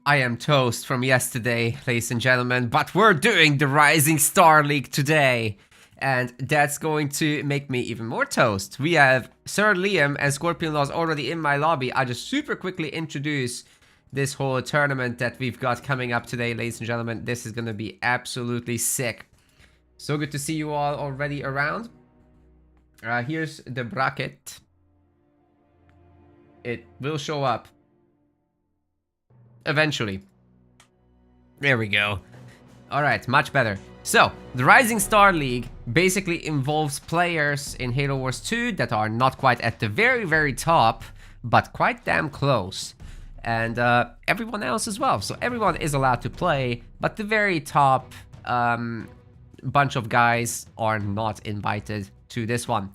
I am toast from yesterday, ladies and gentlemen, but we're doing the Rising Star League today. And that's going to make me even more toast. We have Sir Liam and Scorpion Laws already in my lobby. I'll just super quickly introduce this whole tournament that we've got coming up today, ladies and gentlemen. This is going to be absolutely sick. So good to see you all already around. Here's the bracket. It will show up eventually. There we go. Alright, much better. So, the Rising Star League basically involves players in Halo Wars 2 that are not quite at the very top, but quite damn close. And everyone else as well. So everyone is allowed to play, but the very top bunch of guys are not invited to this one.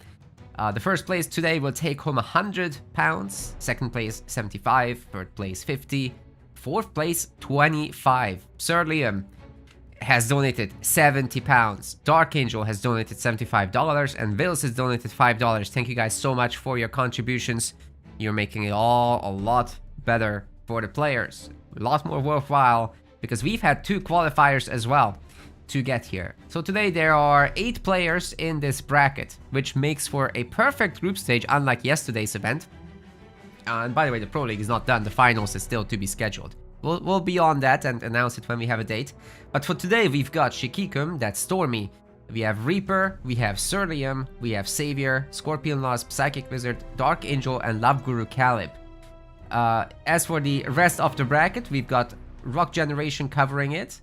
The first place today will take home £100, second place 75, third place 50, fourth place 25. Sir Liam has donated £70, Dark Angel has donated $75, and Vils has donated $5. Thank you guys so much for your contributions. You're making it all a lot better for the players, a lot more worthwhile, because we've had 2 qualifiers as well to get here. So today there are 8 players in this bracket, which makes for a perfect group stage, unlike yesterday's event. And by the way, the Pro League is not done, the finals is still to be scheduled. We'll be on that and announce it when we have a date. But for today, we've got Shikikum, that's Stormy. We have Reaper, we have Sir Liam, we have Savior, Scorpion Laws, Psychic Wizard, Dark Angel, and Love Guru Caleb. As for the rest of the bracket, we've got Rock Generation covering it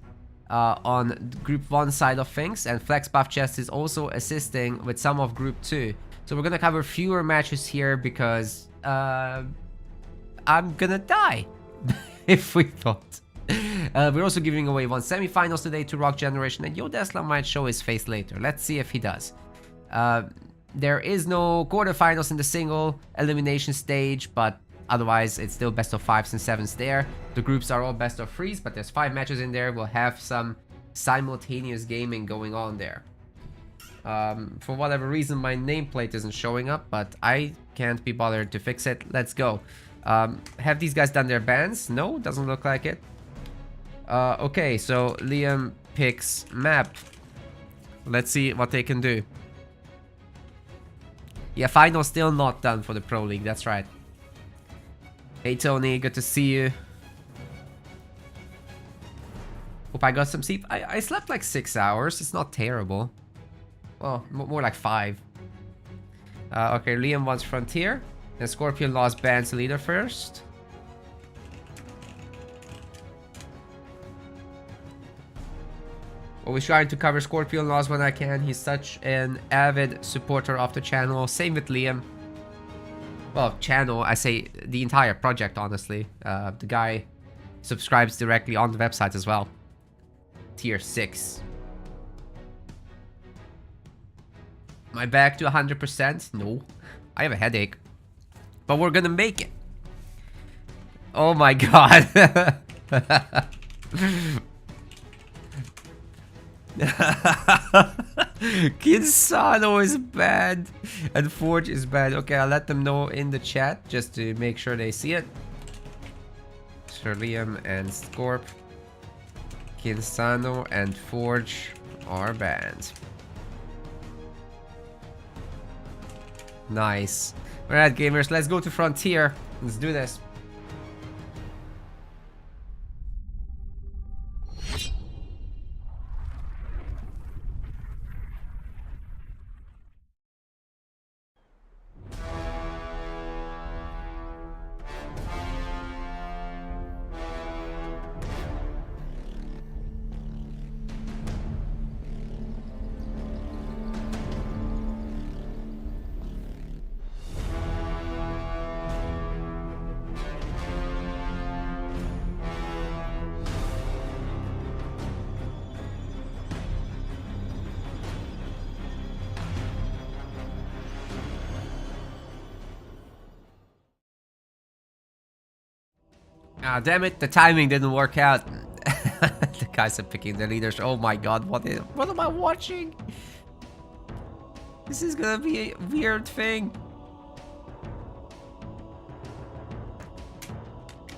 on Group 1 side of things, and Flex Buff Chest is also assisting with some of Group 2. So we're gonna cover fewer matches here because I'm gonna die. If we thought. We're also giving away 1 semifinals today to Rock Generation, and Yodesla might show his face later. Let's see if he does. There is no quarterfinals in the single elimination stage, but otherwise it's still best of 5s and 7s there. The groups are all best of 3s, but there's 5 matches in there. We'll have some simultaneous gaming going on there. For whatever reason, my nameplate isn't showing up, but I can't be bothered to fix it. Let's go. Have these guys done their bans? No, doesn't look like it. Okay, so Liam picks map. Let's see what they can do. Yeah, final still not done for the Pro League, that's right. Hey Tony, good to see you. Hope I got some sleep. I slept like 6 hours, it's not terrible. Well, more like 5. Okay, Liam wants Frontier. And Scorpion Laws bans leader first. Always trying to cover Scorpion Laws when I can. He's such an avid supporter of the channel. Same with Liam. Well, channel, I say the entire project, honestly. The guy subscribes directly on the website as well. Tier 6. Am I back to 100%? No. I have a headache. But we're gonna make it. Oh my god. Kinsano is bad. And Forge is bad. Okay, I'll let them know in the chat just to make sure they see it. Sir Liam and Scorp. Kinsano and Forge are banned. Nice. Alright, gamers, let's go to Frontier. Let's do this. Ah, damn it, the timing didn't work out. The guys are picking the leaders. Oh my god, what am I watching? This is gonna be a weird thing.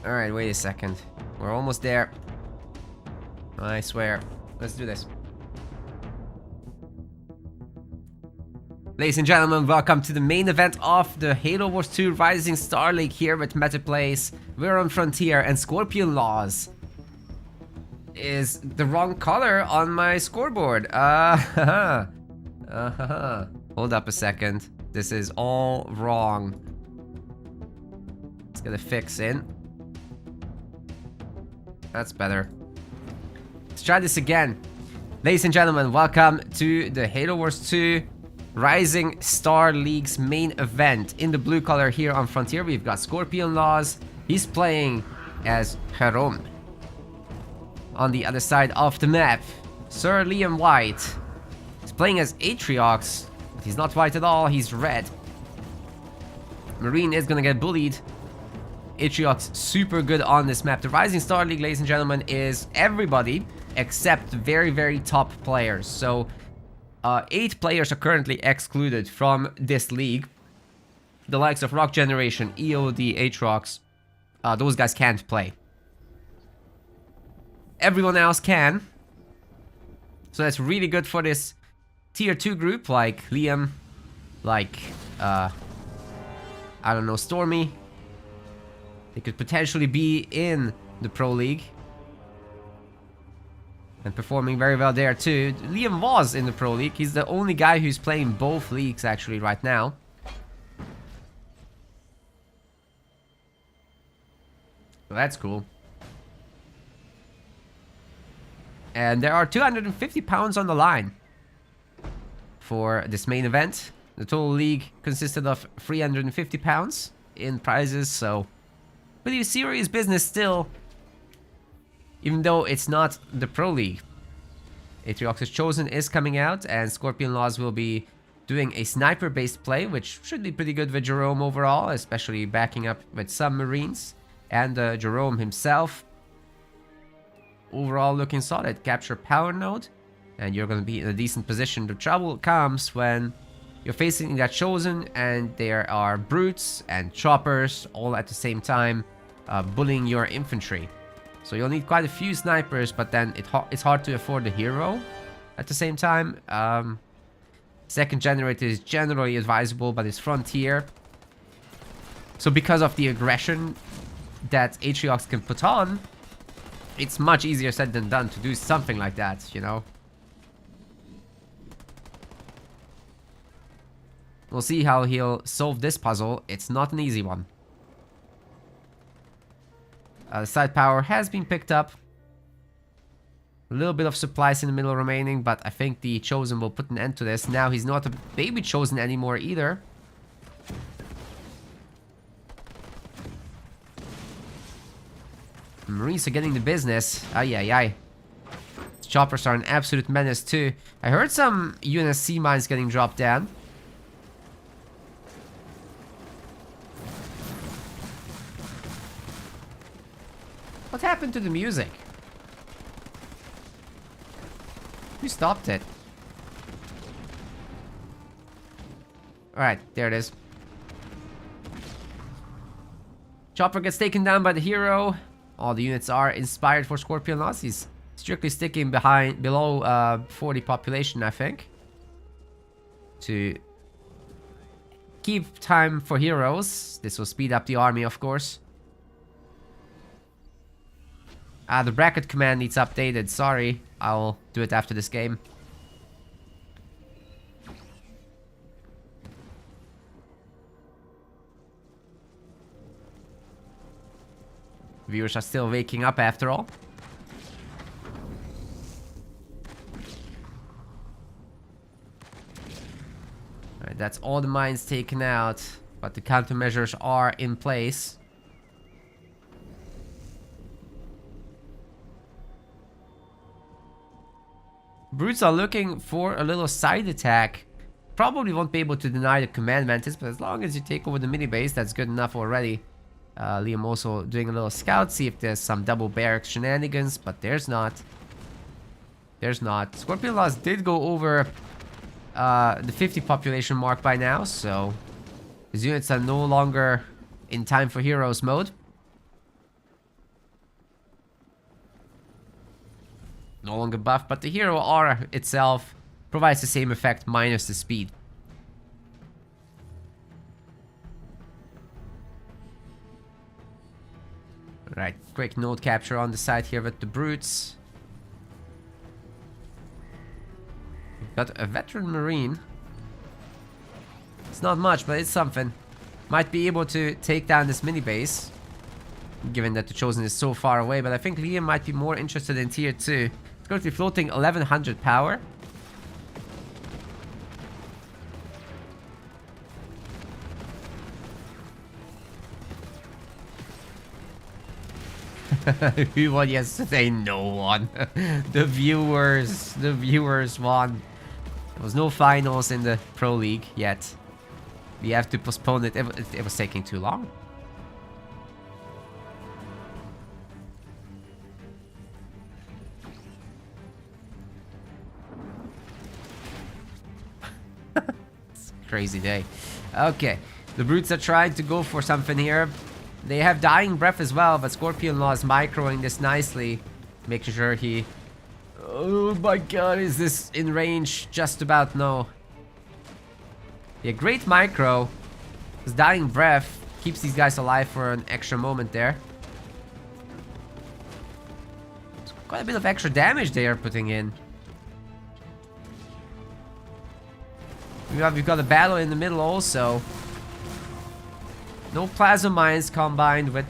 Alright, wait a second. We're almost there. I swear. Let's do this. Ladies and gentlemen, welcome to the main event of the Halo Wars 2 Rising Star League here with Metaplays. We're on Frontier, and Scorpion Laws is the wrong color on my scoreboard. Hold up a second. This is all wrong. Let's get a fix in. That's better. Let's try this again. Ladies and gentlemen, welcome to the Halo Wars 2 Rising Star League's main event. In the blue color here on Frontier, we've got Scorpion Laws. He's playing as Jerome. On the other side of the map, Sir Liam White is playing as Atriox, but he's not white at all, he's red. Marine is gonna get bullied. Atriox super good on this map. The Rising Star League, ladies and gentlemen, is everybody except very, very top players. So 8 players are currently excluded from this league. The likes of Rock Generation, EOD, Atriox, those guys can't play. Everyone else can. So that's really good for this tier 2 group, like Liam, like, I don't know, Stormy. They could potentially be in the Pro League. And performing very well there too. Liam was in the Pro League. He's the only guy who's playing both leagues actually right now. So that's cool. And there are 250 pounds on the line for this main event. The total league consisted of 350 pounds in prizes, so pretty serious business still, even though it's not the Pro League. Atriox's Chosen is coming out, and Scorpion Laws will be doing a sniper-based play, which should be pretty good with Jerome overall, especially backing up with some Marines and Jerome himself. Overall looking solid. Capture power node, and you're going to be in a decent position. The trouble comes when you're facing that Chosen and there are brutes and choppers all at the same time bullying your infantry. So you'll need quite a few snipers, but then it's hard to afford the hero at the same time. Second generator is generally advisable, but it's Frontier. So because of the aggression that Atriox can put on, it's much easier said than done to do something like that, you know? We'll see how he'll solve this puzzle. It's not an easy one. The side power has been picked up. A little bit of supplies in the middle remaining, but I think the Chosen will put an end to this. Now he's not a baby Chosen anymore either. Marines are getting the business. Ay, ay, ay. Choppers are an absolute menace too. I heard some UNSC mines getting dropped down. What happened to the music? Who stopped it? Alright, there it is. Chopper gets taken down by the hero. All the units are inspired for Scorpion Laws. He's strictly sticking below 40 population, I think, to keep time for heroes. This will speed up the army, of course. The bracket command needs updated. Sorry, I'll do it after this game. Viewers are still waking up after all. Alright, that's all the mines taken out, but the countermeasures are in place. Brutes are looking for a little side attack. Probably won't be able to deny the command mantis, but as long as you take over the mini base, that's good enough already. Liam also doing a little scout, see if there's some double barracks shenanigans, but there's not. There's not. Scorpion Laws did go over the 50 population mark by now, so his units are no longer in time for heroes mode. no longer buffed, but the hero aura itself provides the same effect minus the speed. Right, quick node capture on the side here with the brutes. We've got a veteran marine. It's not much, but it's something. Might be able to take down this mini base, given that the Chosen is so far away, but I think Liam might be more interested in tier 2. It's going to be floating 1100 power. Who won yesterday? No one. The viewers won. There was no finals in the Pro League yet. We have to postpone it. It was taking too long. It's a crazy day. Okay, the brutes are trying to go for something here. They have Dying Breath as well, but Scorpion Law is microing this nicely, making sure he... Oh my god, is this in range? Just about no. Yeah, great micro. His Dying Breath keeps these guys alive for an extra moment there. It's quite a bit of extra damage they are putting in. We've got a battle in the middle also. No plasma mines combined with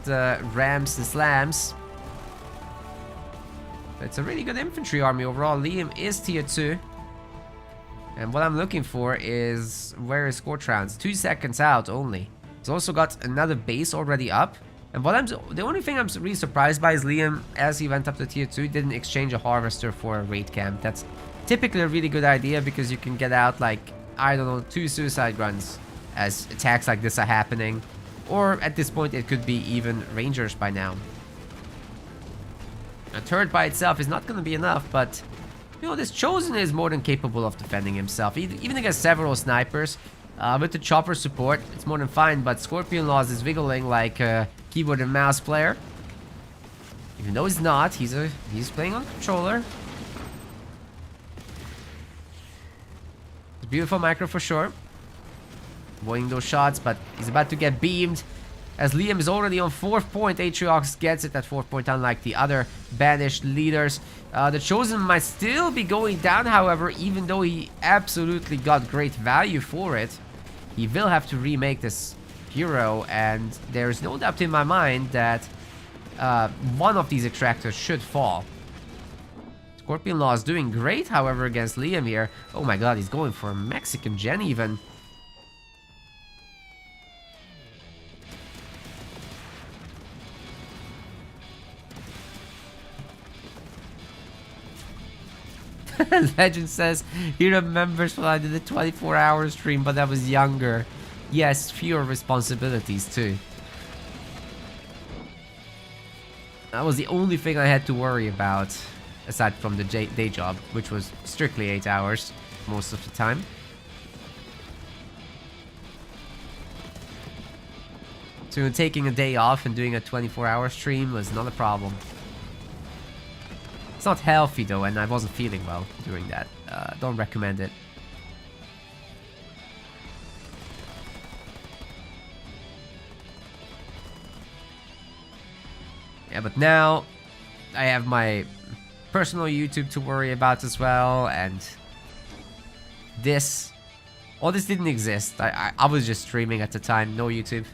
rams and slams. It's a really good infantry army overall. Liam is tier 2. And what I'm looking for is... Where is Scorchrounds? 2 seconds out only. He's also got another base already up. And the only thing I'm really surprised by is Liam, as he went up to tier 2, didn't exchange a harvester for a raid camp. That's typically a really good idea because you can get out like, I don't know, 2 suicide runs as attacks like this are happening. Or at this point it could be even rangers by now. A turret by itself is not going to be enough, but you know, this Chosen is more than capable of defending himself, even against several snipers. With the chopper support, it's more than fine, but Scorpion Laws is wiggling like a keyboard and mouse player. Even though he's not, he's playing on controller. It's a beautiful micro for sure. Avoiding those shots, but he's about to get beamed. As Liam is already on 4th point, Atriox gets it at 4th point, unlike the other banished leaders. The Chosen might still be going down, however, even though he absolutely got great value for it. He will have to remake this hero, and there's no doubt in my mind that one of these extractors should fall. Scorpion Law is doing great, however, against Liam here. Oh my god, he's going for a Mexican gen even. Legend says he remembers when I did a 24-hour stream, but I was younger. Yes, fewer responsibilities too. That was the only thing I had to worry about, aside from the day job, which was strictly 8 hours most of the time. So taking a day off and doing a 24-hour stream was not a problem. It's not healthy though, and I wasn't feeling well during that. Don't recommend it. Yeah, but now I have my personal YouTube to worry about as well, and this... All this didn't exist. I was just streaming at the time, no YouTube.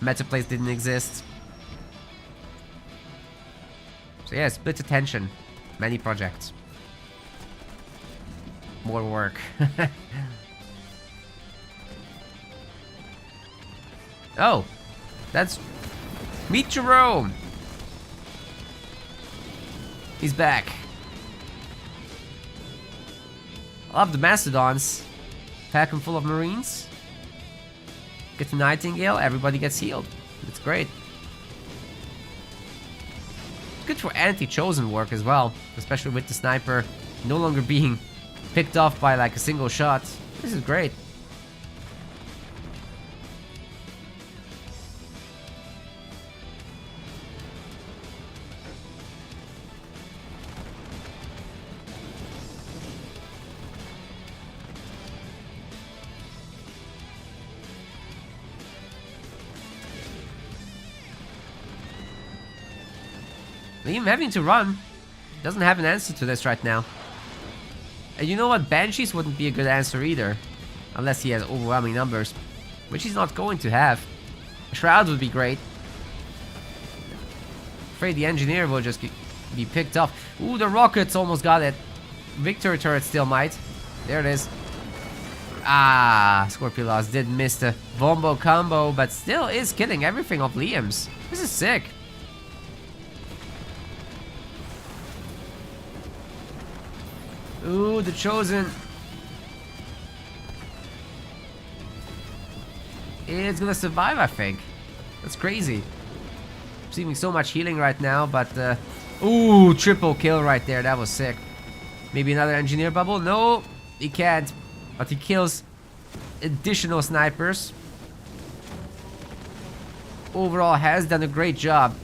Metaplays didn't exist. So yeah, split attention. Many projects. More work. Oh, that's... Meet Jerome! He's back. I love the Mastodons. Pack them full of Marines. Get the Nightingale, everybody gets healed. That's great. Good for anti-Chosen work as well, especially with the sniper no longer being picked off by like a single shot. This is great. Liam having to run. Doesn't have an answer to this right now. And you know what? Banshees wouldn't be a good answer either. Unless he has overwhelming numbers. Which he's not going to have. Shroud would be great. Afraid the engineer will just be picked off. Ooh, the rockets almost got it. Victory turret still might. There it is. Ah, Scorpiolaus did miss the Vombo combo, but still is killing everything of Liam's. This is sick. Ooh, the Chosen. It's gonna survive, I think. That's crazy. Receiving so much healing right now, but ooh, triple kill right there. That was sick. Maybe another engineer bubble? No, he can't. But he kills additional snipers. Overall, has done a great job.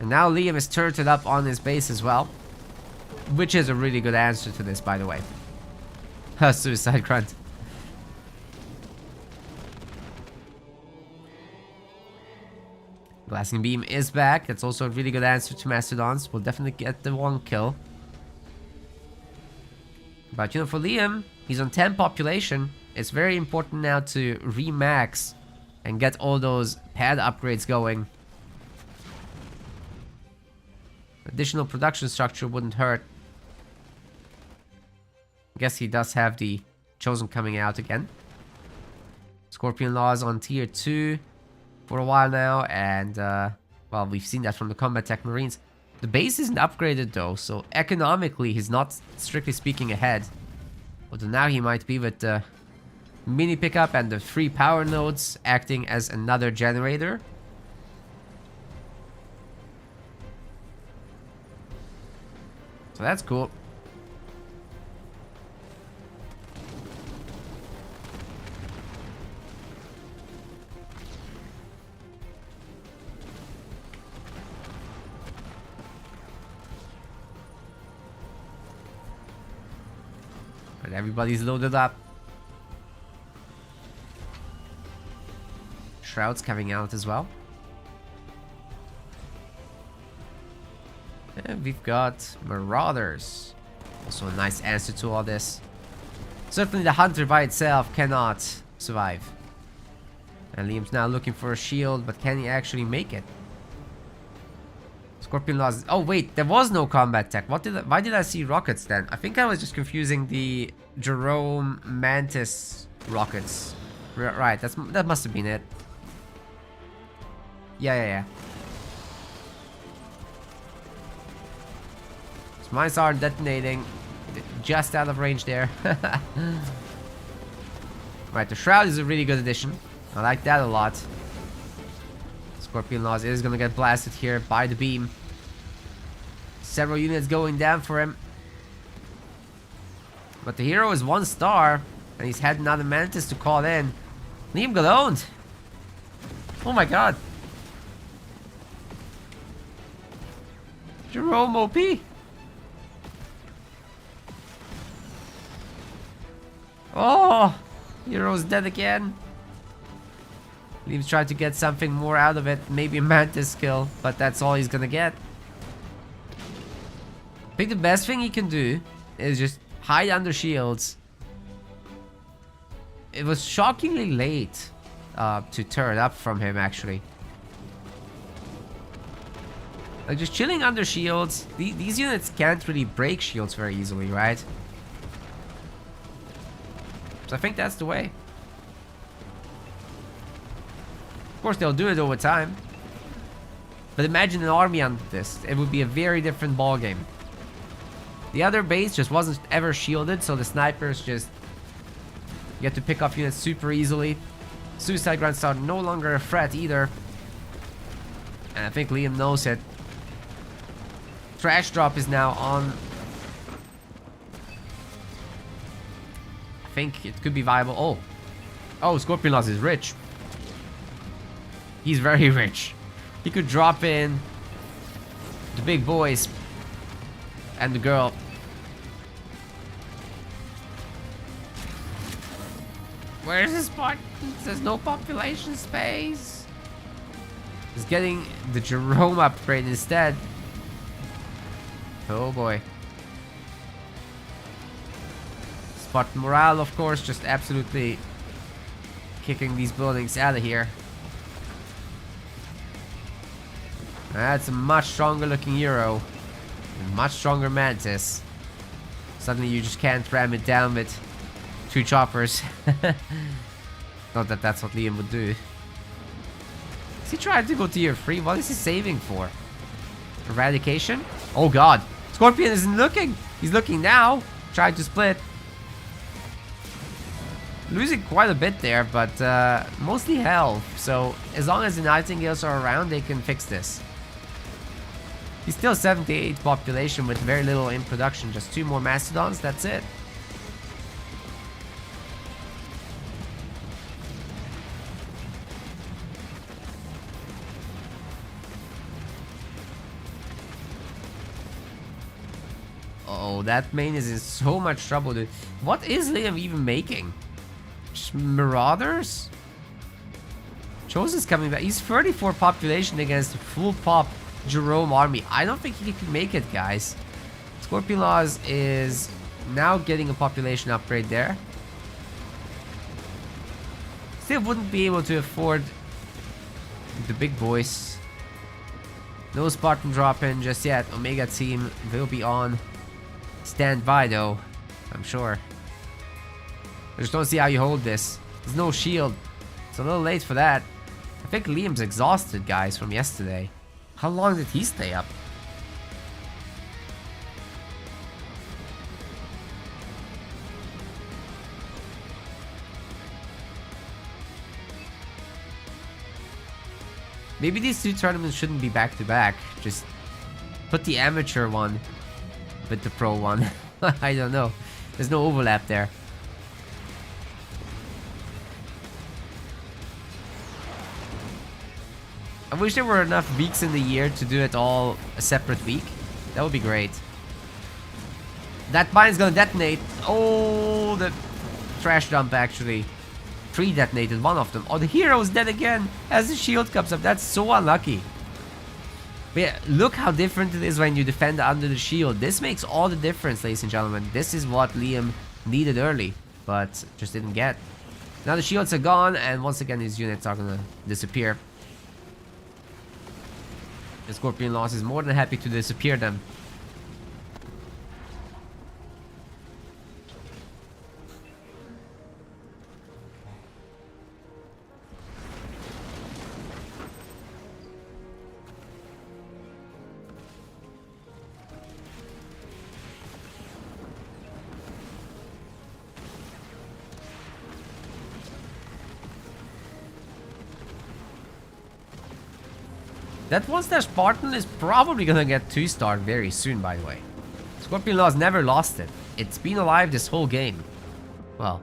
And now Liam is turreted up on his base as well. Which is a really good answer to this, by the way. Suicide grunt. Glassing Beam is back. That's also a really good answer to Mastodons. We'll definitely get the 1 kill. But you know, for Liam, he's on 10 population. It's very important now to remax and get all those pad upgrades going. Additional production structure wouldn't hurt. I guess he does have the Chosen coming out again. Scorpion Laws on tier 2 for a while now, and well, we've seen that from the Combat Tech Marines. The base isn't upgraded though, so economically he's not, strictly speaking, ahead. Although now he might be with the mini pickup and the free power nodes acting as another generator. So that's cool. But everybody's loaded up. Shroud's coming out as well. And we've got Marauders. Also a nice answer to all this. Certainly the Hunter by itself cannot survive. And Liam's now looking for a shield, but can he actually make it? Scorpion Laws. Oh wait, there was no combat tech. Why did I see rockets then? I think I was just confusing the Jerome Mantis rockets. Right, that must have been it. Yeah. So mines are detonating. Just out of range there. Right, the Shroud is a really good addition. I like that a lot. Scorpion Laws is gonna get blasted here by the beam. Several units going down for him. But the hero is 1 star. And he's had another Mantis to call in. Liam got owned. Oh my god. Jerome OP. Oh, hero's dead again. Liam's trying to get something more out of it. Maybe a Mantis kill, but that's all he's gonna get. I think the best thing he can do is just hide under shields. It was shockingly late to turn up from him, actually. Like, just chilling under shields. These units can't really break shields very easily, right? So I think that's the way. Of course, they'll do it over time. But imagine an army under this. It would be a very different ballgame. The other base just wasn't ever shielded, so the snipers just get to pick off units super easily. Suicide grunts are no longer a threat either. And I think Liam knows it. Trash drop is now on. I think it could be viable. Oh, Scorpion Laws is rich. He's very rich. He could drop in the big boys and the girl. Where's his spot? There's no population space. He's getting the Jerome upgrade instead. Oh boy. Spartan morale, of course, just absolutely kicking these buildings out of here. That's a much stronger looking Euro. And much stronger Mantis. Suddenly you just can't ram it down with 2 choppers. Not that that's what Liam would do. Is he trying to go tier 3? What is he saving for? Eradication? Oh god. Scorpion isn't looking. He's looking now. Trying to split. Losing quite a bit there, but mostly health. So as long as the Nightingales are around, they can fix this. He's still 78 population with very little in production. Just 2 more Mastodons, that's it. Oh, that main is in so much trouble, dude. What is Liam even making? Just Marauders? Chosen's coming back. He's 34 population against full pop Jerome army. I don't think he can make it, guys. Scorpion Laws is now getting a population upgrade there. Still wouldn't be able to afford the big boys. No Spartan drop in just yet. Omega team will be on standby though, I'm sure. I just don't see how you hold this. There's no shield. It's a little late for that. I think Liam's exhausted, guys, from yesterday. How long did he stay up? Maybe these 2 tournaments shouldn't be back to back. Just put the amateur one with the pro one. I don't know. There's no overlap there. I wish there were enough weeks in the year to do it all a separate week. That would be great. That mine's gonna detonate. Oh, the trash dump actually pre-detonated one of them. Oh, the hero's dead again as the shield comes up. That's so unlucky. But yeah, look how different it is when you defend under the shield. This makes all the difference, ladies and gentlemen. This is what Liam needed early, but just didn't get. Now the shields are gone, and once again his units are gonna disappear. The Scorpion Laws is more than happy to disappear them. That 1-star Spartan is probably gonna get 2-star very soon, by the way. Scorpion Laws never lost it. It's been alive this whole game. Well,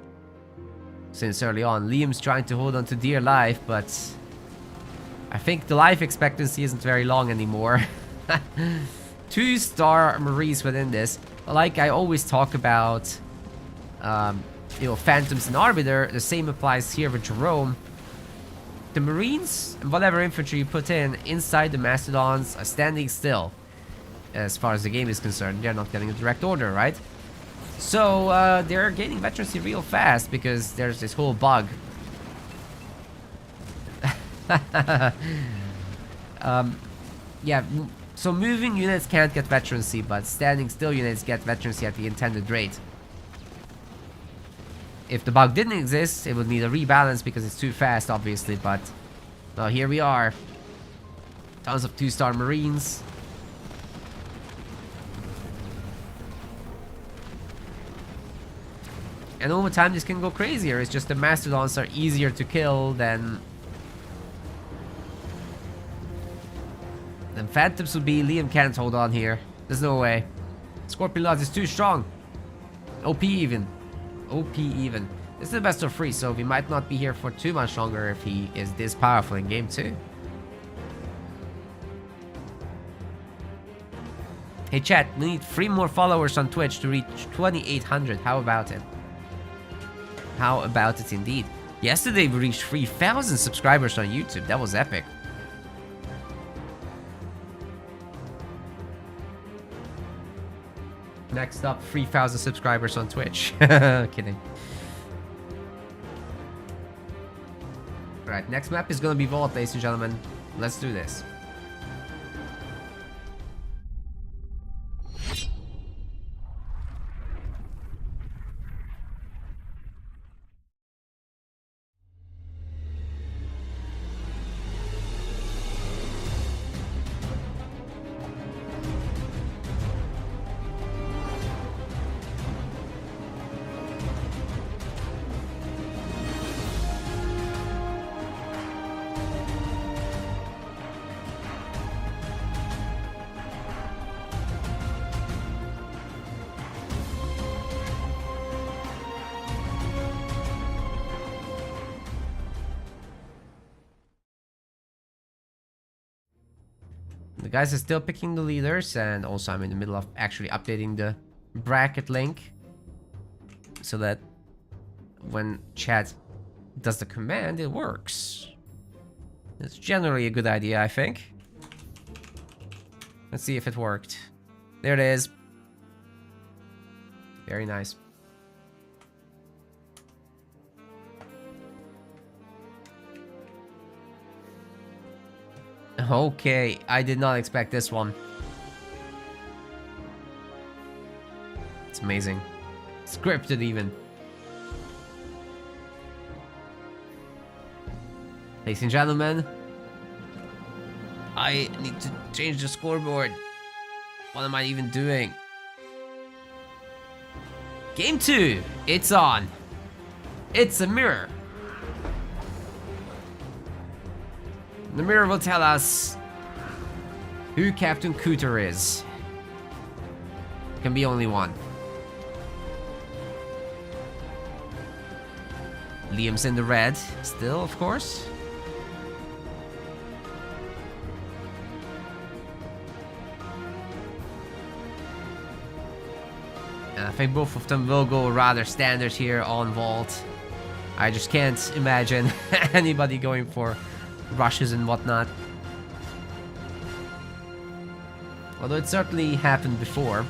since early on. Liam's trying to hold on to dear life, but I think the life expectancy isn't very long anymore. 2-star Marines within this. Like I always talk about, you know, Phantoms and Arbiter, the same applies here with Jerome. The Marines and whatever infantry you put in inside the Mastodons are standing still. As far as the game is concerned, they're not getting a direct order, right? So they're gaining veterancy real fast because there's this whole bug. Yeah, so moving units can't get veterancy, but standing still units get veterancy at the intended rate. If the bug didn't exist, it would need a rebalance because it's too fast, obviously, but well, here we are. Tons of 2-star Marines. And over time, this can go crazier. It's just the Mastodons are easier to kill than Phantoms would be. Liam can't hold on here. There's no way. Scorpion Lords is too strong. OP even. OP even. This is the best of 3, so we might not be here for too much longer if he is this powerful in game 2. Hey chat, we need 3 more followers on Twitch to reach 2,800. How about it? How about it indeed? Yesterday we reached 3,000 subscribers on YouTube. That was epic. Next up, 3,000 subscribers on Twitch. Kidding. Alright, next map is gonna be Vault, ladies and gentlemen. Let's do this. The guys are still picking the leaders, and also I'm in the middle of actually updating the bracket link so that when chat does the command, it works. It's generally a good idea, I think. Let's see if it worked. There it is. Very nice. Okay, I did not expect this one. It's amazing. Scripted even. Ladies and gentlemen, I need to change the scoreboard. What am I even doing? Game 2, it's on. It's a mirror. The mirror will tell us who Captain Cooter is. Can be only one. Liam's in the red still, of course. And I think both of them will go rather standard here on Vault. I just can't imagine anybody going for rushes and whatnot. Although it certainly happened before.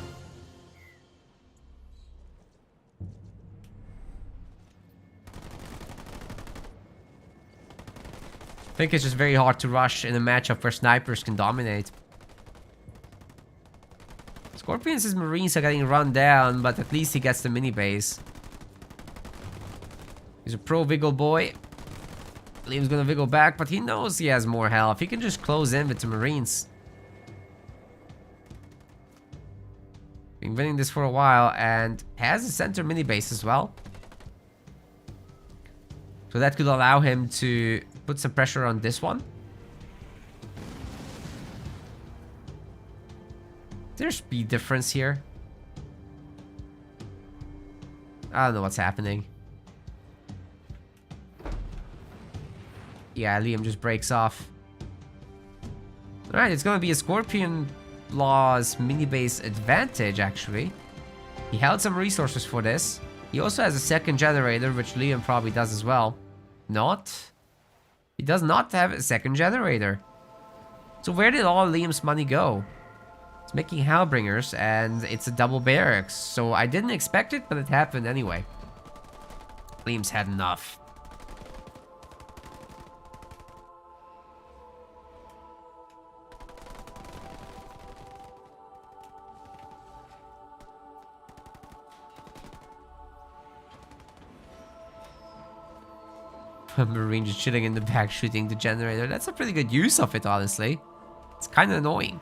I think it's just very hard to rush in a matchup where snipers can dominate. Scorpions' Marines are getting run down, but at least he gets the mini base. He's a pro Wiggle boy. Liam's gonna wiggle back, but he knows he has more health. He can just close in with the Marines. Been winning this for a while and has a center mini base as well. So that could allow him to put some pressure on this one. There's speed difference here. I don't know what's happening. Yeah, Liam just breaks off. Alright, it's gonna be a Scorpion Law's mini base advantage, actually. He held some resources for this. He also has a second generator, which Liam probably does as well. Not? He does not have a second generator. So where did all Liam's money go? It's making Hellbringers, and it's a double barracks. So I didn't expect it, but it happened anyway. Liam's had enough. Marine just chilling in the back shooting the generator. That's a pretty good use of it, honestly. It's kind of annoying.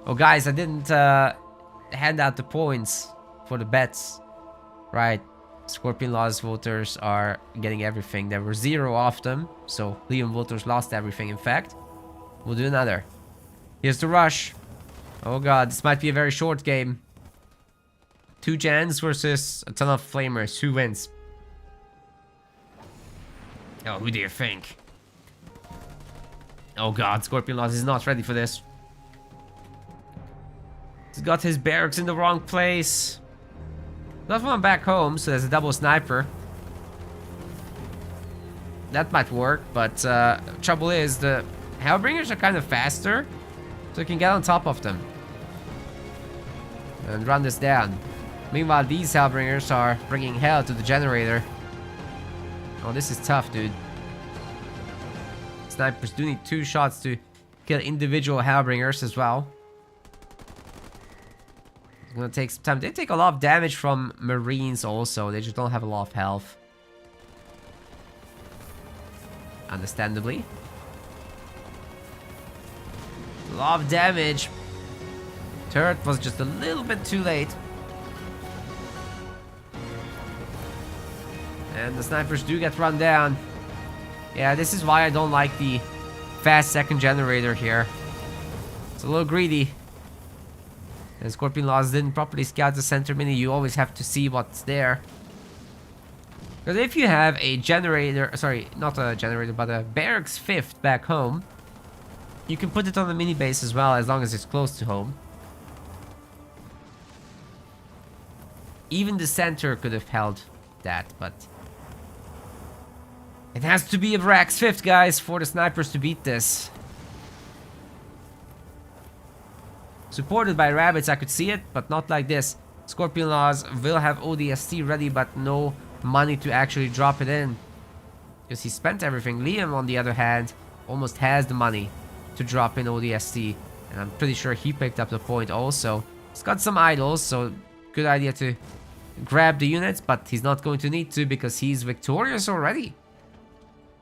Oh, guys, I didn't hand out the points for the bets. Right. Scorpion Law's voters are getting everything. There were 0 of them. So Liam voters lost everything, in fact. We'll do another. Here's the rush. Oh, God. This might be a very short game. 2 gens versus a ton of flamers. Who wins? Oh, who do you think? Oh god, Scorpion Laws is not ready for this. He's got his barracks in the wrong place. Not one back home, so there's a double sniper. That might work, but trouble is the Hellbringers are kind of faster, so you can get on top of them. and run this down. Meanwhile, these Hellbringers are bringing hell to the generator. Oh, this is tough, dude. Snipers do need 2 shots to kill individual Hellbringers as well. It's gonna take some time. They take a lot of damage from Marines also. They just don't have a lot of health. Understandably. A lot of damage. Turret was just a little bit too late. And the snipers do get run down. Yeah, this is why I don't like the fast second generator here. It's a little greedy. And Scorpion Laws didn't properly scout the center mini. You always have to see what's there. Because if you have a generator, sorry, not a generator, but a barracks 5th back home, you can put it on the mini base as well, as long as it's close to home. Even the center could have held that, but it has to be a barracks 5th, guys, for the snipers to beat this. Supported by rabbits, I could see it, but not like this. Scorpion Laws will have ODST ready, but no money to actually drop it in. Because he spent everything. Liam, on the other hand, almost has the money to drop in ODST. And I'm pretty sure he picked up the point also. He's got some idols, so good idea to grab the units, but he's not going to need to because he's victorious already.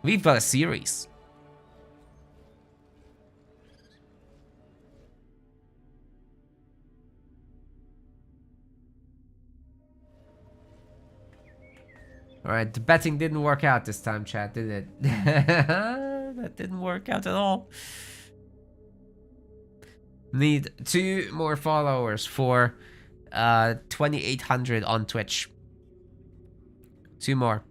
We've got a series. Alright, the betting didn't work out this time, chat, did it? That didn't work out at all. Need 2 more followers for 2,800 on Twitch. 2 more.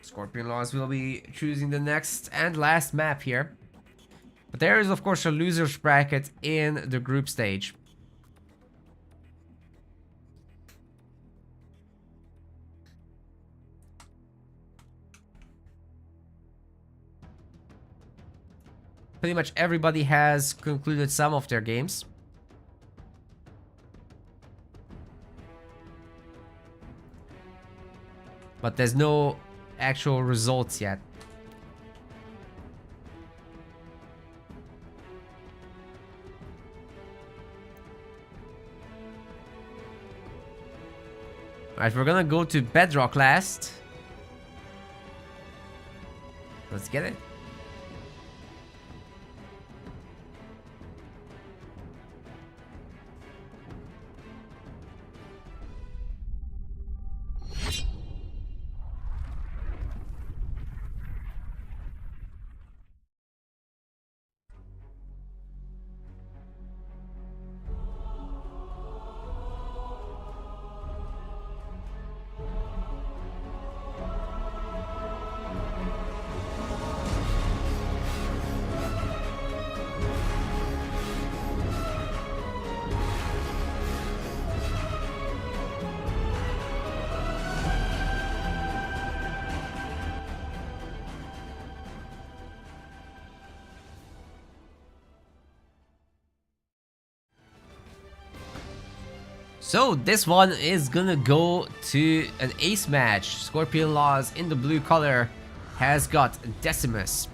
Scorpion Laws will be choosing the next and last map here. But there is, of course, a loser's bracket in the group stage. Pretty much everybody has concluded some of their games. But there's no actual results yet. Alright, we're gonna go to Bedrock last. Let's get it. So this one is gonna go to an ace match. Scorpion Laws in the blue color has got Decimus.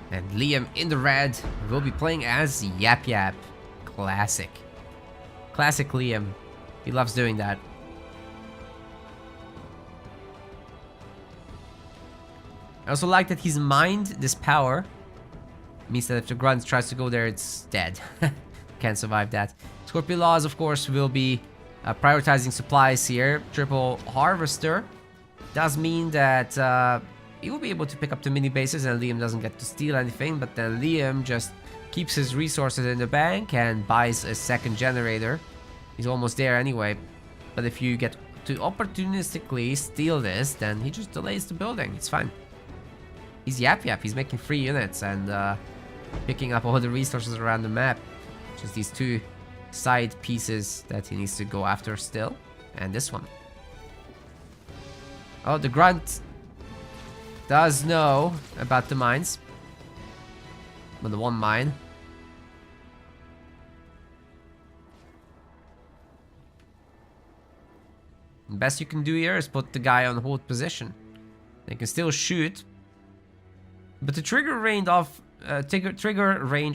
And Liam in the red will be playing as Yap Yap. Classic. Classic Liam. He loves doing that. I also like that he's mined this power. Means that if the grunt tries to go there, it's dead. Can't survive that. Scorpion Laws, of course, will be prioritizing supplies here. Triple Harvester does mean that he will be able to pick up the mini bases and Liam doesn't get to steal anything, but then Liam just keeps his resources in the bank and buys a second generator. He's almost there anyway. But if you get to opportunistically steal this, then he just delays the building. It's fine. He's Yap Yap. He's making 3 units and picking up all the resources around the map. Just these 2 side pieces that he needs to go after still. And this one. Oh, the grunt does know about the mines. But the one mine. The best you can do here is put the guy on hold position. They can still shoot. But the trigger range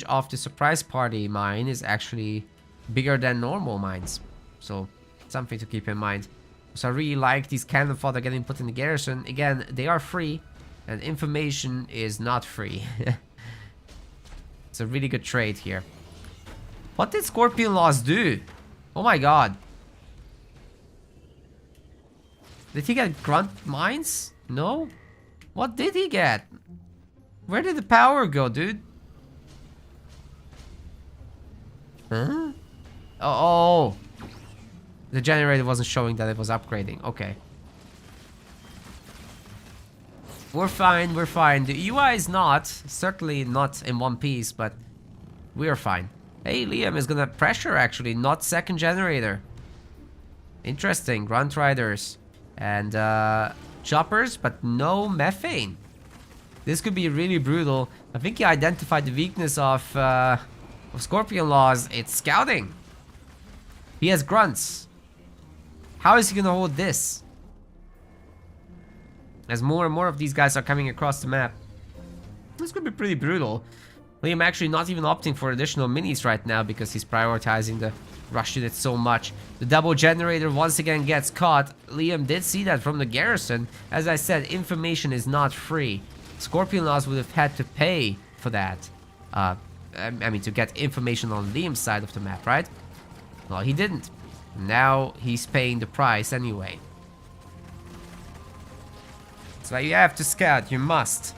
of the surprise party mine is actually bigger than normal mines. So something to keep in mind. So I really like these cannon fodder getting put in the garrison. Again, they are free, and information is not free. It's a really good trade here. What did Scorpion Laws do? Oh my god. Did he get grunt mines? No? What did he get? Where did the power go, dude? Huh? Oh. The generator wasn't showing that it was upgrading. Okay. We're fine, we're fine. The UI is not, certainly not in one piece, but we're fine. Hey, Liam is gonna pressure actually, not second generator. Interesting, grunt riders and choppers, but no methane. This could be really brutal. I think he identified the weakness of Scorpion Laws. It's scouting. He has grunts. How is he gonna hold this? As more and more of these guys are coming across the map. This could be pretty brutal. Liam actually not even opting for additional minis right now because he's prioritizing the rush unit so much. The double generator once again gets caught. Liam did see that from the garrison. As I said, information is not free. Scorpion Laws would have had to pay for that. I mean, to get information on Liam's side of the map, right? Well, he didn't. Now he's paying the price anyway. So you have to scout, you must.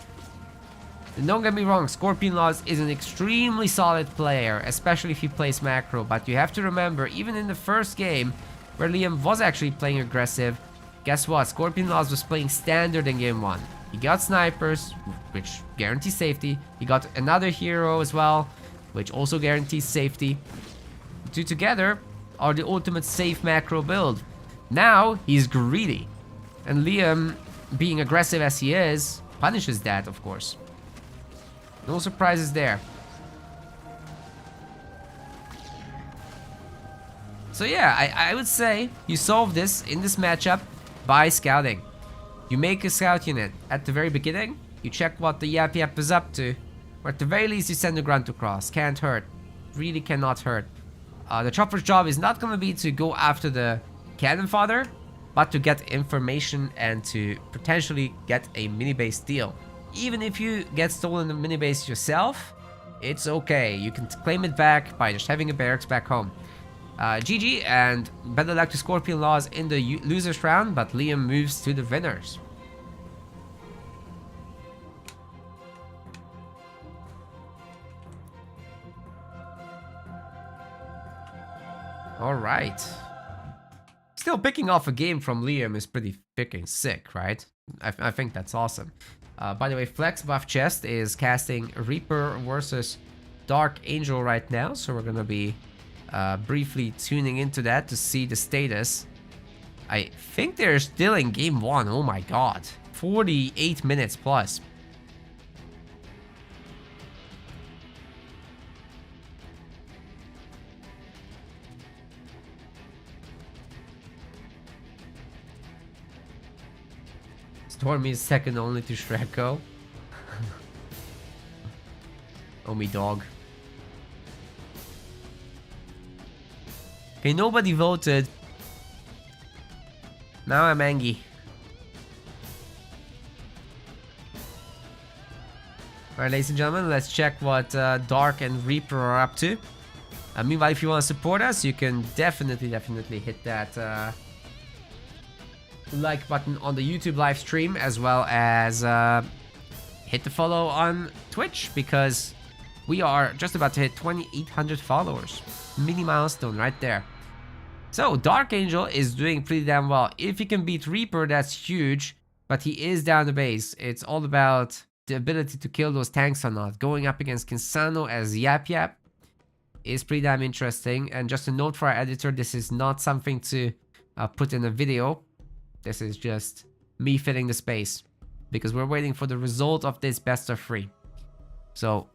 And don't get me wrong, Scorpion Laws is an extremely solid player, especially if he plays macro. But you have to remember, even in the first game, where Liam was actually playing aggressive, guess what? Scorpion Laws was playing standard in game 1. He got snipers, which guarantees safety. He got another hero as well, which also guarantees safety. The two together are the ultimate safe macro build. Now, he's greedy. And Liam, being aggressive as he is, punishes that, of course. No surprises there. So yeah, I would say you solve this in this matchup by scouting. You make a scout unit at the very beginning, you check what the Yap Yap is up to, or at the very least you send a grunt across. Can't hurt. Really cannot hurt. The chopper's job is not going to be to go after the cannon fodder, but to get information and to potentially get a mini base deal. Even if you get stolen the mini base yourself, it's okay. You can claim it back by just having a barracks back home. GG, and better luck to Scorpion Laws in the losers round, but Liam moves to the winners. Alright. Still picking off a game from Liam is pretty freaking sick, right? I think that's awesome. By the way, Flex Buff Chest is casting Reaper versus Dark Angel right now, so we're gonna be briefly tuning into that to see the status. I think they're still in game 1. Oh my god. 48 minutes plus. Stormy is second only to Shreko. Oh me dog. Okay, nobody voted. Now I'm angry. Alright, ladies and gentlemen, let's check what Dark and Reaper are up to. Meanwhile, if you want to support us, you can definitely hit that like button on the YouTube live stream, as well as hit the follow on Twitch, because we are just about to hit 2,800 followers. Mini milestone right there. So Dark Angel is doing pretty damn well. If he can beat Reaper, that's huge, but he is down the base. It's all about the ability to kill those tanks or not. Going up against Kinsano as Yap Yap is pretty damn interesting. And just a note for our editor, this is not something to put in a video. This is just me filling the space. because we're waiting for the result of this best of 3. So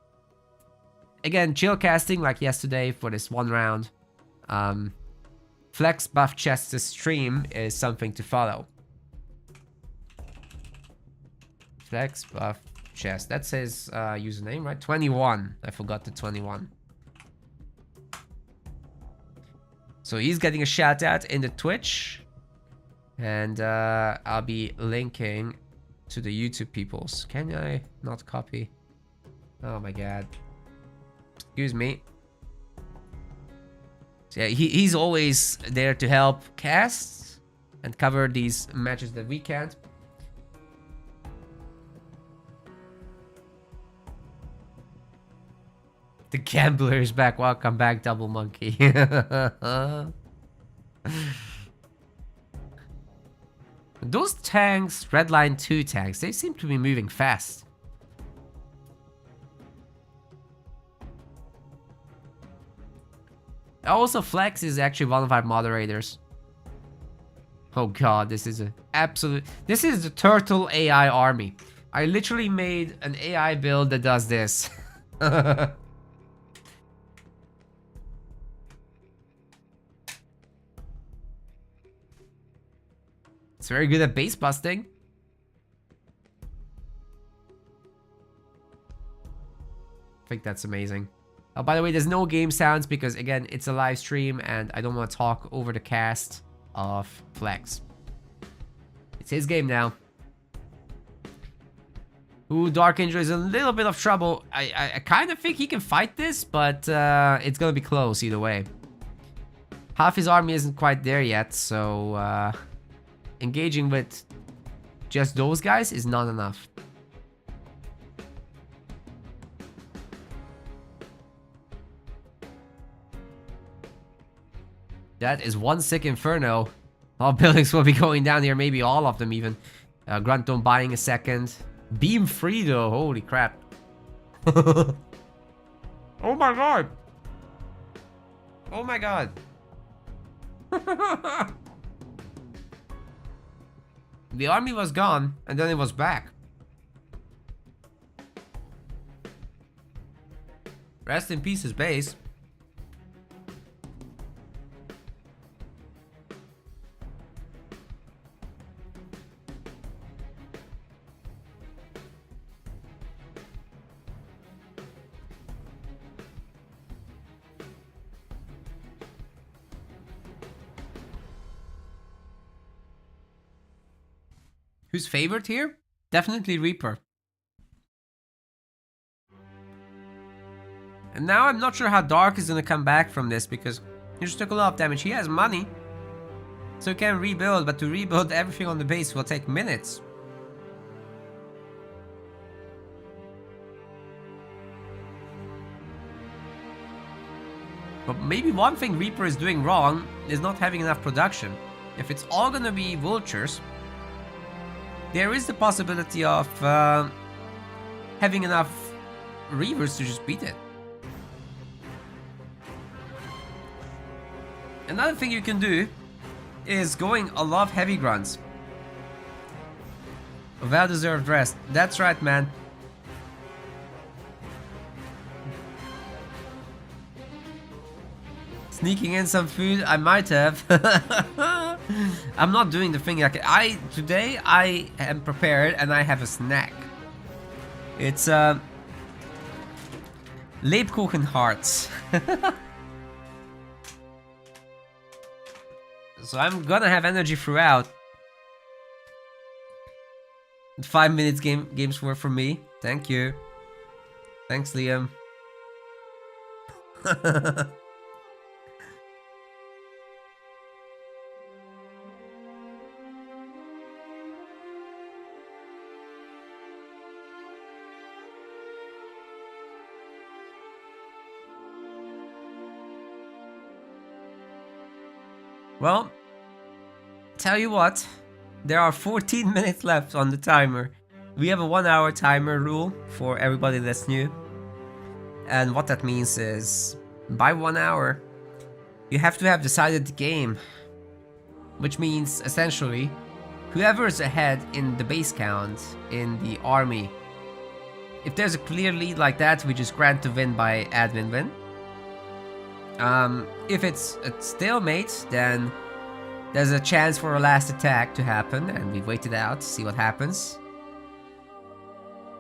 again, chill casting like yesterday for this 1 round. Flex Buff Chest's stream is something to follow. Flex Buff Chest, that's his username, right? 21. I forgot the 21. So he's getting a shout out in the Twitch. And I'll be linking to the YouTube peoples. Can I not copy? Oh my god. Excuse me. So yeah, he's always there to help cast and cover these matches that we can't. The gambler is back. Welcome back, Double Monkey. Those tanks, Redline 2 tanks, they seem to be moving fast. Also, Flex is actually one of our moderators. Oh god, this is a absolute... This is the Turtle AI army. I literally made an AI build that does this. It's very good at base busting. I think that's amazing. Oh, by the way, there's no game sounds because, again, it's a live stream and I don't want to talk over the cast of Flex. It's his game now. Ooh, Dark Angel is in a little bit of trouble. I kind of think he can fight this, but it's going to be close either way. Half his army isn't quite there yet, so... engaging with just those guys is not enough. That is one sick Inferno. All buildings will be going down here, maybe all of them even. Grunton buying a second. Beam free though, holy crap. Oh my god. Oh my god. The army was gone, and then it was back. Rest in peace, his base. Who's favored here? Definitely Reaper. And now I'm not sure how Dark is gonna come back from this because he just took a lot of damage. He has money, so he can rebuild, but to rebuild everything on the base will take minutes. But maybe one thing Reaper is doing wrong is not having enough production. If it's all gonna be vultures, there is the possibility of having enough Reavers to just beat it. Another thing you can do is going a lot of heavy grunts. Well-deserved rest. That's right, man. Sneaking in some food, I might have. I'm not doing the thing like today I am prepared and I have a snack. It's Lebkuchen hearts. So I'm gonna have energy throughout. 5 minutes games work for me. Thank you. Thanks, Liam. Well, tell you what, there are 14 minutes left on the timer. We have a 1 hour timer rule for everybody that's new. And what that means is, by 1 hour, you have to have decided the game. Which means, essentially, whoever is ahead in the base count in the army, if there's a clear lead like that, we just grant the win by admin win. If it's a stalemate, then there's a chance for a last attack to happen, and we wait it out, see what happens.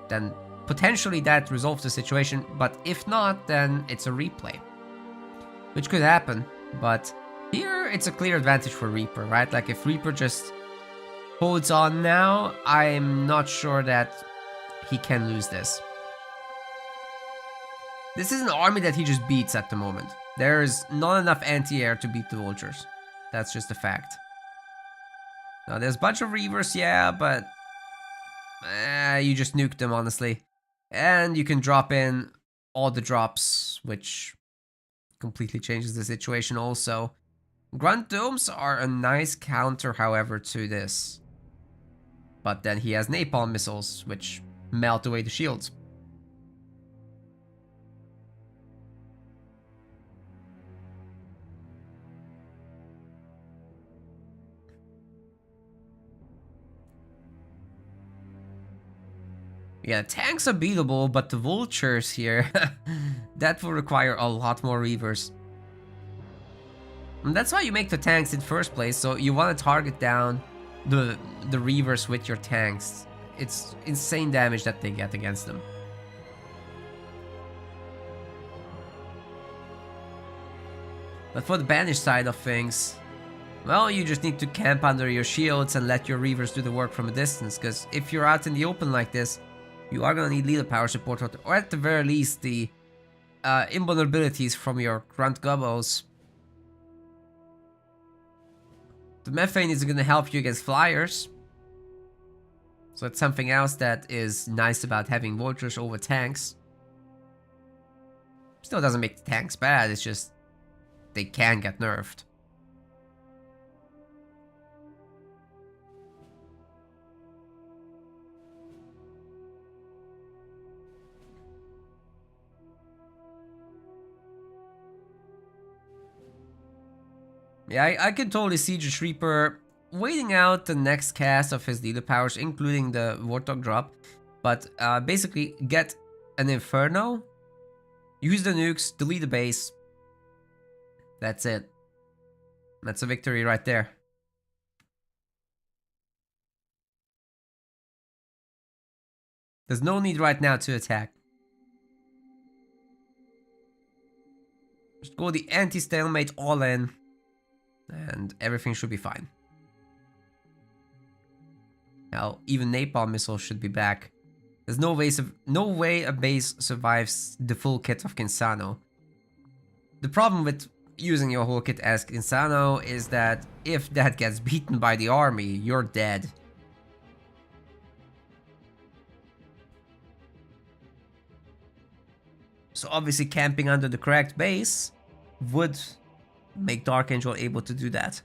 Then potentially that resolves the situation, but if not, then it's a replay. Which could happen, but here it's a clear advantage for Reaper, right? Like if Reaper just holds on now, I'm not sure that he can lose this. This is an army that he just beats at the moment. There's not enough anti-air to beat the Vultures. That's just a fact. Now there's a bunch of Reavers, yeah, but you just nuked them, honestly. And you can drop in all the drops, which completely changes the situation also. Grunt Domes are a nice counter, however, to this. But then he has Napalm Missiles, which melt away the shields. Yeah, tanks are beatable, but the Vultures here, that will require a lot more Reavers. And that's why you make the tanks in first place, so you want to target down the Reavers with your tanks. It's insane damage that they get against them. But for the Banished side of things, well, you just need to camp under your shields and let your Reavers do the work from a distance, because if you're out in the open like this, you are going to need leader power support, or at the very least the invulnerabilities from your Grunt Gobos. The Methane is going to help you against flyers. So that's something else that is nice about having Vultures over tanks. Still doesn't make the tanks bad, it's just they can get nerfed. Yeah, I can totally see Siege Reaper waiting out the next cast of his leader powers, including the Warthog drop. But basically get an Inferno, use the nukes, delete the base. That's it. That's a victory right there. There's no need right now to attack. Just go the anti-stalemate all in, and everything should be fine. Now, even Napalm Missiles should be back. There's no way a base survives the full kit of Kinsano. The problem with using your whole kit as Kinsano is that if that gets beaten by the army, you're dead. So obviously camping under the correct base would make Dark Angel able to do that.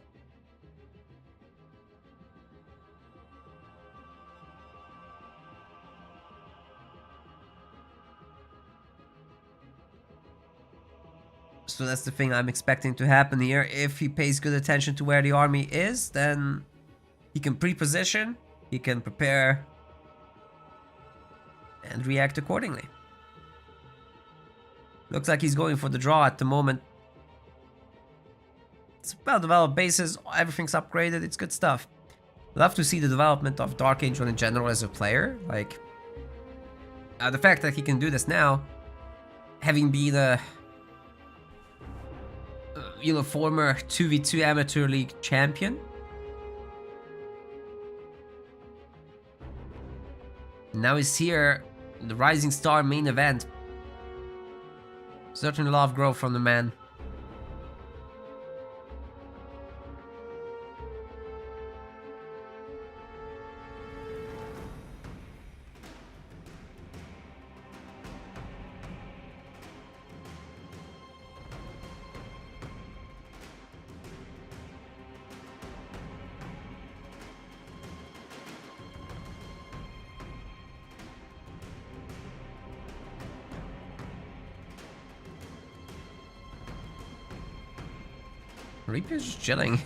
So that's the thing I'm expecting to happen here. If he pays good attention to where the army is, then he can pre-position, he can prepare, and react accordingly. Looks like he's going for the draw at the moment. It's well-developed bases, everything's upgraded, it's good stuff. Love to see the development of Dark Angel in general as a player. Like, the fact that he can do this now, having been a former 2v2 Amateur League champion. Now he's here, the Rising Star main event. Certainly a lot of growth from the man. Reaper's just chilling.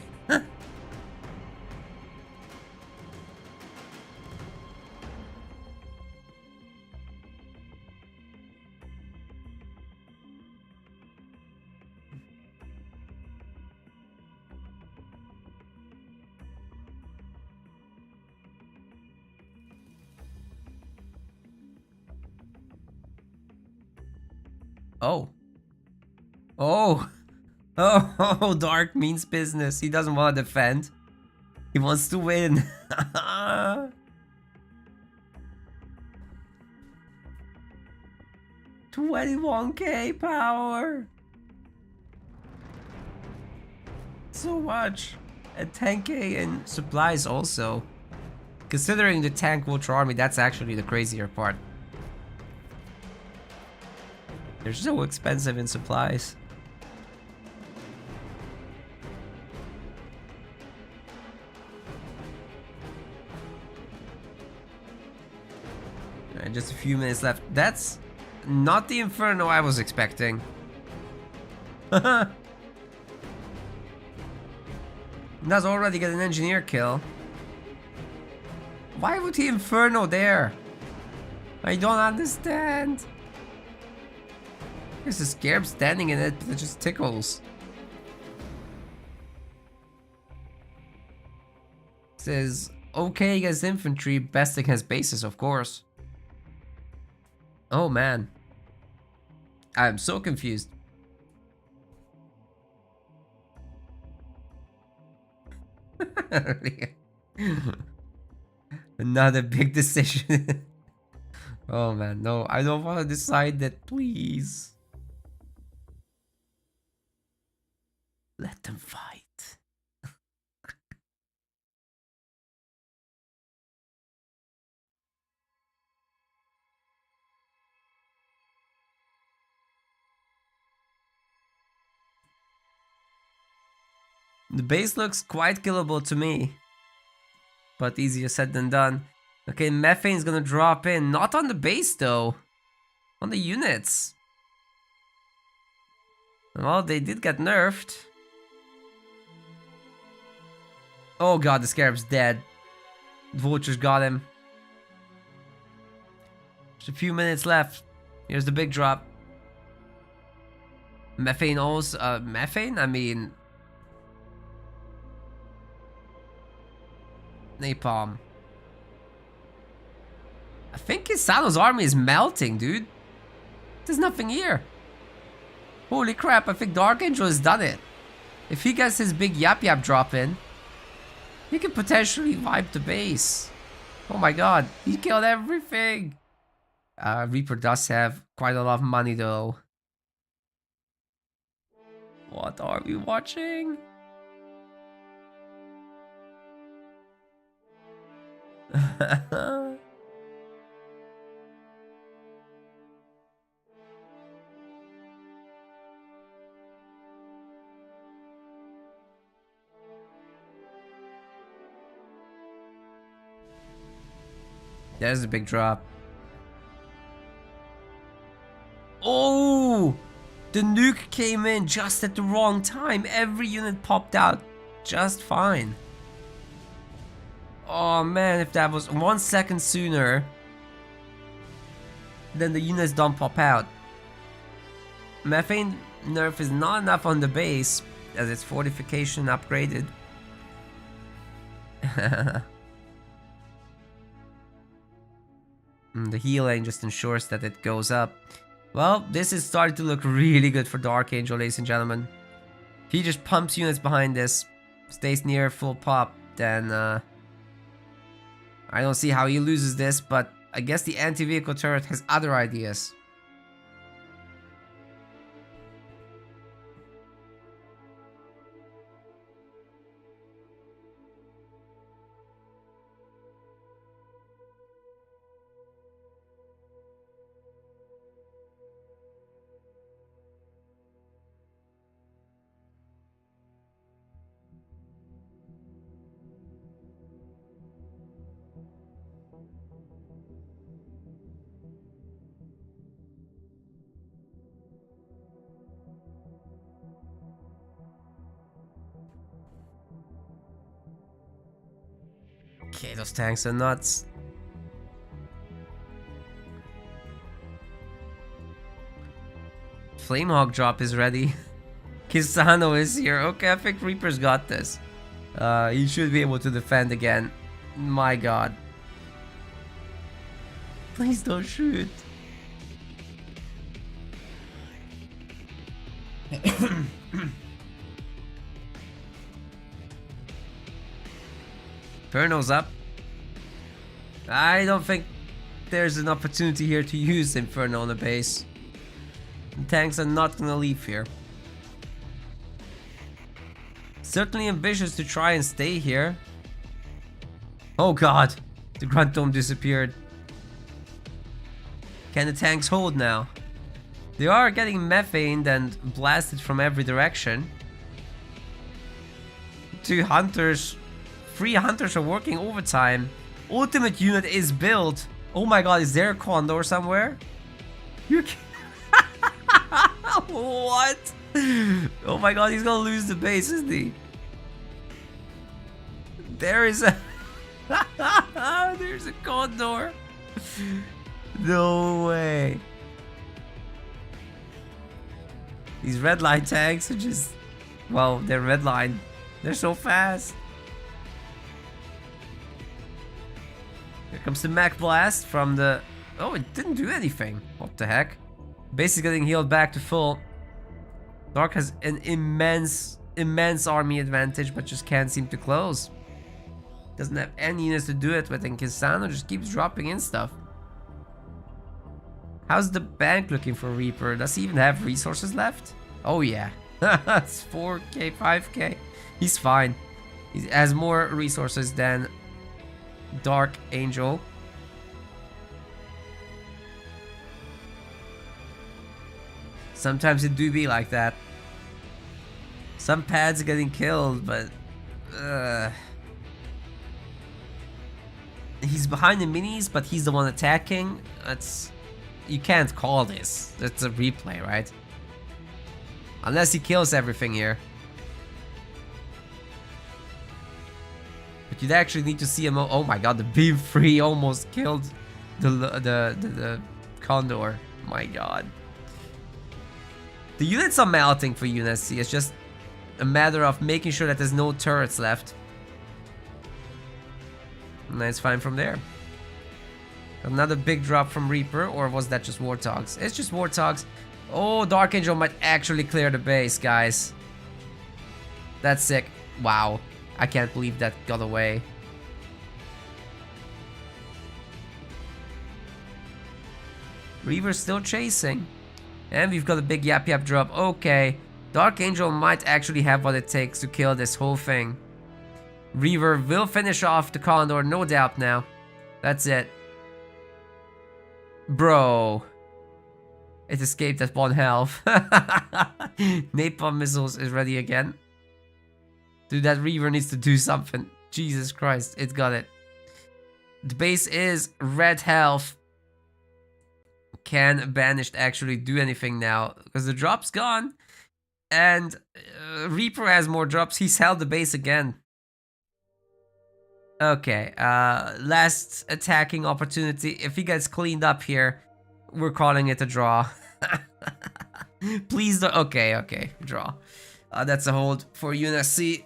Oh. Oh. Oh, Dark means business. He doesn't want to defend. He wants to win. 21k power. So much. And 10k in supplies also. Considering the tank Vulture army, that's actually the crazier part. They're so expensive in supplies. Alright, just a few minutes left. That's not the Inferno I was expecting. Does already get an engineer kill. Why would he Inferno there? I don't understand. There's a Scarab standing in it, but it just tickles. It says, okay against infantry, best against bases, of course. Oh man. I'm so confused. Another big decision. Oh man, no, I don't want to decide that, please. Let them fight. The base looks quite killable to me, but easier said than done. Okay, Methane's gonna drop in. Not on the base though. On the units. Well, they did get nerfed. Oh god, the Scarab's dead. Vulture's got him. Just a few minutes left. Here's the big drop. Methane also... methane? I mean... Napalm. I think Kisano's army is melting, dude. There's nothing here. Holy crap, I think Dark Angel has done it. If he gets his big Yap Yap drop in, he could potentially wipe the base. Oh my god, he killed everything. Reaper does have quite a lot of money though. What are we watching? There's a big drop. Oh! The nuke came in just at the wrong time. Every unit popped out just fine. Oh man, if that was 1 second sooner, then the units don't pop out. Methane nerf is not enough on the base, as its fortification upgraded. The healing just ensures that it goes up. Well, this is starting to look really good for Dark Angel, ladies and gentlemen. If he just pumps units behind this, stays near full pop, then I don't see how he loses this, but I guess the anti-vehicle turret has other ideas. Okay, those tanks are nuts. Flamehawk drop is ready. Kisano is here. Okay, I think Reaper's got this. He should be able to defend again. My god. Please don't shoot. Inferno's up. I don't think there's an opportunity here to use Inferno on the base. The tanks are not gonna leave here. Certainly ambitious to try and stay here. Oh god, the Grunt Dome disappeared. Can the tanks hold now? They are getting methaned and blasted from every direction. 2 hunters, 3 hunters are working overtime. Ultimate unit is built. Oh my god, is there a Condor somewhere? You what? Oh my god, he's gonna lose the base, isn't he? There is a there's a Condor. No way. These red line tanks are just, well, they're red line. They're so fast. Here comes the Mech Blast from the... Oh, it didn't do anything. What the heck? Basically getting healed back to full. Dark has an immense army advantage, but just can't seem to close. Doesn't have any units to do it with, and Kisano just keeps dropping in stuff. How's the bank looking for Reaper? Does he even have resources left? Oh yeah. It's 4k, 5k. He's fine. He has more resources than Dark Angel. Sometimes it do be like that. Some pads are getting killed, but he's behind the minis, but he's the one attacking. You can't call this. That's a replay, right? Unless he kills everything here. But you'd actually need to see him. Oh my god, the Beam 3 almost killed the Condor. My god. The units are melting for UNSC. It's just a matter of making sure that there's no turrets left. And then it's fine from there. Another big drop from Reaper, or was that just Warthogs? It's just Warthogs. Oh, Dark Angel might actually clear the base, guys. That's sick. Wow. I can't believe that got away. Reaver's still chasing. And we've got a big Yap Yap drop. Okay. Dark Angel might actually have what it takes to kill this whole thing. Reaver will finish off the Condor, no doubt now. That's it. Bro. It escaped at 1 health. Napalm missiles is ready again. Dude, that Reaver needs to do something. Jesus Christ, it got it. The base is red health. Can Banished actually do anything now? Because the drop's gone. And Reaper has more drops. He's held the base again. Okay, last attacking opportunity. If he gets cleaned up here, we're calling it a draw. Please don't. Okay, draw. That's a hold for UNSC.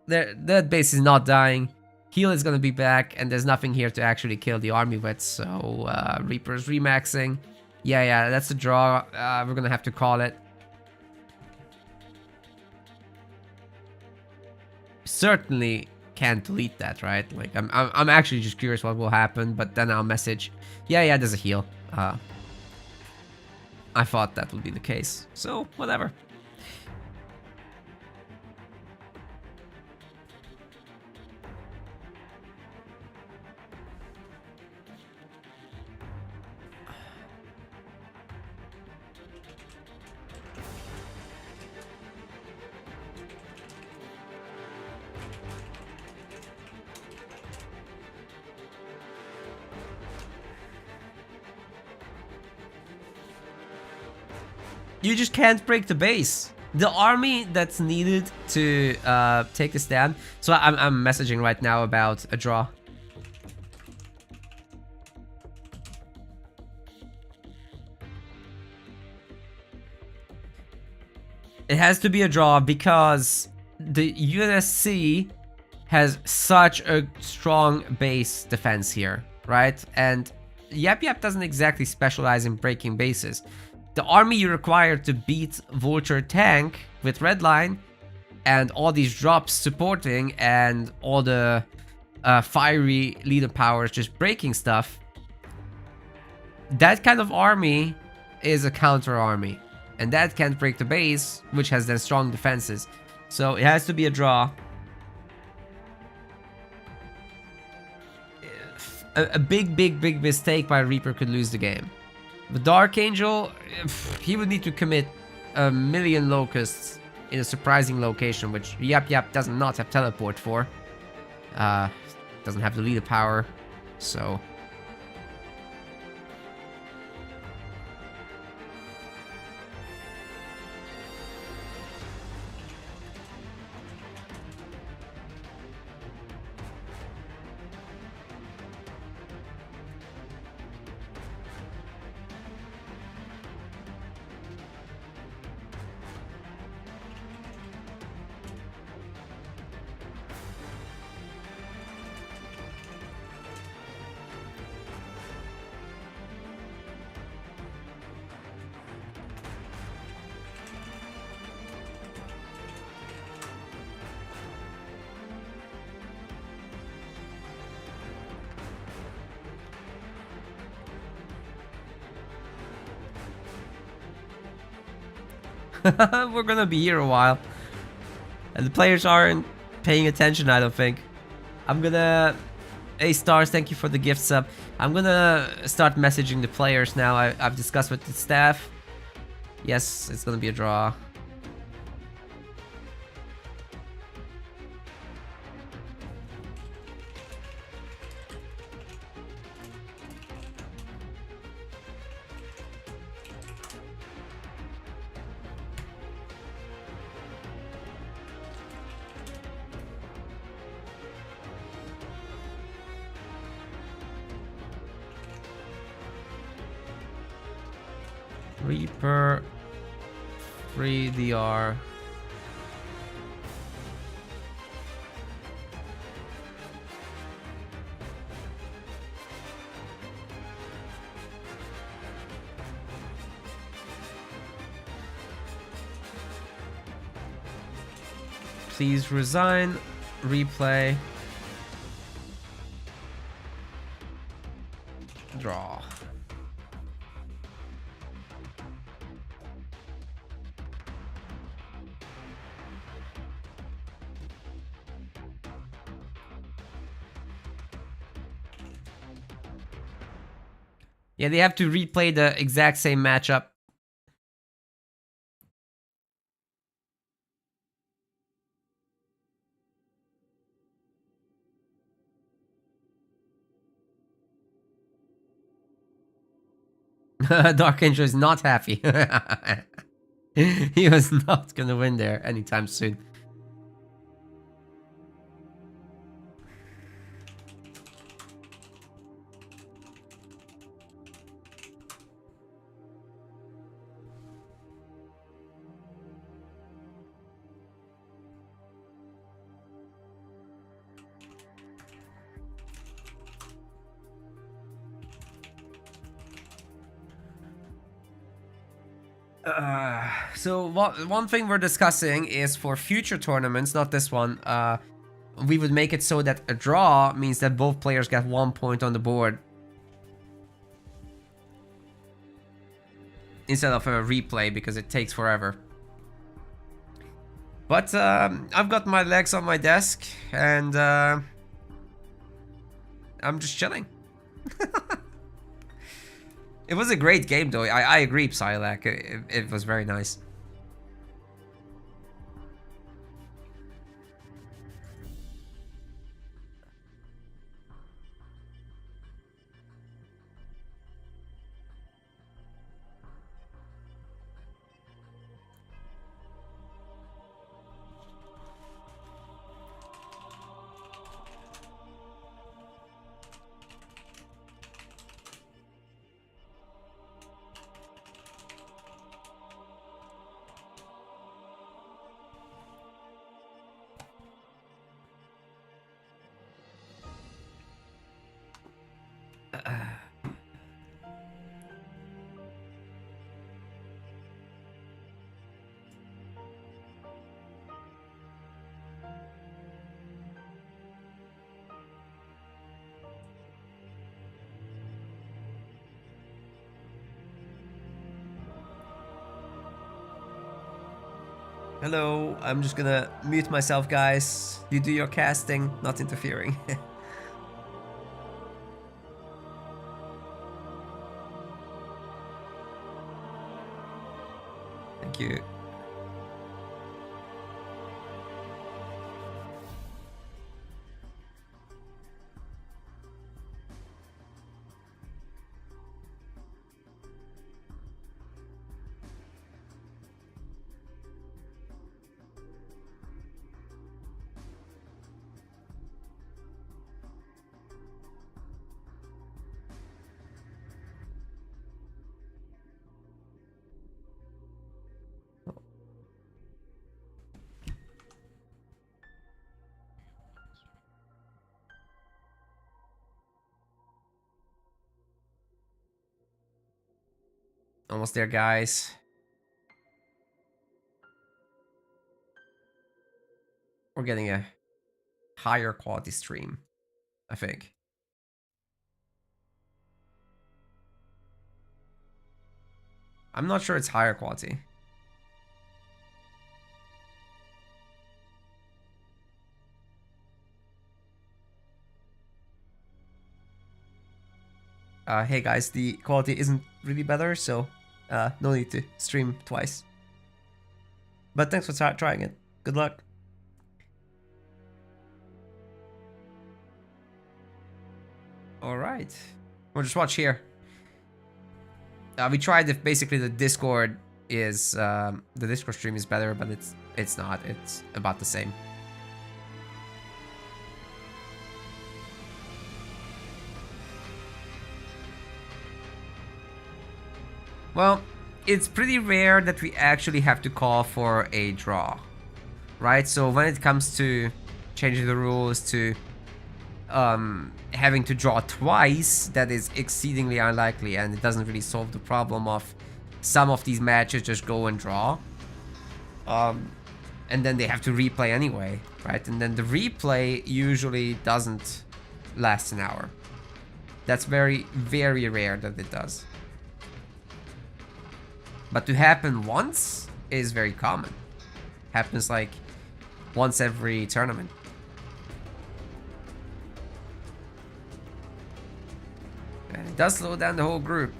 That base is not dying. Heal is gonna be back, and there's nothing here to actually kill the army with. So Reaper's remaxing. Yeah, that's a draw. We're gonna have to call it. Certainly can't delete that, right? Like I'm actually just curious what will happen, but then I'll message. Yeah, there's a heal. I thought that would be the case, so whatever. You just can't break the base. The army that's needed to take the stand. So I'm messaging right now about a draw. It has to be a draw because the UNSC has such a strong base defense here, right? And Yap Yap doesn't exactly specialize in breaking bases. The army you require to beat Vulture tank with Redline and all these drops supporting and all the fiery leader powers just breaking stuff, that kind of army is a counter army. And that can't break the base, which has then strong defenses. So it has to be a draw. A big mistake by Reaper could lose the game. The Dark Angel, he would need to commit 1,000,000 locusts in a surprising location, which Yap Yap does not have teleport for. Doesn't have the leader power, so... We're gonna be here a while. And the players aren't paying attention, I don't think. I'm gonna... Hey Stars, thank you for the gift sub. I'm gonna start messaging the players now. I've discussed with the staff. Yes, it's gonna be a draw. Reaper, free DR. Please resign, replay, draw. Yeah, they have to replay the exact same matchup. Dark Angel is not happy. He was not gonna win there anytime soon. So one thing we're discussing is for future tournaments, not this one, we would make it so that a draw means that both players get 1 point on the board. Instead of a replay, because it takes forever. But I've got my legs on my desk, and I'm just chilling. It was a great game, though. I agree, Psylocke. It was very nice. Hello, I'm just gonna mute myself, guys. You do your casting, not interfering. Thank you. Almost there, guys. We're getting a higher quality stream, I think. I'm not sure it's higher quality. Hey guys, the quality isn't really better, so no need to stream twice. But thanks for trying it. Good luck. Alright. We'll just watch here. We tried if basically the Discord is the Discord stream is better, but it's not. It's about the same. Well, it's pretty rare that we actually have to call for a draw, right? So when it comes to changing the rules to having to draw twice, that is exceedingly unlikely, and it doesn't really solve the problem of some of these matches just go and draw. And then they have to replay anyway, right? And then the replay usually doesn't last an hour. That's very, very rare that it does. But to happen once is very common. Happens like once every tournament. And it does slow down the whole group.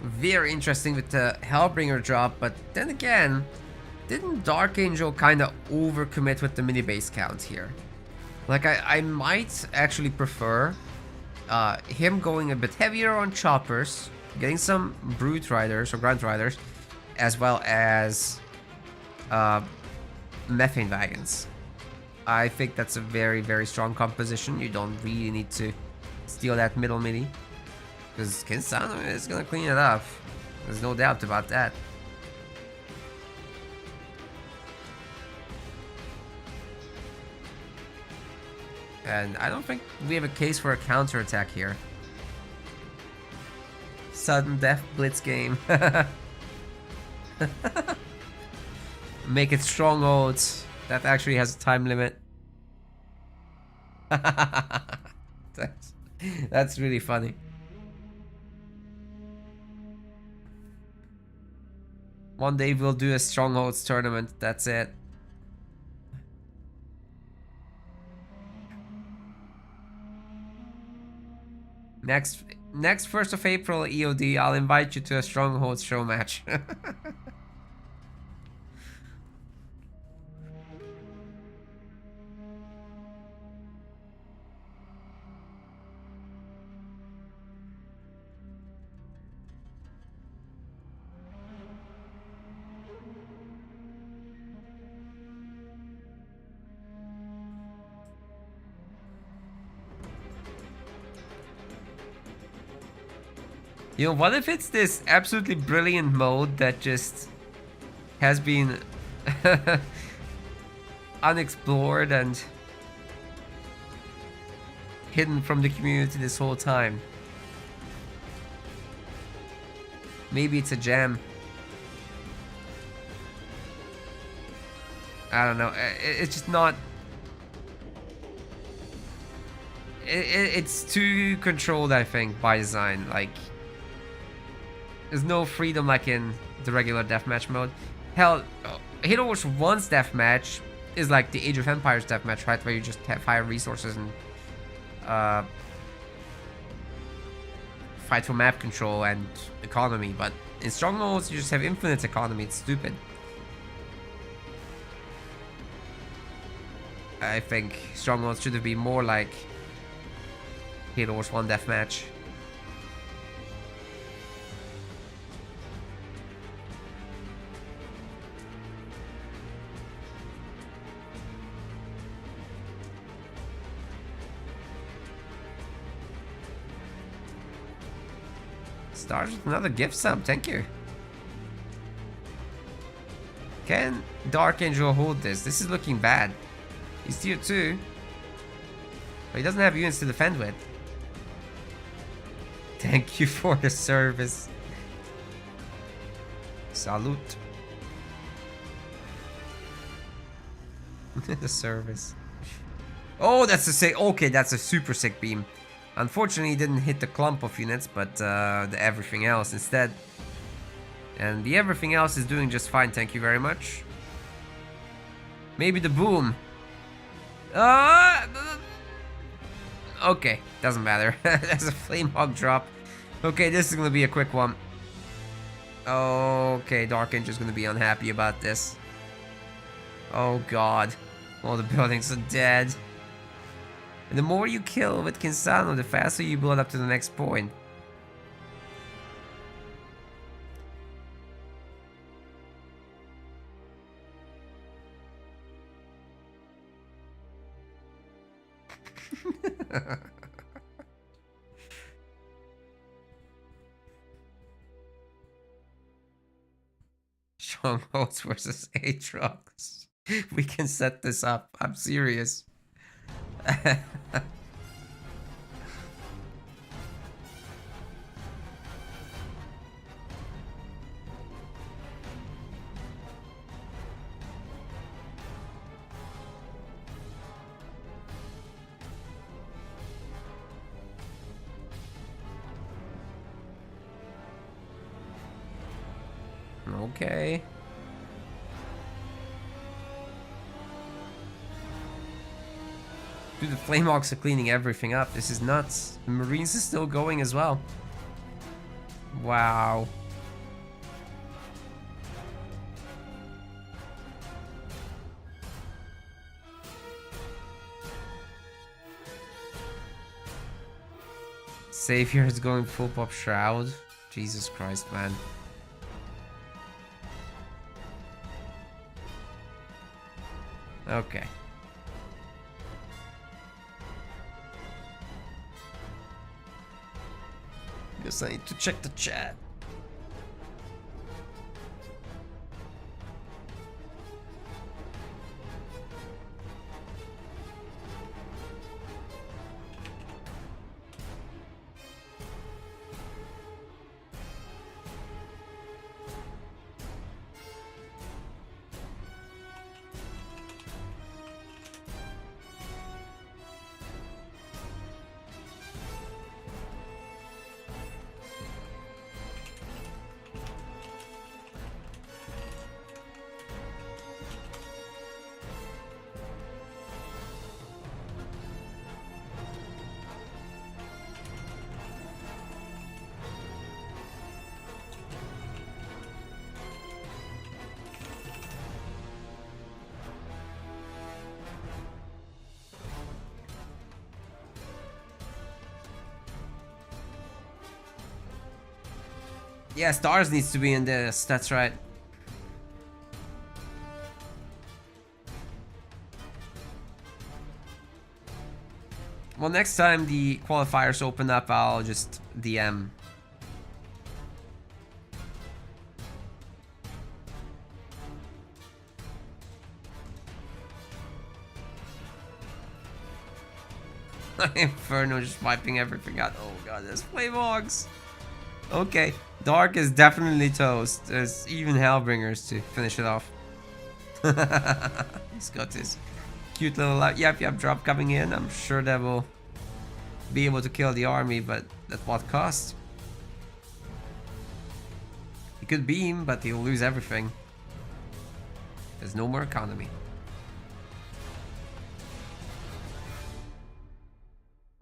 Very interesting with the Hellbringer drop, but then again, didn't Dark Angel kind of overcommit with the mini base count here? Like, I might actually prefer him going a bit heavier on choppers, getting some Brute Riders or Grunt Riders, as well as Methane Wagons. I think that's a very, very strong composition. You don't really need to steal that middle mini, because Kinsano is gonna clean it up. There's no doubt about that. And I don't think we have a case for a counterattack here. Sudden death blitz game. Make it strongholds. That actually has a time limit. That's really funny. One day we'll do a strongholds tournament. That's it. Next 1st of April EOD, I'll invite you to a strongholds show match. You know, what if it's this absolutely brilliant mode that just has been unexplored and hidden from the community this whole time. Maybe it's a gem. I don't know. It's just not... It's too controlled, I think, by design. Like, there's no freedom like in the regular deathmatch mode. Hell, Halo Wars 1's deathmatch is like the Age of Empires deathmatch, right? Where you just have fire resources and fight for map control and economy. But in Strongholds, you just have infinite economy. It's stupid. I think Strongholds should have been more like Halo Wars 1 deathmatch. Stars with another gift sub, thank you. Can Dark Angel hold this? This is looking bad. He's tier 2. But he doesn't have units to defend with. Thank you for the service. Salute. The service. Oh, that's a sick. Okay, that's a super sick beam. Unfortunately, he didn't hit the clump of units, but the everything else instead. And the everything else is doing just fine, thank you very much. Maybe the boom. Okay, doesn't matter. There's a flame hog drop. Okay, this is gonna be a quick one. Okay, Dark Angel's gonna be unhappy about this. Oh god. All the buildings are dead. And the more you kill with Kinsano, the faster you build up to the next point. Strongholds versus Aatrox. We can set this up. I'm serious. Okay. Dude, the Flamehawks are cleaning everything up. This is nuts. The Marines is still going as well. Wow. Savior is going full pop Shroud. Jesus Christ, man. Okay. Guess I need to check the chat. Yeah, Stars needs to be in this, that's right. Well, next time the qualifiers open up, I'll just DM. Inferno just wiping everything out. Oh god, there's Flame Hogs. Okay, Dark is definitely toast. There's even Hellbringers to finish it off. He's got this cute little yep drop coming in. I'm sure that will be able to kill the army, but at what cost? He could beam, but he'll lose everything. There's no more economy.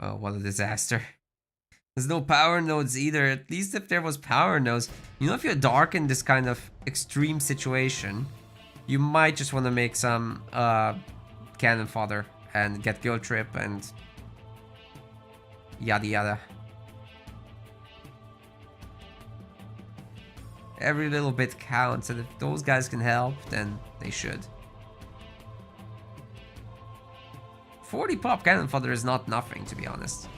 Oh, what a disaster. There's no power nodes either. At least if there was power nodes. You know, if you're Dark in this kind of extreme situation, you might just want to make some cannon fodder and get Guild Trip and yada yada. Every little bit counts, and if those guys can help, then they should. 40 pop cannon fodder is not nothing, to be honest.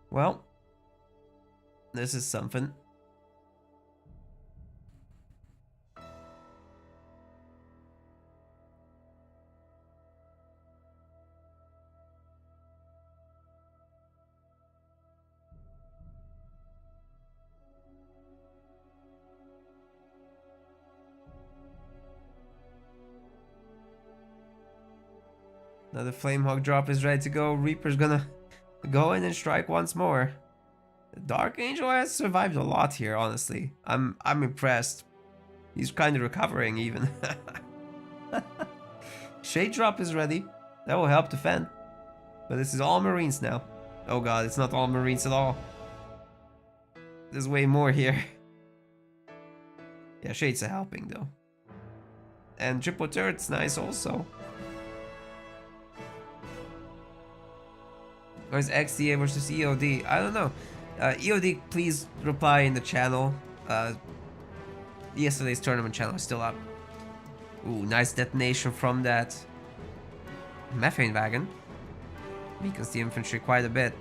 Well, this is something. Now the Flamehawk drop is ready to go. Reaper's gonna go in and strike once more. The Dark Angel has survived a lot here, honestly. I'm impressed. He's kind of recovering even. Shade drop is ready. That will help defend. But this is all Marines now. Oh god, it's not all Marines at all. There's way more here. Yeah, Shades are helping though. And triple turret's nice also. Or is XDA versus EOD? I don't know. EOD, please reply in the channel. Yesterday's tournament channel is still up. Ooh, nice detonation from that methane wagon. Weakens the infantry quite a bit.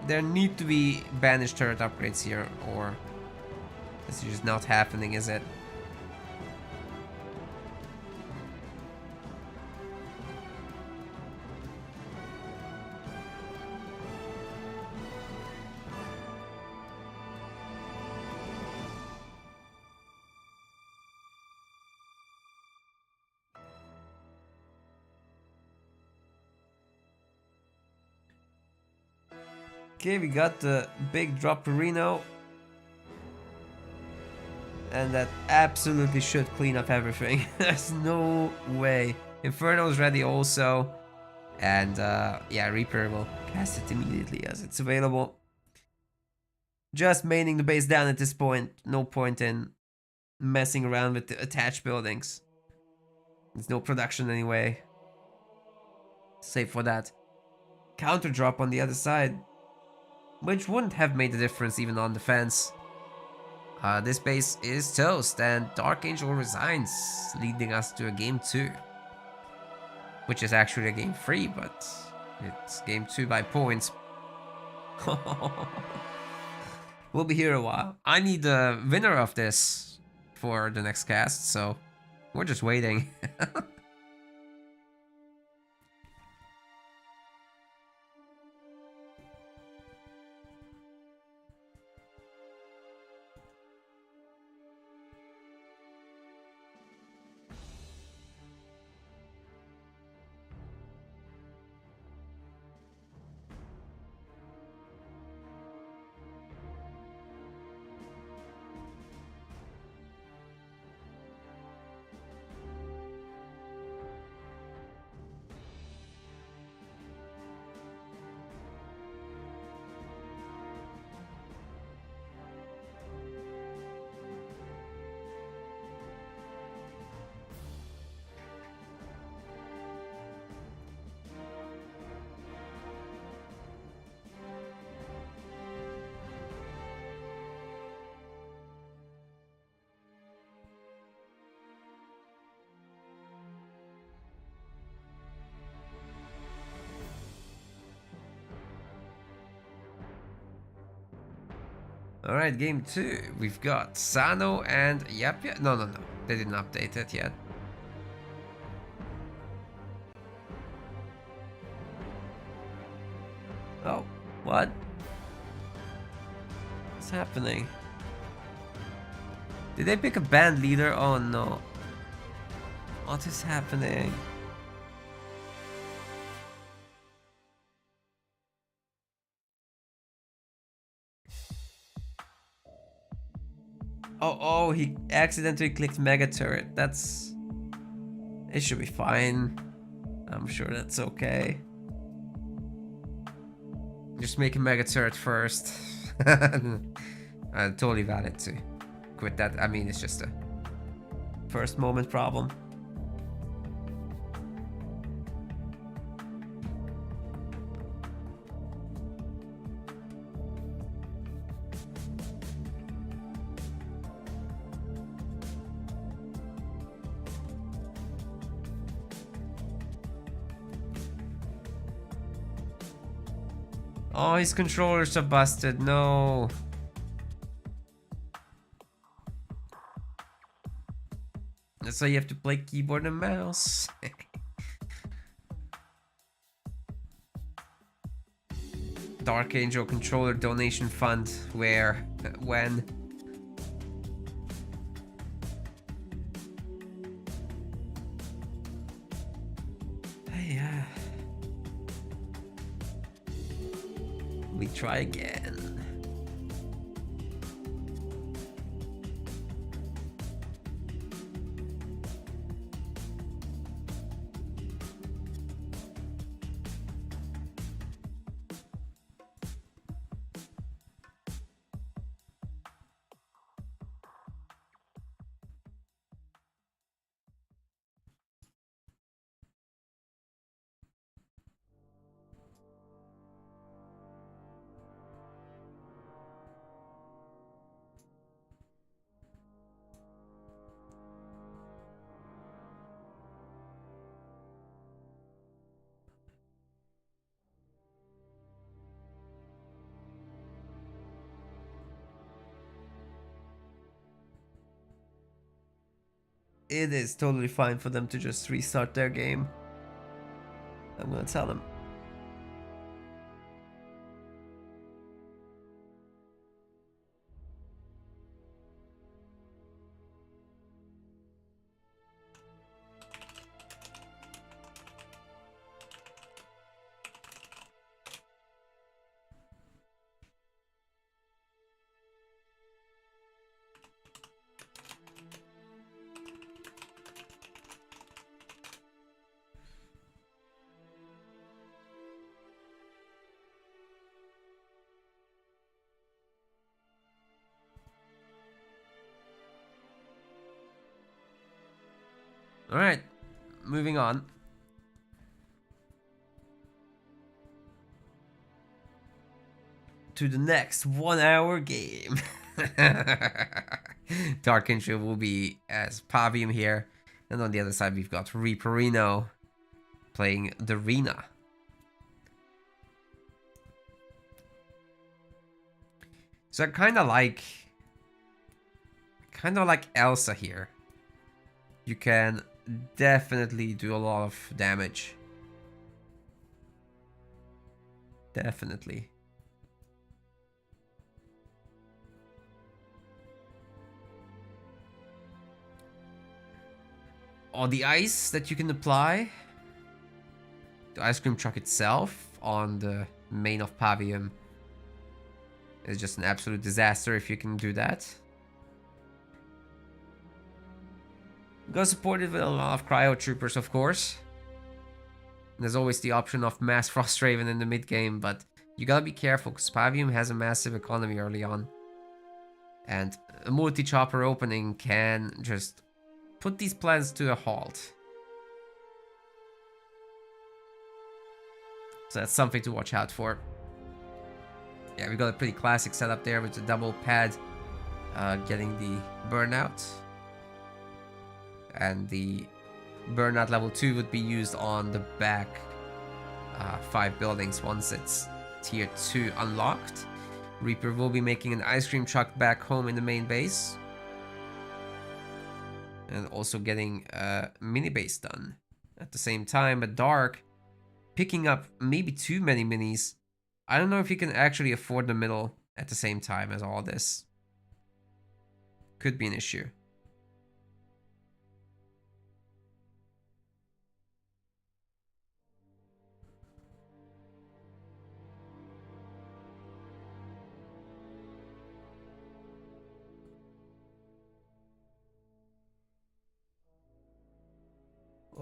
There need to be banished turret upgrades here, or this is just not happening, is it? Okay, we got the big drop Reno. And that absolutely should clean up everything. There's no way. Inferno's ready also. And yeah, Reaper will cast it immediately as it's available. Just maining the base down at this point. No point in messing around with the attached buildings. There's no production anyway. Save for that counter drop on the other side, which wouldn't have made a difference even on defense. This base is toast, and Dark Angel resigns, leading us to a game 2. Which is actually a game 3, but it's game 2 by points. We'll be here a while. I need a winner of this for the next cast, so we're just waiting. Alright, game 2. We've got Sano and Yapia. No, no, no. They didn't update it yet. Oh, what? What's happening? Did they pick a band leader? Oh no. What is happening? Oh, he accidentally clicked Mega Turret. That's... It should be fine. I'm sure that's okay. Just make a Mega Turret first. Totally valid to quit that. I mean, it's just a first moment problem. Oh, his controllers are busted. No. That's why you have to play keyboard and mouse. Dark Angel controller donation fund. Where? When? Hey, we try again. It is totally fine for them to just restart their game. I'm gonna tell them. Alright, moving on. To the next 1 hour game. Dark Angel will be as Pavium here. And on the other side we've got Reaperino playing the Rena. So I kind of like Elsa here. You can definitely do a lot of damage. Definitely. Oh, the ice that you can apply. The ice cream truck itself on the main of Pavium is just an absolute disaster if you can do that. Got supported with a lot of Cryo Troopers, of course. There's always the option of Mass Frost Raven in the mid game, but you gotta be careful because Pavium has a massive economy early on. And a multi-chopper opening can just put these plans to a halt. So that's something to watch out for. Yeah, we got a pretty classic setup there with the double pad getting the burnout. And the burnout level 2 would be used on the back 5 buildings once it's tier 2 unlocked. Reaper will be making an ice cream truck back home in the main base. And also getting a mini base done. At the same time, but Dark picking up maybe too many minis. I don't know if he can actually afford the middle at the same time as all this. Could be an issue.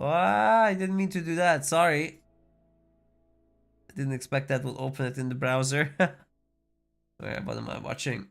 I didn't mean to do that, sorry. I didn't expect that will open it in the browser. Wait, what am I watching?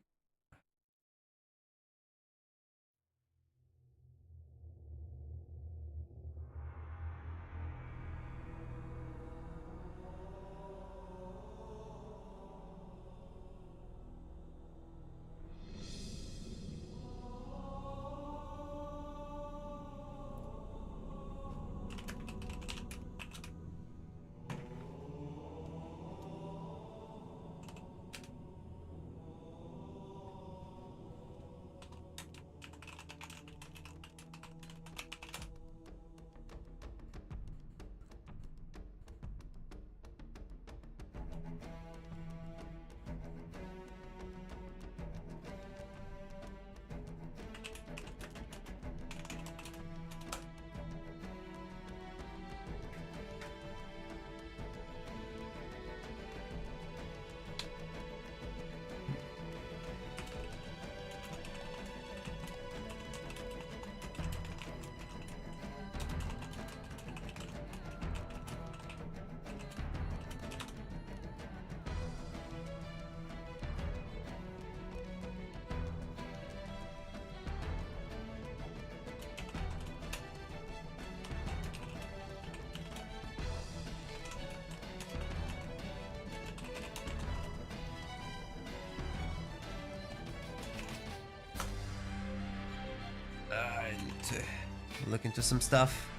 I need to look into some stuff.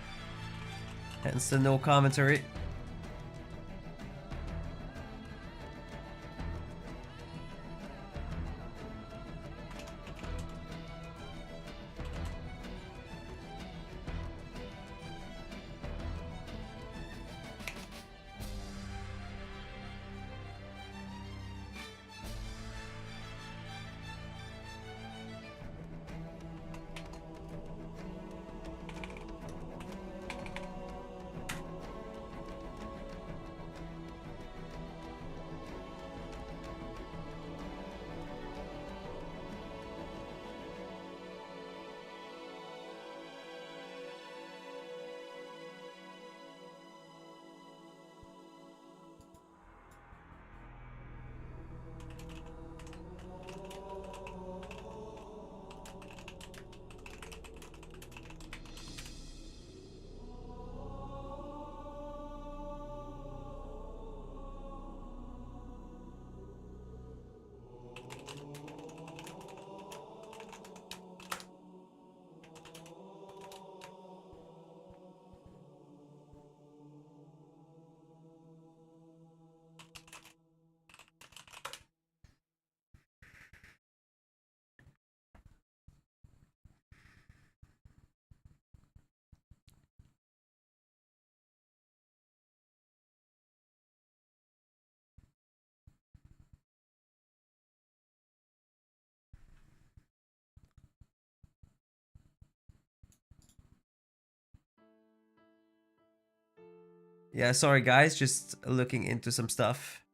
Hence the no commentary. Yeah, sorry guys, just looking into some stuff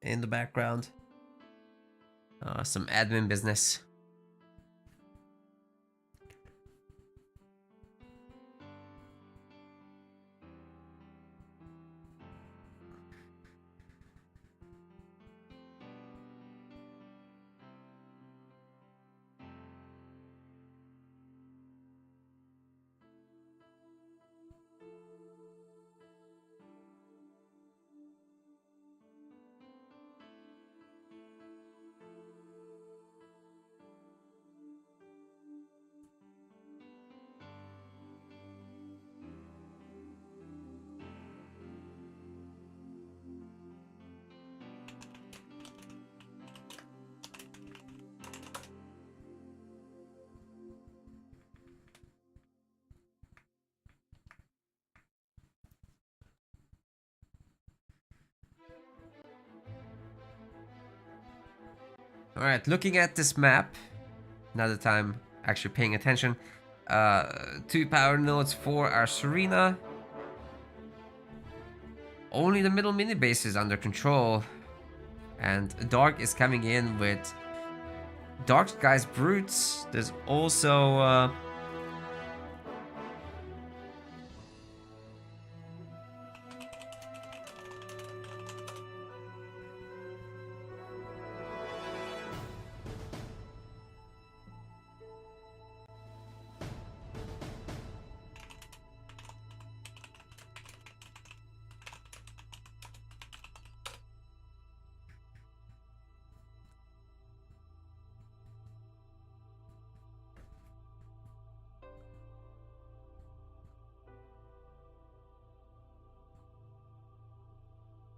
in the background. Some admin business. Alright, looking at this map, now that I'm actually paying attention, 2 power nodes for our Serena. Only the middle mini base is under control. And Dark is coming in with Dark Skies Brutes. There's also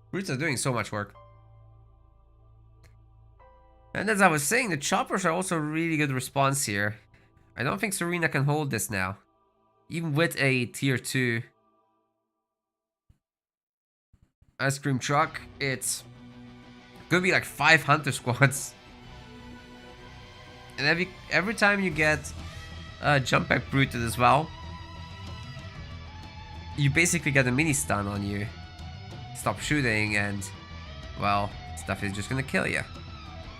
Brutes are doing so much work. And as I was saying, the choppers are also a really good response here. I don't think Serena can hold this now. Even with a tier 2 ice cream truck, it's gonna be like 5 hunter squads. And every time you get jump back Bruted as well, you basically get a mini stun on you. Stop shooting and, well, stuff is just gonna kill you.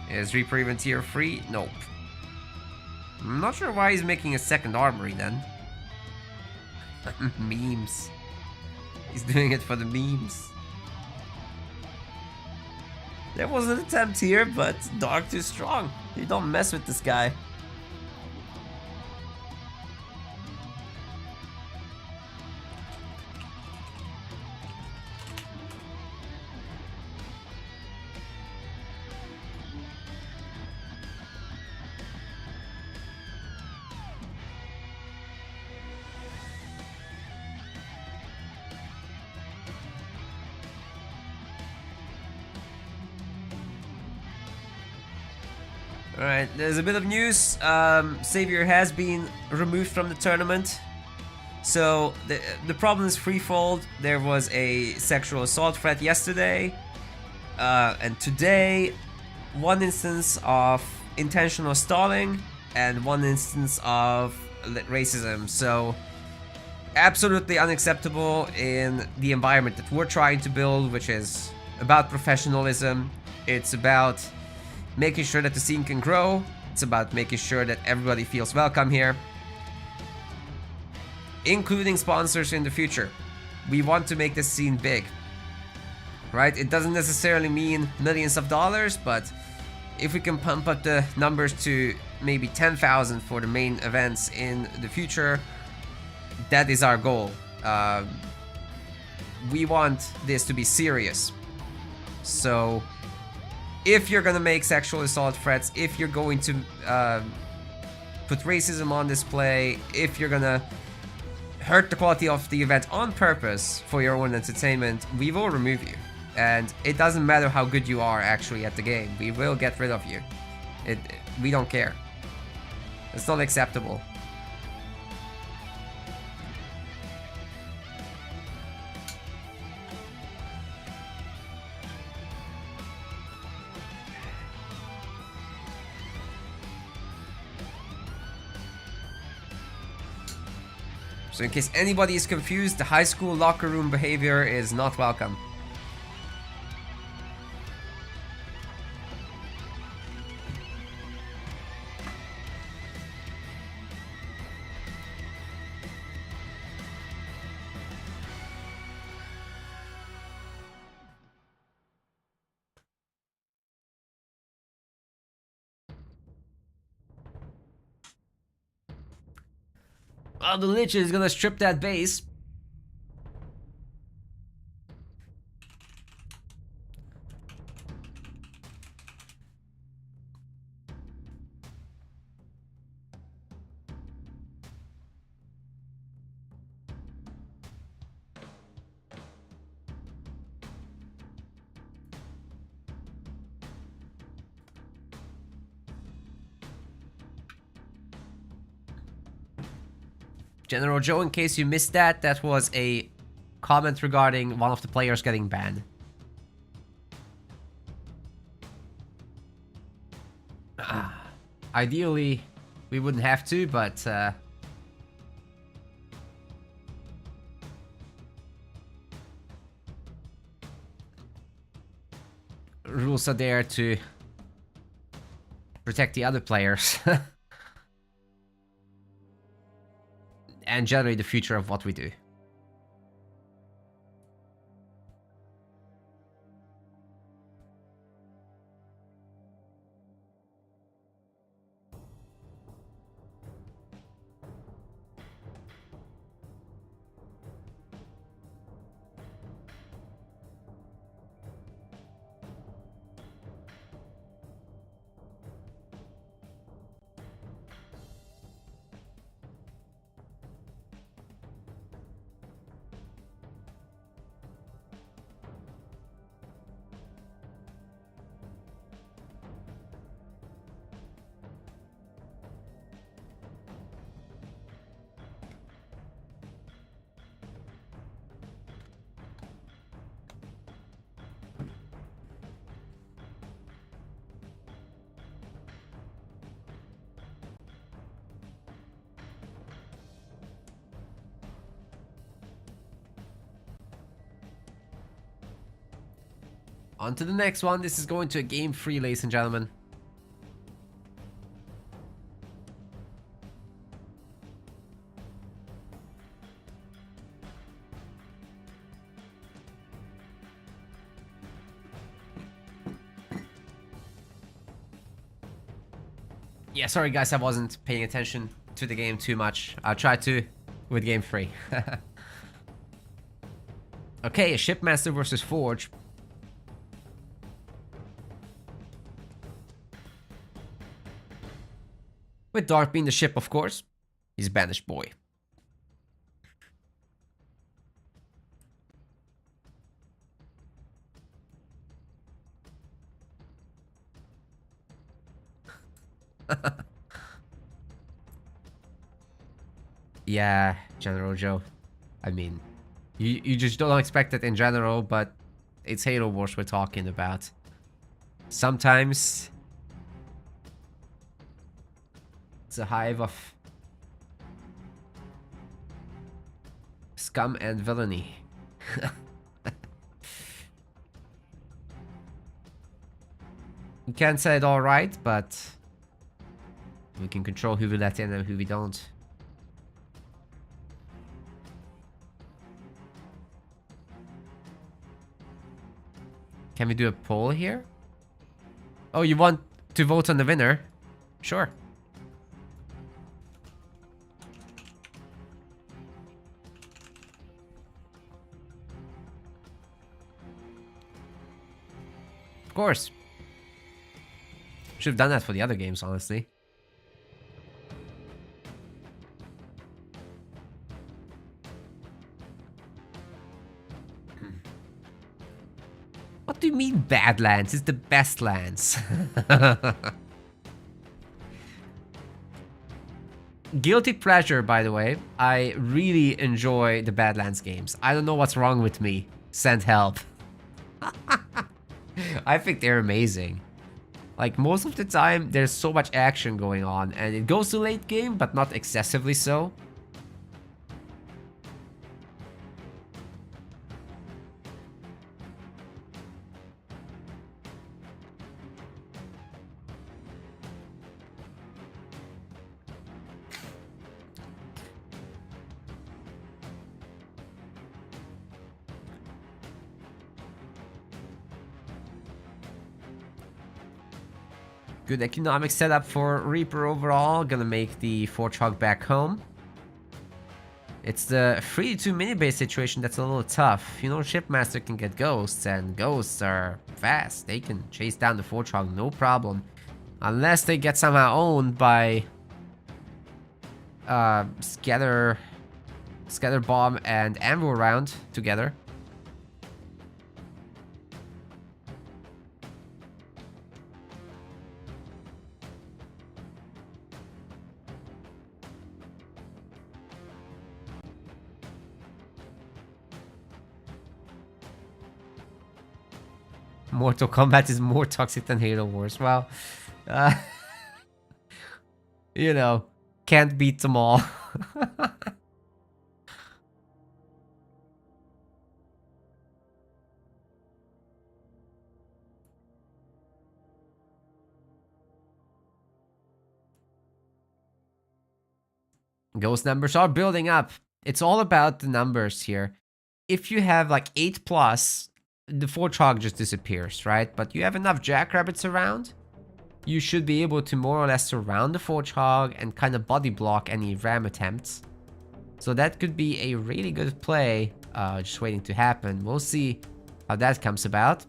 Is Reaper even tier 3? Nope. I'm not sure why he's making a second armory then. Memes. He's doing it for the memes. There was an attempt here, but Dark too strong. You don't mess with this guy. Alright, there's a bit of news. Savior has been removed from the tournament. So, the problem is threefold. There was a sexual assault threat yesterday. And today, one instance of intentional stalling and one instance of racism. So, absolutely unacceptable in the environment that we're trying to build, which is about professionalism. It's about making sure that the scene can grow. It's about making sure that everybody feels welcome here, including sponsors in the future. We want to make this scene big, right? It doesn't necessarily mean millions of dollars, but if we can pump up the numbers to maybe 10,000 for the main events in the future, that is our goal. We want this to be serious. So if you're gonna make sexual assault threats, if you're going to put racism on display, if you're gonna hurt the quality of the event on purpose for your own entertainment, we will remove you. And it doesn't matter how good you are actually at the game, we will get rid of you. We don't care. It's not acceptable. So in case anybody is confused, the high school locker room behavior is not welcome. Oh, the Lich is gonna strip that base. General Joe, in case you missed that, that was a comment regarding one of the players getting banned. Ideally, we wouldn't have to, but rules are there to protect the other players and generate the future of what we do. On to the next one. This is going to a game 3, ladies and gentlemen. Yeah, sorry guys, I wasn't paying attention to the game too much. I'll try to with game 3. Okay, a Shipmaster versus Forge. With Dark being the ship, of course. He's a banished boy. Yeah, General Joe. I mean, you just don't expect it in general, but it's Halo Wars we're talking about. Sometimes it's a hive of scum and villainy. You can't say it all right, but we can control who we let in and who we don't. Can we do a poll here? Oh, you want to vote on the winner? Sure. Of course. Should have done that for the other games, honestly. What do you mean Badlands? It's the best lands. Guilty pleasure, by the way. I really enjoy the Badlands games. I don't know what's wrong with me. Send help. I think they're amazing. Like, most of the time, there's so much action going on, and it goes to late game, but not excessively so. Good economic setup for Reaper overall. Gonna make the Forge back home. It's the 3-2 mini-base situation that's a little tough. You know, Shipmaster can get ghosts, and ghosts are fast. They can chase down the Forge no problem. Unless they get somehow owned by Scatter Bomb and Anvil Round together. Mortal Kombat is more toxic than Halo Wars. Well, You know, can't beat them all. Ghost numbers are building up. It's all about the numbers here. If you have like 8 plus, the Fortrog just disappears, right? But you have enough Jackrabbits around, you should be able to more or less surround the Fortrog and kind of body block any ram attempts. So that could be a really good play, just waiting to happen. We'll see how that comes about.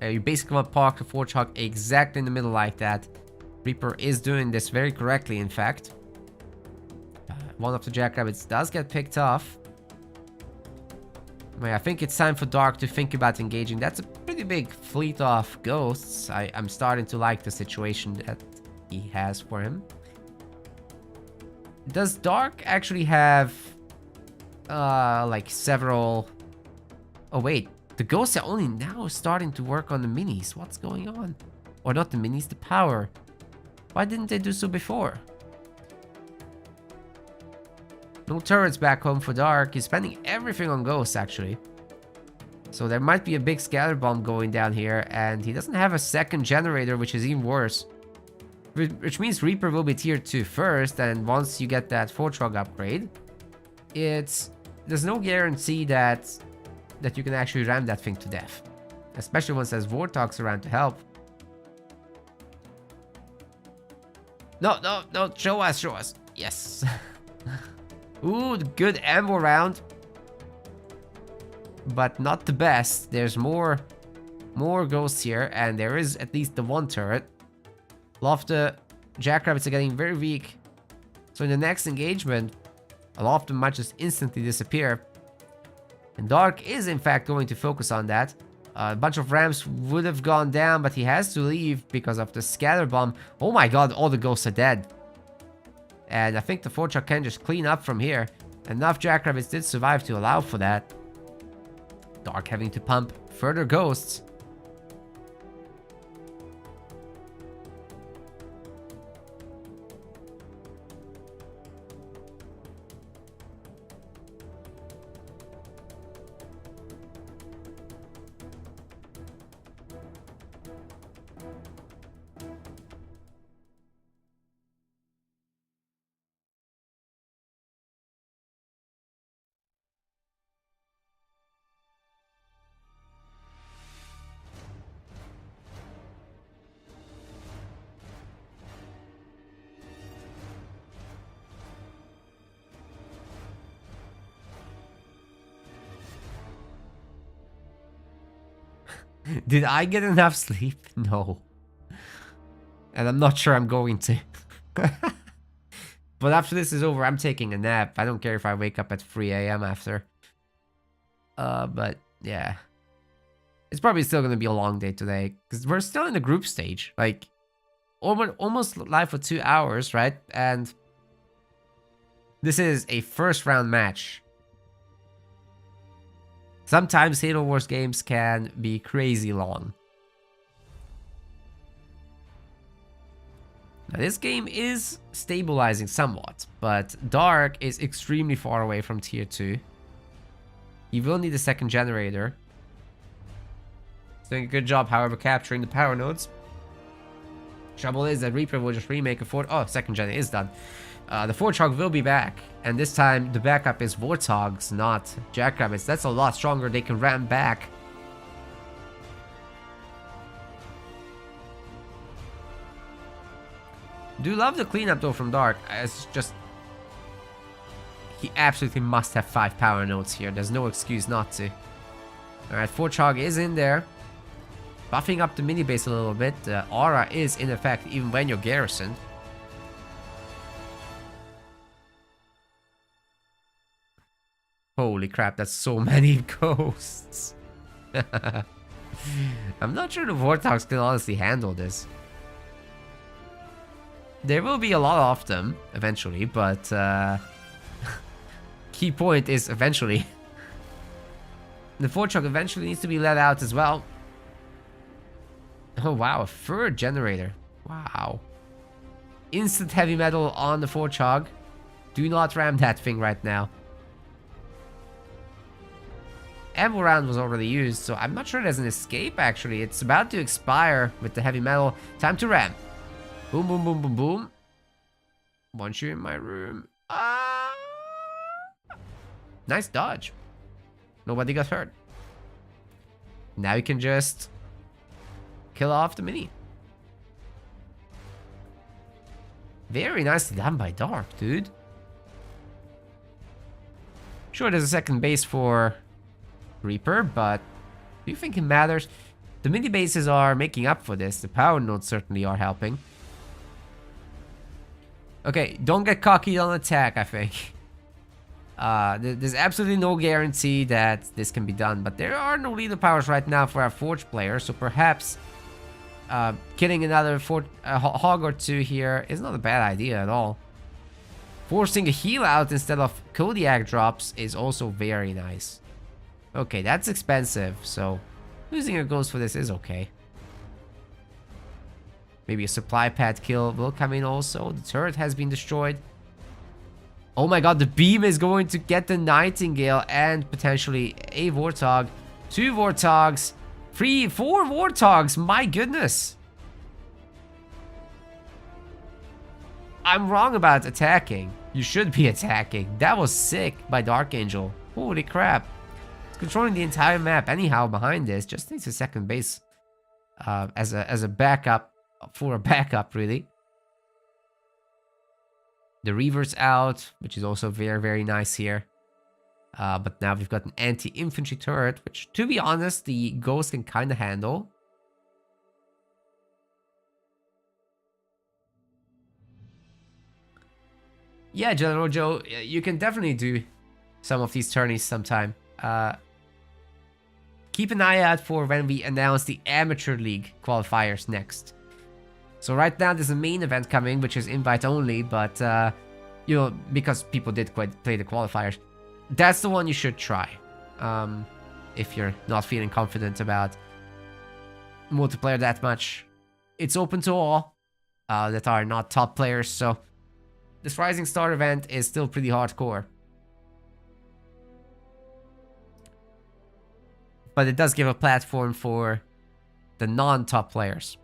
You basically want to park the Fortrog exactly in the middle like that. Reaper is doing this very correctly, in fact. One of the Jackrabbits does get picked off. I think it's time for Dark to think about engaging. That's a pretty big fleet of ghosts. I'm starting to like the situation that he has for him. Does Dark actually have like several... Oh wait, the ghosts are only now starting to work on the minis. What's going on? Or not the minis, the power. Why didn't they do so before? No turrets back home for Dark. He's spending everything on ghosts, actually. So there might be a big scatter bomb going down here, and he doesn't have a second generator, which is even worse. Which means Reaper will be tier 2 first, and once you get that Fortrog upgrade, there's no guarantee that you can actually ram that thing to death. Especially once there's Warthogs around to help. No, show us. Yes. Ooh, the good ammo round. But not the best. There's more ghosts here, and there is at least the one turret. A lot of the Jackrabbits are getting very weak. So in the next engagement, a lot of them might just instantly disappear. And Dark is in fact going to focus on that. A bunch of rams would have gone down, but he has to leave because of the scatter bomb. Oh my god, all the ghosts are dead. And I think the Fortrog can just clean up from here. Enough Jackrabbits did survive to allow for that. Dark having to pump further ghosts. Did I get enough sleep? No. And I'm not sure I'm going to. But after this is over, I'm taking a nap. I don't care if I wake up at 3 AM after. But yeah. It's probably still going to be a long day today. Because we're still in the group stage. Like, almost live for 2 hours, right? And this is a first round match. Sometimes Halo Wars games can be crazy long. Now this game is stabilizing somewhat, but Dark is extremely far away from tier 2. He will need a second generator. He's doing a good job, however, capturing the power nodes. Trouble is that Reaper will just remake a second gen is done. The Fortrog will be back, and this time the backup is Warthogs, not Jackrabbits. That's a lot stronger. They can ram back. Do love the cleanup though from Dark. It's just he absolutely must have 5 power nodes here. There's no excuse not to. Alright, Fortrog is in there, buffing up the mini base a little bit. The aura is in effect even when you're garrisoned. Holy crap, that's so many ghosts. I'm not sure the Warthogs can honestly handle this. There will be a lot of them eventually, but key point is eventually. The Fortrog eventually needs to be let out as well. Oh wow, a third generator. Wow. Instant heavy metal on the Warthog. Do not ram that thing right now. Ammo round was already used, so I'm not sure there's an escape actually. It's about to expire with the heavy metal. Time to ram. Boom, boom, boom, boom, boom. Want you in my room. Nice dodge. Nobody got hurt. Now you can just kill off the mini. Very nicely done by Dark, dude. Sure, there's a second base for Reaper, but do you think it matters? The mini bases are making up for this. The power nodes certainly are helping. Okay, don't get cocky on attack, I think. There's absolutely no guarantee that this can be done, but there are no leader powers right now for our Forge player, so perhaps killing another hog or two here is not a bad idea at all. Forcing a heal out instead of Kodiak drops is also very nice. Okay, that's expensive, so losing a ghost for this is okay. Maybe a supply pad kill will come in also. The turret has been destroyed. Oh my god, the beam is going to get the Nightingale and potentially a Warthog. 2 Warthogs. 4 Warthogs. My goodness. I'm wrong about attacking. You should be attacking. That was sick by Dark Angel. Holy crap. It's controlling the entire map anyhow behind this. Just needs a second base as a backup. For a backup, really. The Reaver's out, which is also very, very nice here. But now we've got an anti-infantry turret, which, to be honest, the Ghost can kind of handle. Yeah, General Joe, you can definitely do some of these tourneys sometime. Keep an eye out for when we announce the Amateur League qualifiers next. So right now there's a main event coming, which is invite only, but you know, because people did play the qualifiers, that's the one you should try. If you're not feeling confident about multiplayer that much. It's open to all that are not top players, so this Rising Star event is still pretty hardcore. But it does give a platform for the non-top players.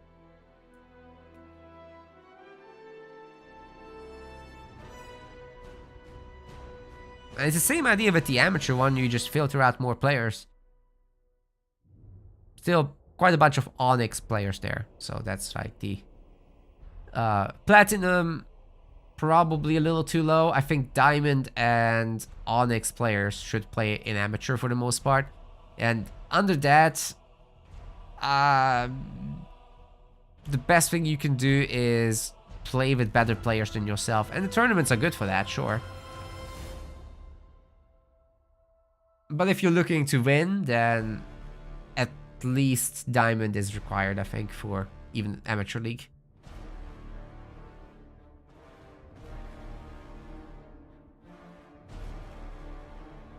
And it's the same idea with the amateur one, you just filter out more players. Still quite a bunch of Onyx players there, so that's like the Platinum, probably a little too low. I think Diamond and Onyx players should play in amateur for the most part. And under that, the best thing you can do is play with better players than yourself. And the tournaments are good for that, sure. But if you're looking to win, then at least Diamond is required, I think, for even Amateur League.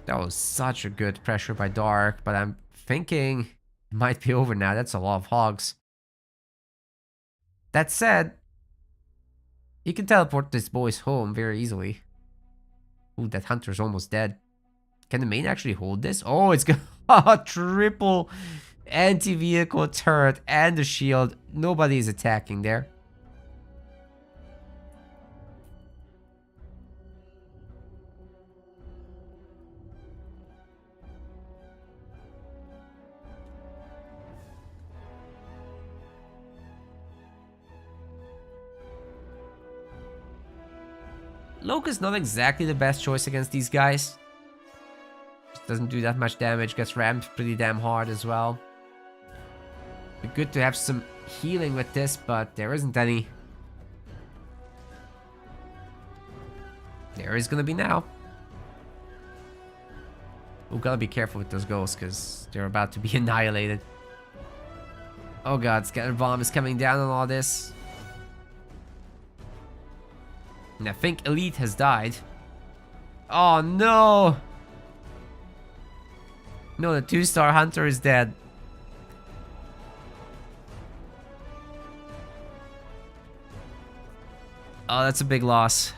That was such a good pressure by Dark, but I'm thinking it might be over now. That's a lot of hogs. That said, you can teleport this boys home very easily. Ooh, that hunter's almost dead. Can the main actually hold this? Oh, it's got a triple anti-vehicle turret and a shield. Nobody is attacking there. Locust not exactly the best choice against these guys. Just doesn't do that much damage, gets rammed pretty damn hard as well. Be good to have some healing with this, but there isn't any. There is gonna be now. We gotta be careful with those ghosts, because they're about to be annihilated. Oh god, Scatter Bomb is coming down on all this. And I think Elite has died. Oh no! No, the 2-star hunter is dead. Oh, that's a big loss.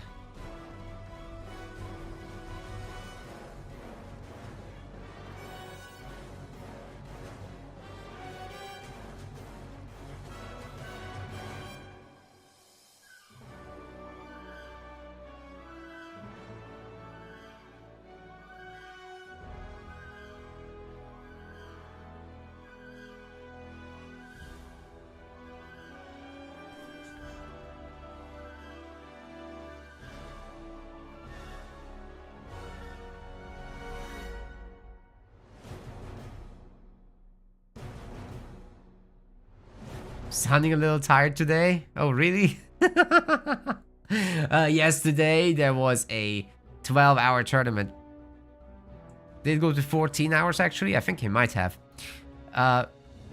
Sounding a little tired today? Oh, really? Yesterday there was a 12-hour tournament. Did it go to 14 hours actually? I think he might have.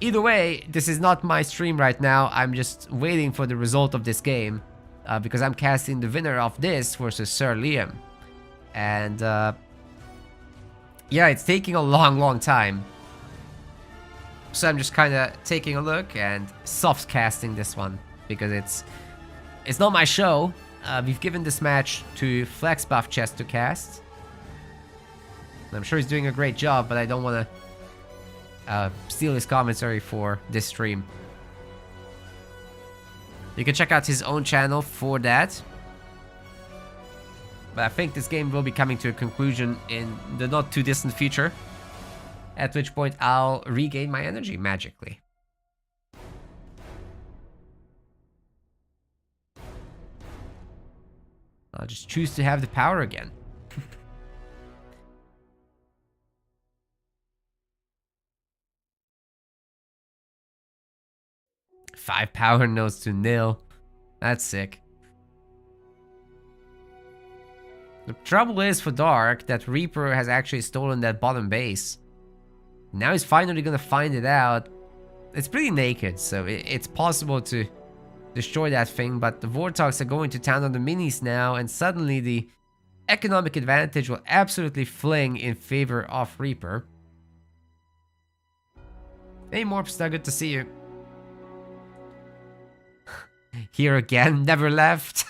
Either way, this is not my stream right now. I'm just waiting for the result of this game. Because I'm casting the winner of this versus Sir Liam. And yeah, it's taking a long time. So I'm just kind of taking a look and soft casting this one because it's not my show. We've given this match to FlexBuff Chess to cast. I'm sure he's doing a great job, but I don't want to steal his commentary for this stream. You can check out his own channel for that. But I think this game will be coming to a conclusion in the not too distant future. At which point I'll regain my energy magically. I'll just choose to have the power again. 5 power nodes to nil. That's sick. The trouble is for Dark that Reaper has actually stolen that bottom base. Now he's finally gonna find it out. It's pretty naked, so it's possible to destroy that thing, but the Warthogs are going to town on the minis now, and suddenly the economic advantage will absolutely fling in favor of Reaper. Hey Morpstar, good to see you. Here again, never left.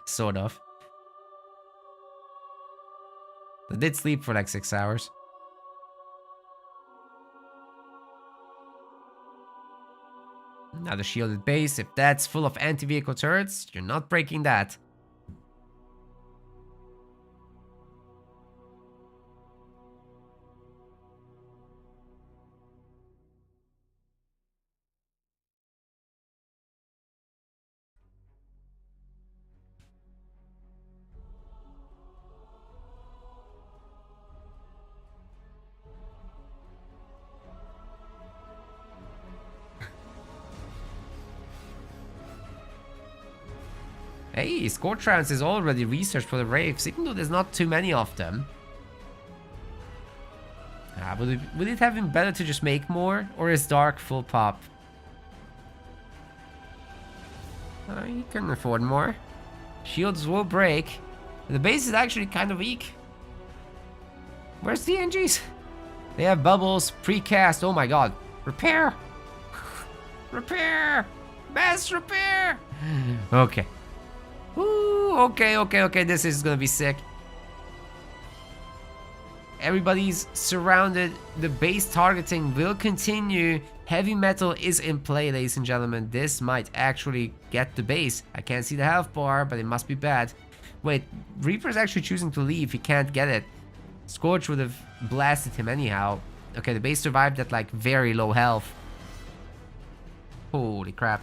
Sort of. I did sleep for like 6 hours. Now the shielded base, if that's full of anti-vehicle turrets, you're not breaking that. Hey, Scorchance is already researched for the Wraiths, even though there's not too many of them. Would it have been better to just make more? Or is Dark full pop? You can afford more. Shields will break. The base is actually kind of weak. Where's the NGs? They have bubbles, precast, oh my god. Repair! Repair! Mass repair! Okay. Ooh, okay, this is gonna be sick. Everybody's surrounded. The base targeting will continue. Heavy metal is in play, ladies and gentlemen. This might actually get the base. I can't see the health bar, but it must be bad. Wait, Reaper's actually choosing to leave. He can't get it. Scorch would have blasted him anyhow. Okay, the base survived at like very low health. Holy crap.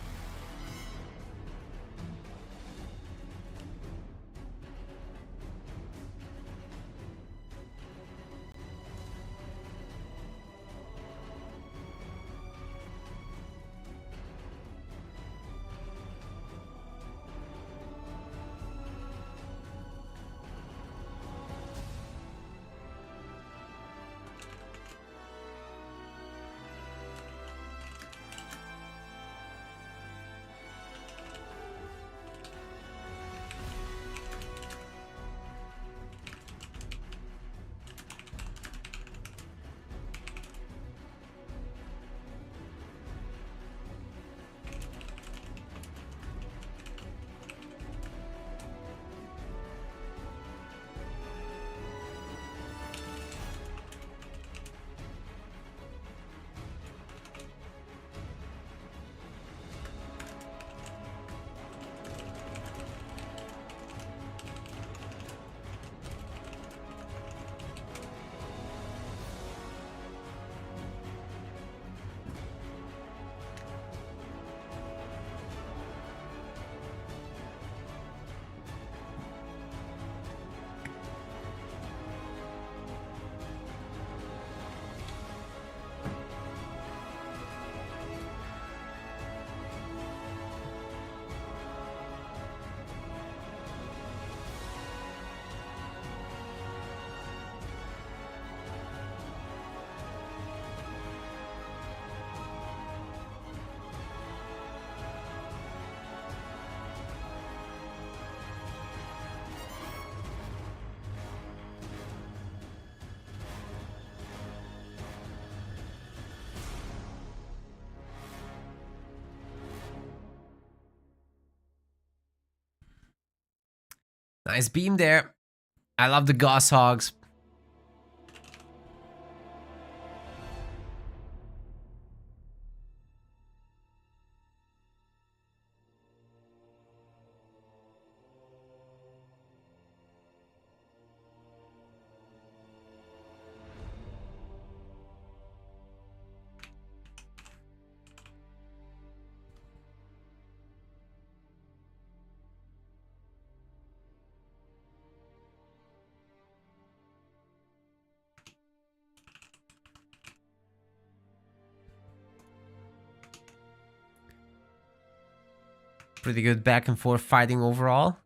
Nice beam there. I love the Gosshogs. Pretty good back and forth fighting overall.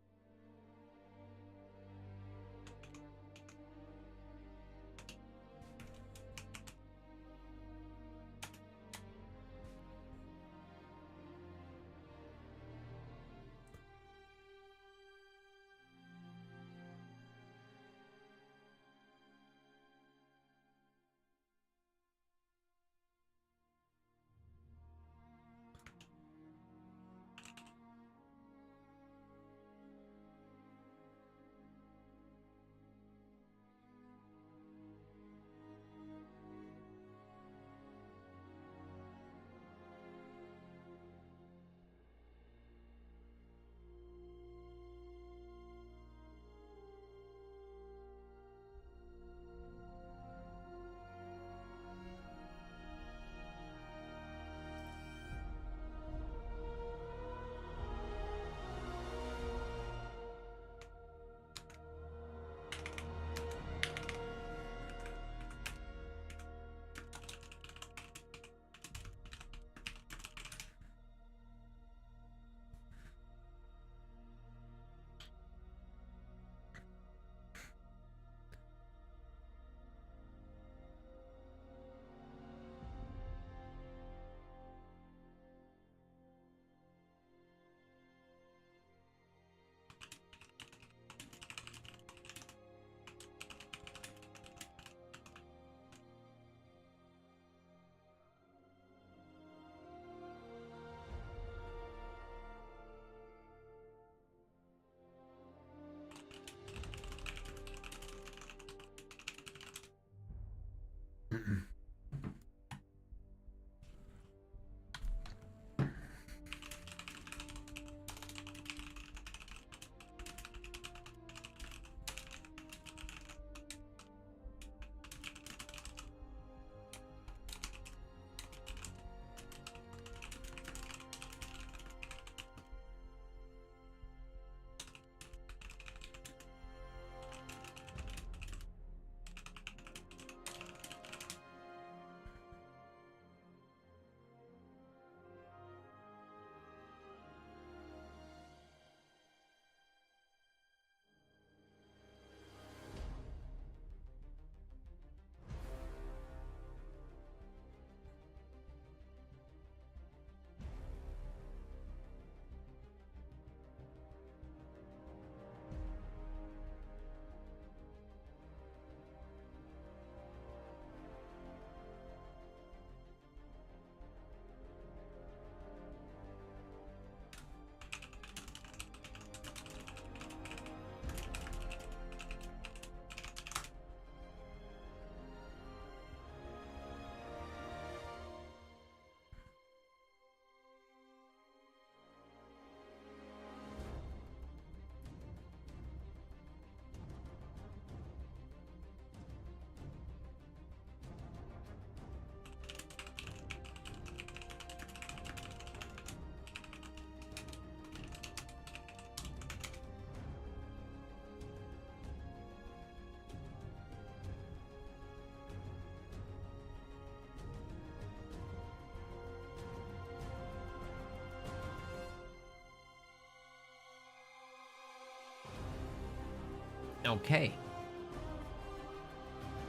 Okay.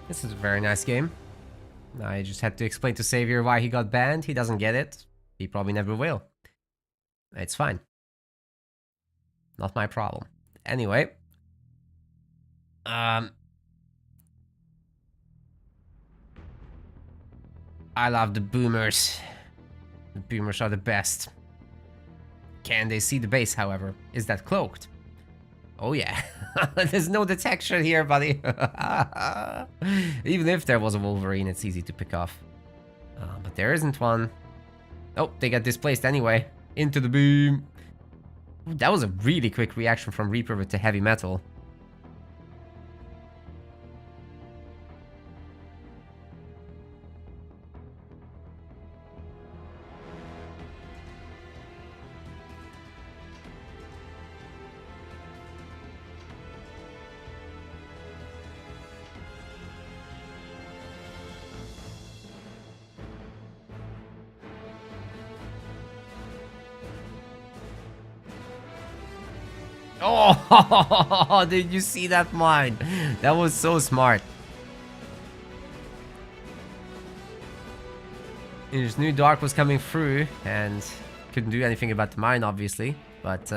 This is a very nice game. I just had to explain to Xavier why he got banned. He doesn't get it. He probably never will. It's fine. Not my problem. Anyway. I love the boomers. The boomers are the best. Can they see the base, however? Is that cloaked? Oh yeah. There's no detection here, buddy. Even if there was a Wolverine, it's easy to pick off. But there isn't one. Oh, they got displaced anyway. Into the beam. Ooh, that was a really quick reaction from Reaper with the heavy metal. Oh, did you see that mine? That was so smart. And his new Dark was coming through and couldn't do anything about the mine, obviously. But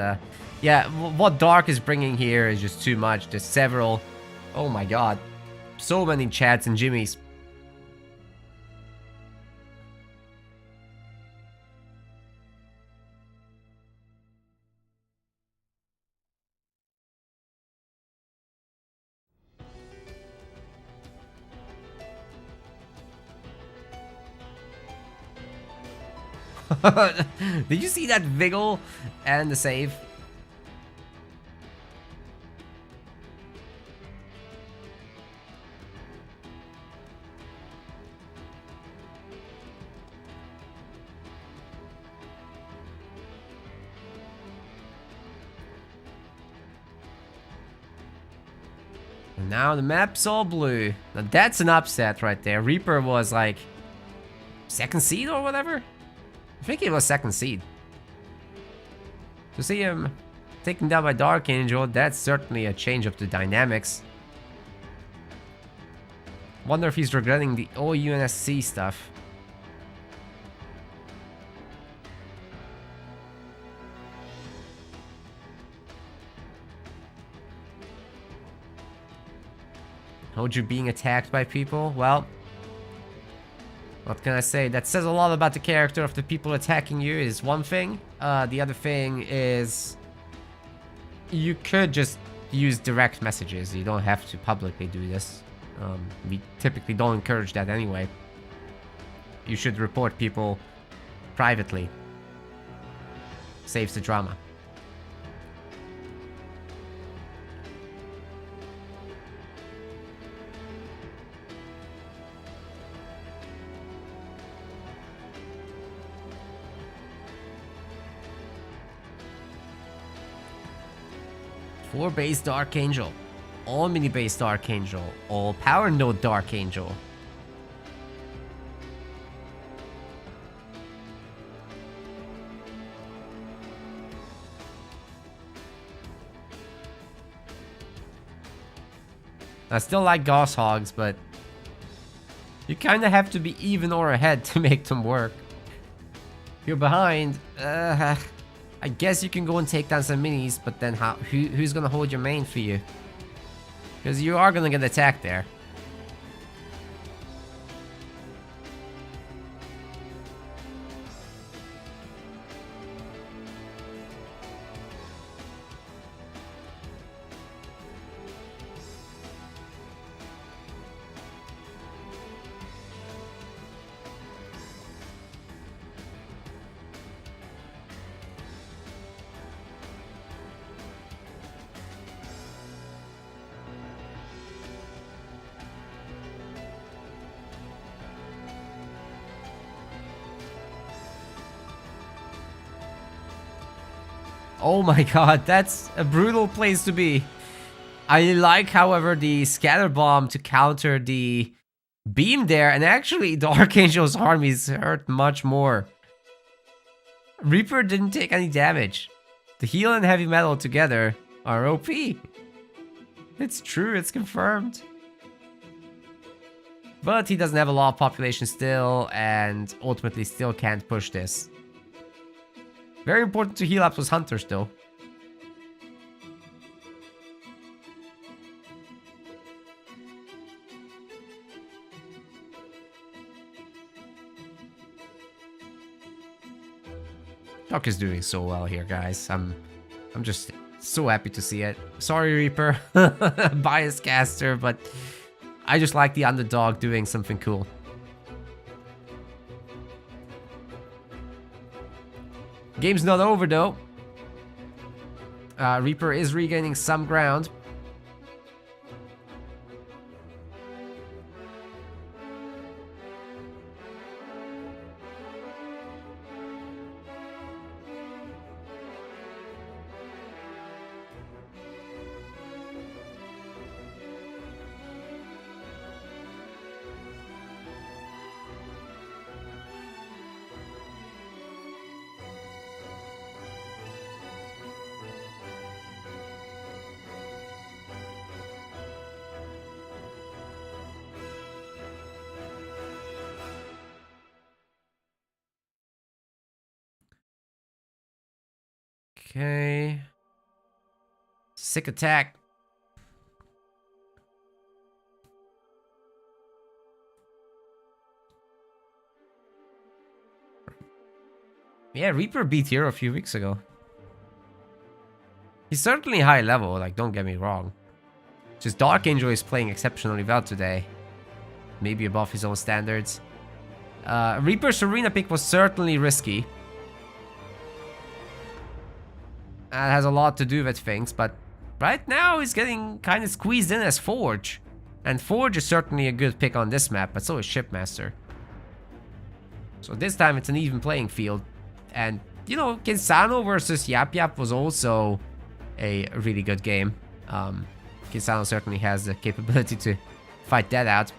yeah, what Dark is bringing here is just too much. There's several... Oh my god. So many Chads and Jimmies. Did you see that Vigil and the save? And now the map's all blue. Now that's an upset right there. Reaper was like second seed or whatever? I think it was second seed. To see him taken down by Dark Angel, that's certainly a change of the dynamics. Wonder if he's regretting the OUNSC stuff. Hoju being attacked by people? Well, what can I say? That says a lot about the character of the people attacking you is one thing. The other thing is you could just use direct messages. You don't have to publicly do this. We typically don't encourage that anyway. You should report people privately. Saves the drama. Four base Dark Angel, all mini base Dark Angel, all power node Dark Angel. I still like Gauss Hogs, but you kind of have to be even or ahead to make them work. If you're behind, I guess you can go and take down some minis, but then who's gonna hold your main for you? Because you are gonna get attacked there. Oh my god, that's a brutal place to be. I like, however, the scatter bomb to counter the beam there, and actually the Archangel's armies hurt much more. Reaper didn't take any damage. The heal and heavy metal together are OP. It's true, it's confirmed. But he doesn't have a lot of population still, and ultimately still can't push this. Very important to heal up those hunters though. Doc is doing so well here, guys. I'm just So happy to see it. Sorry, Reaper. Biased caster, but I just like the underdog doing something cool. Game's not over though. Reaper is regaining some ground. Okay. Sick attack. Yeah, Reaper beat Hero a few weeks ago. He's certainly high level, like, don't get me wrong. Just Dark Angel is playing exceptionally well today. Maybe above his own standards. Reaper's Serena pick was certainly risky. That has a lot to do with things, but right now he's getting kind of squeezed in as Forge. And Forge is certainly a good pick on this map, but so is Shipmaster. So this time it's an even playing field. And, you know, Kinsano versus Yap Yap was also a really good game. Kinsano certainly has the capability to fight that out.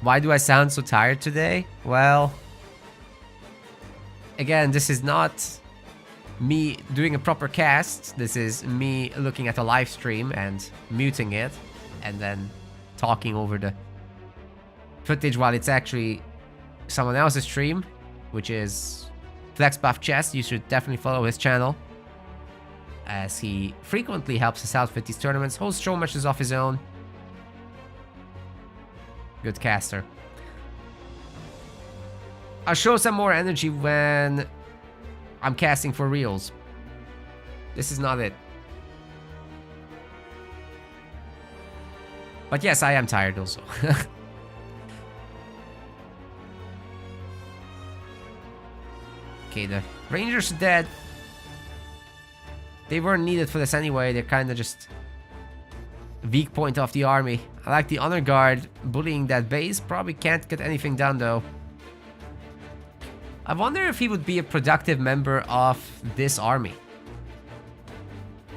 Why do I sound so tired today? Well, again, this is not me doing a proper cast. This is me looking at a live stream and muting it and then talking over the footage while it's actually someone else's stream, which is FlexBuff Chess. You should definitely follow his channel, as he frequently helps us out with these tournaments, hosts show matches of his own. Good caster. I'll show some more energy when I'm casting for reals. This is not it. But yes, I am tired also. Okay, the Rangers are dead. They weren't needed for this anyway. They're kind of just weak point of the army. I like the honor guard bullying that base. Probably can't get anything done though. I wonder if he would be a productive member of this army.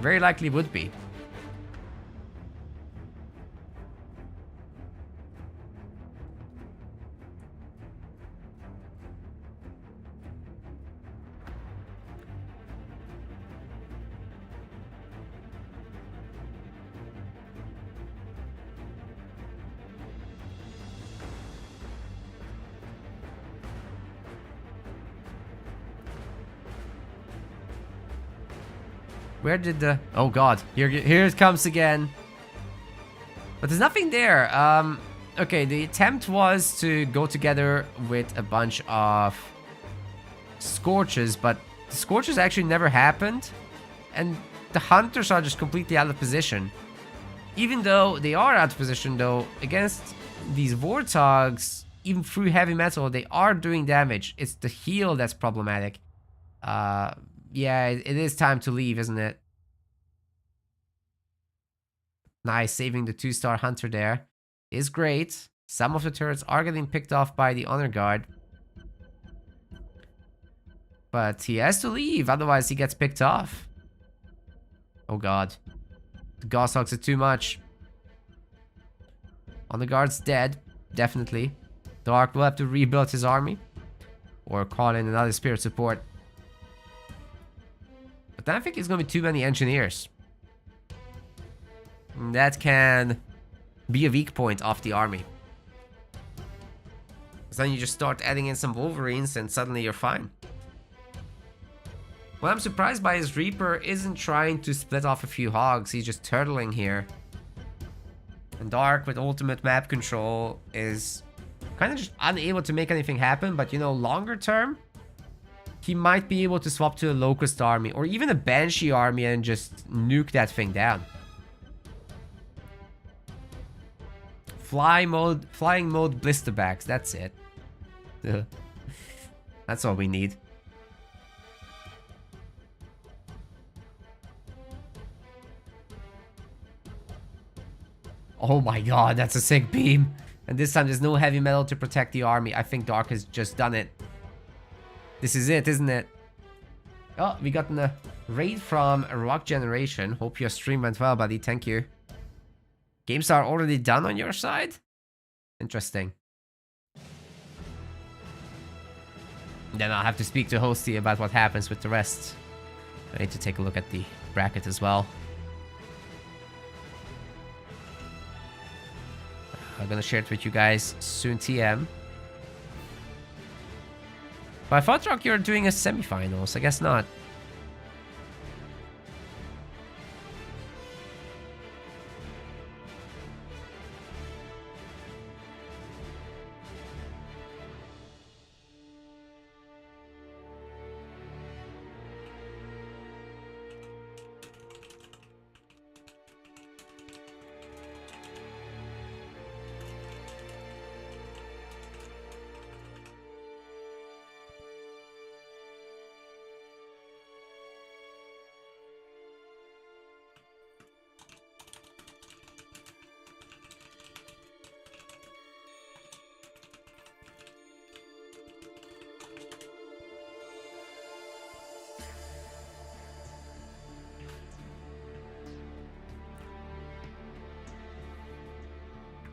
Very likely would be. Where did the... Oh god, here it comes again. But there's nothing there. Okay, the attempt was to go together with a bunch of Scorches, but the Scorches actually never happened. And the Hunters are just completely out of position. Even though they are out of position though, against these Warthogs, even through heavy metal, they are doing damage. It's the heal that's problematic. Yeah, it is time to leave, isn't it? Nice, saving the 2-star Hunter there is great. Some of the turrets are getting picked off by the Honor Guard. But he has to leave, otherwise he gets picked off. Oh god. The Goshawks are too much. Honor Guard's dead, definitely. Dark will have to rebuild his army. Or call in another spirit support. But I think it's going to be too many engineers. That can be a weak point of the army. So then you just start adding in some Wolverines and suddenly you're fine. What I'm surprised by is Reaper isn't trying to split off a few hogs. He's just turtling here. And Dark with ultimate map control is kind of just unable to make anything happen. But you know, longer term, he might be able to swap to a Locust army or even a Banshee army and just nuke that thing down. Flying mode blisterbacks, that's it. That's all we need. Oh my god, that's a sick beam. And this time there's no heavy metal to protect the army. I think Dark has just done it. This is it, isn't it? Oh, we got a raid from Rock Generation. Hope your stream went well, buddy. Thank you. Games are already done on your side? Interesting. Then I'll have to speak to Hosty about what happens with the rest. I need to take a look at the bracket as well. I'm gonna share it with you guys soon, TM. But I thought, Rock, you're doing a semifinals. I guess not.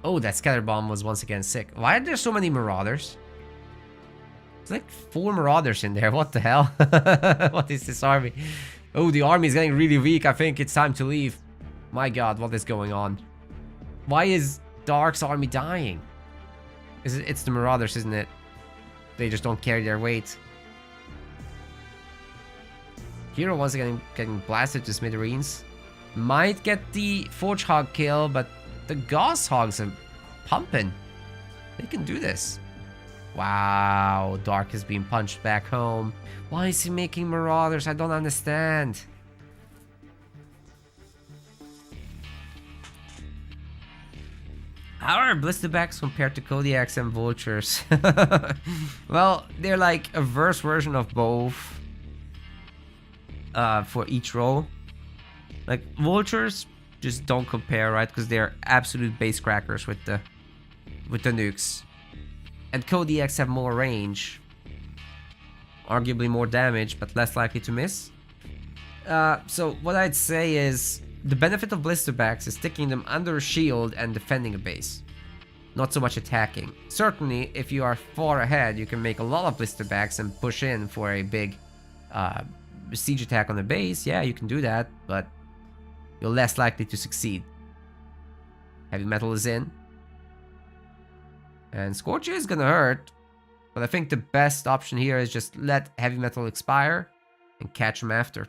Oh, that scatter bomb was once again sick. Why are there so many marauders? There's like 4 marauders in there. What the hell? What is this army? Oh, the army is getting really weak. I think it's time to leave. My god, what is going on? Why is Dark's army dying? It's the marauders, isn't it? They just don't carry their weight. Hero once again getting blasted to smithereens. Might get the Forge Hog kill, but the Gauss Hogs are pumping. They can do this. Wow, Dark is being punched back home. Why is he making marauders? I don't understand. How are blisterbacks compared to Kodiaks and Vultures? Well, they're like a verse version of both. For each role. Like, Vultures just don't compare, right? Because they're absolute base crackers with the nukes. And Kodiaks have more range. Arguably more damage, but less likely to miss. So what I'd say is the benefit of blisterbacks is sticking them under a shield and defending a base. Not so much attacking. Certainly, if you are far ahead, you can make a lot of blisterbacks and push in for a big siege attack on the base. Yeah, you can do that, but you're less likely to succeed. Heavy metal is in. And Scorcher is gonna hurt. But I think the best option here is just let heavy metal expire and catch him after.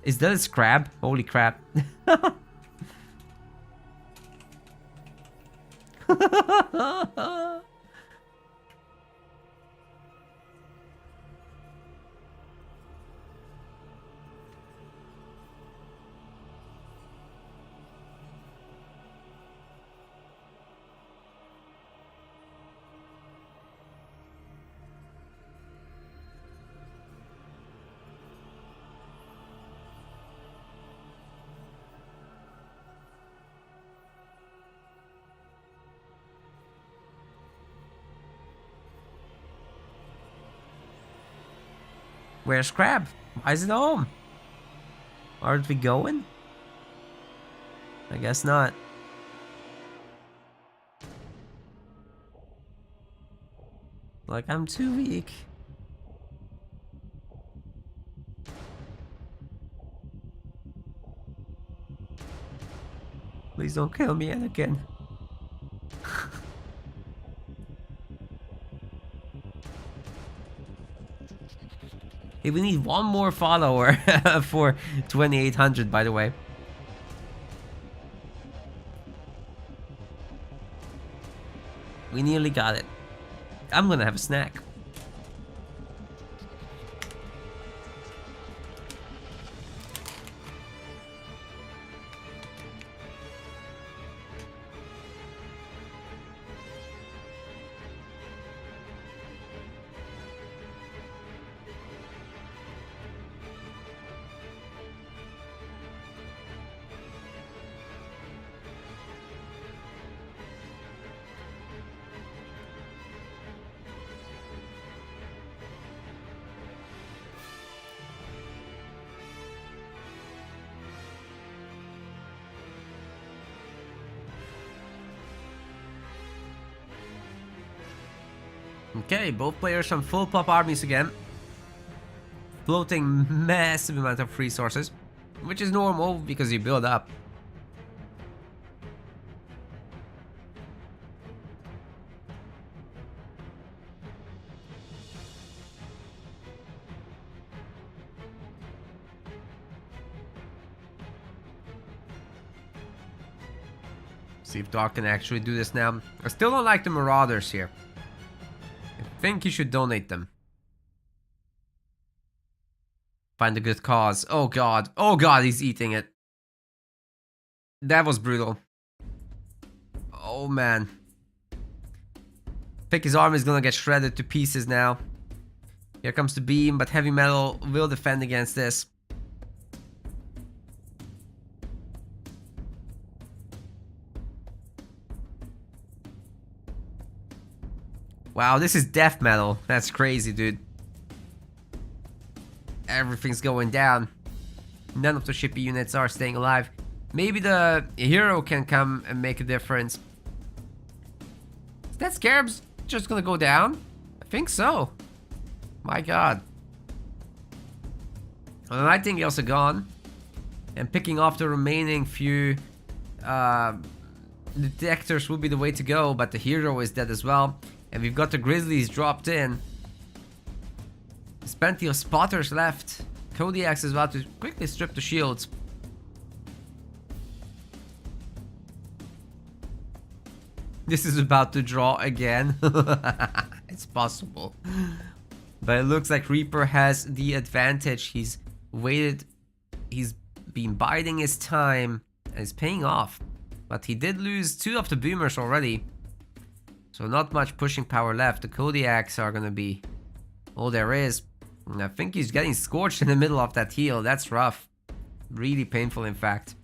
Is that a scrab? Holy crap. Where's Crab? Why is it home? Aren't we going? I guess not. Like, I'm too weak. Please don't kill me, Anakin. Hey, we need one more follower for 2800, by the way. We nearly got it. I'm gonna have a snack. Okay, both players from full pop armies again. Floating massive amount of resources, which is normal because you build up. See if Dark can actually do this now. I still don't like the Marauders here. I think you should donate them. Find a good cause. Oh god. Oh god, he's eating it. That was brutal. Oh man. I think his army is gonna get shredded to pieces now. Here comes the beam, but heavy metal will defend against this. Wow, this is death metal. That's crazy, dude. Everything's going down. None of the shippy units are staying alive. Maybe the hero can come and make a difference. Is that Scarab's just gonna go down? I think so. My god. Well, the Nightingales are gone. And picking off the remaining few detectors will be the way to go, but the hero is dead as well. And we've got the Grizzlies dropped in. There's plenty of spotters left. Kodiaks is about to quickly strip the shields. This is about to draw again. It's possible. But it looks like Reaper has the advantage. He's waited. He's been biding his time. And it's paying off. But he did lose 2 of the boomers already. So not much pushing power left. The Kodiaks are gonna be all there is. And I think he's getting scorched in the middle of that heal. That's rough. Really painful, in fact.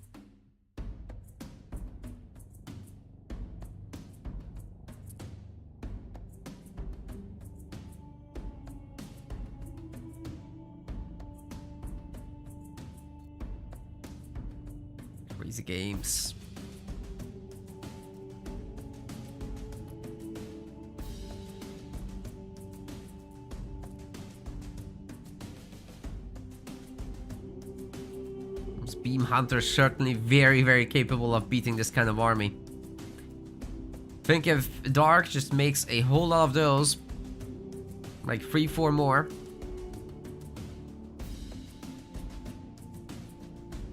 Crazy games. Beam Hunter's certainly very capable of beating this kind of army. Think if Dark just makes a whole lot of those, like 3-4 more,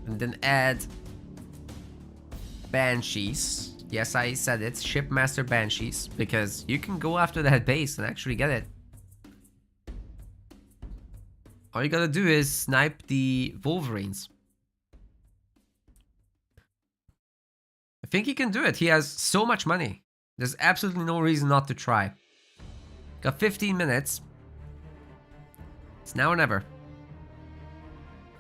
and then add Banshees. Yes, I said it, Shipmaster Banshees, because you can go after that base and actually get it. All you gotta do is snipe the Wolverines. I think he can do it. He has so much money. There's absolutely no reason not to try. Got 15 minutes. It's now or never.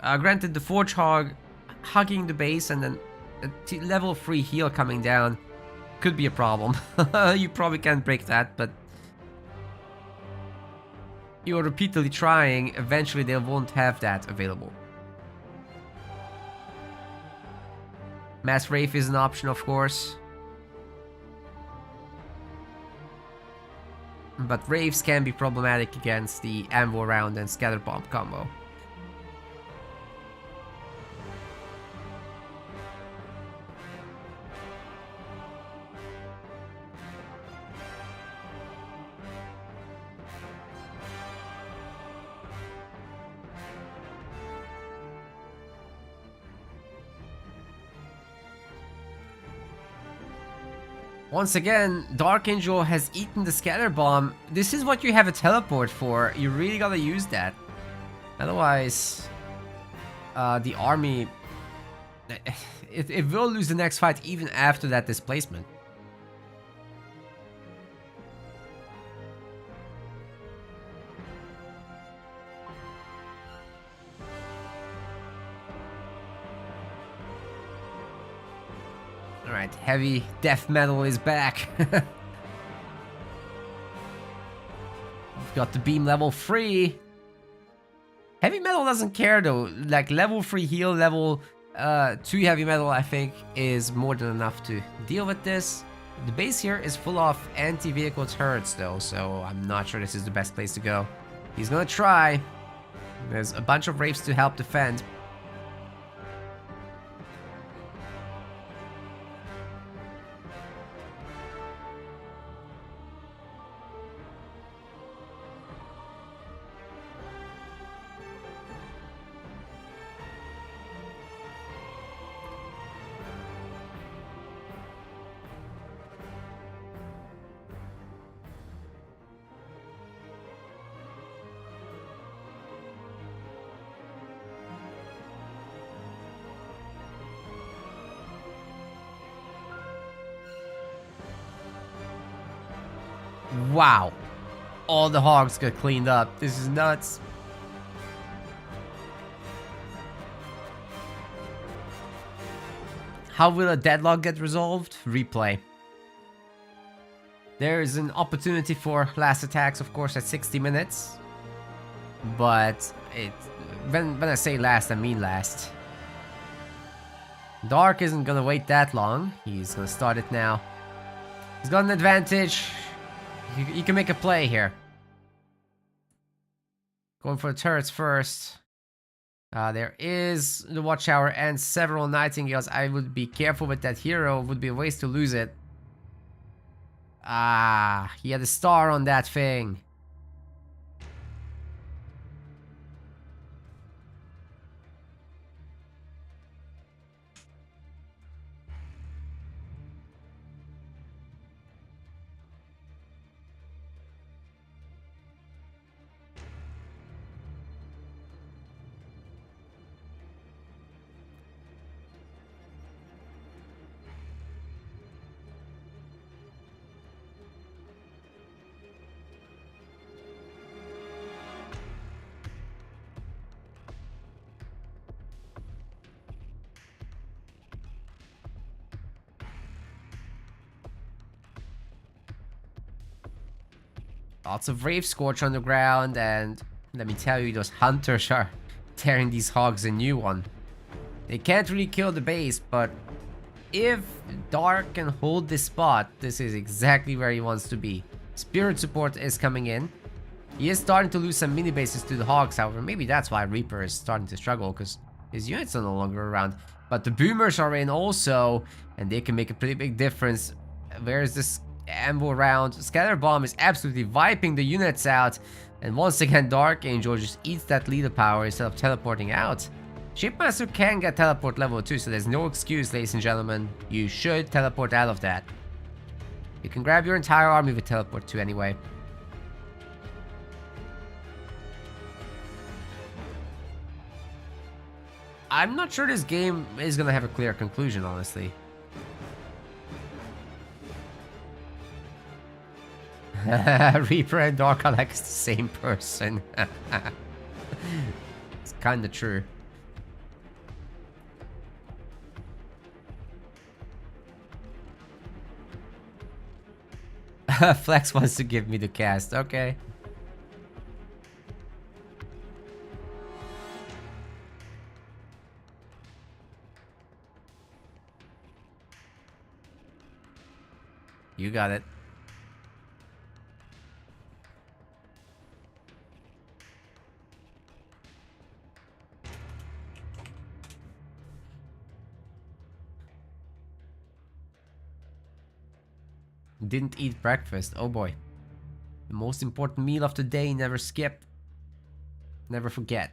Granted, the Forge Hog hugging the base and then a level 3 heal coming down could be a problem. You probably can't break that, but you're repeatedly trying. Eventually they won't have that available. Mass Wraith is an option, of course. But Wraiths can be problematic against the Anvil Round and Scatter Bomb combo. Once again, Dark Angel has eaten the Scatter Bomb. This is what you have a teleport for. You really gotta use that. Otherwise, the army... It will lose the next fight even after that displacement. Alright, heavy death metal is back. We've got the beam level 3. Heavy metal doesn't care though. Like level 3 heal, level 2 heavy metal I think is more than enough to deal with this. The base here is full of anti-vehicle turrets though, so I'm not sure this is the best place to go. He's gonna try. There's a bunch of Wraiths to help defend. Wow. All the hogs got cleaned up. This is nuts. How will a deadlock get resolved? Replay. There is an opportunity for last attacks, of course, at 60 minutes. But when I say last, I mean last. Dark isn't gonna wait that long. He's gonna start it now. He's got an advantage. You can make a play here. Going for the turrets first. There is the Watchtower and several Nightingales. I would be careful with that hero. Would be a waste to lose it. He had a star on that thing. Lots of Wraith Scorch on the ground, and let me tell you, those Hunters are tearing these hogs a new one. They can't really kill the base, but if Dark can hold this spot, this is exactly where he wants to be. Spirit support is coming in. He is starting to lose some mini bases to the hogs, however, maybe that's why Reaper is starting to struggle, because his units are no longer around. But the Boomers are in also, and they can make a pretty big difference. Where's this ammo round? Scatter Bomb is absolutely wiping the units out, and once again Dark Angel just eats that leader power instead of teleporting out. Shipmaster can get teleport level 2, so there's no excuse, ladies and gentlemen. You should teleport out of that. You can grab your entire army with teleport 2 anyway. I'm not sure this game is gonna have a clear conclusion, honestly. Reaper and Dark are like the same person. It's kinda true. Flex wants to give me the cast, okay. You got it. Didn't eat breakfast. Oh boy. The most important meal of the day. Never skip. Never forget.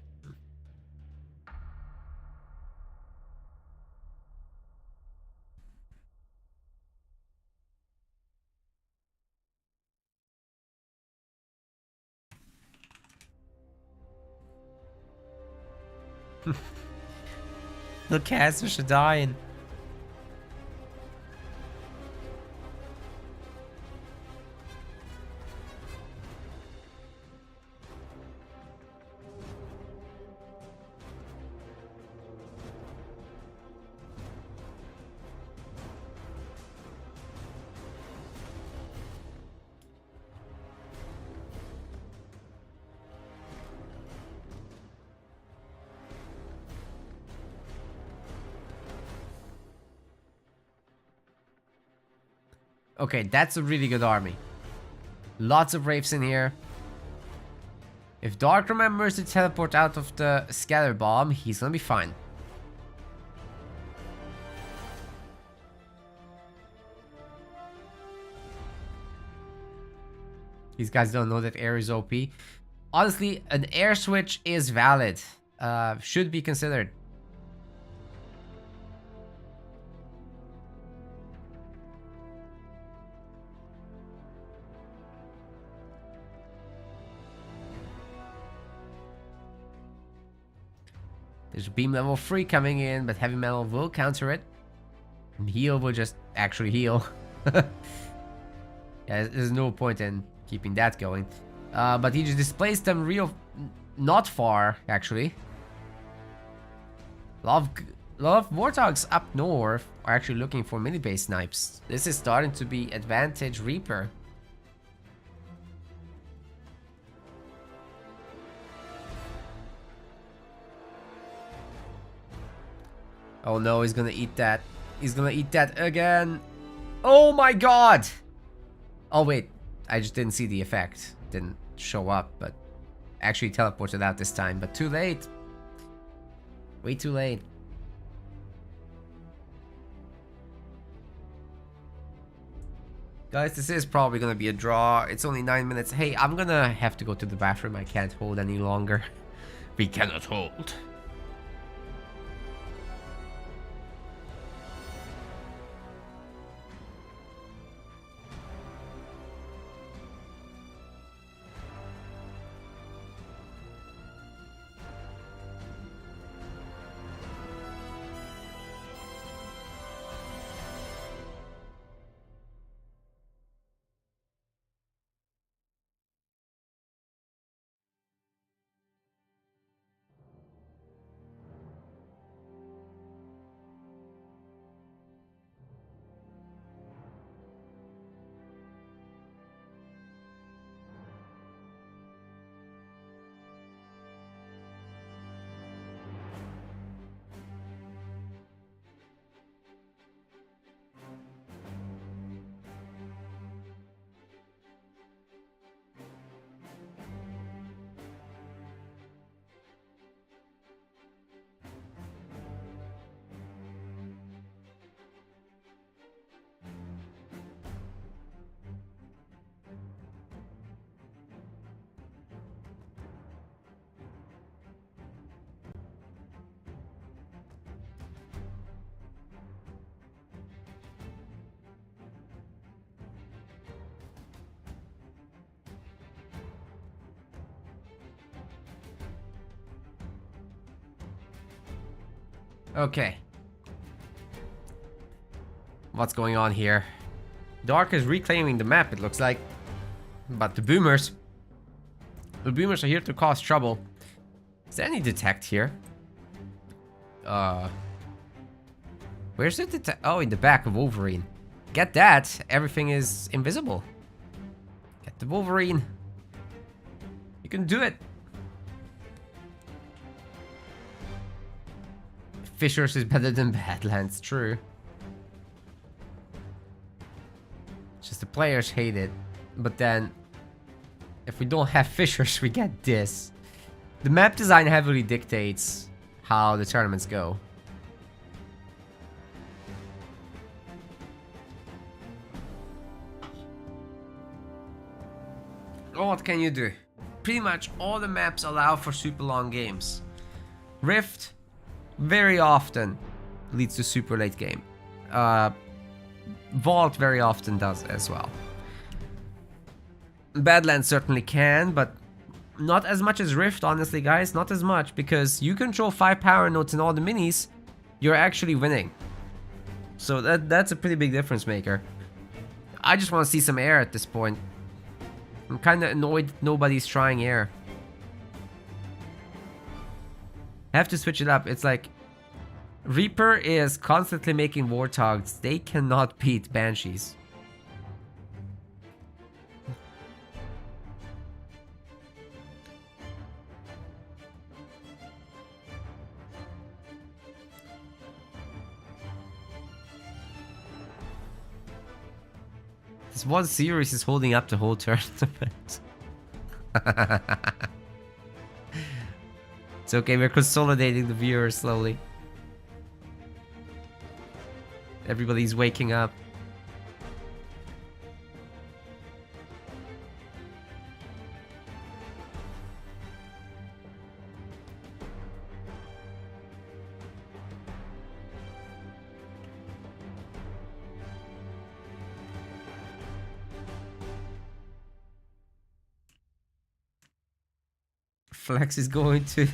The casters are dying. Okay, that's a really good army. Lots of Wraiths in here. If Dark remembers to teleport out of the Scatter Bomb, he's gonna be fine. These guys don't know that air is OP. Honestly, an air switch is valid. Should be considered. There's beam level 3 coming in, but heavy metal will counter it. And heal will just actually heal. Yeah, there's no point in keeping that going. But he just displaced them real... not far, actually. A lot of Warthogs up north are actually looking for mini-base snipes. This is starting to be advantage Reaper. Oh no, he's gonna eat that. He's gonna eat that again. Oh my god! Oh wait, I just didn't see the effect. Didn't show up, but actually teleported out this time. But too late. Way too late. Guys, this is probably gonna be a draw. It's only 9 minutes. Hey, I'm gonna have to go to the bathroom. I can't hold any longer. We cannot hold. Okay. What's going on here? Dark is reclaiming the map, it looks like. But the boomers are here to cause trouble. Is there any detect here? Where's the detect? Oh, in the back of Wolverine. Get that. Everything is invisible. Get the Wolverine. You can do it. Fissures is better than Badlands, true. Just the players hate it. But then, if we don't have Fissures, we get this. The map design heavily dictates how the tournaments go. What can you do? Pretty much all the maps allow for super long games. Rift very often leads to super late game. Vault very often does as well. Badlands certainly can, but Not as much as Rift, honestly, guys. Not as much, because you control 5 power nodes and all the minis, you're actually winning. So that's a pretty big difference maker. I just want to see some air at this point. I'm kind of annoyed nobody's trying air. I have to switch it up. It's like Reaper is constantly making Warthogs. They cannot beat Banshees. This one series is holding up the whole tournament. It's okay, we're consolidating the viewers slowly. Everybody's waking up. Flex is going to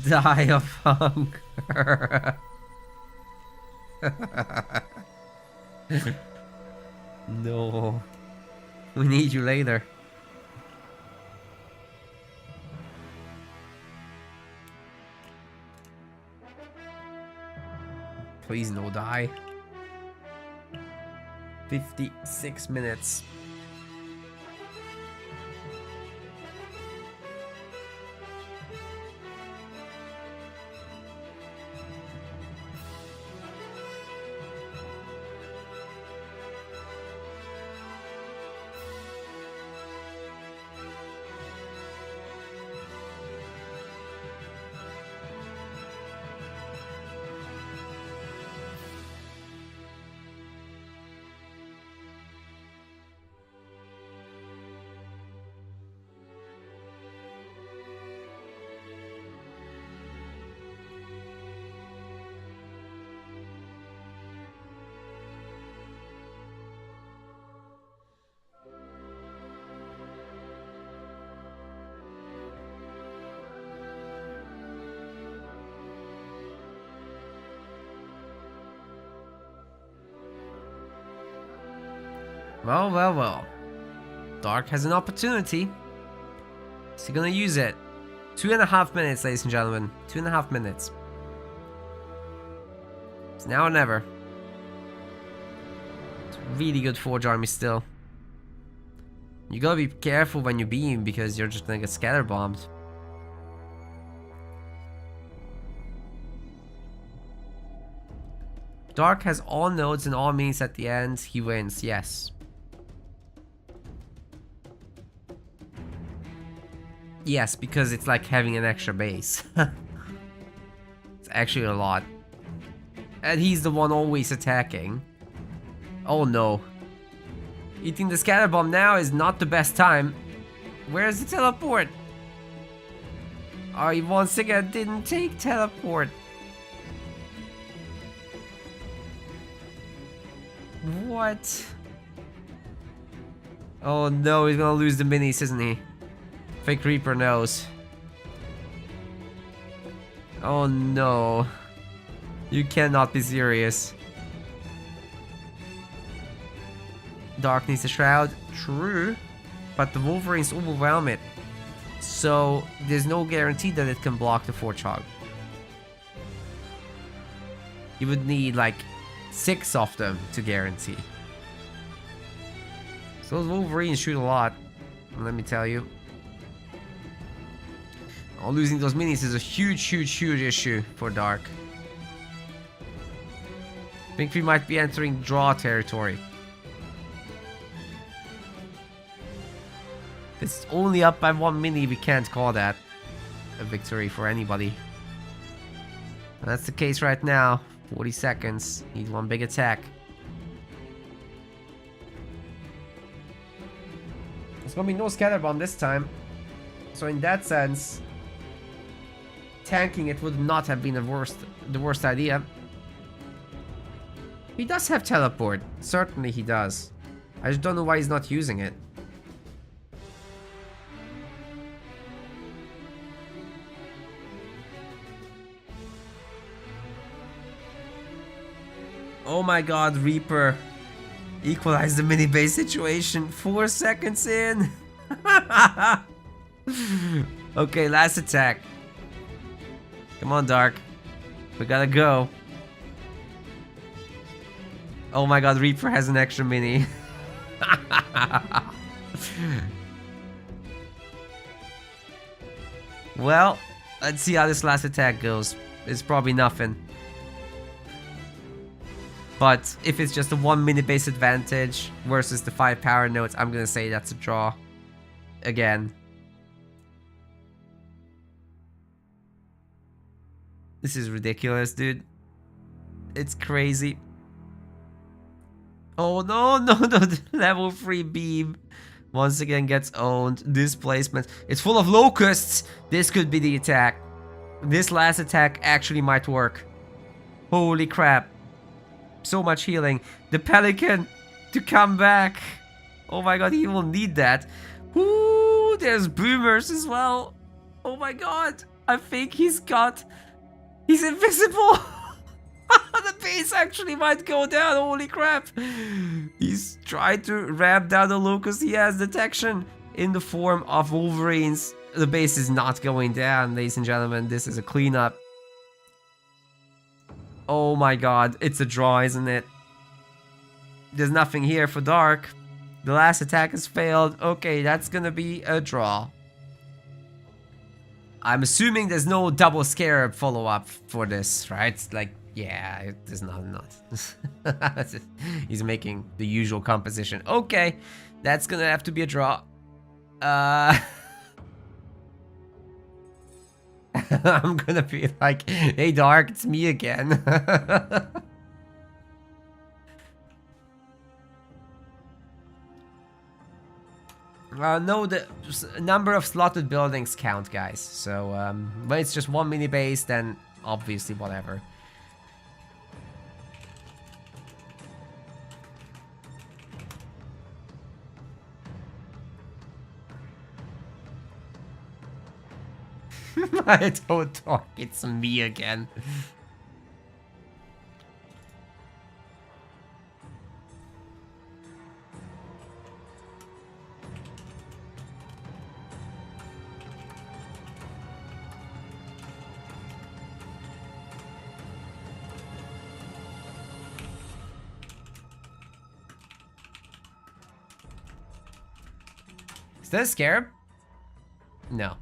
die of hunger. No. We need you later. Please no die. 56 minutes. Well, well, well. Dark has an opportunity. Is he gonna use it? 2.5 minutes, ladies and gentlemen. 2.5 minutes. It's now or never. It's really good Forge Army still. You gotta be careful when you beam because you're just gonna get scatter bombed. Dark has all nodes and all means at the end. He wins, yes. Yes, because it's like having an extra base. It's actually a lot. And he's the one always attacking. Oh no. Eating the scatter bomb now is not the best time. Where's the teleport? Oh, he once again didn't take teleport. What? Oh no, he's gonna lose the minis, isn't he? Fake Reaper knows. Oh no. You cannot be serious. Dark needs a shroud. True. But the Wolverines overwhelm it. So there's no guarantee that it can block the Forge Hog. You would need like 6 of them to guarantee. So those Wolverines shoot a lot. Let me tell you. Oh, losing those minis is a huge issue for Dark. I think we might be entering draw territory. It's only up by 1 mini, we can't call that a victory for anybody. And that's the case right now. 40 seconds. Need one big attack. There's gonna be no scatter bomb this time. So in that sense, tanking it would not have been the worst idea. He does have teleport. Certainly he does. I just don't know why he's not using it. Oh my god, Reaper. Equalize the mini base situation. 4 seconds in. Okay, last attack. Come on, Dark. We gotta go. Oh my god, Reaper has an extra mini. Well, let's see how this last attack goes. It's probably nothing. But if it's just a 1 mini base advantage versus the 5 power nodes, I'm gonna say that's a draw. Again. This is ridiculous, dude. It's crazy. Oh no, no, no, the level 3 beam once again gets owned. Displacement. It's full of locusts. This could be the attack. This last attack actually might work. Holy crap. So much healing. The Pelican to come back. Oh my god, he will need that. Ooh, there's boomers as well. Oh my god. I think he's invisible. The base actually might go down. Holy crap. He's trying to ramp down the locust. He has detection in the form of Wolverines. The base is not going down, ladies and gentlemen. This is a cleanup. Oh my god. It's a draw, isn't it? There's nothing here for Dark. The last attack has failed. Okay, that's gonna be a draw. I'm assuming there's no double scarab follow-up for this, right? Like, yeah, there's not. He's making the usual composition. Okay, that's gonna have to be a draw. I'm gonna be like, hey Dark, it's me again. No, the number of slotted buildings count, guys. So, when it's just 1 mini base, then obviously whatever. I don't talk, it's me again. Is that a scarab? No.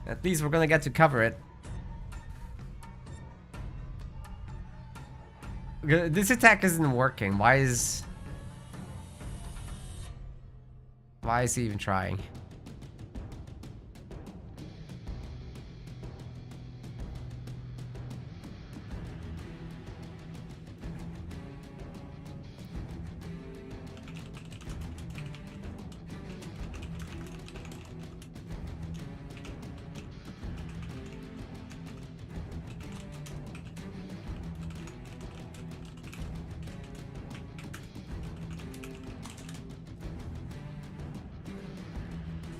At least we're gonna get to cover it. This attack isn't working. Why is he even trying?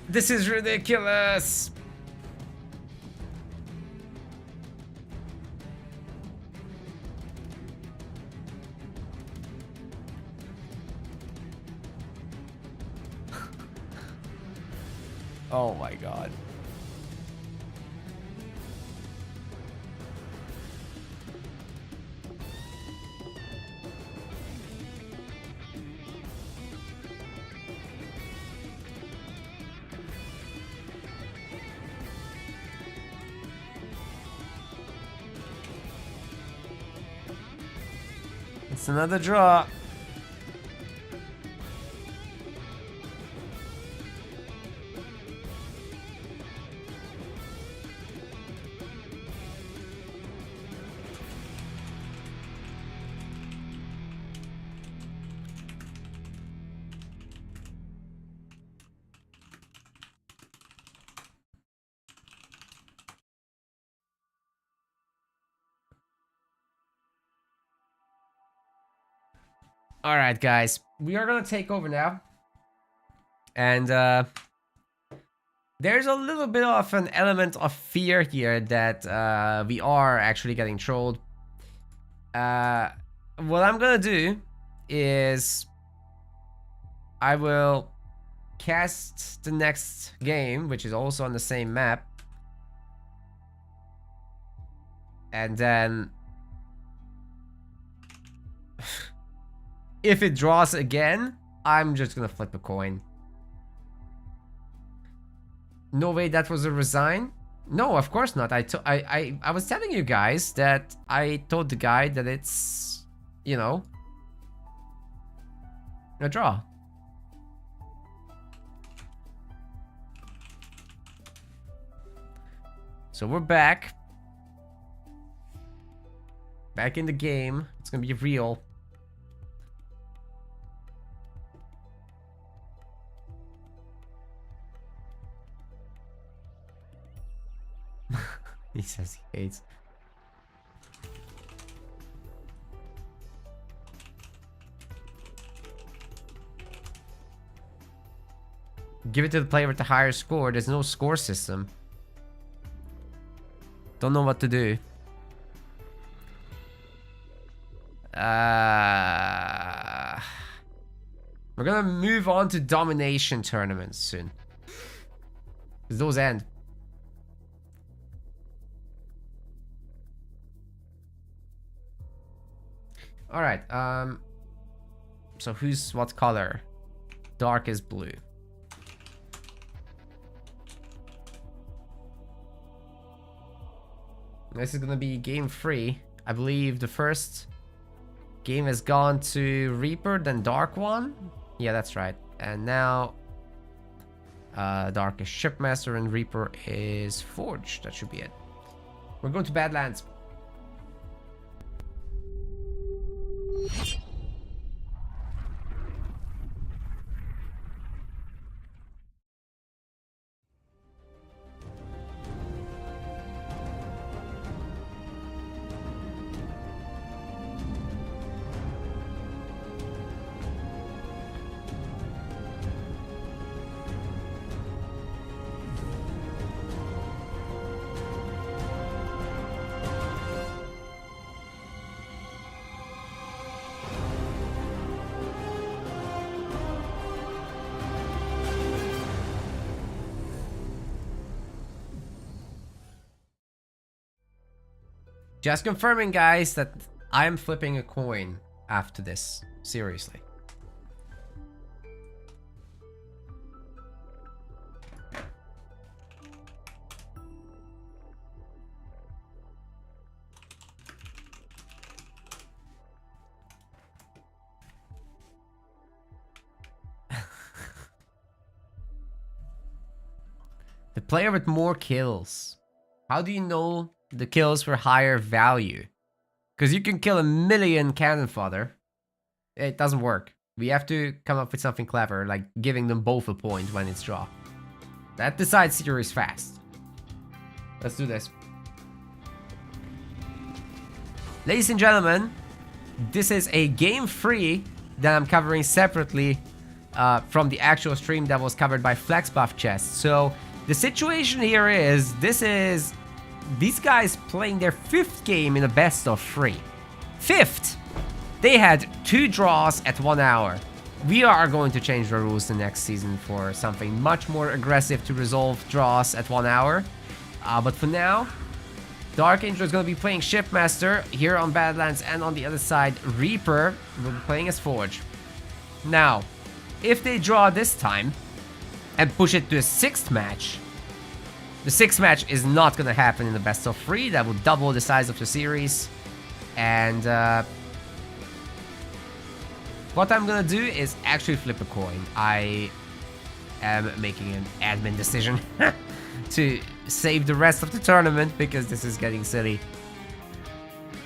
This is ridiculous. Oh my god. It's another draw. Alright, guys. We are gonna take over now. And, there's a little bit of an element of fear here that we are actually getting trolled. What I'm gonna do is I will cast the next game, which is also on the same map. And then if it draws again, I'm just gonna flip a coin. No way, that was a resign? No, of course not. I was telling you guys that I told the guy that it's, you know, a draw. So we're back. Back in the game. It's gonna be real. He says he hates. Give it to the player with the higher score. There's no score system. Don't know what to do. We're gonna move on to domination tournaments soon. Because those end. Alright, so who's what color? Dark is blue. This is gonna be game 3. I believe the first game has gone to Reaper, then Dark won. Yeah, that's right. And now Dark is Shipmaster and Reaper is Forge. That should be it. We're going to Badlands. Just confirming, guys, that I am flipping a coin after this. Seriously. The player with more kills. How do you know the kills for higher value? Because you can kill 1,000,000 cannon fodder. It doesn't work. We have to come up with something clever, like giving them both a point when it's draw. That decides series fast. Let's do this. Ladies and gentlemen, this is a game 3 that I'm covering separately from the actual stream that was covered by FlexBuff Chest. So the situation here is, these guys playing their 5th game in a best of 3. 5th! They had 2 draws at 1 hour. We are going to change the rules the next season for something much more aggressive to resolve draws at 1 hour. But for now, Dark Angel is going to be playing Shipmaster here on Badlands, and on the other side, Reaper will be playing as Forge. Now, if they draw this time and push it to a 6th match, the 6th match is not going to happen in the best of 3. That will double the size of the series. And what I'm going to do is actually flip a coin. I am making an admin decision to save the rest of the tournament because this is getting silly.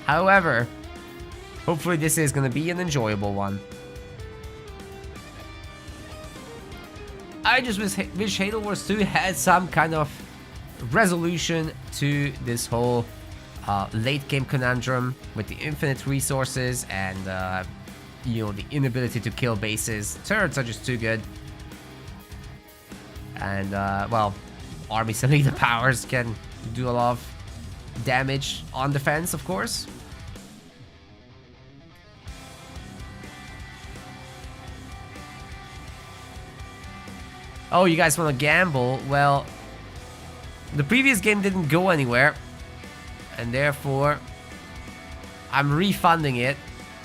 However, hopefully this is going to be an enjoyable one. I just wish Halo Wars 2 had some kind of resolution to this whole late game conundrum with the infinite resources and you know, the inability to kill bases. Turrets are just too good. And, well, armies and leader powers can do a lot of damage on defense, of course. Oh, you guys want to gamble? Well, the previous game didn't go anywhere, and therefore I'm refunding it,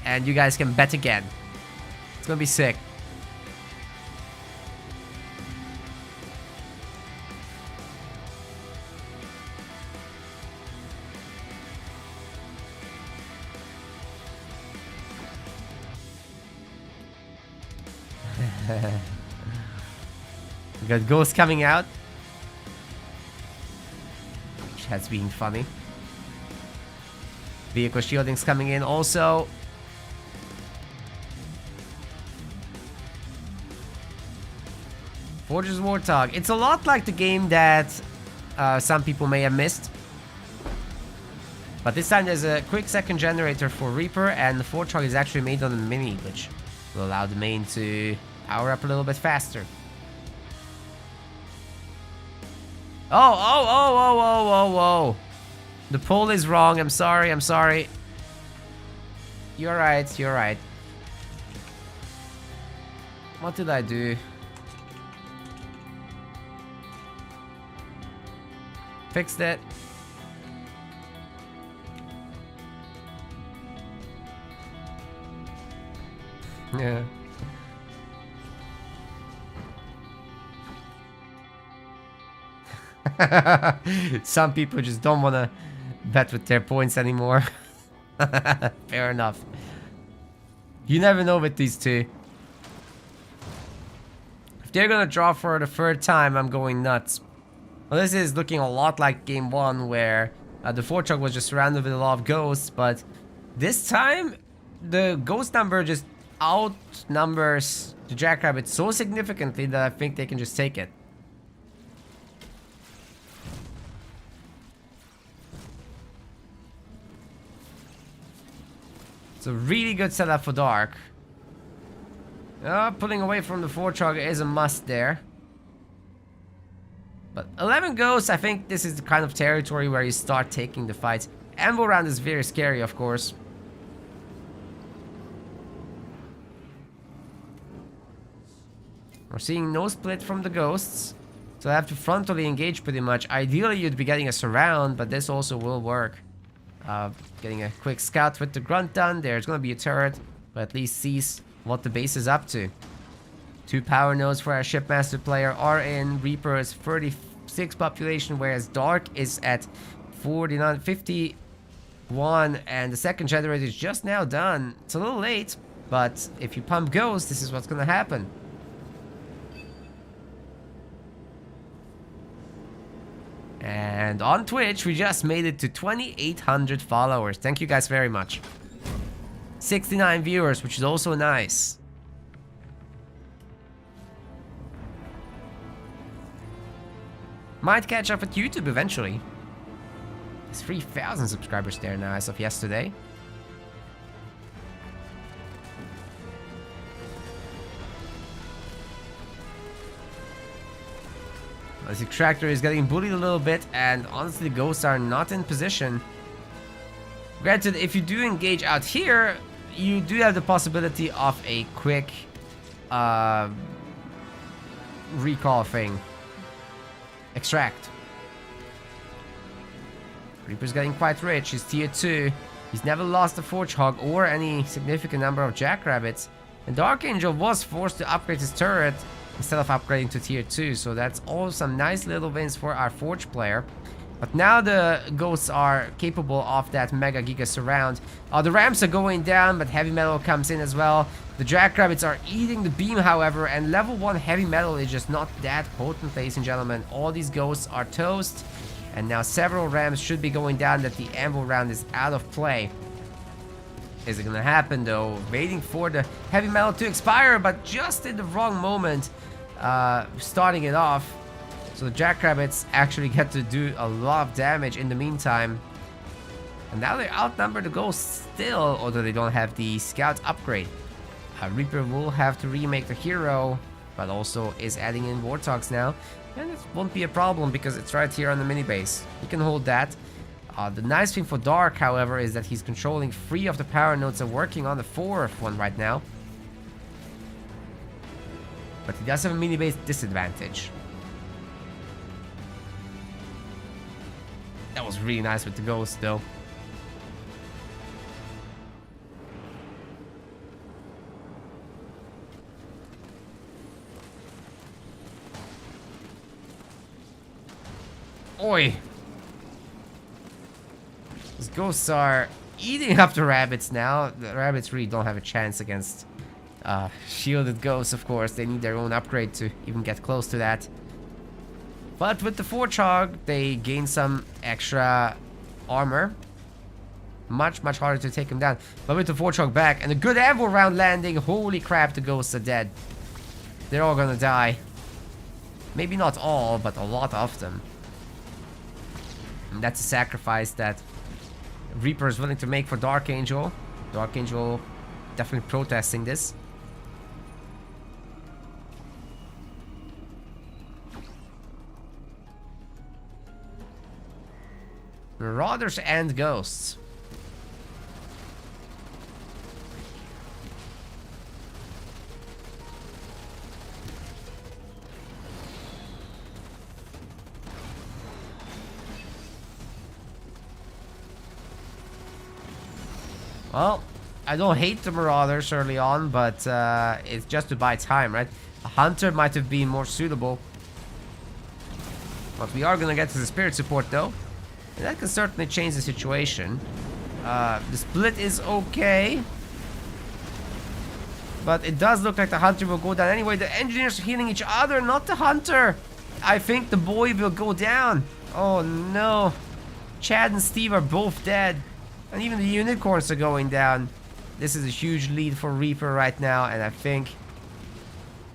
and you guys can bet again. It's gonna be sick. We got Ghost coming out. That's being funny. Vehicle shielding's coming in also. Forge's Warthog. It's a lot like the game that some people may have missed. But this time there's a quick second generator for Reaper, and the Warthog is actually made on a mini, which will allow the main to power up a little bit faster. Oh. The poll is wrong. I'm sorry. You're right. What did I do? Fixed it. Yeah. Some people just don't want to bet with their points anymore. Fair enough. You never know with these two. If they're gonna draw for the third time, I'm going nuts. Well, this is looking a lot like game 1, where the Warthog was just surrounded with a lot of ghosts, but this time the ghost number just outnumbers the Jackrabbit so significantly that I think they can just take it. It's a really good setup for Dark. Pulling away from the Warthog is a must there. But 11 Ghosts, I think this is the kind of territory where you start taking the fights. Anvil Round is very scary, of course. We're seeing no split from the Ghosts, so I have to frontally engage pretty much. Ideally, you'd be getting a surround, but this also will work. Getting a quick scout with the Grunt done. There's going to be a turret, but at least sees what the base is up to. 2 power nodes for our Shipmaster player are in. Reaper is 36 population, whereas Dark is at 51, and the second generator is just now done. It's a little late, but if you pump Ghost, this is what's going to happen. And on Twitch, we just made it to 2,800 followers. Thank you guys very much. 69 viewers, which is also nice. Might catch up with YouTube eventually. There's 3,000 subscribers there now as of yesterday. This extractor is getting bullied a little bit, and honestly, the ghosts are not in position. Granted, if you do engage out here, you do have the possibility of a quick recall thing. Extract. Reaper's getting quite rich. He's tier 2. He's never lost a Warthog or any significant number of Jackrabbits. And Dark Angel was forced to upgrade his turret instead of upgrading to tier 2, so that's all some nice little wins for our Forge player. But now the Ghosts are capable of that Mega Giga Surround. The ramps are going down, but Heavy Metal comes in as well. The Jackrabbits are eating the beam, however, and level 1 Heavy Metal is just not that potent, ladies and gentlemen. All these Ghosts are toast, and now several ramps should be going down that the Anvil Round is out of play. Is it gonna happen though? Waiting for the Heavy Metal to expire, but just in the wrong moment, starting it off. So the Jackrabbits actually get to do a lot of damage in the meantime. And now they outnumber the Ghosts still, although they don't have the Scout upgrade. Reaper will have to remake the hero, but also is adding in Warthogs now. And it won't be a problem because it's right here on the mini base. He can hold that. The nice thing for Dark, however, is that he's controlling 3 of the power nodes and working on the 4th one right now. But he does have a mini base disadvantage. That was really nice with the Ghost, though. Oi! These ghosts are eating up the rabbits now. The rabbits really don't have a chance against shielded ghosts, of course. They need their own upgrade to even get close to that. But with the Warthog, they gain some extra armor. Much harder to take him down. But with the Warthog back and a good Anvil round landing, holy crap, the ghosts are dead. They're all gonna die. Maybe not all, but a lot of them. And that's a sacrifice that Reaper is willing to make for Dark Angel. Dark Angel definitely protesting this. Marauders and Ghosts. Well, I don't hate the Marauders early on, but it's just to buy time, right? A Hunter might have been more suitable. But we are gonna get to the Spirit support though. And that can certainly change the situation. The split is okay. But it does look like the Hunter will go down anyway. The Engineers are healing each other, not the Hunter. I think the boy will go down. Oh no. Chad and Steve are both dead. And even the Unicorns are going down. This is a huge lead for Reaper right now. And I think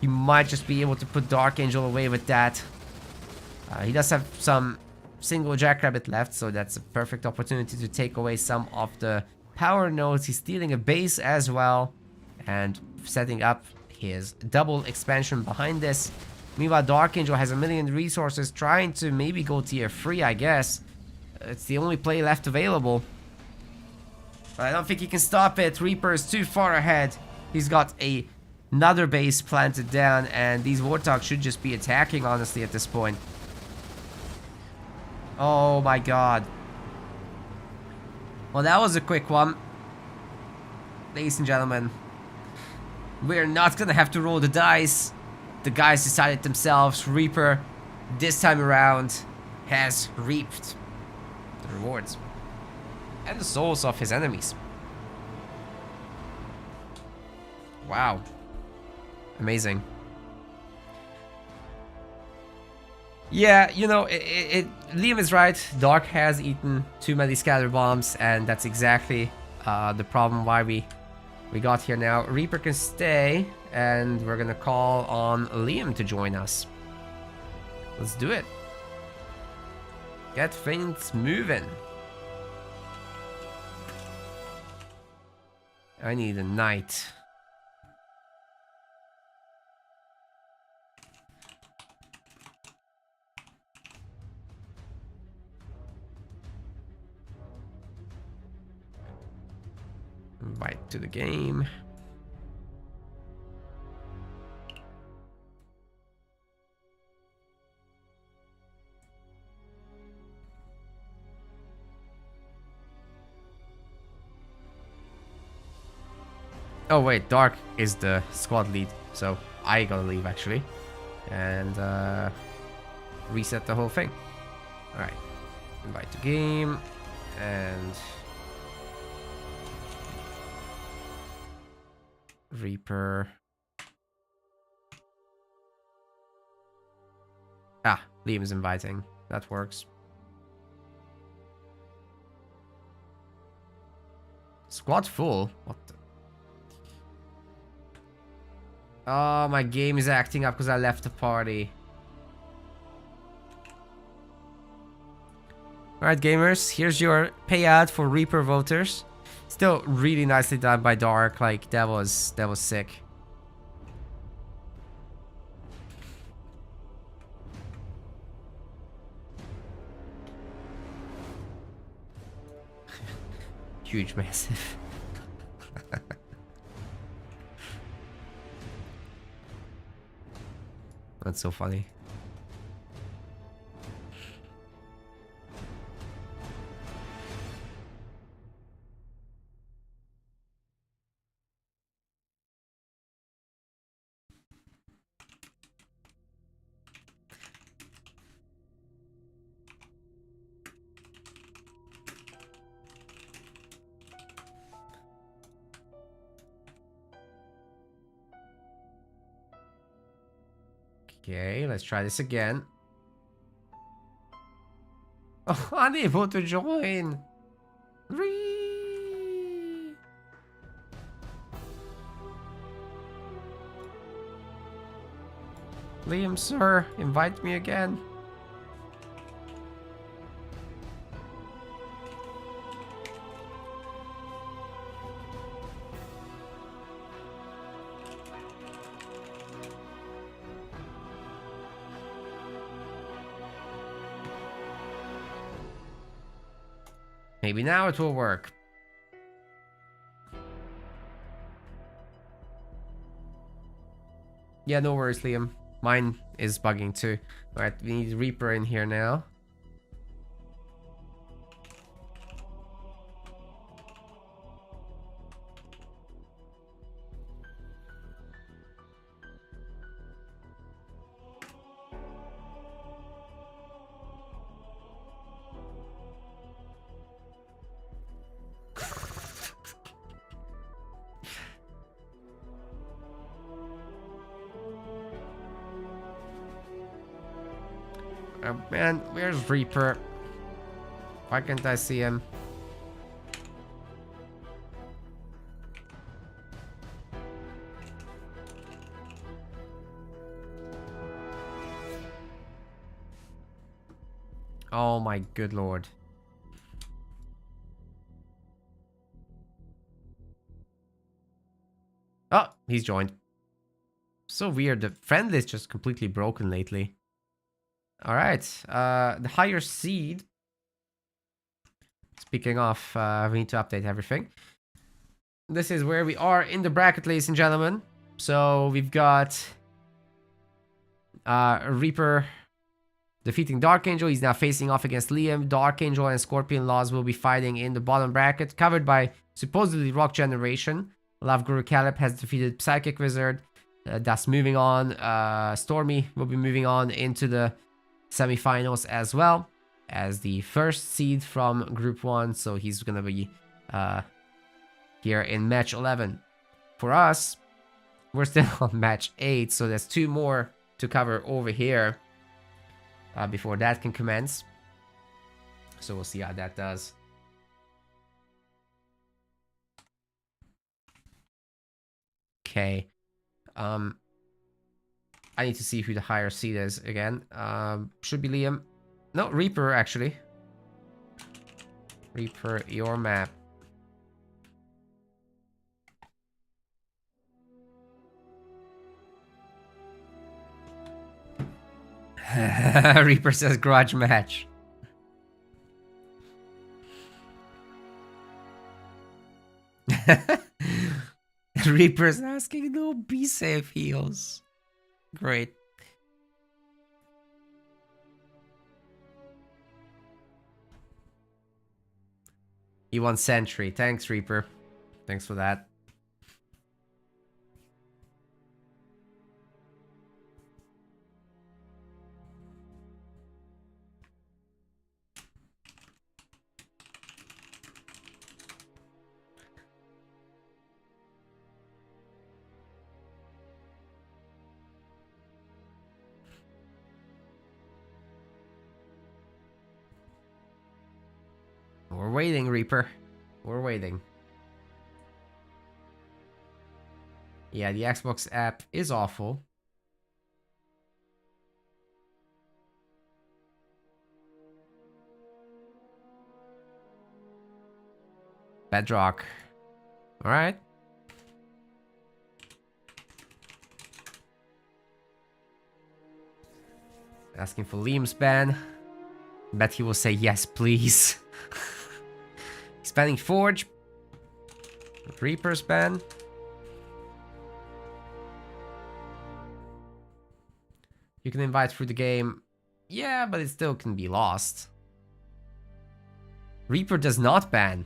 he might just be able to put Dark Angel away with that. He does have some single Jackrabbit left, so that's a perfect opportunity to take away some of the power nodes. He's stealing a base as well and setting up his double expansion behind this. Meanwhile, Dark Angel has a million resources, trying to maybe go tier 3, I guess. It's the only play left available. But I don't think he can stop it. Reaper is too far ahead. He's got another base planted down, and these Warthogs should just be attacking, honestly, at this point. Oh my god. Well, that was a quick one. Ladies and gentlemen, we're not gonna have to roll the dice. The guys decided themselves. Reaper, this time around, has reaped the rewards and the souls of his enemies. Wow. Amazing. Yeah, you know, Liam is right. Dark has eaten too many scatter bombs, and that's exactly the problem why we got here now. Reaper can stay, and we're gonna call on Liam to join us. Let's do it. Get things moving. I need a knight. Invite to the game. Oh wait, Dark is the squad lead, so I gotta leave actually. And reset the whole thing. Alright. Invite to game. And Reaper. Ah, Liam is inviting. That works. Squad full? What the? Oh, my game is acting up because I left the party. Alright, gamers, here's your payout for Reaper voters. Still really nicely done by Dark. Like, that was sick. Huge, massive. That's so funny. Okay, let's try this again. Oh, unable to join. Liam, sir, invite me again. Maybe now it will work. Yeah, no worries, Liam. Mine is bugging too. Alright, we need Reaper in here now. Man, where's Reaper? Why can't I see him? Oh my good lord. Oh, he's joined. So weird. The friend list just completely broken lately. Alright. The higher seed. Speaking of, we need to update everything. This is where we are in the bracket, ladies and gentlemen. So we've got Reaper defeating Dark Angel. He's now facing off against Liam. Dark Angel and Scorpion Laws will be fighting in the bottom bracket, covered by supposedly Rock Generation. Love Guru Caleb has defeated Psychic Wizard. That's moving on. Stormy will be moving on into the semifinals as well as the first seed from Group 1. So he's going to be here in match 11. For us, we're still on match 8. So there's 2 more to cover over here before that can commence. So we'll see how that does. Okay. I need to see who the higher seed is again. Should be Liam. No, Reaper, actually. Reaper, your map. Reaper says grudge match. Reaper's asking no be safe heals. Great. You want Sentry. Thanks, Reaper. Thanks for that. We're waiting, Reaper. We're waiting. Yeah, the Xbox app is awful. Bedrock. Alright. Asking for Liam's ban. Bet he will say yes, please. He's banning Forge. Reaper's ban. You can invite through the game. Yeah, but it still can be lost. Reaper does not ban.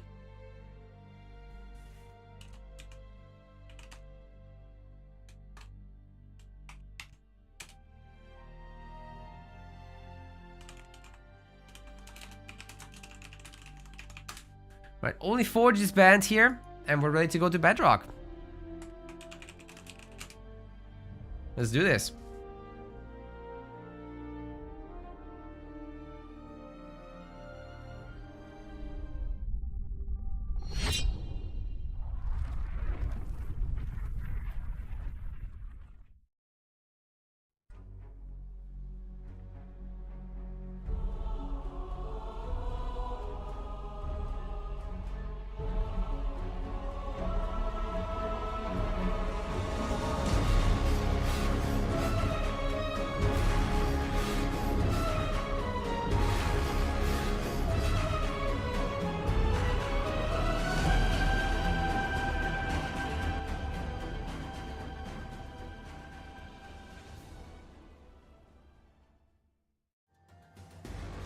Right, only Forge is banned here, and we're ready to go to Bedrock. Let's do this.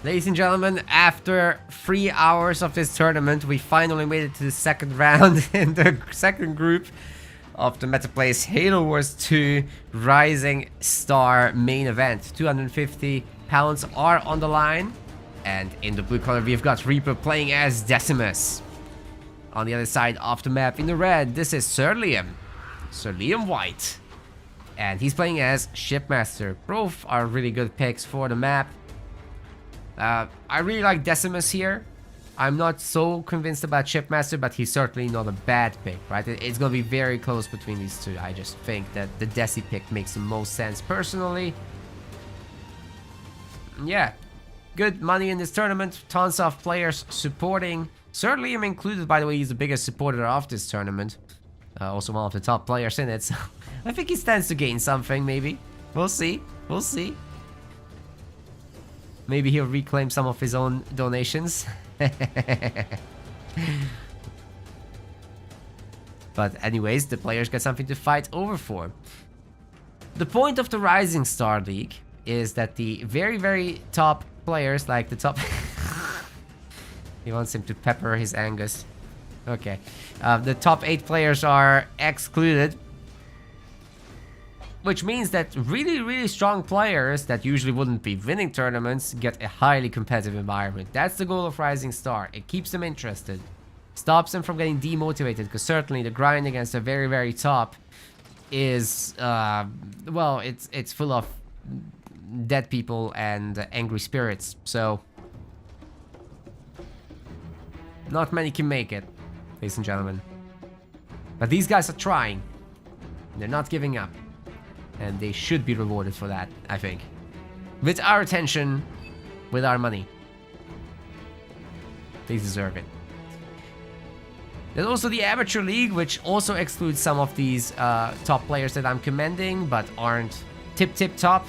Ladies and gentlemen, after 3 hours of this tournament, we finally made it to the second round in the second group of the MetaPlays Halo Wars 2 Rising Star main event. 250 pounds are on the line. And in the blue corner, we've got Reaper playing as Decimus. On the other side of the map, in the red, this is Sir Liam. Sir Liam White. And he's playing as Shipmaster. Both are really good picks for the map. I really like Decimus here. I'm not so convinced about Shipmaster, but he's certainly not a bad pick, right? It's going to be very close between these two. I just think that the Desi pick makes the most sense personally. Yeah, good money in this tournament. Tons of players supporting. Sir Liam included, by the way. He's the biggest supporter of this tournament. Also one of the top players in it. So I think he stands to gain something, maybe. We'll see. We'll see. Maybe he'll reclaim some of his own donations. But anyways, the players got something to fight over for. The point of the Rising Star League is that the very, very top players, like the top... He wants him to pepper his Angus. Okay. The top 8 players are excluded. Which means that really, really strong players that usually wouldn't be winning tournaments get a highly competitive environment. That's the goal of Rising Star. It keeps them interested. Stops them from getting demotivated, because certainly the grind against the very, very top is, well, it's full of dead people and angry spirits. So, not many can make it, ladies and gentlemen. But these guys are trying. They're not giving up. And they should be rewarded for that, I think. With our attention, with our money. They deserve it. There's also the Amateur League, which also excludes some of these top players that I'm commending, but aren't tip top.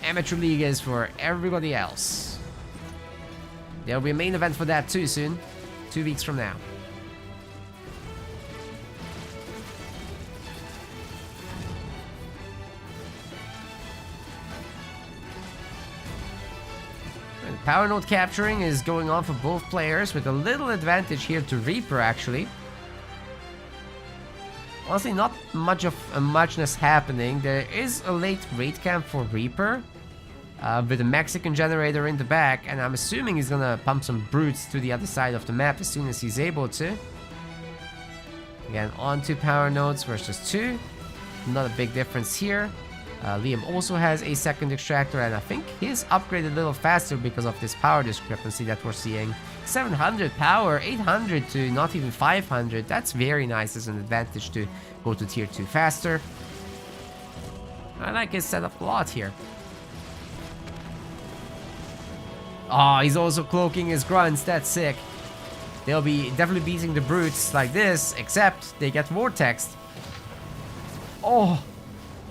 Amateur League is for everybody else. There'll be a main event for that too soon. 2 weeks from now. Power node capturing is going on for both players, with a little advantage here to Reaper, actually. Honestly, not much of a muchness happening. There is a late raid camp for Reaper, with a Mexican generator in the back, and I'm assuming he's gonna pump some brutes to the other side of the map as soon as he's able to. Again, on 2 power nodes versus 2. Not a big difference here. Liam also has a second extractor, and I think he's upgraded a little faster because of this power discrepancy that we're seeing. 700 power, 800 to not even 500. That's very nice as an advantage to go to tier 2 faster. I like his setup a lot here. Oh, he's also cloaking his grunts. That's sick. They'll be definitely beating the brutes like this, except they get vortexed. Oh,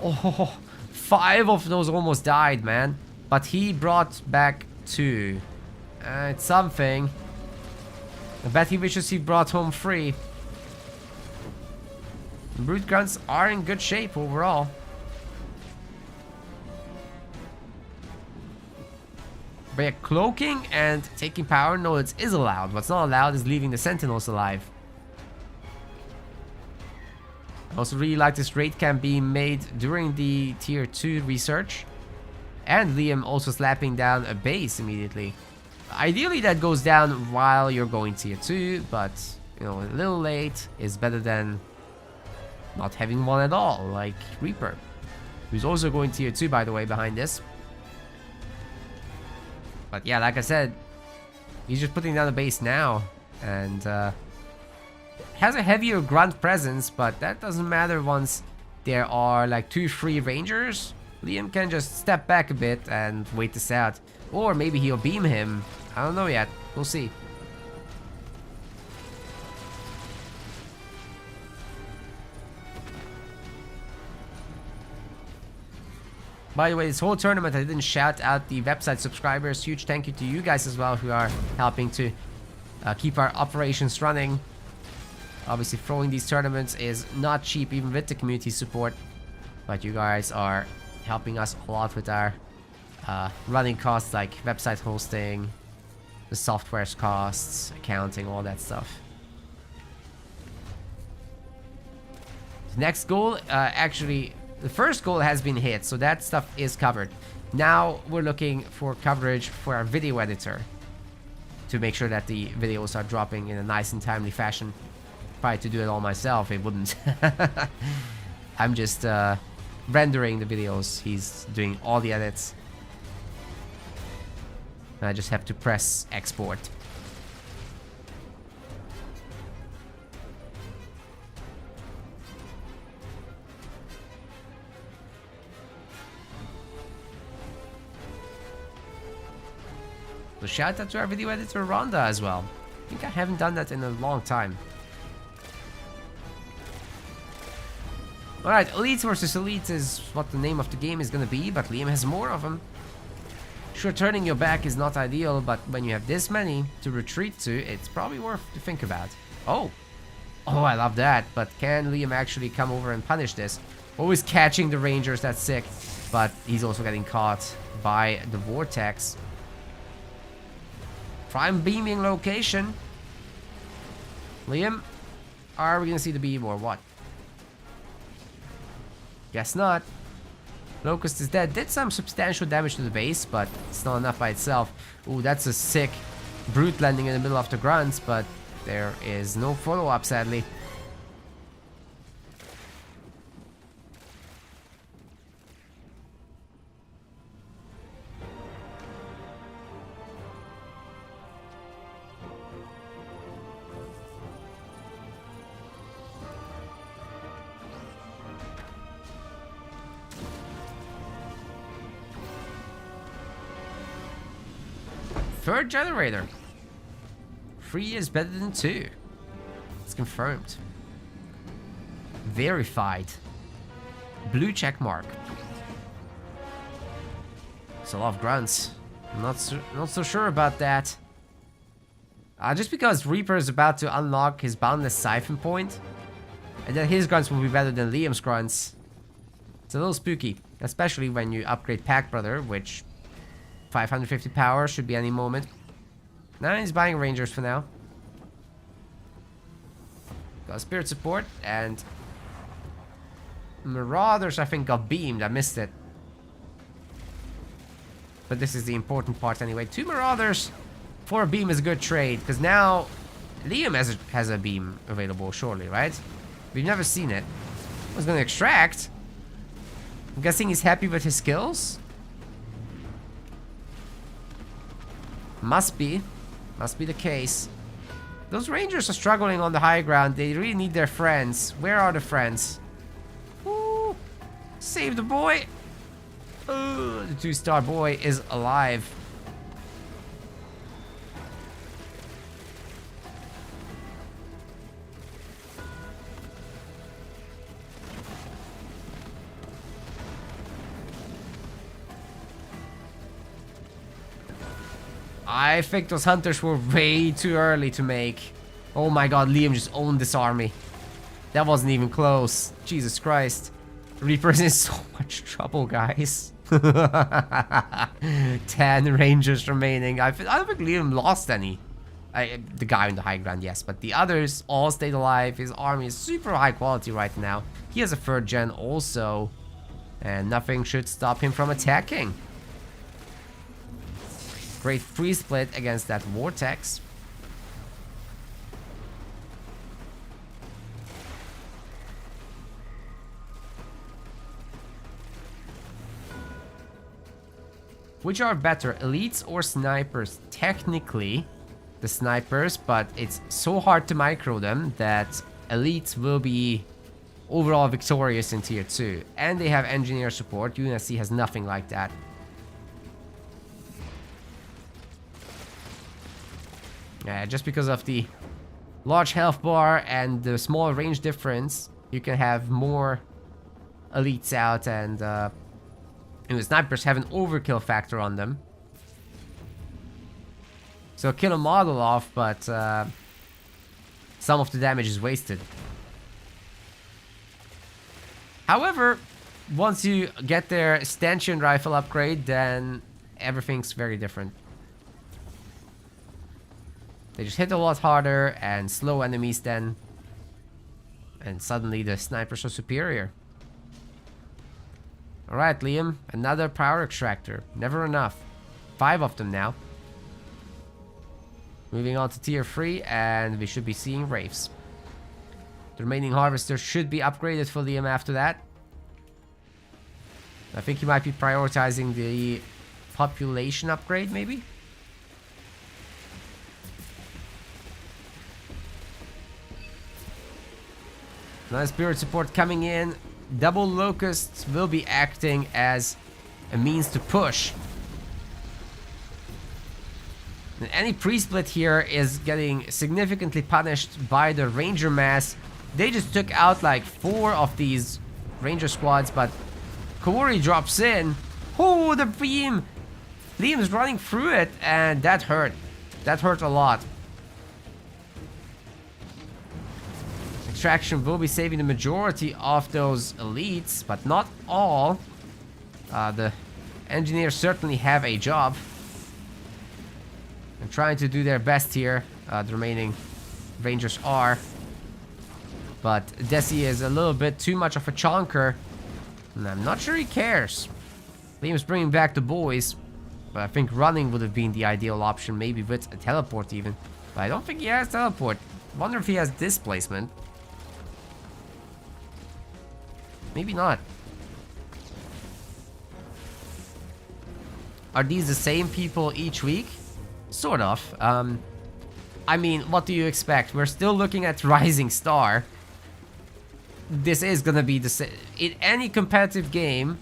oh, 5 of those almost died, man. But he brought back 2. It's something. I bet he wishes he brought home 3. The brute grunts are in good shape overall. But yeah, cloaking and taking power nodes is allowed. What's not allowed is leaving the sentinels alive. I also really like this raid camp being made during the tier 2 research. And Liam also slapping down a base immediately. Ideally that goes down while you're going tier 2, but you know, a little late is better than not having one at all, like Reaper, who's also going tier 2 by the way behind this. But yeah, like I said, he's just putting down a base now, and has a heavier grunt presence, but that doesn't matter once there are like 2-3 rangers. Liam can just step back a bit and wait this out. Or maybe he'll beam him. I don't know yet. We'll see. By the way, this whole tournament, I didn't shout out the website subscribers. Huge thank you to you guys as well who are helping to keep our operations running. Obviously, throwing these tournaments is not cheap, even with the community support. But you guys are helping us a lot with our running costs, like website hosting, the software's costs, accounting, all that stuff. Next goal, actually, the first goal has been hit, so that stuff is covered. Now we're looking for coverage for our video editor to make sure that the videos are dropping in a nice and timely fashion. If I had to do it all myself, it wouldn't. I'm just rendering the videos. He's doing all the edits. And I just have to press export. So shout out to our video editor Rhonda as well. I think I haven't done that in a long time. Alright, Elites versus Elites is what the name of the game is gonna be, but Liam has more of them. Sure, turning your back is not ideal, but when you have this many to retreat to, it's probably worth to think about. Oh, I love that, but can Liam actually come over and punish this? Always catching the Rangers, that's sick, but he's also getting caught by the Vortex. Prime beaming location. Liam, are we gonna see the beam or what? Guess not. Locust is dead. Did some substantial damage to the base, but it's not enough by itself. Ooh, that's a sick brute landing in the middle of the grunts, but there is no follow-up, sadly. Third generator. 3 is better than 2. It's confirmed. Verified. Blue check mark. It's a lot of grunts. I'm not so sure about that. Just because Reaper is about to unlock his boundless siphon point, and then his grunts will be better than Liam's grunts. It's a little spooky, especially when you upgrade Pack Brother, which 550 power should be any moment. Now he's buying Rangers for now. Got Spirit Support, and Marauders I think got beamed. I missed it. But this is the important part anyway. 2 Marauders for a beam is a good trade, because now Liam has a beam available shortly, right? We've never seen it. I was gonna extract. I'm guessing he's happy with his skills. Must be the case. Those Rangers are struggling on the high ground. They really need their friends. Where are the friends? Ooh, save the boy. The 2-star boy is alive. I think those hunters were way too early to make. Oh my god, Liam just owned this army. That wasn't even close. Jesus Christ. Reaper's in so much trouble, guys. 10 rangers remaining. I don't think Liam lost any. The guy in the high ground, yes. But the others all stayed alive. His army is super high quality right now. He has a 3rd gen also. And nothing should stop him from attacking. Great free split against that Vortex. Which are better, elites or snipers? Technically, the snipers, but it's so hard to micro them that elites will be overall victorious in tier 2. And they have engineer support. UNSC has nothing like that. Just because of the large health bar and the small range difference, you can have more elites out, and the snipers have an overkill factor on them. So kill a model off, but some of the damage is wasted. However, once you get their stanchion rifle upgrade, then everything's very different. They just hit a lot harder and slow enemies then. And suddenly the snipers are superior. Alright, Liam. Another power extractor. Never enough. 5 of them now. Moving on to tier 3, and we should be seeing Wraiths. The remaining harvesters should be upgraded for Liam after that. I think he might be prioritizing the population upgrade, maybe? Nice spirit support coming in. Double locusts will be acting as a means to push. And any pre-split here is getting significantly punished by the ranger mass. They just took out like 4 of these ranger squads, but Kawori drops in. Oh, the beam! Liam's running through it, and that hurt. That hurt a lot. Extraction will be saving the majority of those elites, but not all. The engineers certainly have a job. And trying to do their best here. The remaining rangers are. But Desi is a little bit too much of a chonker. And I'm not sure he cares. Liam's bringing back the boys. But I think running would have been the ideal option. Maybe with a teleport even. But I don't think he has teleport. Wonder if he has displacement. Maybe not. Are these the same people each week? Sort of. I mean, what do you expect? We're still looking at Rising Star. This is gonna be the same. In any competitive game,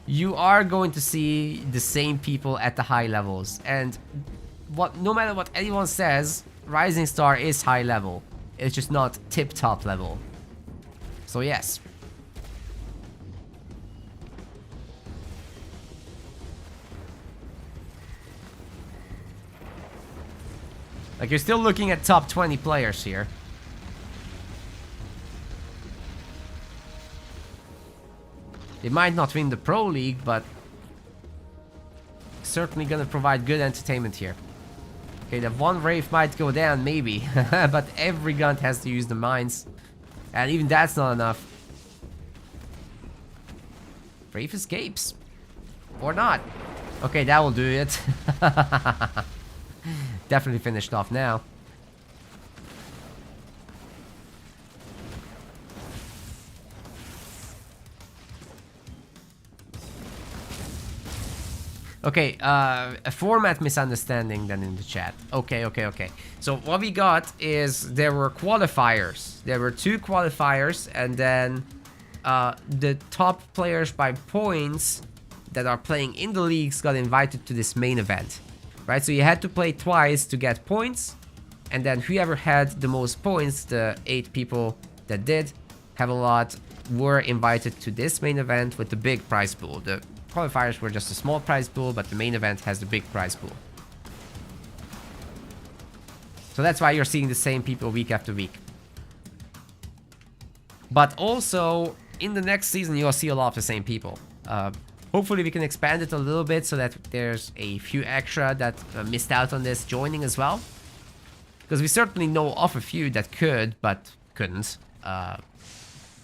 you are going to see the same people at the high levels. And no matter what anyone says, Rising Star is high level. It's just not tip-top level. So yes. Like, you're still looking at top 20 players here. They might not win the Pro League, but certainly gonna provide good entertainment here. Okay, the one Wraith might go down, maybe. But every gun has to use the mines. And even that's not enough. Wraith escapes. Or not. Okay, that will do it. Definitely finished off now. Okay, a format misunderstanding then in the chat. Okay. So what we got is there were qualifiers. There were 2 qualifiers, and then the top players by points that are playing in the leagues got invited to this main event. Right, so you had to play twice to get points, and then whoever had the most points, the 8 people that did have a lot, were invited to this main event with the big prize pool. The qualifiers were just a small prize pool, but the main event has the big prize pool. So that's why you're seeing the same people week after week. But also, in the next season, you'll see a lot of the same people. Hopefully we can expand it a little bit so that there's a few extra that missed out on this joining as well. Because we certainly know of a few that could, but couldn't.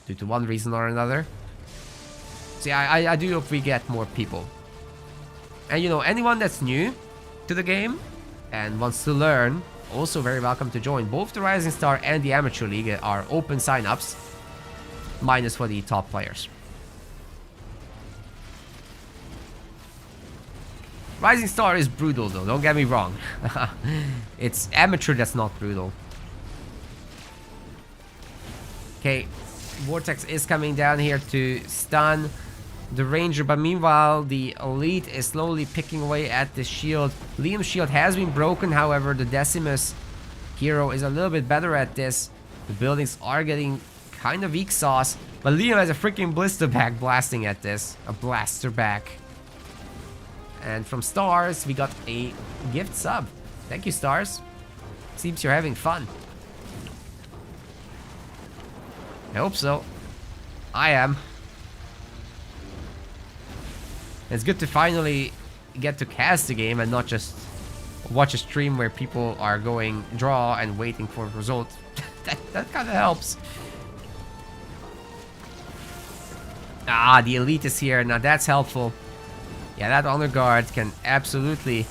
Due to one reason or another. So yeah, I do hope we get more people. And you know, anyone that's new to the game and wants to learn, also very welcome to join. Both the Rising Star and the Amateur League are open sign-ups, minus for the top players. Rising Star is brutal though, don't get me wrong. It's Amateur that's not brutal. Okay, Vortex is coming down here to stun the Ranger, but meanwhile the Elite is slowly picking away at the shield. Liam's shield has been broken, however the Decimus hero is a little bit better at this. The buildings are getting kind of weak sauce, but Liam has a freaking blister back blasting at this. A blaster back. And from Stars, we got a gift sub. Thank you, Stars. Seems you're having fun. I hope so. I am. It's good to finally get to cast the game and not just watch a stream where people are going draw and waiting for a result. that kind of helps. Ah, the Elite is here. Now that's helpful. Yeah, that Honor Guard can absolutely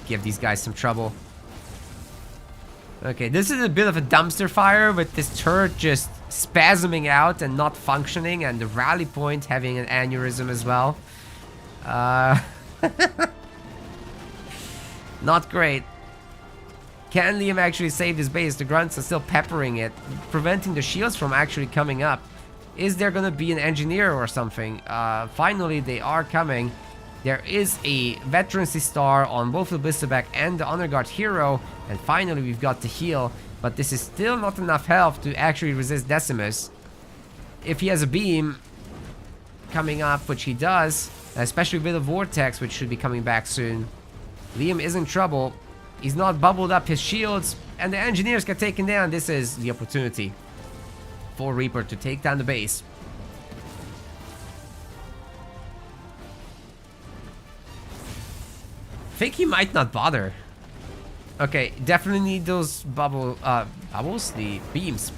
give these guys some trouble. Okay, this is a bit of a dumpster fire with this turret just spasming out and not functioning, and the rally point having an aneurysm as well. Not great. Can Liam actually save his base? The grunts are still peppering it, preventing the shields from actually coming up. Is there gonna be an engineer or something? Finally, they are coming. There is a Veterancy Star on both the Blisterback and the Honor Guard hero. And finally, we've got the heal. But this is still not enough health to actually resist Decimus. If he has a beam coming up, which he does, especially with a Vortex, which should be coming back soon, Liam is in trouble. He's not bubbled up his shields, and the engineers get taken down. This is the opportunity for Reaper to take down the base. I think he might not bother. Okay, definitely need those bubbles, the beams.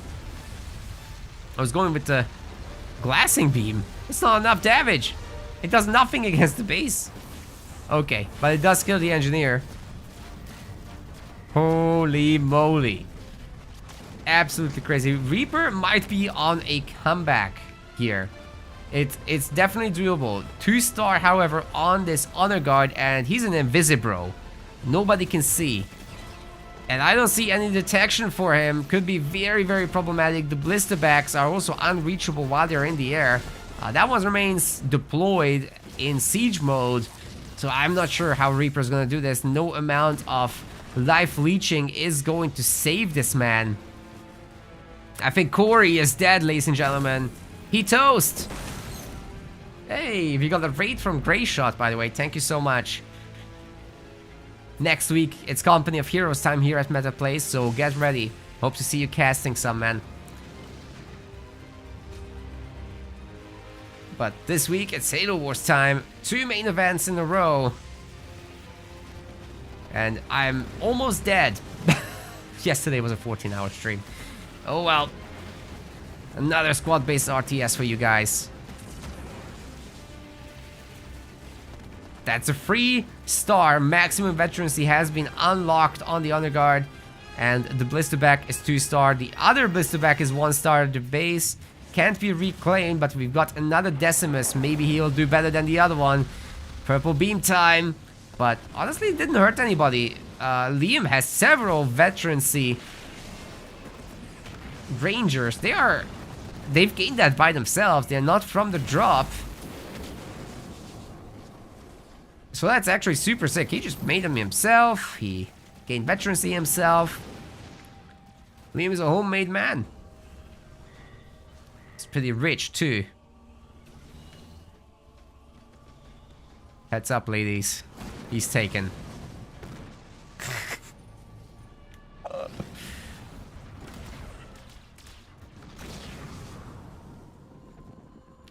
I was going with the glassing beam. It's not enough damage. It does nothing against the base. Okay, but it does kill the engineer. Holy moly. Absolutely crazy. Reaper might be on a comeback here. It's definitely doable. 2-star, however, on this Honor Guard, and he's an Invisibro. Nobody can see. And I don't see any detection for him. Could be very, very problematic. The Blisterbacks are also unreachable while they're in the air. That one remains deployed in siege mode. So I'm not sure how Reaper's gonna do this. No amount of life leeching is going to save this man. I think Corey is dead, ladies and gentlemen. He toast! Hey, we got a raid from Greyshot, by the way. Thank you so much. Next week, it's Company of Heroes time here at MetaPlays, so get ready. Hope to see you casting some, man. But this week, it's Halo Wars time. 2 main events in a row. And I'm almost dead. Yesterday was a 14-hour stream. Oh well. Another squad-based RTS for you guys. That's a 3-star. Maximum veterancy has been unlocked on the Honor Guard. And the Blisterback is 2-star. The other Blisterback is 1-star. The base can't be reclaimed, but we've got another Decimus. Maybe he'll do better than the other one. Purple beam time. But honestly, it didn't hurt anybody. Liam has several veterancy Rangers. They've gained that by themselves. They're not from the drop. So that's actually super sick. He just made them himself. He gained veterancy himself. Liam is a homemade man. It's pretty rich too. Heads up, ladies. He's taken.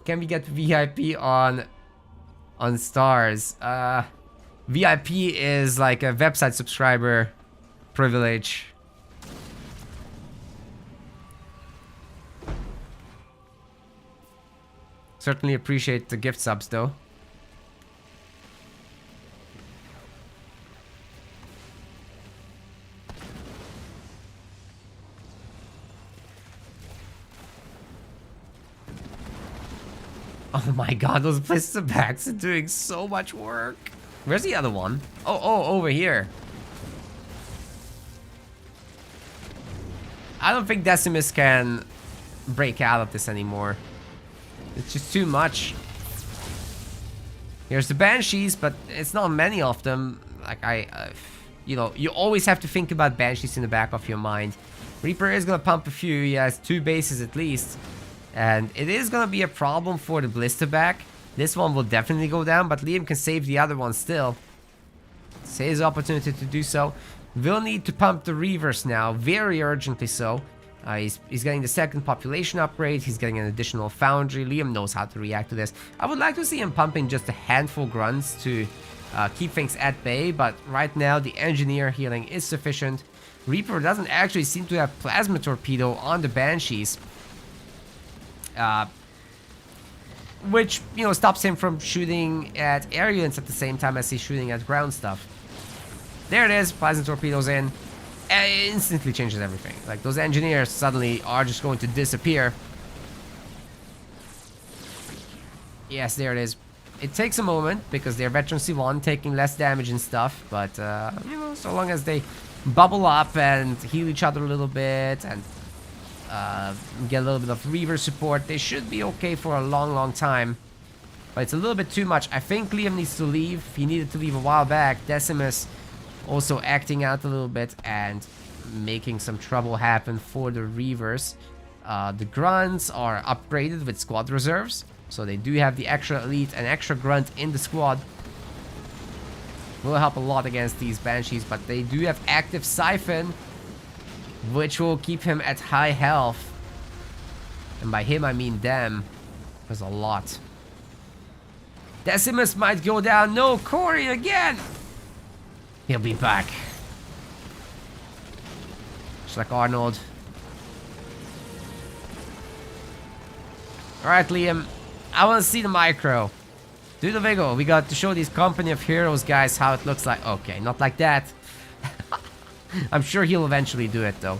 Can we get VIP on stars? VIP is like a website subscriber privilege. Certainly appreciate the gift subs though. Oh my god, those blister packs are doing so much work. Where's the other one? Oh, over here. I don't think Decimus can break out of this anymore. It's just too much. Here's the Banshees, but it's not many of them. Like, you know, you always have to think about Banshees in the back of your mind. Reaper is gonna pump a few. He has 2 bases at least. And it is gonna be a problem for the blister back. This one will definitely go down, but Liam can save the other one still. It's his opportunity to do so. Will need to pump the Reavers now, very urgently so. He's getting the 2nd population upgrade. He's getting an additional foundry. Liam knows how to react to this. I would like to see him pumping just a handful grunts to keep things at bay, but right now the engineer healing is sufficient. Reaper doesn't actually seem to have plasma torpedo on the Banshees. Which, you know, stops him from shooting at air units at the same time as he's shooting at ground stuff. There it is, plasma torpedoes in. It instantly changes everything. Like, those engineers suddenly are just going to disappear. Yes, there it is. It takes a moment because they're veteran C1 taking less damage and stuff, but you know, so long as they bubble up and heal each other a little bit and get a little bit of Reaver support, they should be okay for a long time. But it's a little bit too much. I think Liam needs to leave. He needed to leave a while back. Decimus also acting out a little bit and making some trouble happen for the Reavers. The Grunts are upgraded with squad reserves, so they do have the extra elite and extra grunt in the squad. Will help a lot against these Banshees, but they do have active Siphon, which will keep him at high health. And by him, I mean them. There's a lot. Decimus might go down. No, Corey again! He'll be back. Just like Arnold. Alright, Liam. I want to see the micro. Do the wiggle. We got to show these Company of Heroes guys how it looks like. Okay, not like that. I'm sure he'll eventually do it, though.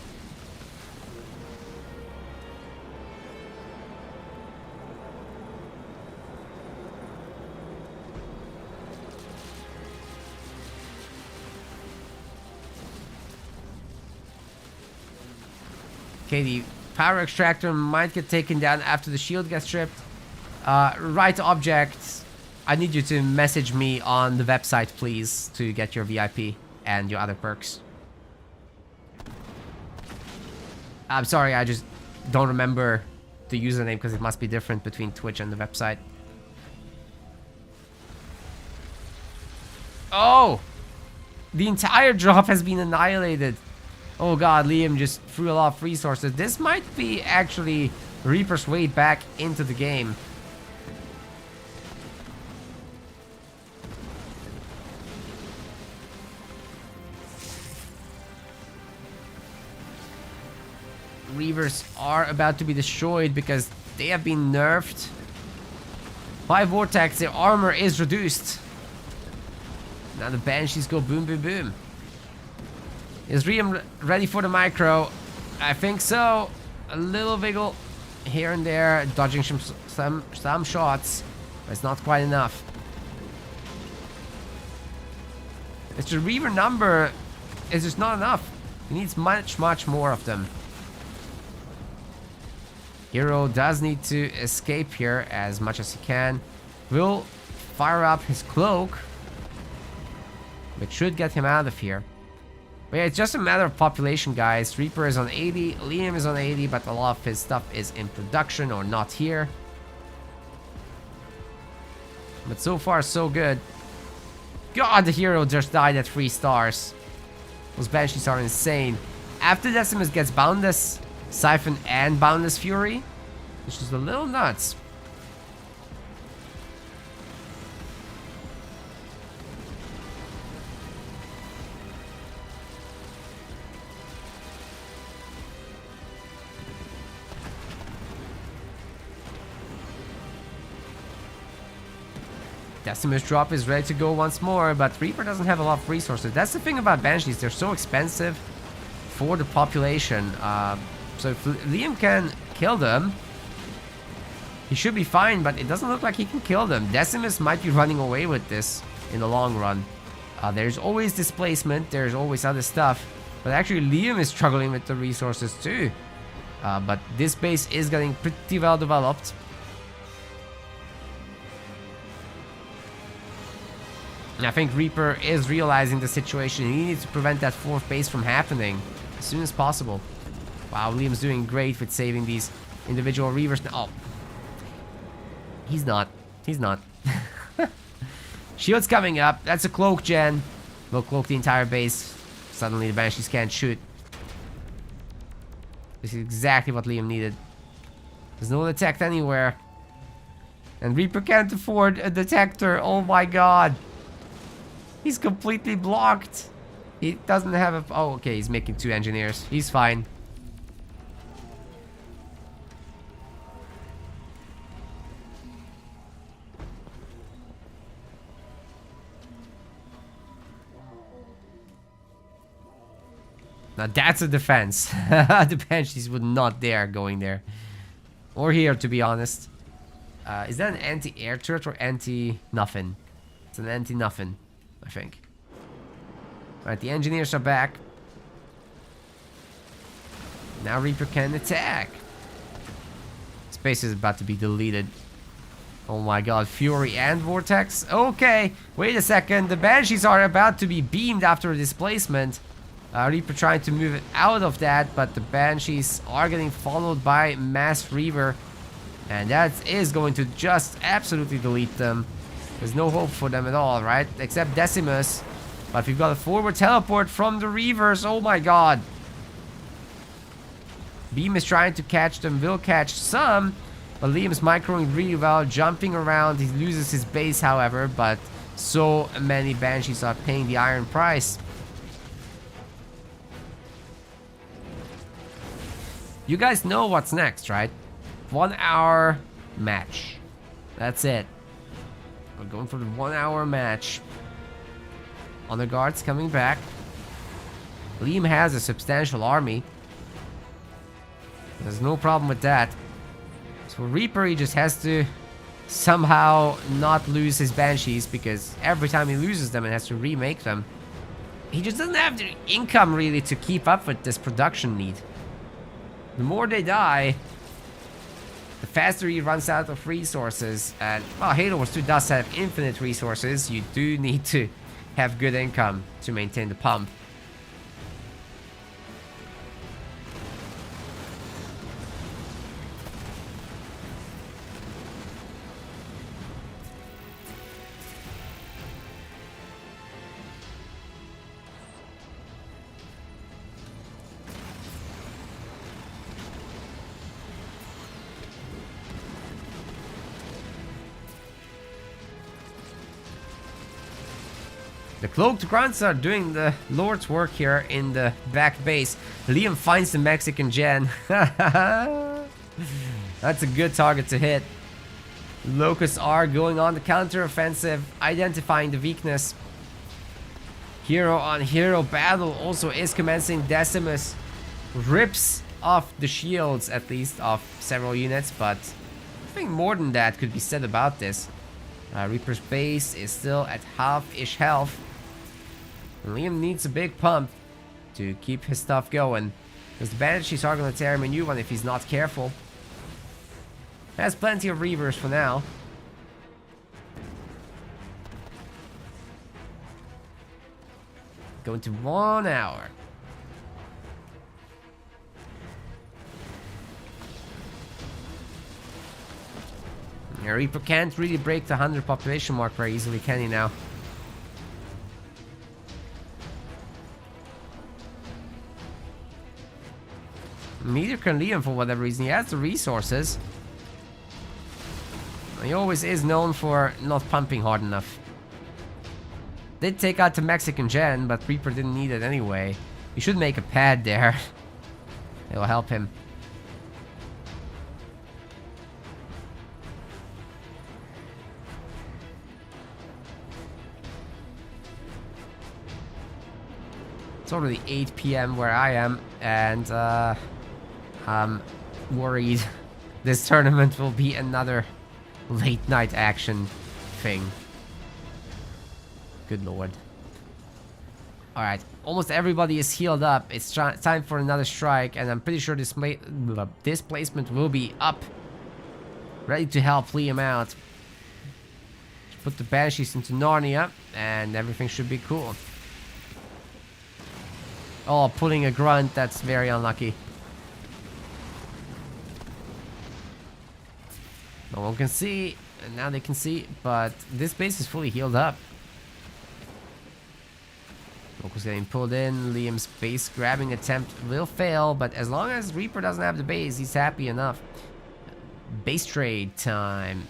Okay, the power extractor might get taken down after the shield gets stripped. Right object. I need you to message me on the website, please, to get your VIP and your other perks. I'm sorry, I just don't remember the username because it must be different between Twitch and the website. Oh! The entire drop has been annihilated. Oh god, Liam just threw a lot of resources. This might be actually Reaper's way back into the game. Reavers are about to be destroyed because they have been nerfed. By Vortex, their armor is reduced. Now the Banshees go boom, boom, boom. Is Liam ready for the micro? I think so. A little wiggle here and there, dodging some shots, but it's not quite enough. It's the Reaver number is just not enough. He needs much more of them. Hero does need to escape here as much as he can. Will fire up his cloak, which should get him out of here. But yeah, it's just a matter of population, guys. Reaper is on 80, Liam is on 80, but a lot of his stuff is in production or not here. But so far, so good. God, the hero just died at 3 stars. Those Banshees are insane. After Decimus gets Boundless Siphon and Boundless Fury, which is a little nuts. Decimus drop is ready to go once more, but Reaper doesn't have a lot of resources. That's the thing about Banshees. They're so expensive for the population. So if Liam can kill them, he should be fine, but it doesn't look like he can kill them. Decimus might be running away with this in the long run. There's always displacement. There's always other stuff. But actually, Liam is struggling with the resources too. But this base is getting pretty well developed. And I think Reaper is realizing the situation. He needs to prevent that fourth base from happening as soon as possible. Wow, Liam's doing great with saving these individual Reavers. Oh, he's not. He's not. Shield's coming up. That's a cloak gen. Will cloak the entire base. Suddenly the Banshees can't shoot. This is exactly what Liam needed. There's no detect anywhere. And Reaper can't afford a detector. Oh my god. He's completely blocked. He doesn't have a... Oh, okay. He's making 2 engineers. He's fine. Now that's a defense. The Banshees would not dare going there. Or here, to be honest. Is that an anti-air turret or anti-nothing? It's an anti-nothing, I think. Alright, the engineers are back. Now Reaper can attack. Space is about to be deleted. Oh my god, Fury and Vortex? Okay, wait a second. The Banshees are about to be beamed after a displacement. Reaper trying to move it out of that, but the Banshees are getting followed by Mass Reaver. And that is going to just absolutely delete them. There's no hope for them at all, right? Except Decimus. But we've got a forward teleport from the Reavers. Oh my god. Beam is trying to catch them, will catch some. But Liam's microing really well, jumping around. He loses his base, however, but so many Banshees are paying the iron price. You guys know what's next, right? 1 hour match. That's it. We're going for the 1 hour match. Honor Guards coming back. Liam has a substantial army. There's no problem with that. So Reaper, he just has to somehow not lose his Banshees, because every time he loses them, it has to remake them. He just doesn't have the income really to keep up with this production need. The more they die, the faster he runs out of resources. And, well, Halo Wars 2 does have infinite resources. You do need to have good income to maintain the pump. The Cloaked Grunts are doing the Lord's work here in the back base. Liam finds the Mexican gen. That's a good target to hit. Locusts are going on the counter-offensive, identifying the weakness. Hero on hero battle also is commencing. Decimus rips off the shields, at least, of several units, but I think more than that could be said about this. Reaper's base is still at half-ish health. And Liam needs a big pump to keep his stuff going, because the Banshees are going to tear him a new one if he's not careful. Has plenty of Reavers for now. Going to 1 hour. Yeah, Reaper can't really break the 100 population mark very easily, can he now? Neither can Liam for whatever reason. He has the resources. He always is known for not pumping hard enough. Did take out the Mexican gen, but Reaper didn't need it anyway. You should make a pad there. It'll help him. It's already 8 p.m. where I am, and I'm worried this tournament will be another late night action thing. Good lord. Alright, almost everybody is healed up. It's time for another strike, and I'm pretty sure this placement will be up. Ready to help Liam out. Put the Banshees into Narnia, and everything should be cool. Oh, pulling a grunt, that's very unlucky. No one can see, and now they can see, but this base is fully healed up. Locust getting pulled in. Liam's base grabbing attempt will fail, but as long as Reaper doesn't have the base, he's happy enough. Base trade time.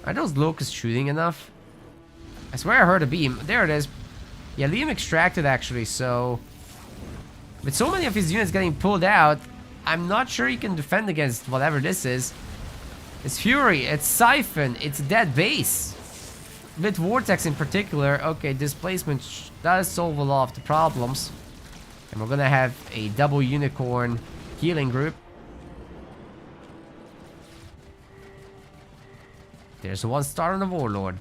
Are those locusts shooting enough? I swear I heard a beam. There it is. Yeah, Liam extracted actually, so... with so many of his units getting pulled out, I'm not sure he can defend against whatever this is. It's Fury, it's Siphon, it's Dead Base. With Vortex in particular, okay, displacement does solve a lot of the problems. And we're gonna have a double Unicorn healing group. There's a 1-star on the Warlord.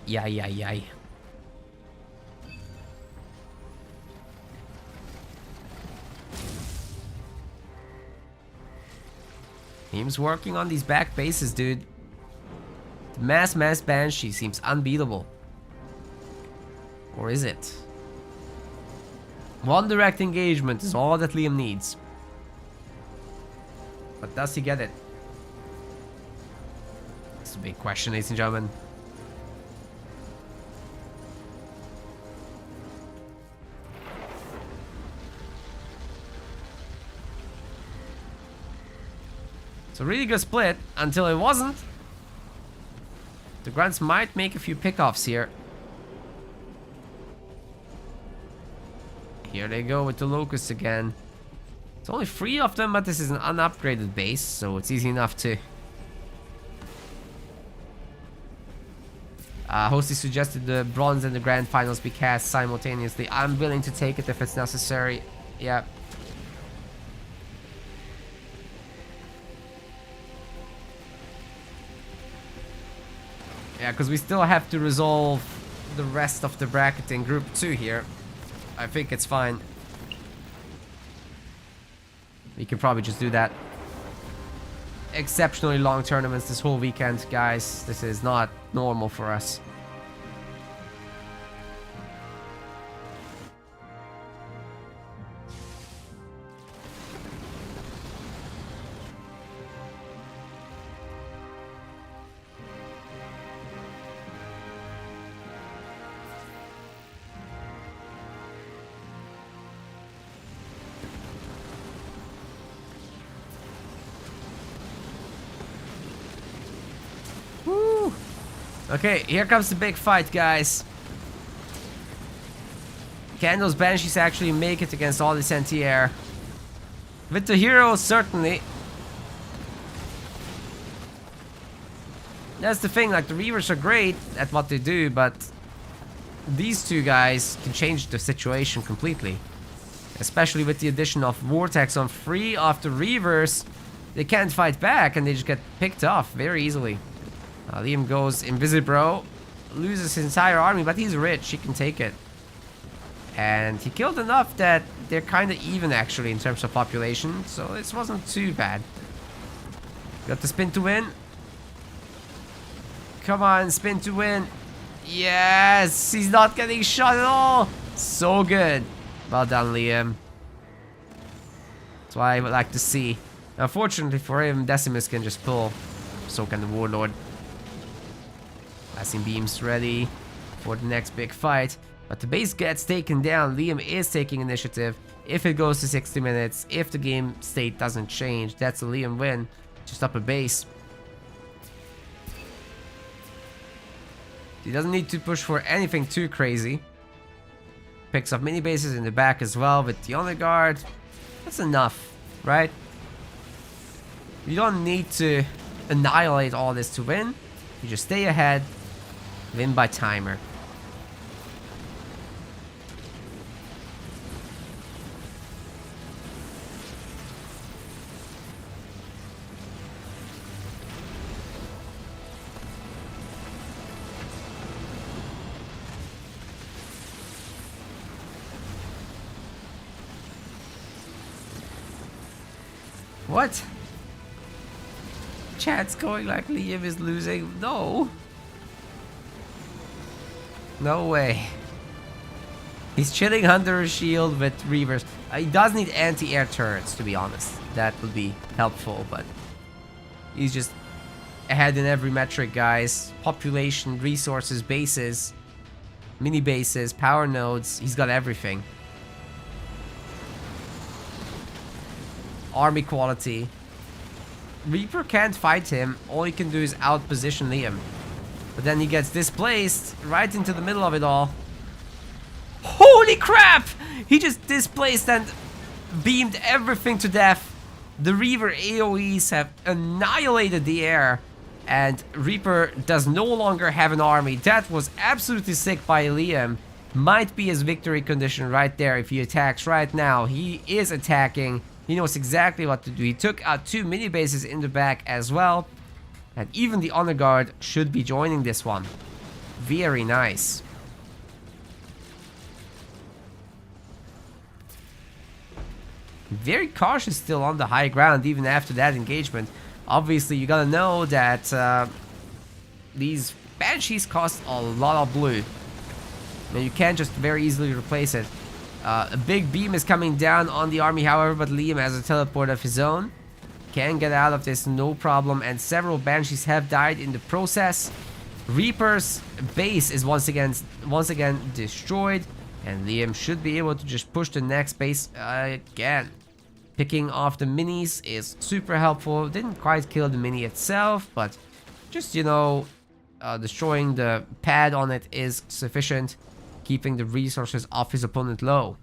Yay. Team's working on these back bases, dude. The mass Banshee seems unbeatable. Or is it? One direct engagement is all that Liam needs. But does he get it? It's a big question, ladies and gentlemen. It's a really good split until it wasn't. The grunts might make a few pickoffs here. Here they go with the Locusts again. It's only 3 of them, but this is an unupgraded base, so it's easy enough to... Hosty suggested the bronze and the grand finals be cast simultaneously. I'm willing to take it if it's necessary. Yeah. Yeah, because we still have to resolve the rest of the bracket in Group 2 here. I think it's fine. We can probably just do that. Exceptionally long tournaments this whole weekend, guys. This is not normal for us. Okay, here comes the big fight, guys. Can those Banshees actually make it against all this anti-air? With the heroes, certainly. That's the thing, like, the Reavers are great at what they do, but these two guys can change the situation completely. Especially with the addition of Vortex on 3 of the Reavers. They can't fight back and they just get picked off very easily. Liam goes Invisibro, loses his entire army, but he's rich, he can take it. And he killed enough that they're kind of even actually in terms of population, so this wasn't too bad. Got the spin to win. Come on, spin to win. Yes, he's not getting shot at all. So good. Well done, Liam. That's what I would like to see. Unfortunately for him, Decimus can just pull. So can the Warlord. Passing beams ready for the next big fight. But the base gets taken down. Liam is taking initiative. If it goes to 60 minutes, if the game state doesn't change, that's a Liam win. Just up a base. He doesn't need to push for anything too crazy. Picks up mini bases in the back as well with the Honor Guard. That's enough, right? You don't need to annihilate all this to win. You just stay ahead, win by timer. What? Chat's going like Liam is losing. No. No way. He's chilling under a shield with Reavers. He does need anti-air turrets, to be honest. That would be helpful, but he's just ahead in every metric, guys. Population, resources, bases, mini bases, power nodes. He's got everything. Army quality. Reaper can't fight him. All he can do is outposition Liam. But then he gets displaced right into the middle of it all. Holy crap! He just displaced and beamed everything to death. The Reaver AoEs have annihilated the air. And Reaper does no longer have an army. That was absolutely sick by Liam. Might be his victory condition right there if he attacks right now. He is attacking. He knows exactly what to do. He took out 2 mini bases in the back as well. And even the Honor Guard should be joining this one. Very nice. Very cautious still on the high ground even after that engagement. Obviously, you gotta know that these Banshees cost a lot of blue. And you can't just very easily replace it. A big beam is coming down on the army, however, but Liam has a teleport of his own. Can get out of this no problem, and several Banshees have died in the process. Reaper's base is once again destroyed, and Liam should be able to just push the next base again. Picking off the minis is super helpful. Didn't quite kill the mini itself, but just, you know, destroying the pad on it is sufficient. Keeping the resources off his opponent low.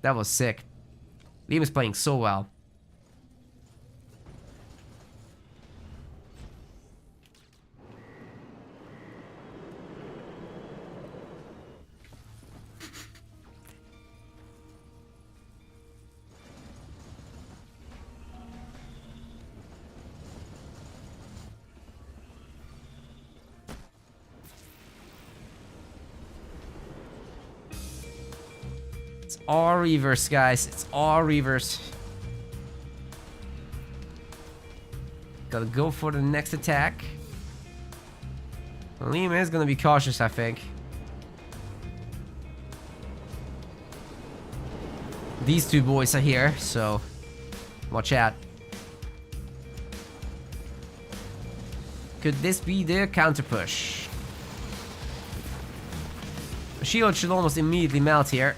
That was sick. Liam is playing so well. It's all Reavers, guys. It's all Reavers. Gotta go for the next attack. Liam is gonna be cautious, I think. These two boys are here, so watch out. Could this be the counter push? Shield should almost immediately melt here.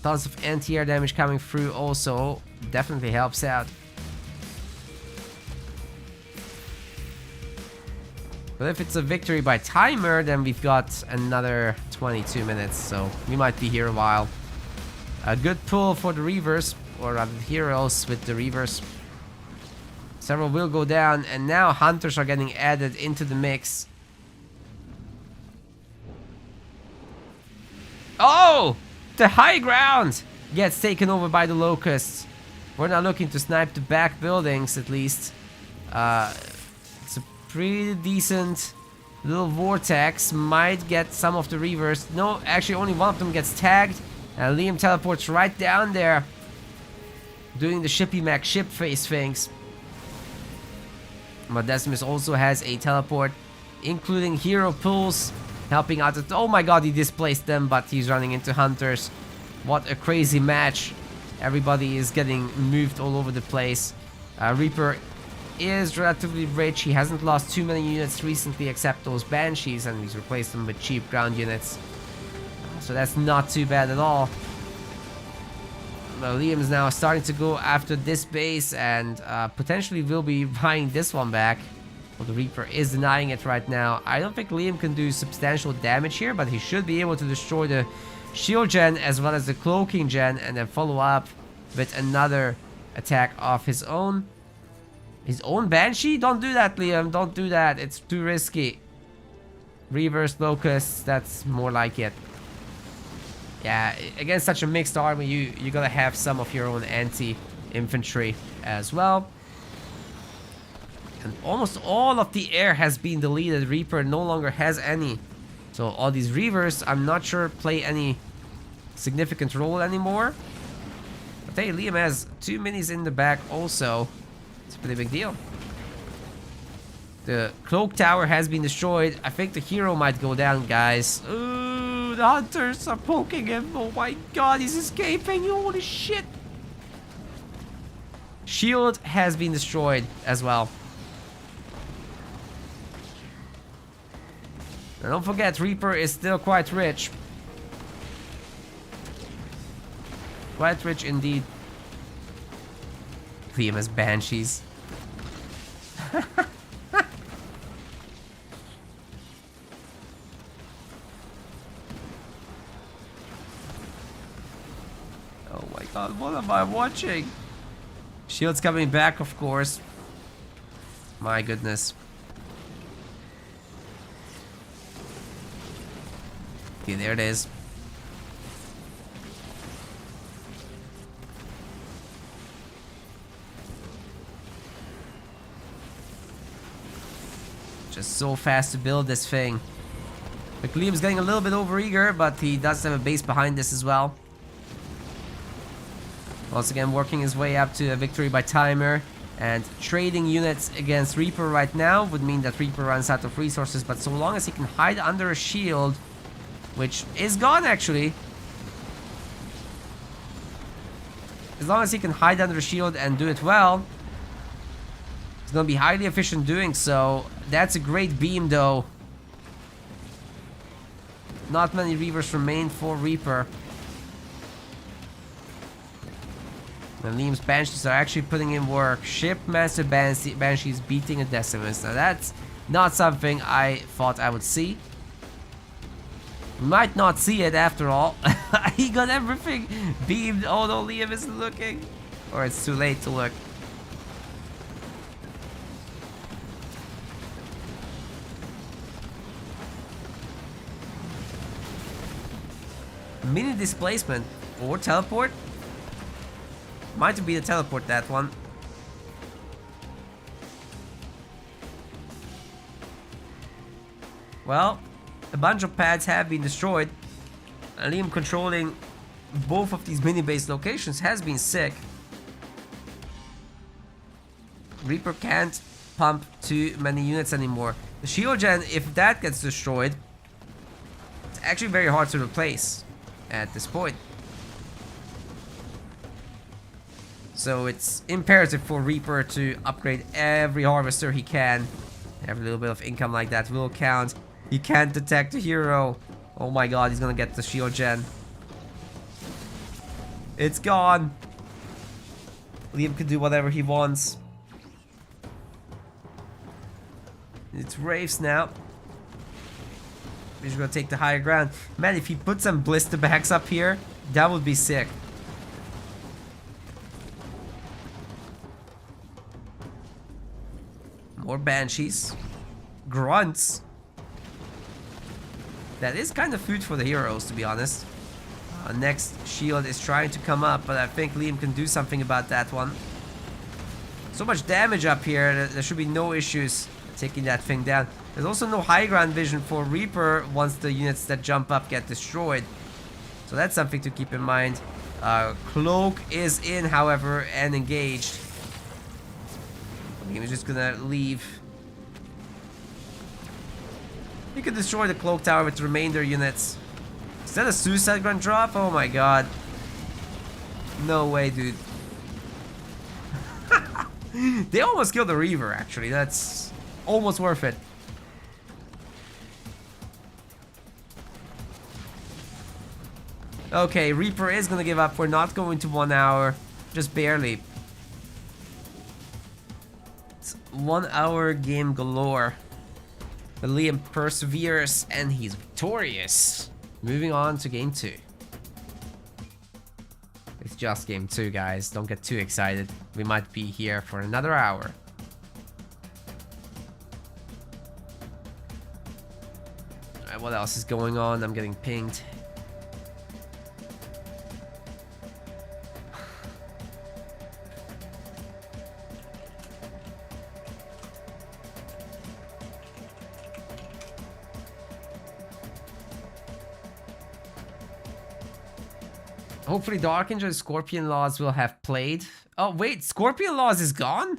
Tons of anti-air damage coming through also. Definitely helps out. But if it's a victory by timer, then we've got another 22 minutes. So we might be here a while. A good pull for the Reavers. Or rather the heroes with the Reavers. Several will go down. And now Hunters are getting added into the mix. Oh! The high ground gets taken over by the Locusts. We're not looking to snipe the back buildings, at least. It's a pretty decent little vortex. Might get some of the Reavers. No, actually only one of them gets tagged. And Liam teleports right down there. Doing the Shippy Mac ship face things. But Decimus also has a teleport. Including hero pulls. Helping out. Oh my god, he displaced them, but he's running into Hunters. What a crazy match. Everybody is getting moved all over the place. Reaper is relatively rich. He hasn't lost too many units recently except those Banshees, and he's replaced them with cheap ground units. So that's not too bad at all. Well, Liam's now starting to go after this base and potentially will be buying this one back. Well, the Reaper is denying it right now. I don't think Liam can do substantial damage here, but he should be able to destroy the shield gen as well as the cloaking gen and then follow up with another attack of his own. His own Banshee? Don't do that, Liam. Don't do that. It's too risky. Reverse Locust, that's more like it. Yeah, against such a mixed army, you gotta have some of your own anti-infantry as well. And almost all of the air has been deleted. Reaper no longer has any. So all these Reavers, I'm not sure play any significant role anymore. But hey, Liam has 2 minis in the back also. It's a pretty big deal. The cloak tower has been destroyed. I think the hero might go down, guys. Ooh, the hunters are poking him. Oh my god, he's escaping. Holy shit. Shield has been destroyed as well. And don't forget, Reaper is still quite rich. Quite rich indeed. Liam has Banshees. Oh my god, what am I watching? Shield's coming back, of course. My goodness. Okay, there it is. Just so fast to build this thing. Liam's getting a little bit overeager, but he does have a base behind this as well. Once again, working his way up to a victory by timer. And trading units against Reaper right now would mean that Reaper runs out of resources, but so long as he can hide under a shield, which is gone actually. As long as he can hide under a shield and do it well, he's gonna be highly efficient doing so. That's a great beam though. Not many Reavers remain for Reaper. And Liam's Banshees are actually putting in work. Shipmaster Banshees beating a Decimus. Now that's not something I thought I would see. Might not see it after all. He got everything beamed. Oh no, Liam isn't looking. Or it's too late to look. Mini displacement or teleport? Might be the teleport, that one. Well, a bunch of pads have been destroyed. And Liam controlling both of these mini base locations has been sick. Reaper can't pump too many units anymore. The shield gen, if that gets destroyed, it's actually very hard to replace at this point. So it's imperative for Reaper to upgrade every harvester he can. Every little bit of income like that will count. He can't detect a hero. Oh my god, he's gonna get the shield gen. It's gone. Liam can do whatever he wants. It's Wraiths now. He's gonna take the higher ground. Man, if he put some blister bags up here, that would be sick. More Banshees. Grunts. That is kind of food for the heroes, to be honest. Next shield is trying to come up, but I think Liam can do something about that one. So much damage up here, there should be no issues taking that thing down. There's also no high ground vision for Reaper once the units that jump up get destroyed. So that's something to keep in mind. Cloak is in, however, and engaged. He's just gonna leave. He could destroy the cloak tower with the remainder units. Is that a suicide grunt drop? Oh my god. No way, dude. They almost killed the Reaver, actually. That's almost worth it. Okay, Reaper is gonna give up. We're not going to 1 hour. Just barely. 1 hour game galore. But Liam perseveres and he's victorious. Moving on to game 2. It's just game 2, guys. Don't get too excited. We might be here for another hour. Alright, what else is going on? I'm getting pinged. Hopefully Darkinger and Scorpion Laws will have played. Oh wait, Scorpion Laws is gone?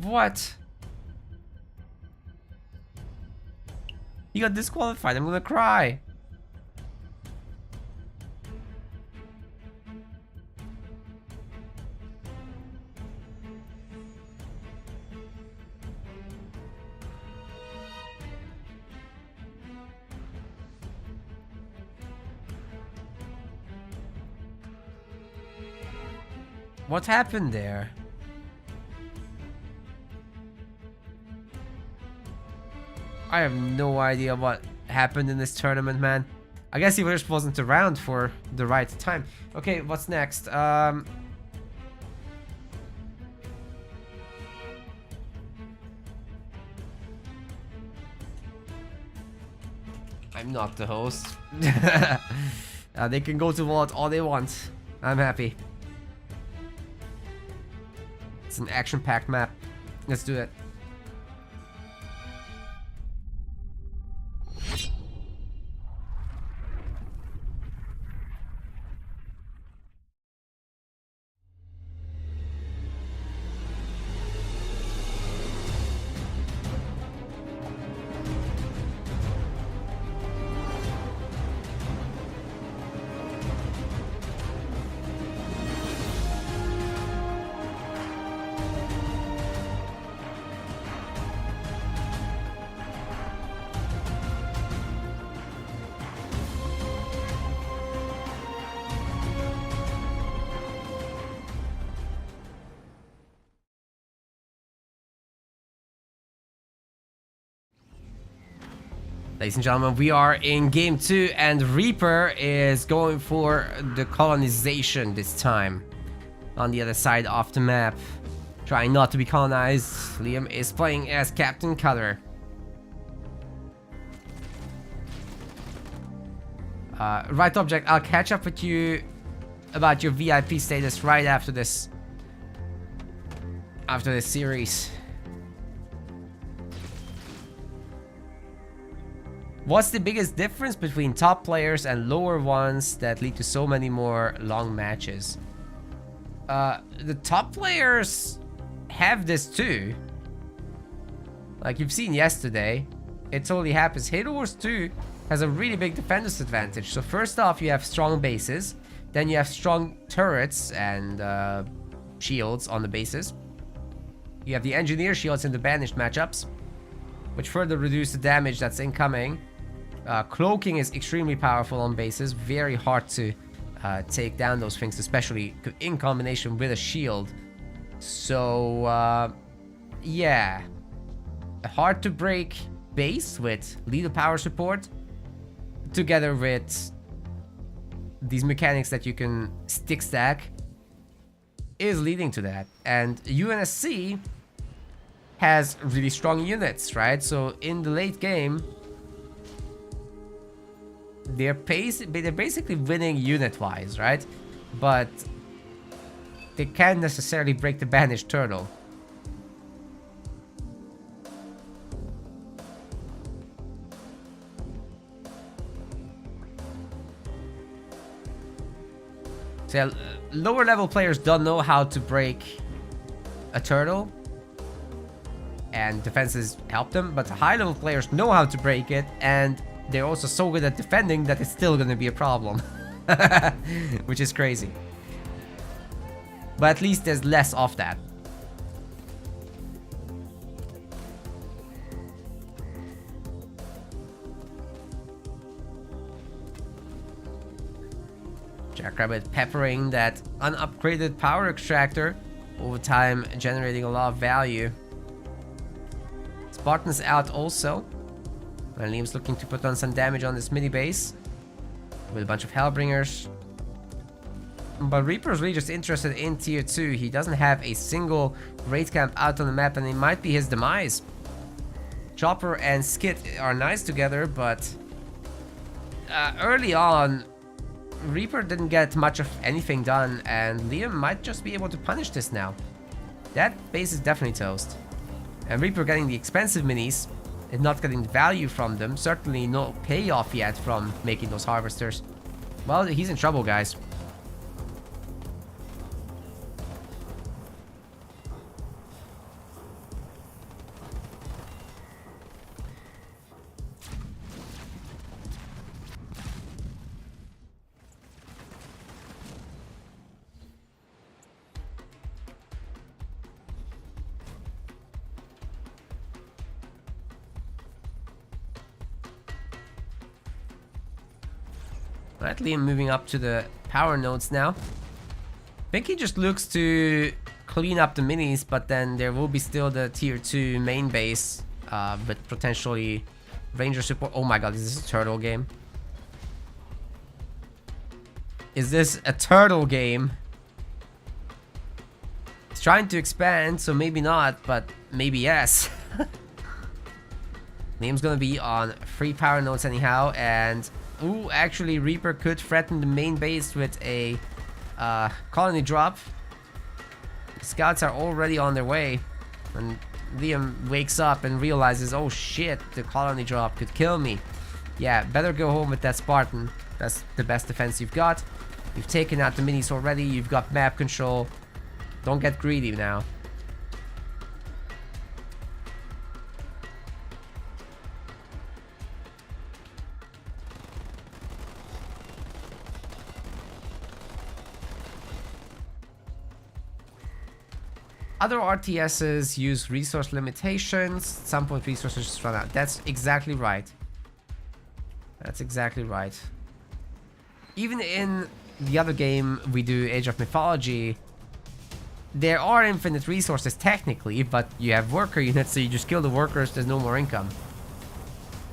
What? He got disqualified, I'm gonna cry. What happened there? I have no idea what happened in this tournament, man. I guess he just wasn't around for the right time. Okay, what's next? I'm not the host. They can go to Vault all they want. I'm happy. It's an action-packed map. Let's do it. Ladies and gentlemen, we are in game 2 and Reaper is going for the colonization this time. On the other side of the map. Trying not to be colonized. Liam is playing as Captain Cutter. Right object, I'll catch up with you about your VIP status right after this. After this series. What's the biggest difference between top players and lower ones that lead to so many more long matches? The top players have this too. Like you've seen yesterday, it totally happens. Halo Wars 2 has a really big defender's advantage. So first off, you have strong bases. Then you have strong turrets and shields on the bases. You have the engineer shields in the banished matchups, which further reduce the damage that's incoming. Cloaking is extremely powerful on bases. Very hard to take down those things, especially in combination with a shield. So, yeah. Hard to break base with lethal power support. Together with these mechanics that you can stick stack is leading to that. And UNSC has really strong units, right? So in the late game, they're basically winning unit-wise, right? But they can't necessarily break the banished turtle. So lower level players don't know how to break a turtle, and defenses help them, but high level players know how to break it, and they're also so good at defending that it's still gonna be a problem. Which is crazy. But at least there's less of that. Jackrabbit peppering that unupgraded power extractor, over time generating a lot of value. Spartan's out also. And Liam's looking to put on some damage on this mini base with a bunch of Hellbringers. But Reaper's really just interested in tier 2. He doesn't have a single raid camp out on the map, and it might be his demise. Chopper and Skit are nice together, but early on, Reaper didn't get much of anything done, and Liam might just be able to punish this now. That base is definitely toast. And Reaper getting the expensive minis and not getting value from them. Certainly no payoff yet from making those harvesters. Well, he's in trouble, guys. Right, Liam moving up to the power nodes now. I think he just looks to clean up the minis, but then there will be still the tier 2 main base with potentially ranger support. Oh my god, is this a turtle game? Is this a turtle game? It's trying to expand, so maybe not, but maybe yes. Liam's gonna be on 3 power nodes anyhow, and ooh, actually Reaper could threaten the main base with a colony drop. The scouts are already on their way, and Liam wakes up and realizes, oh shit, the colony drop could kill me. Yeah, better go home with that Spartan. That's the best defense you've got. You've taken out the minis already, you've got map control. Don't get greedy now. Other RTSs use resource limitations. At some point resources just run out. That's exactly right. That's exactly right. Even in the other game we do, Age of Mythology, there are infinite resources technically, but you have worker units, so you just kill the workers, there's no more income.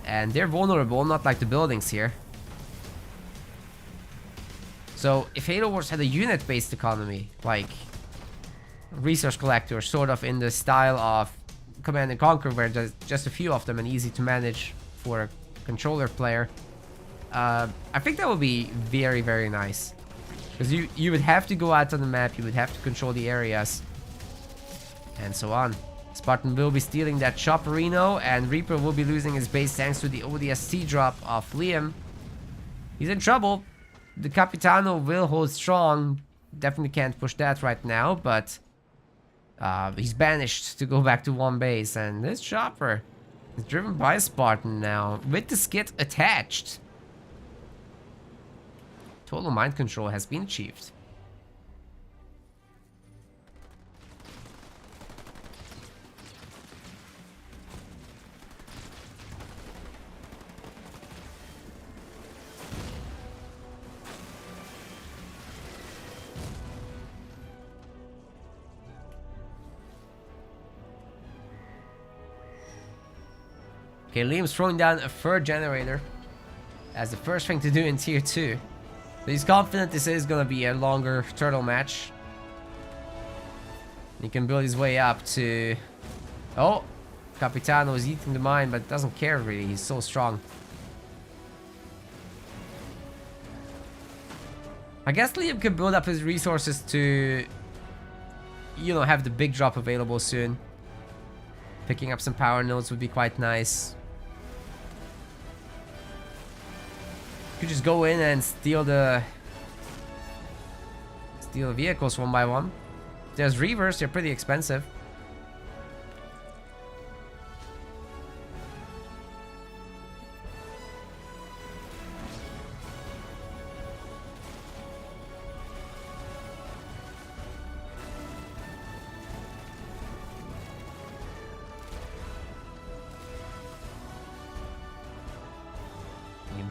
And they're vulnerable, not like the buildings here. So if Halo Wars had a unit-based economy, like resource collector, sort of in the style of Command & Conquer, where there's just a few of them and easy to manage for a controller player, I think that would be very, very nice. Because you would have to go out on the map, you would have to control the areas, and so on. Spartan will be stealing that Chopperino, and Reaper will be losing his base thanks to the ODST drop of Liam. He's in trouble. The Capitano will hold strong. Definitely can't push that right now, but he's banished to go back to one base, and this Chopper is driven by Spartan now, with the Skit attached. Total mind control has been achieved. Okay, Liam's throwing down a third generator as the first thing to do in tier 2. So he's confident this is gonna be a longer turtle match. He can build his way up to... Oh! Capitano is eating the mine, but doesn't care really, he's so strong. I guess Liam can build up his resources to, you know, have the big drop available soon. Picking up some power nodes would be quite nice. You just go in and steal the vehicles one by one. There's Reavers, they're pretty expensive.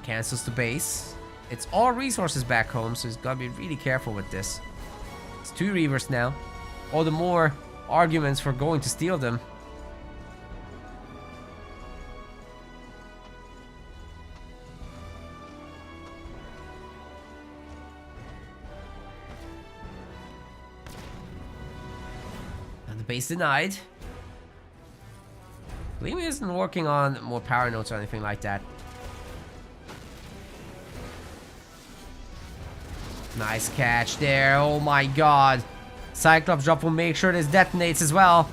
Cancels the base. It's all resources back home, so he's gotta be really careful with this. It's 2 Reavers now. All the more arguments for going to steal them. And the base denied. Liam isn't working on more power nodes or anything like that. Nice catch there. Oh my god. Cyclops drop will make sure this detonates as well.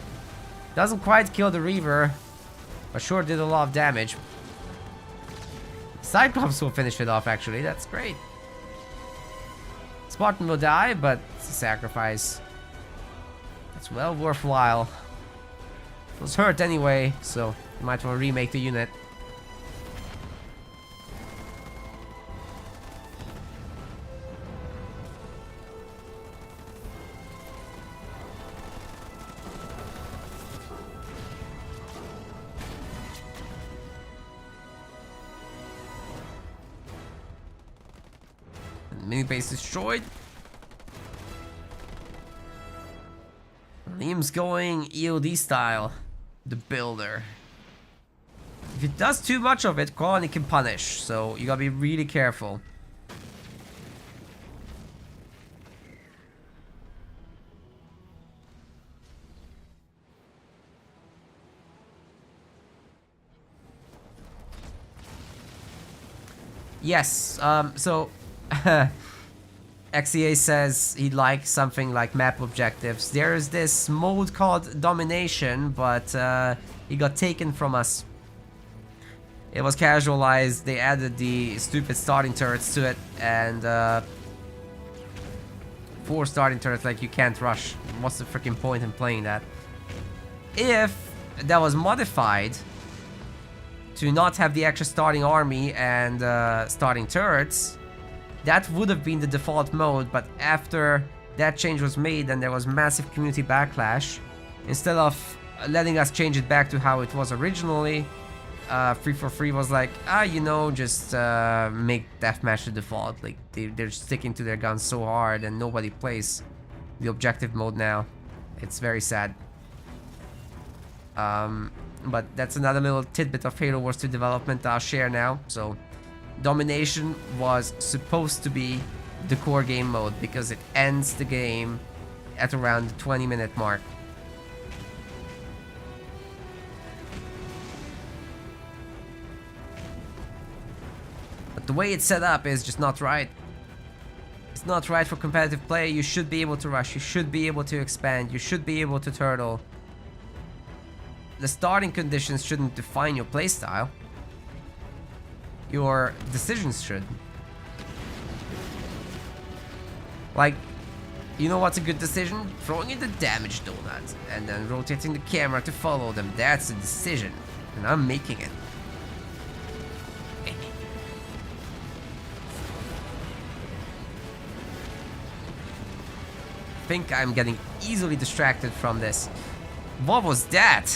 Doesn't quite kill the Reaver, but sure did a lot of damage. Cyclops will finish it off actually. That's great. Spartan will die, but it's a sacrifice. It's well worthwhile. It was hurt anyway, so you might want to remake the unit. Mini base destroyed. Liam's going EOD style. The builder. If it does too much of it, Colony can punish, so you gotta be really careful. Yes, so XEA says he'd like something like map objectives. There's this mode called Domination, but it got taken from us. It was casualized, they added the stupid starting turrets to it, and 4 starting turrets, like you can't rush. What's the freaking point in playing that? If that was modified to not have the extra starting army and starting turrets, that would have been the default mode, but after that change was made and there was massive community backlash, instead of letting us change it back to how it was originally, 343 was like, you know, just make deathmatch the default. Like, they're sticking to their guns so hard and nobody plays the objective mode now. It's very sad. But that's another little tidbit of Halo Wars 2 development I'll share now. So, Domination was supposed to be the core game mode because it ends the game at around the 20-minute mark. But the way it's set up is just not right. It's not right for competitive play. You should be able to rush, you should be able to expand, you should be able to turtle. The starting conditions shouldn't define your playstyle. Your decisions should. Like, you know what's a good decision? Throwing in the damage donut and then rotating the camera to follow them. That's a decision. And I'm making it. I think I'm getting easily distracted from this. What was that?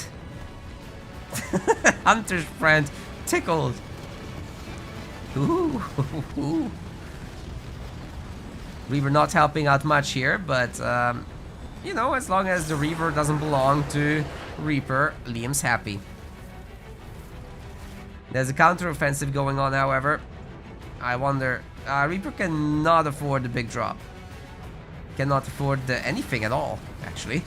Hunter's friend tickled. Ooh. Reaver not helping out much here, but you know, as long as the Reaver doesn't belong to Reaper, Liam's happy. There's a counter-offensive going on, however. I wonder, Reaper cannot afford the big drop. Cannot afford anything at all, actually.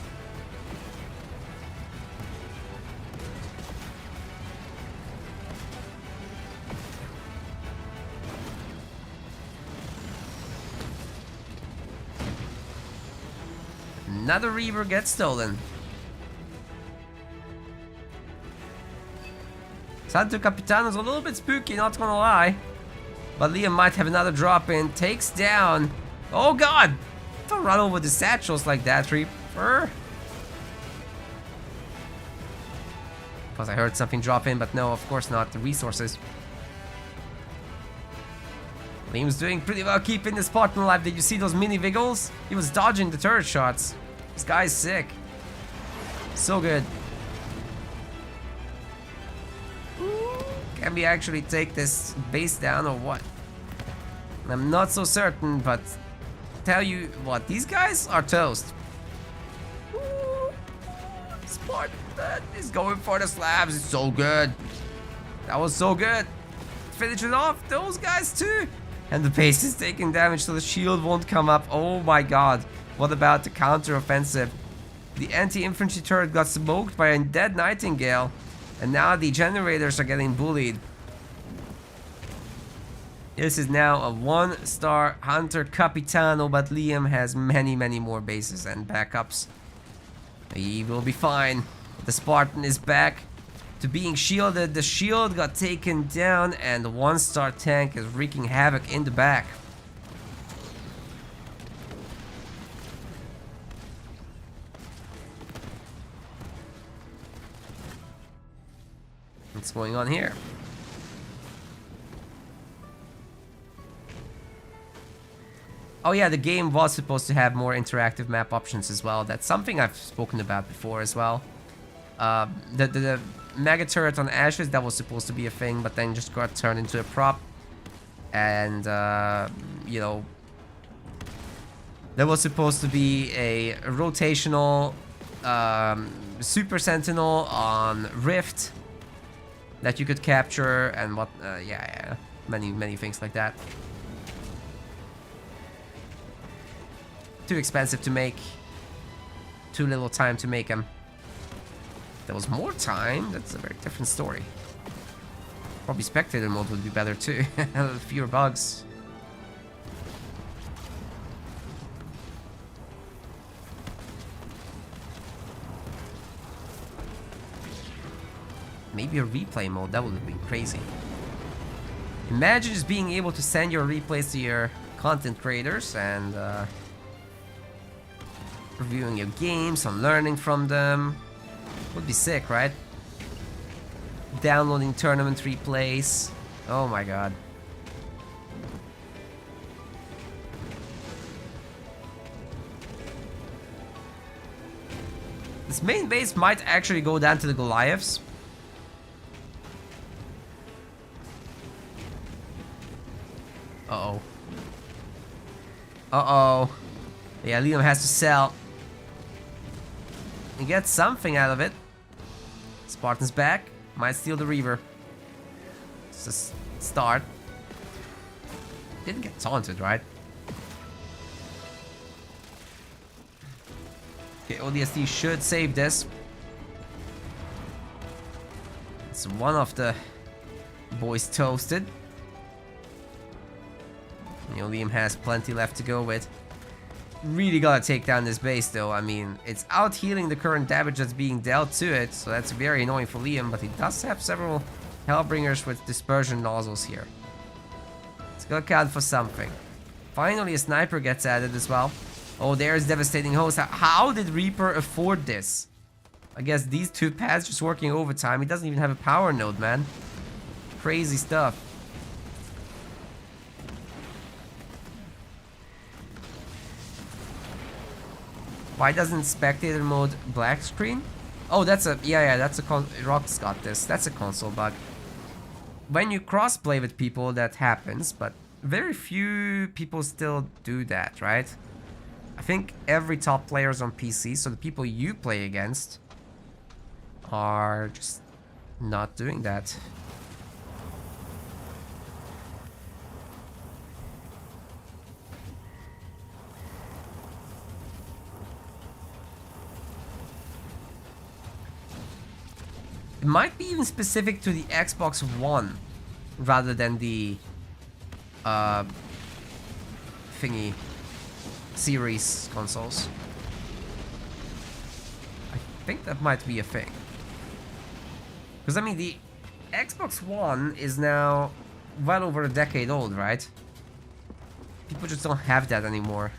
Another Reaver gets stolen. Santo Capitano's a little bit spooky, not gonna lie. But Liam might have another drop in. Takes down. Oh god! Don't run over the satchels like that, Reaper. Because I heard something drop in, but no, of course not. The resources. Liam's doing pretty well keeping the Spartan alive. Did you see those mini Viggles? He was dodging the turret shots. This guy's sick. So good. Can we actually take this base down or what? I'm not so certain, but tell you what, these guys are toast. Ooh, Spartan is going for the slabs. It's so good. That was so good. Finish it off. Those guys too. And the base is taking damage, so the shield won't come up. Oh my god. What about the counter-offensive? The anti-infantry turret got smoked by a dead Nightingale. And now the generators are getting bullied. This is now a 1-star Hunter Capitano, but Liam has many, many more bases and backups. He will be fine. The Spartan is back to being shielded. The shield got taken down, and the 1-star tank is wreaking havoc in the back. What's going on here? Oh yeah, the game was supposed to have more interactive map options as well. That's something I've spoken about before as well. The mega turret on Ashes, that was supposed to be a thing, but then just got turned into a prop. And, you know, there was supposed to be a rotational Super Sentinel on Rift that you could capture, and what, yeah, many things like that. Too expensive to make. Too little time to make them. If there was more time, that's a very different story. Probably spectator mode would be better too. Fewer bugs. Maybe a replay mode, that would have been crazy. Imagine just being able to send your replays to your content creators and reviewing your games and learning from them. Would be sick, right? Downloading tournament replays. Oh my god. This main base might actually go down to the Goliaths. Uh-oh. Uh-oh. Yeah, Liam has to sell. He gets something out of it. Spartan's back. Might steal the Reaver. It's a start. Didn't get taunted, right? Okay, ODST should save this. It's one of the boys toasted. You know, Liam has plenty left to go with. Really gotta take down this base though. I mean, it's out healing the current damage that's being dealt to it, so that's very annoying for Liam, but he does have several Hellbringers with dispersion nozzles here. It's gonna count for something. Finally a sniper gets added as well. Oh, there's Devastating Host. How did Reaper afford this? I guess these two pads just working overtime. He doesn't even have a power node, man. Crazy stuff. Why doesn't spectator mode black screen? Oh, that's a, yeah, that's a Rock's got this. That's a console bug. When you crossplay with people, that happens, but very few people still do that, right? I think every top player is on PC, so the people you play against are just not doing that. It might be even specific to the Xbox One rather than the thingy series consoles. I think that might be a thing. Because I mean, the Xbox One is now well over a decade old, right? People just don't have that anymore.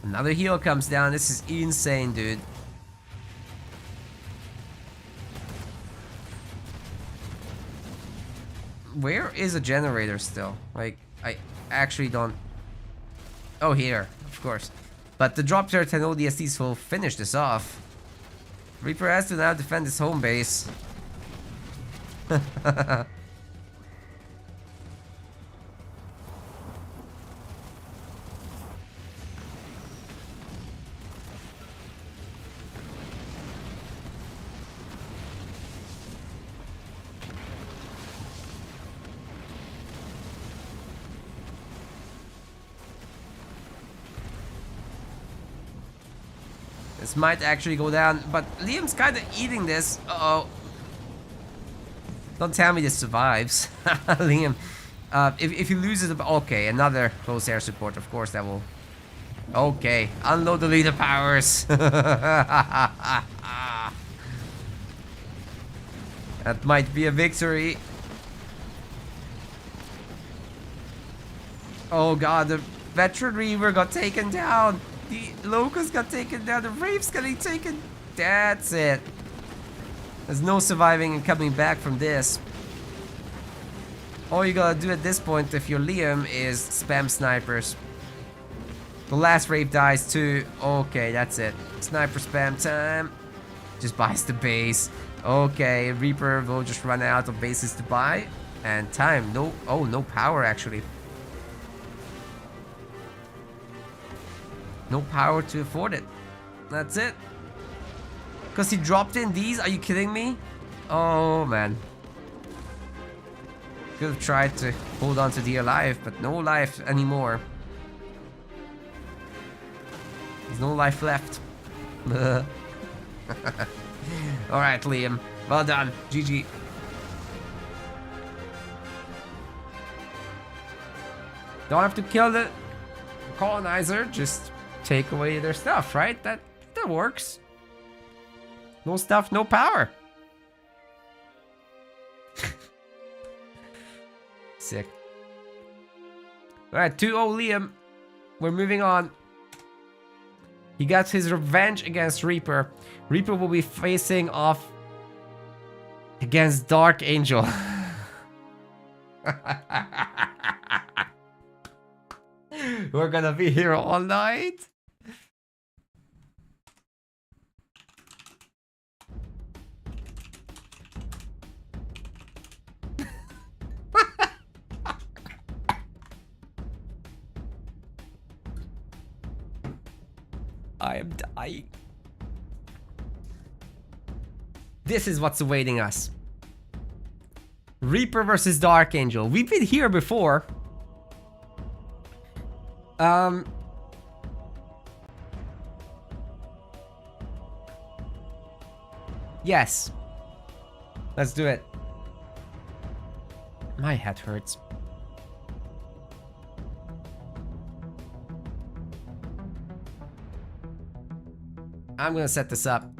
Another heal comes down. This is insane, dude. Where is a generator still? Like, I actually don't... Oh, here, of course. But the drop turret and ODSTs will finish this off. Reaper has to now defend his home base. This might actually go down, but Liam's kind of eating this. Uh-oh. Don't tell me this survives. Liam, if he loses... Okay, another close air support. Of course, that will... Okay, unload the leader powers. That might be a victory. Oh god, the veteran Reaver got taken down. The Locust got taken down. The Wraith's getting taken. That's it. There's no surviving and coming back from this. All you gotta do at this point, if you're Liam, is spam snipers. The last Wraith dies too. Okay, that's it. Sniper spam time. Just buys the base. Okay, Reaper will just run out of bases to buy. And time. No. Oh, no power actually. No power to afford it. That's it. Because he dropped in these? Are you kidding me? Oh, man. Could have tried to hold on to dear life, but no life anymore. There's no life left. Alright, Liam. Well done. GG. Don't have to kill the colonizer, just take away their stuff, right? That works. No stuff, no power. Sick. Alright, 2-0 Liam. We're moving on. He got his revenge against Reaper. Reaper will be facing off against Dark Angel. We're gonna be here all night. I am dying. This is what's awaiting us. Reaper versus Dark Angel. We've been here before. Yes. Let's do it. My head hurts. I'm gonna set this up.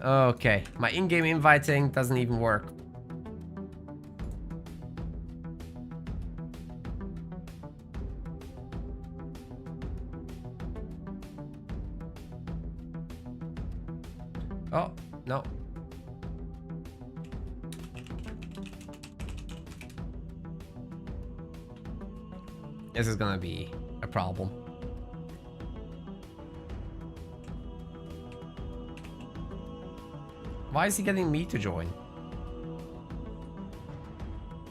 Okay, my in-game inviting doesn't even work. Oh, no. This is gonna be a problem. Why is he getting me to join?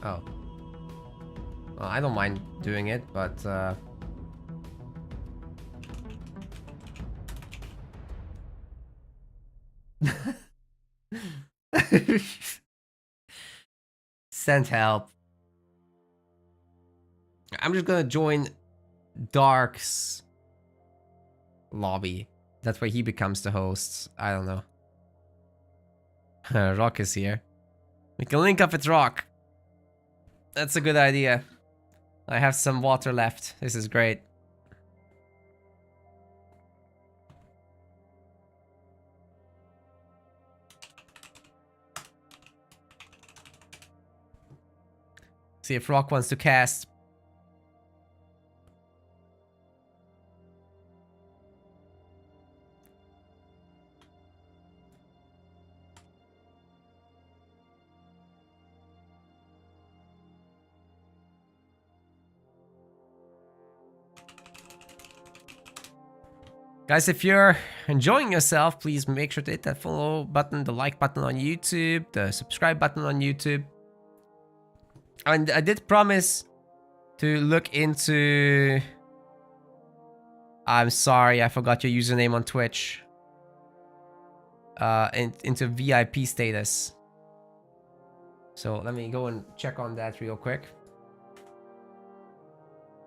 Oh. Well, I don't mind doing it, but send help. I'm just gonna join Dark's lobby. That way he becomes the host. I don't know. Rock is here. We can link up with Rock. That's a good idea. I have some water left. This is great. See if Rock wants to cast. Guys, if you're enjoying yourself, please make sure to hit that follow button, the like button on YouTube, the subscribe button on YouTube. And I did promise to look into... I'm sorry, I forgot your username on Twitch. Into VIP status. So let me go and check on that real quick.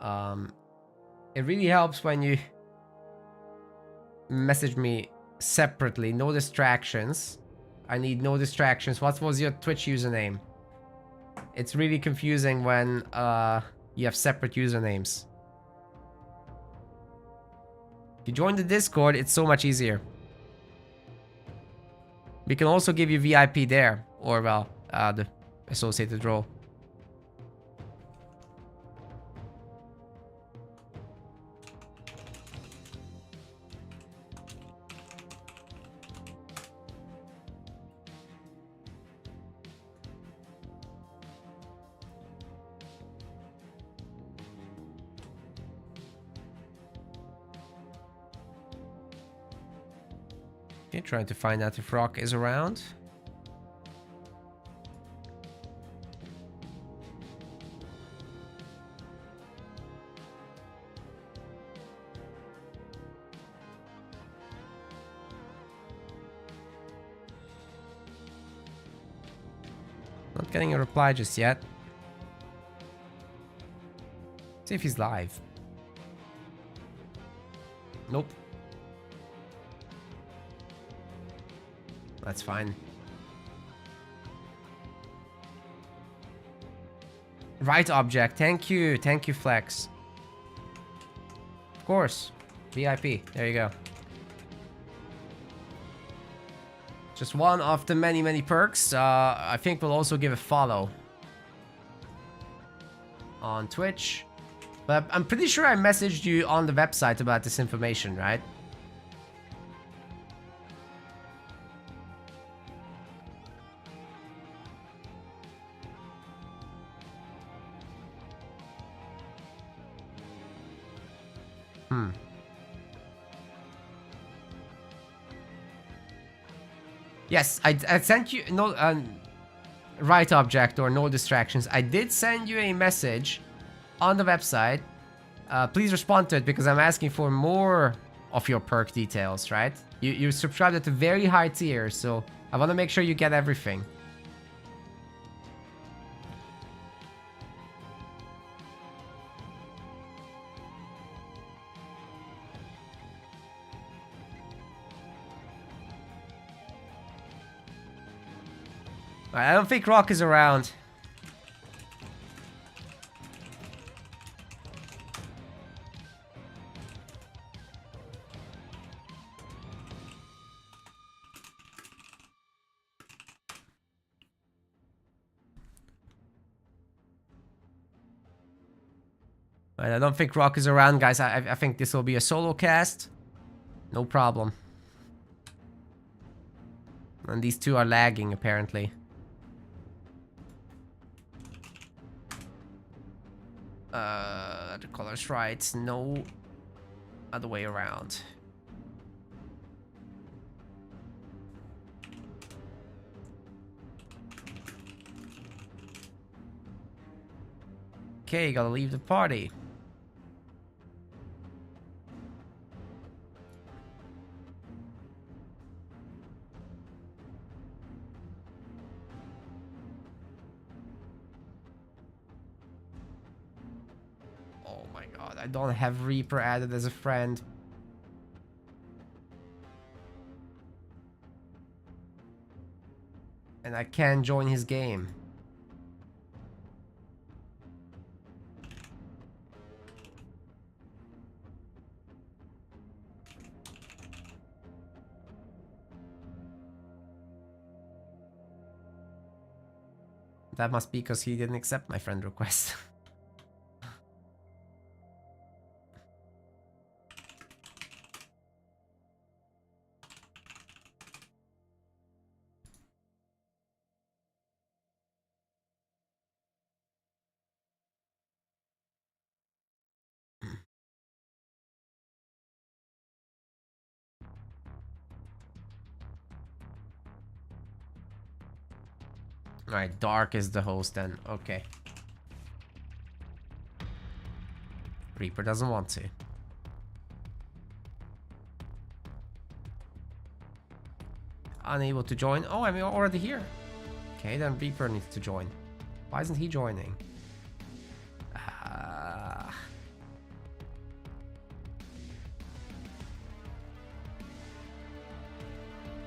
It really helps when you message me separately. No distractions. I need no distractions. What was your Twitch username? It's really confusing when you have separate usernames. If you join the Discord, it's so much easier. We can also give you VIP there, or well, the associated role. Okay, trying to find out if Rock is around. Not getting a reply just yet. See if he's live. Nope. That's fine. Right object. Thank you. Thank you, Flex. Of course. VIP. There you go. Just one of the many, many perks. I think we'll also give a follow on Twitch. But I'm pretty sure I messaged you on the website about this information, right? Yes, I sent you no right object or no distractions. I did send you a message on the website. Please respond to it because I'm asking for more of your perk details, right? You subscribed at a very high tier, so I want to make sure you get everything. I don't think Rock is around. I don't think Rock is around, guys. I think this will be a solo cast. No problem. And these two are lagging, apparently. The color's right. No other way around. Okay, gotta leave the party. Oh my god, I don't have Reaper added as a friend. And I can't join his game. That must be because he didn't accept my friend request. Alright, Dark is the host then. Okay. Reaper doesn't want to. Unable to join. Oh, I'm already here. Okay, then Reaper needs to join. Why isn't he joining?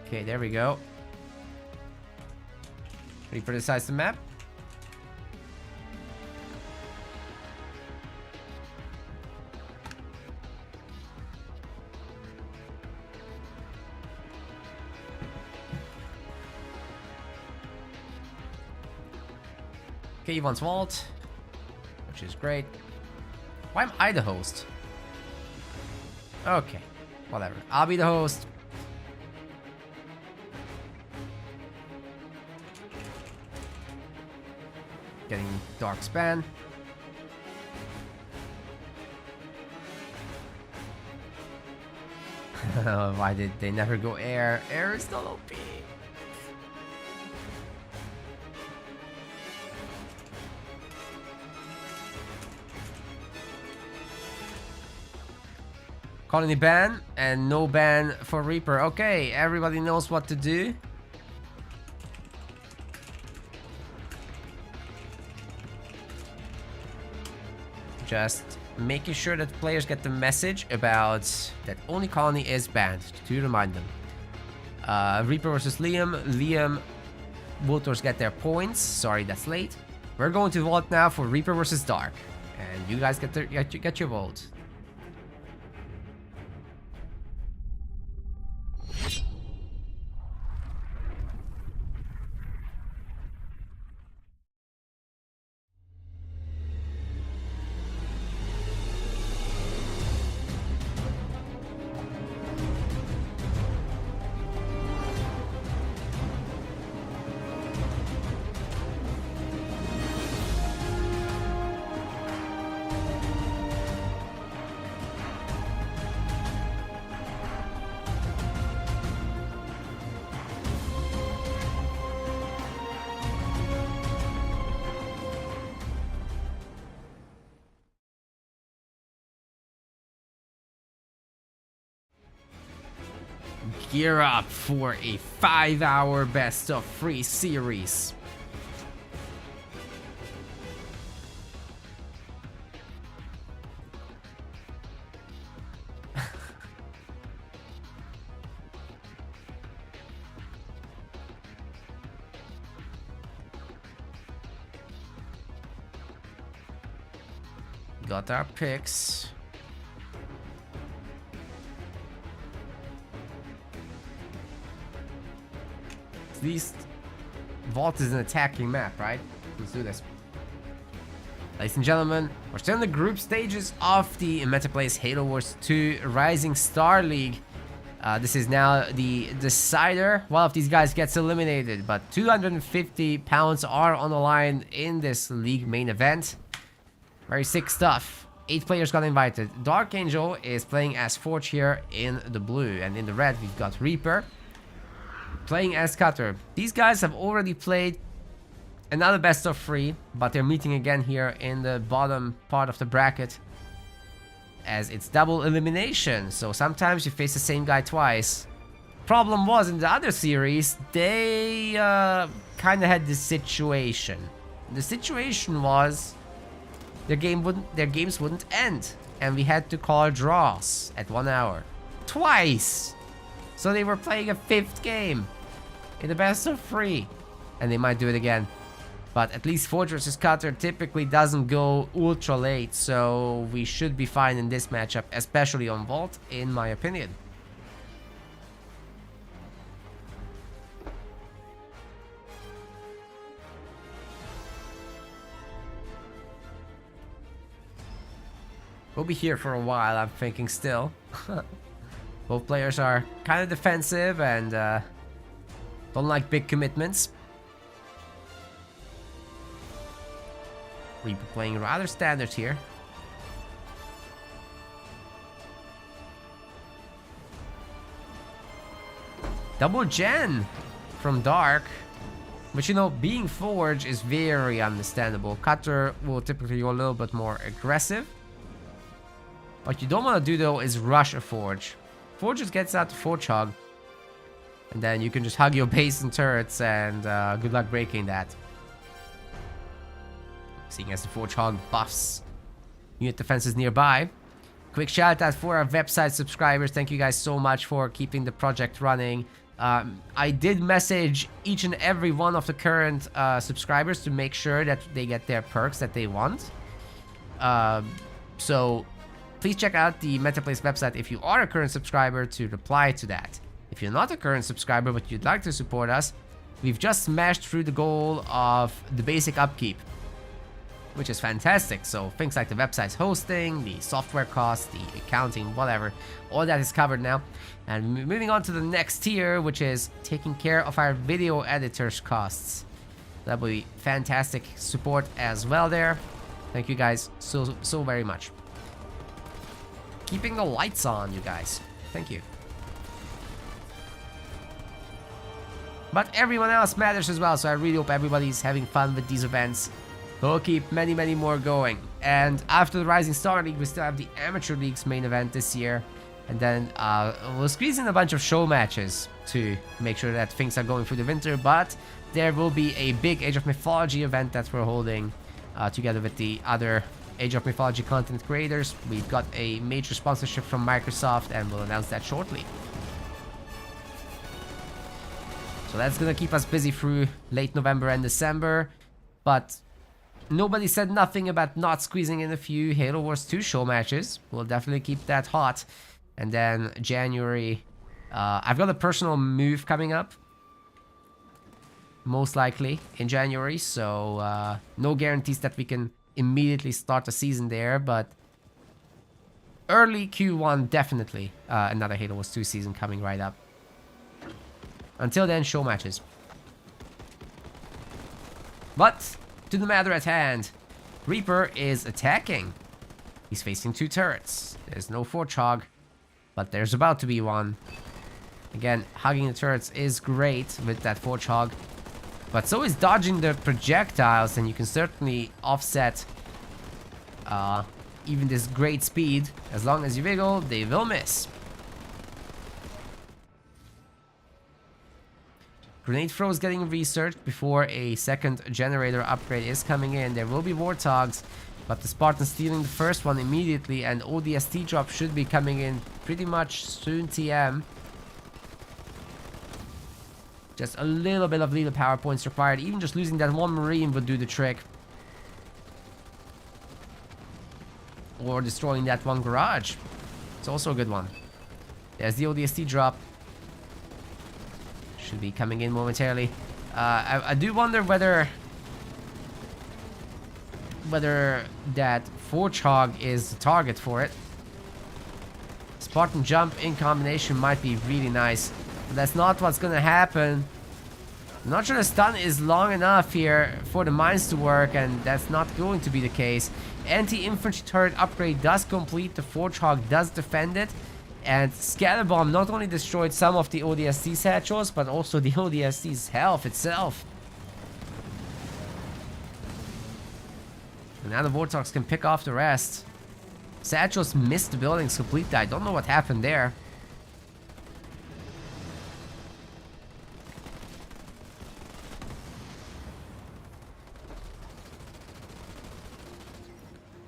Okay, there we go. Reaper decides the map. Okay, he wants Vault, which is great. Why am I the host? Okay, whatever. I'll be the host. Getting Dark Span. Why did they never go air? Air is still OP. Colony ban and no ban for Reaper. Okay, everybody knows what to do. Just making sure that players get the message about that only Colony is banned, to remind them. Reaper versus Liam. Liam voters get their points. Sorry, that's late. We're going to vote now for Reaper versus Dark. And you guys get your vote. Gear up for a 5-hour best of 3 series. Got our picks. At least Vault is an attacking map, right? Let's do this. Ladies and gentlemen, we're still in the group stages of the Metaplays Halo Wars 2 Rising Star League. This is now the decider. One of these guys gets eliminated, but 250 pounds are on the line in this league main event. Very sick stuff. 8 players got invited. Dark Angel is playing as Forge here in the blue, and in the red we've got Reaper playing as Cutter. These guys have already played another best of 3, but they're meeting again here in the bottom part of the bracket, as it's double elimination. So sometimes you face the same guy twice. Problem was, in the other series, they kind of had this situation. The situation was their games wouldn't end, and we had to call draws at 1 hour twice. So they were playing a 5th game in the best of 3, and they might do it again. But at least Forge vs Cutter typically doesn't go ultra late, so we should be fine in this matchup, especially on Vault, in my opinion. We'll be here for a while, I'm thinking still. Both players are kind of defensive and don't like big commitments. Reaper playing rather standard here. Double gen from Dark. But you know, being Forge is very understandable. Cutter will typically go a little bit more aggressive. What you don't want to do though is rush a Forge. Forge just gets out the Forge Hog. And then you can just hug your base and turrets, and good luck breaking that. Seeing as the Forge Hog buffs unit defenses nearby. Quick shout out for our website subscribers. Thank you guys so much for keeping the project running. I did message each and every one of the current subscribers to make sure that they get their perks that they want. So please check out the MetaPlace website if you are a current subscriber to reply to that. If you're not a current subscriber but you'd like to support us, we've just smashed through the goal of the basic upkeep, which is fantastic. So things like the website's hosting, the software costs, the accounting, whatever, all that is covered now. And moving on to the next tier, which is taking care of our video editors costs. That will be fantastic support as well there. Thank you guys so very much. Keeping the lights on, you guys. Thank you. But everyone else matters as well, so I really hope everybody's having fun with these events. We'll keep many more going. And after the Rising Star League, we still have the Amateur League's main event this year. And then we'll squeeze in a bunch of show matches to make sure that things are going through the winter. But there will be a big Age of Mythology event that we're holding together with the other Age of Mythology content creators. We've got a major sponsorship from Microsoft, and we'll announce that shortly. So that's gonna keep us busy through late November and December. But nobody said nothing about not squeezing in a few Halo Wars 2 show matches. We'll definitely keep that hot. And then January, I've got a personal move coming up. Most likely in January. So no guarantees that we can immediately start the season there. But early Q1, definitely another Halo Wars 2 season coming right up. Until then, show matches. But to the matter at hand, Reaper is attacking. He's facing 2 turrets. There's no Forge Hog, but there's about to be one. Again, hugging the turrets is great with that Forge Hog, but so is dodging the projectiles, and you can certainly offset even this great speed. As long as you wiggle, they will miss. Grenade throw is getting researched before a second generator upgrade is coming in. There will be Warthogs, but the Spartan's stealing the first one immediately, and ODST drop should be coming in pretty much soon TM. Just a little bit of lethal power points required. Even just losing that one Marine would do the trick. Or destroying that one garage. It's also a good one. There's the ODST drop. Should be coming in momentarily. I do wonder whether that Forge Hog is the target for it. Spartan jump in combination might be really nice, but that's not what's gonna happen. I'm not sure the stun is long enough here for the mines to work, and that's not going to be the case. Anti-infantry turret upgrade does complete. The Forge Hog does defend it. And Scatter Bomb not only destroyed some of the ODST satchels, but also the ODST's health itself. And now the Warthogs can pick off the rest. Satchels missed the buildings completely. I don't know what happened there.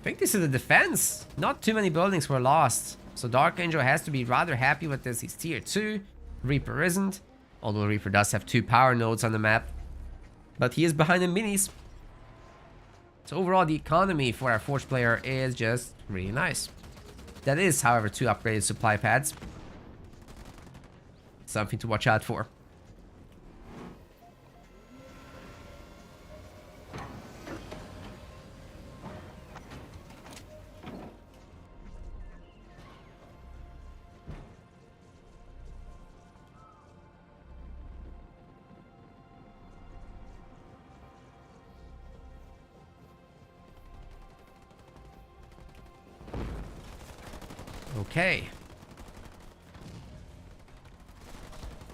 I think this is a defense. Not too many buildings were lost. So Dark Angel has to be rather happy with this. He's tier 2. Reaper isn't. Although Reaper does have 2 power nodes on the map. But he is behind the minis. So overall, the economy for our Forge player is just really nice. That is, however, 2 upgraded supply pads. Something to watch out for. Okay.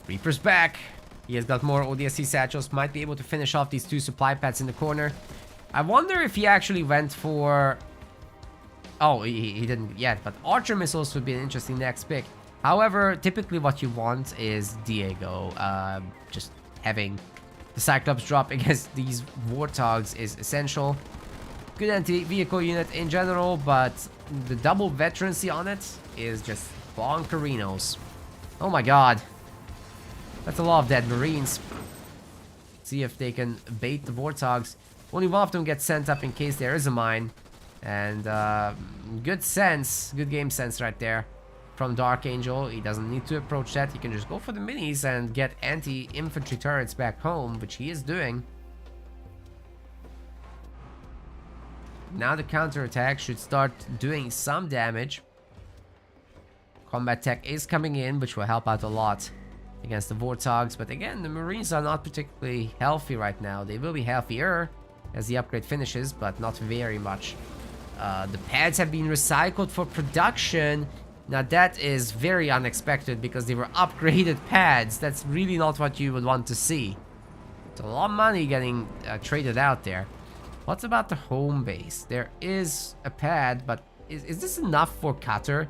Reaper's back. He has got more ODST satchels, might be able to finish off these 2 supply pads in the corner. I wonder if he actually went for... Oh, he didn't yet, but Archer Missiles would be an interesting next pick. However, typically what you want is Diego. Just having the Cyclops drop against these Warthogs is essential. Good anti-vehicle unit in general, but the double veterancy on it is just bonkerinos. Oh my god. That's a lot of dead Marines. See if they can bait the Warthogs. Only one of them gets sent up in case there is a mine. And good sense, good game sense right there from Dark Angel. He doesn't need to approach that. He can just go for the minis and get anti-infantry turrets back home, which he is doing. Now the counterattack should start doing some damage. Combat tech is coming in, which will help out a lot against the Warthogs. But again, the Marines are not particularly healthy right now. They will be healthier as the upgrade finishes, but not very much. The pads have been recycled for production. Now that is very unexpected because they were upgraded pads. That's really not what you would want to see. It's a lot of money getting traded out there. What's about the home base? There is a pad, but is this enough for Cutter?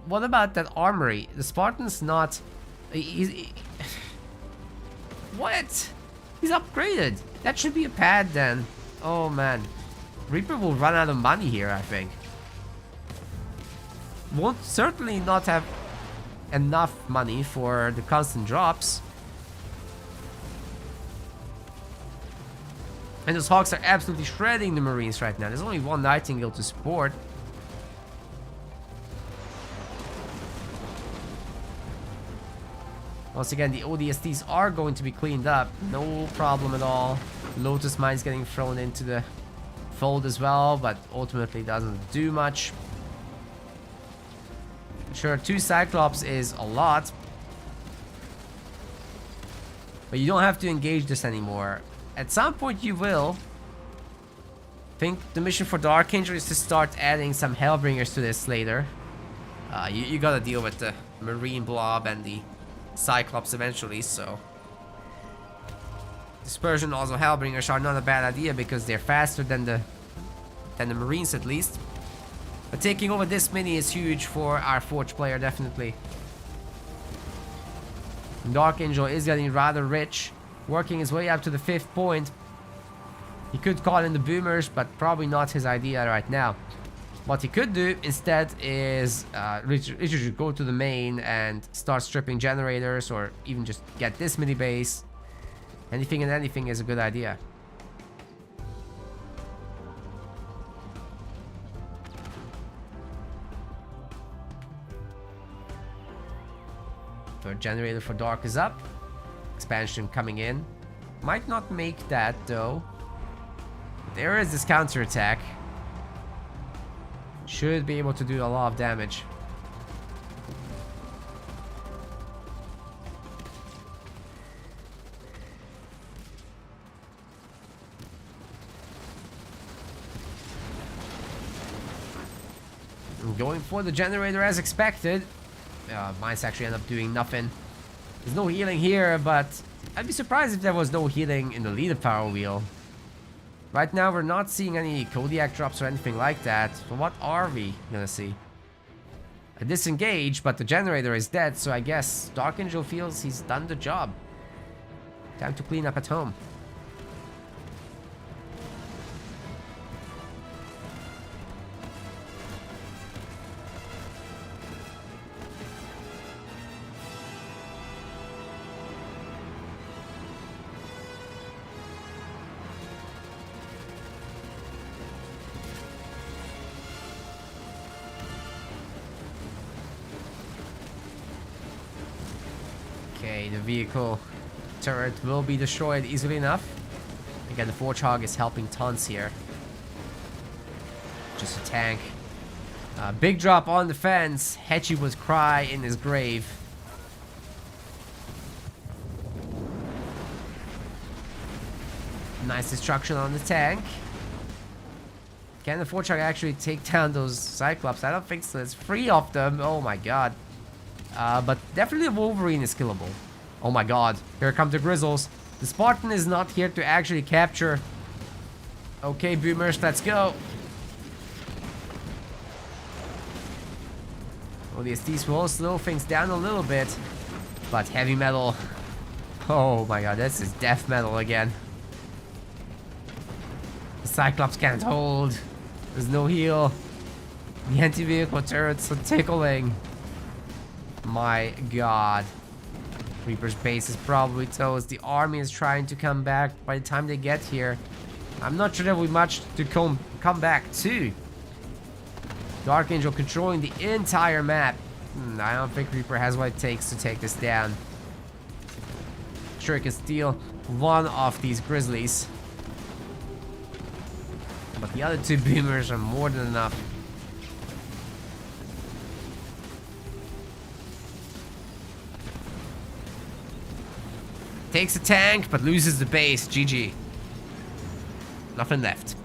What about that armory? The Spartan's not... What? He's upgraded. That should be a pad then. Oh man. Reaper will run out of money here, I think. Won't certainly not have enough money for the constant drops. And those Hawks are absolutely shredding the Marines right now. There's only one Nightingale to support. Once again, the ODSTs are going to be cleaned up. No problem at all. Lotus Mine's getting thrown into the fold as well, but ultimately doesn't do much. Sure, 2 Cyclops is a lot. But you don't have to engage this anymore. At some point you will. I think the mission for the Archangel is to start adding some Hellbringers to this later. You gotta deal with the Marine Blob and the Cyclops eventually, so... Dispersion, also Hellbringers are not a bad idea because they're faster than the Marines at least. But taking over this mini is huge for our Forge player, definitely. Dark Angel is getting rather rich, working his way up to the 5th point. He could call in the boomers, but probably not his idea right now. What he could do instead is Richard should go to the main and start stripping generators, or even just get this mini base. Anything and anything is a good idea. Third generator for Dark is up. Expansion coming in. Might not make that though. There is this counterattack. Should be able to do a lot of damage. Going for the generator as expected. Mines actually end up doing nothing. There's no healing here, but I'd be surprised if there was no healing in the leader power wheel. Right now we're not seeing any Kodiak drops or anything like that. So what are we gonna see? A disengage, but the generator is dead, so I guess Dark Angel feels he's done the job. Time to clean up at home. Okay, the vehicle turret will be destroyed easily enough. Again, the Forge Hog is helping tons here. Just a tank. Big drop on the fence. Hetchy would cry in his grave. Nice destruction on the tank. Can the Forge Hog actually take down those Cyclops? I don't think so. It's 3 of them. Oh my god. But definitely Wolverine is killable. Oh my god, here come the Grizzles. The Spartan is not here to actually capture. Okay, boomers, let's go. Well, the STs will slow things down a little bit. But heavy metal. Oh my god, this is death metal again. The Cyclops can't hold. There's no heal. The anti-vehicle turrets are tickling. My god. Reaper's base is probably toast. The army is trying to come back by the time they get here. I'm not sure there will be much to come back to. Dark Angel controlling the entire map. I don't think Reaper has what it takes to take this down. Sure, he can steal one of these Grizzlies. But the other two boomers are more than enough. Takes a tank, but loses the base. GG. Nothing left.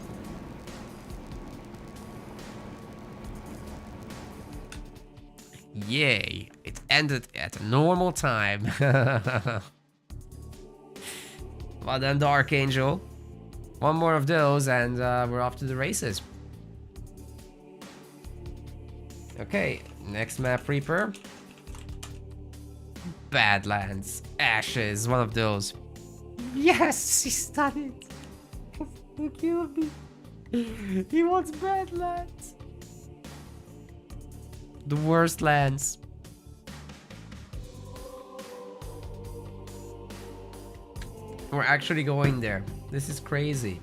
Yay. It ended at a normal time. Well done, Dark Angel. One more of those and we're off to the races. Okay, next map, Reaper. Badlands. Ashes, one of those. Yes, he's done it. He killed me. He wants Badlands. The worst lands. We're actually going there. This is crazy.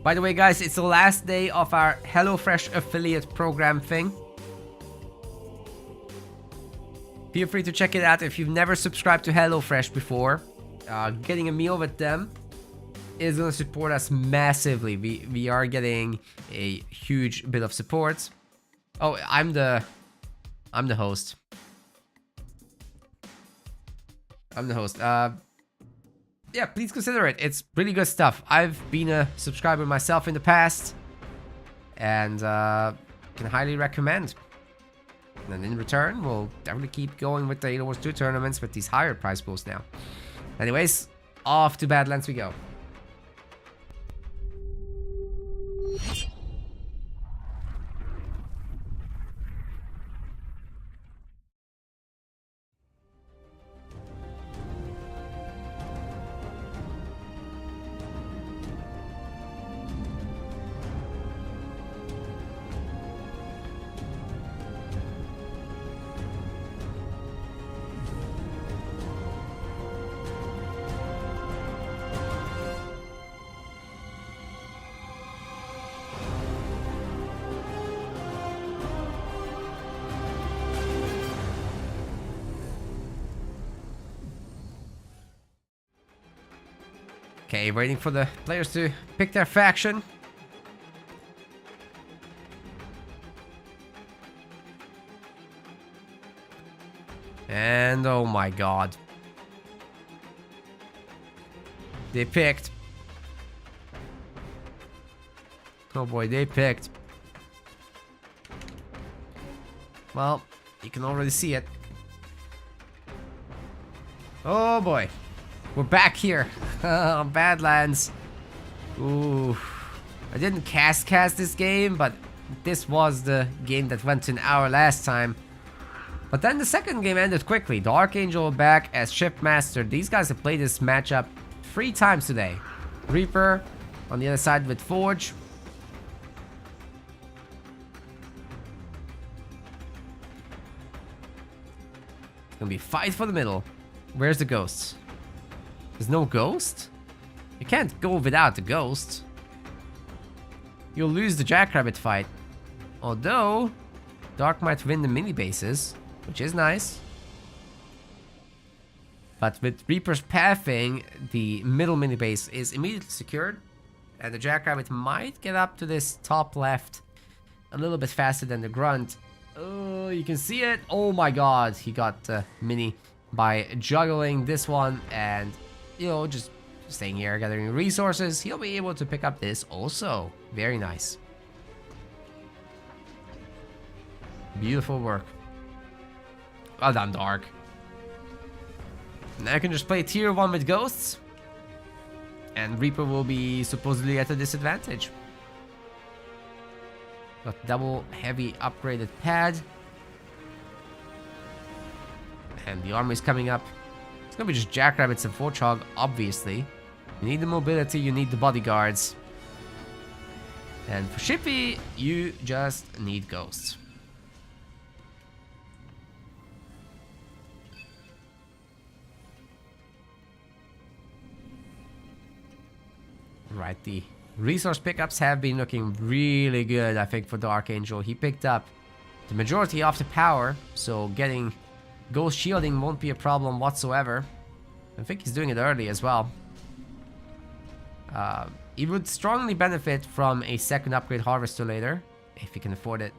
By the way, guys, it's the last day of our HelloFresh affiliate program thing. Feel free to check it out if you've never subscribed to HelloFresh before. Getting a meal with them is going to support us massively. We are getting a huge bit of support. Oh, I'm the host. I'm the host. Yeah, please consider it. It's really good stuff. I've been a subscriber myself in the past, and can highly recommend. And in return, we'll definitely keep going with the Halo Wars 2 tournaments with these higher prize pools now. Anyways, off to Badlands we go. Okay, waiting for the players to pick their faction. And oh my god. They picked. Oh boy, they picked. Well, you can already see it. Oh boy. We're back here on Badlands. Ooh. I didn't cast this game, but this was the game that went to an hour last time. But then the second game ended quickly. Dark Angel back as Shipmaster. These guys have played this matchup 3 times today. Reaper on the other side with Forge. It's gonna be a fight for the middle. Where's the ghosts? There's no ghost? You can't go without the ghost. You'll lose the Jackrabbit fight. Although, Dark might win the mini bases, which is nice. But with Reaper's pathing, the middle mini base is immediately secured. And the Jackrabbit might get up to this top left a little bit faster than the Grunt. Oh, you can see it. Oh my god, he got mini by juggling this one and, you know, just staying here, gathering resources. He'll be able to pick up this also. Very nice. Beautiful work. Well done, Dark. Now I can just play tier 1 with Ghosts. And Reaper will be supposedly at a disadvantage. Got double heavy upgraded pad. And the army is coming up. It's gonna be just Jackrabbits and Forchog, obviously. You need the mobility, you need the bodyguards. And for Shippy, you just need Ghosts. Right, the resource pickups have been looking really good, I think, for Dark Angel. He picked up the majority of the power, so getting Ghost shielding won't be a problem whatsoever. I think he's doing it early as well. He would strongly benefit from a second upgrade harvester later, if he can afford it.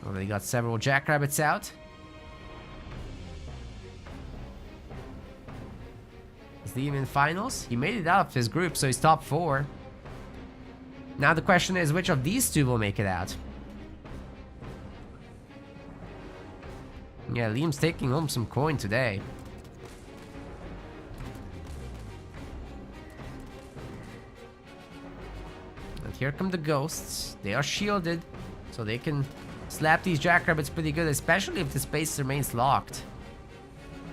Already got several Jackrabbits out. Is he even in finals? He made it out of his group, so he's top 4. Now the question is, which of these two will make it out? Yeah, Liam's taking home some coin today. And here come the Ghosts. They are shielded, so they can slap these Jackrabbits pretty good, especially if the space remains locked.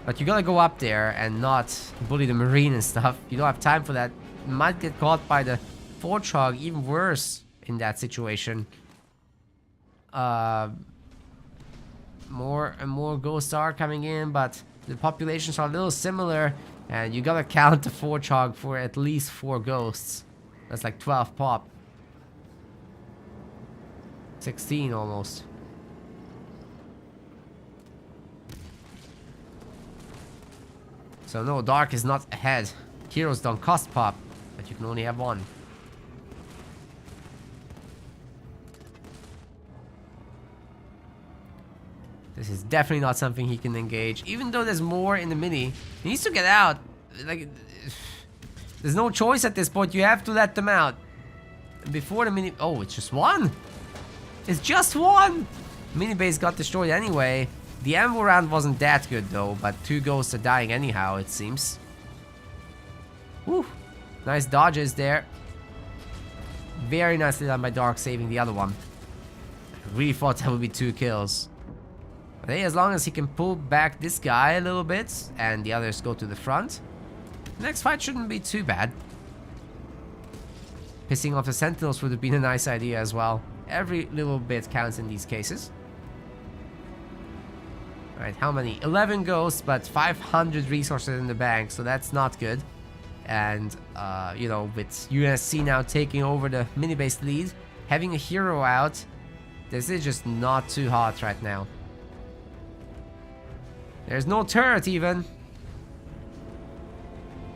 But you gotta go up there and not bully the Marine and stuff. You don't have time for that. You might get caught by the Forchog, even worse in that situation. More and more Ghosts are coming in, but the populations are a little similar. And you gotta count the Forchog for at least 4 Ghosts. That's like 12 pop. 16 almost. So no, Dark is not ahead. Heroes don't cost pop, but you can only have 1. This is definitely not something he can engage. Even though there's more in the mini, he needs to get out. Like, there's no choice at this point. You have to let them out. Before the mini... Oh, it's just 1. It's just 1. Mini base got destroyed anyway. The ammo round wasn't that good though, but 2 Ghosts are dying anyhow, it seems. Whew. Nice dodges there. Very nicely done by Dark, saving the other one. I really thought that would be 2 kills. But hey, as long as he can pull back this guy a little bit, and the others go to the front, the next fight shouldn't be too bad. Pissing off the Sentinels would have been a nice idea as well. Every little bit counts in these cases. Alright, how many? 11 Ghosts, but 500 resources in the bank, so that's not good. And, you know, with UNSC now taking over the mini-based lead, having a hero out, this is just not too hot right now. There's no turret even.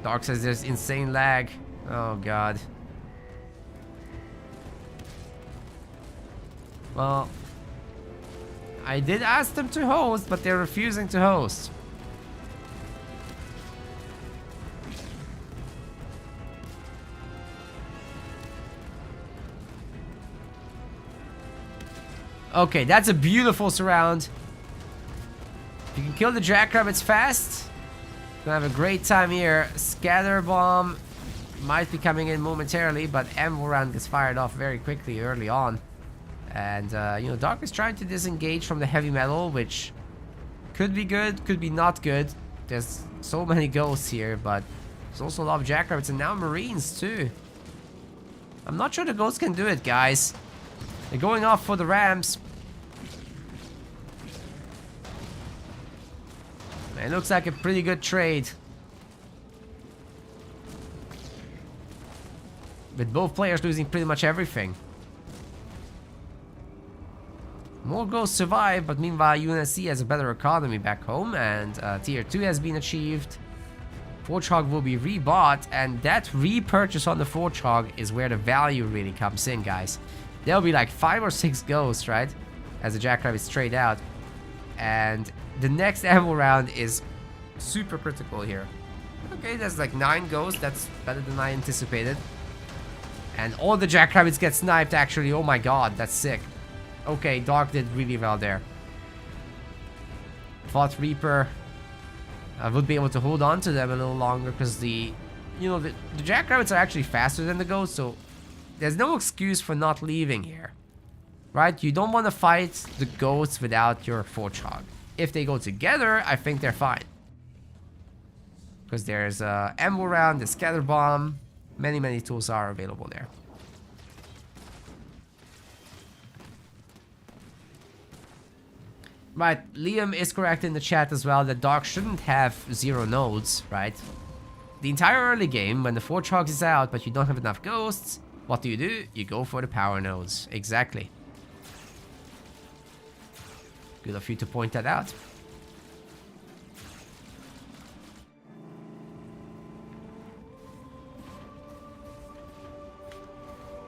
Dark says there's insane lag. Oh god. Well, I did ask them to host, but they're refusing to host. Okay, that's a beautiful surround. If you can kill the Jackrabbits fast, you're gonna have a great time here. Scatter Bomb might be coming in momentarily, but ammo round gets fired off very quickly early on. And, you know, Dark is trying to disengage from the heavy metal, which could be good, could be not good. There's so many Ghosts here, but there's also a lot of Jackrabbits, and now Marines, too. I'm not sure the Ghosts can do it, guys. They're going off for the Rams. It looks like a pretty good trade. With both players losing pretty much everything. More Ghosts survive, but meanwhile UNSC has a better economy back home, and tier 2 has been achieved. Forchog will be rebought, and that repurchase on the Forchog is where the value really comes in, guys. There'll be like 5 or 6 Ghosts, right? As the Jackrabbits trade out. And the next ammo round is super critical here. Okay, there's like 9 Ghosts. That's better than I anticipated. And all the Jackrabbits get sniped, actually. Oh my god, that's sick. Okay, Dark did really well there. Thought Reaper would be able to hold on to them a little longer because the Jackrabbits are actually faster than the Ghosts, so there's no excuse for not leaving here. Right? You don't want to fight the Ghosts without your Warthog. If they go together, I think they're fine. Because there's ammo round, the scatter bomb. Many tools are available there. Right, Liam is correct in the chat as well that Dark shouldn't have 0 nodes, right? The entire early game, when the Warthog is out but you don't have enough Ghosts, what do? You go for the power nodes. Exactly. Good of you to point that out.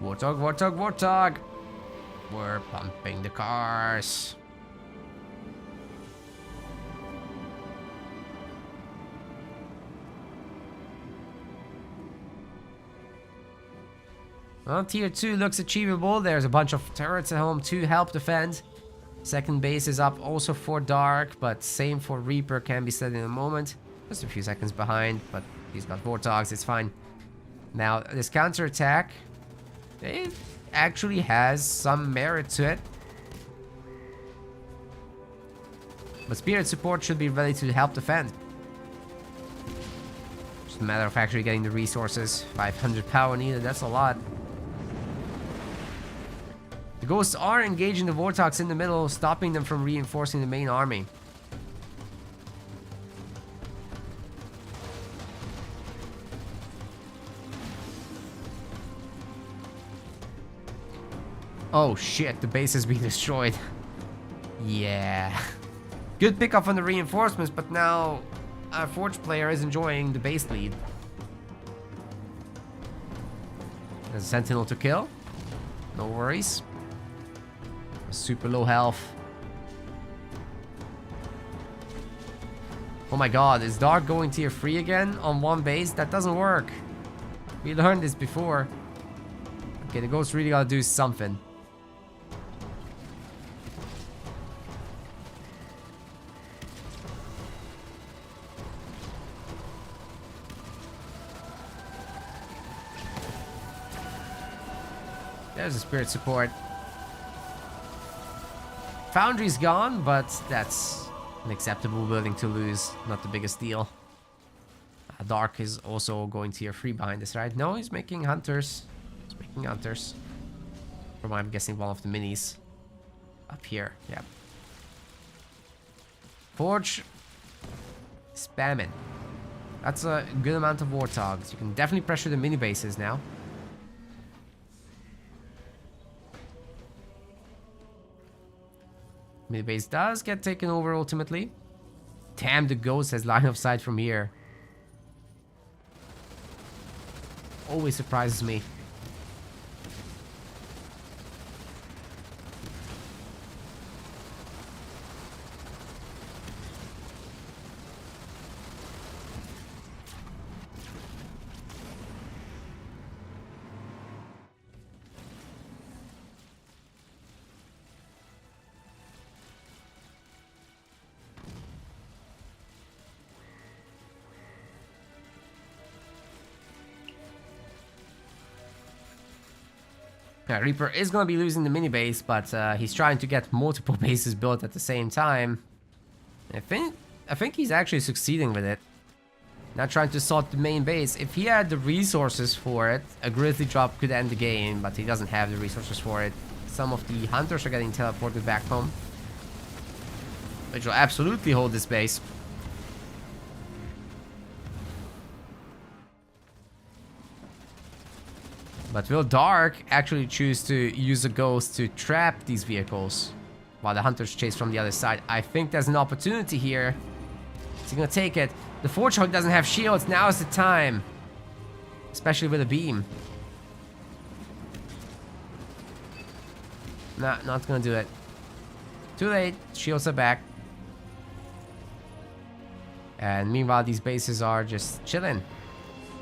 Warthog, Warthog, Warthog! We're pumping the cars. Well, tier 2 looks achievable. There's a bunch of turrets at home to help defend. Second base is up also for Dark, but same for Reaper, can be said in a moment. Just a few seconds behind, but he's got Warthogs, it's fine. Now, this counterattack, it actually has some merit to it. But Spirit support should be ready to help defend. Just a matter of actually getting the resources. 500 power needed, that's a lot. The Ghosts are engaging the Warthogs in the middle, stopping them from reinforcing the main army. Oh shit, the base has been destroyed. Yeah. Good pickup on the reinforcements, but now our Forge player is enjoying the base lead. There's a Sentinel to kill. No worries. Super low health. Oh my god, is Dark going tier 3 again on one base? That doesn't work. We learned this before. Okay, the Ghost really gotta do something. There's a Spirit support. Foundry's gone, but that's an acceptable building to lose. Not the biggest deal. Dark is also going tier 3 behind this, right? No, he's making Hunters. He's making Hunters. From I'm guessing one of the minis. Up here, yeah. Forge. Spamming. That's a good amount of Warthogs. You can definitely pressure the mini bases now. Mid base does get taken over ultimately. Damn, the Ghost has line of sight from here. Always surprises me. Reaper is going to be losing the mini base, but he's trying to get multiple bases built at the same time. I think he's actually succeeding with it. Not trying to sort the main base. If he had the resources for it, a Grizzly drop could end the game, but he doesn't have the resources for it. Some of the Hunters are getting teleported back home, which will absolutely hold this base. But will Dark actually choose to use a Ghost to trap these vehicles while the Hunters chase from the other side? I think there's an opportunity here. Is he gonna take it? The Warthog doesn't have shields. Now is the time. Especially with a beam. Nah, not gonna do it. Too late. Shields are back. And meanwhile, these bases are just chilling.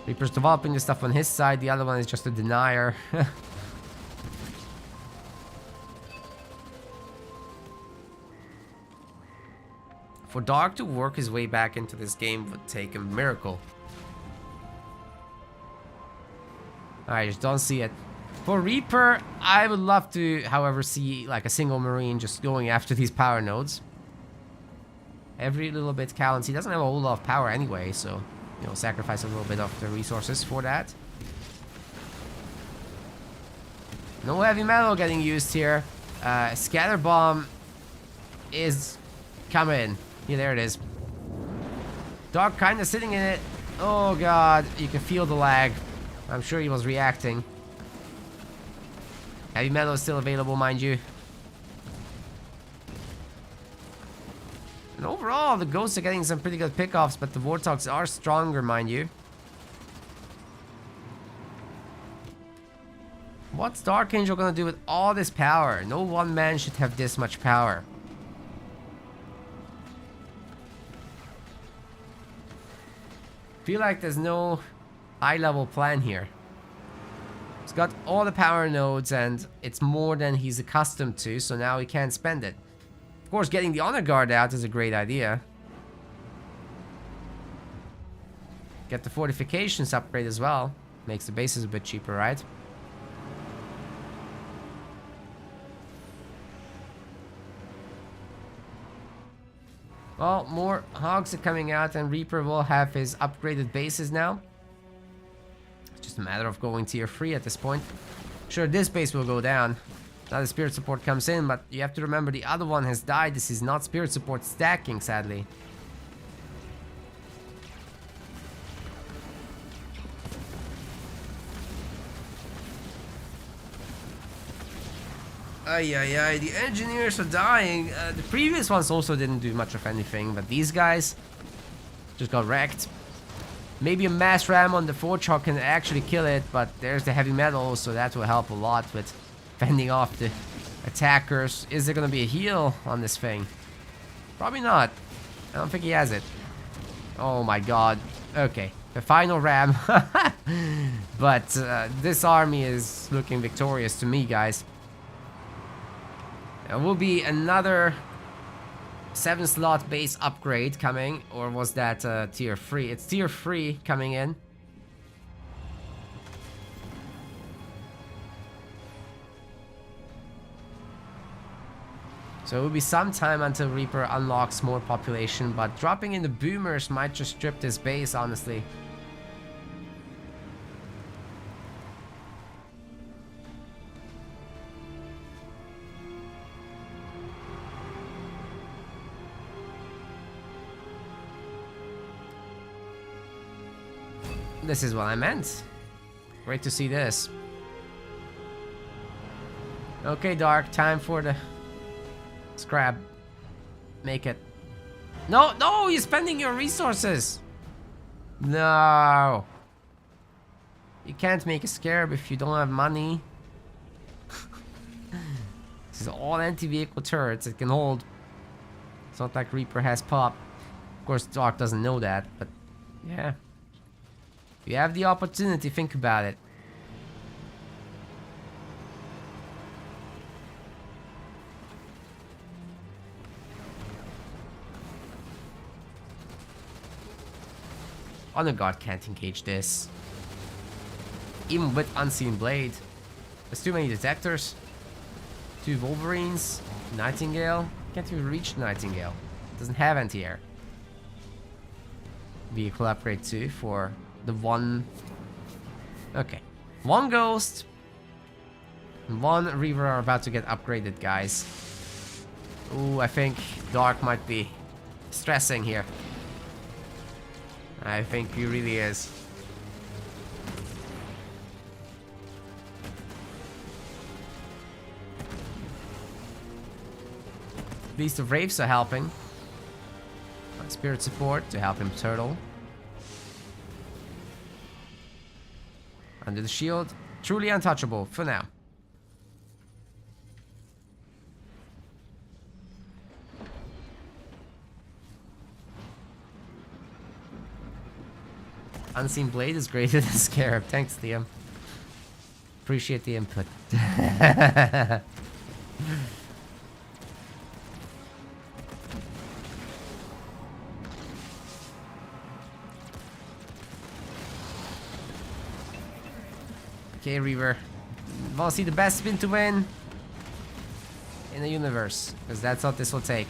Reaper's developing the stuff on his side, the other one is just a denier. For Dark to work his way back into this game would take a miracle. I just don't see it. For Reaper, I would love to, however, see like a single Marine just going after these power nodes. Every little bit counts. He doesn't have a whole lot of power anyway, so, you know, sacrifice a little bit of the resources for that. No heavy metal getting used here. Scatter bomb is coming. Yeah, there it is. Dark kind of sitting in it. Oh god, you can feel the lag. I'm sure he was reacting. Heavy metal is still available, mind you. And overall, the Ghosts are getting some pretty good pickoffs, but the Warthogs are stronger, mind you. What's Dark Angel gonna do with all this power? No one man should have this much power. Feel like there's no high-level plan here. He's got all the power nodes and it's more than he's accustomed to, so now he can't spend it. Of course, getting the Honor Guard out is a great idea. Get the fortifications upgrade as well. Makes the bases a bit cheaper, right? Well, more Hogs are coming out and Reaper will have his upgraded bases now. It's just a matter of going tier 3 at this point. Sure, this base will go down. Now the Spirit Support comes in, but you have to remember the other one has died. This is not Spirit Support stacking, sadly. Ay, ay, ay, the engineers are dying. The previous ones also didn't do much of anything, but these guys just got wrecked. Maybe a mass ram on the Forge Hog can actually kill it, but there's the heavy metal, so that will help a lot with fending off the attackers. Is there gonna be a heal on this thing? Probably not. I don't think he has it. Oh my god. Okay, the final ram. But this army is looking victorious to me, guys. There will be another 7-slot base upgrade coming, or was that tier 3? It's tier 3 coming in. So it will be some time until Reaper unlocks more population, but dropping in the boomers might just strip this base, honestly. This is what I meant. Great to see this. Okay, Dark, time for the scrap. Make it. No, no, you're spending your resources. No. You can't make a scarab if you don't have money. This is all anti-vehicle turrets it can hold. It's not like Reaper has pop. Of course, Dark doesn't know that, but yeah. If you have the opportunity, think about it. Honor Guard can't engage this. Even with Unseen Blade. There's too many detectors. 2 Wolverines. Nightingale. Can't even reach Nightingale. Doesn't have anti-air. Vehicle upgrade 2 for the one. Okay. 1 Ghost. And 1 Reaver are about to get upgraded, guys. Ooh, I think Dark might be stressing here. I think he really is. At least the Wraiths are helping. Spirit Support to help him turtle. Under the shield, truly untouchable for now. Unseen Blade is greater than Scarab. Thanks, Liam. Appreciate the input. Okay, Reaver. Wanna see the best spin to win in the universe, because that's what this will take.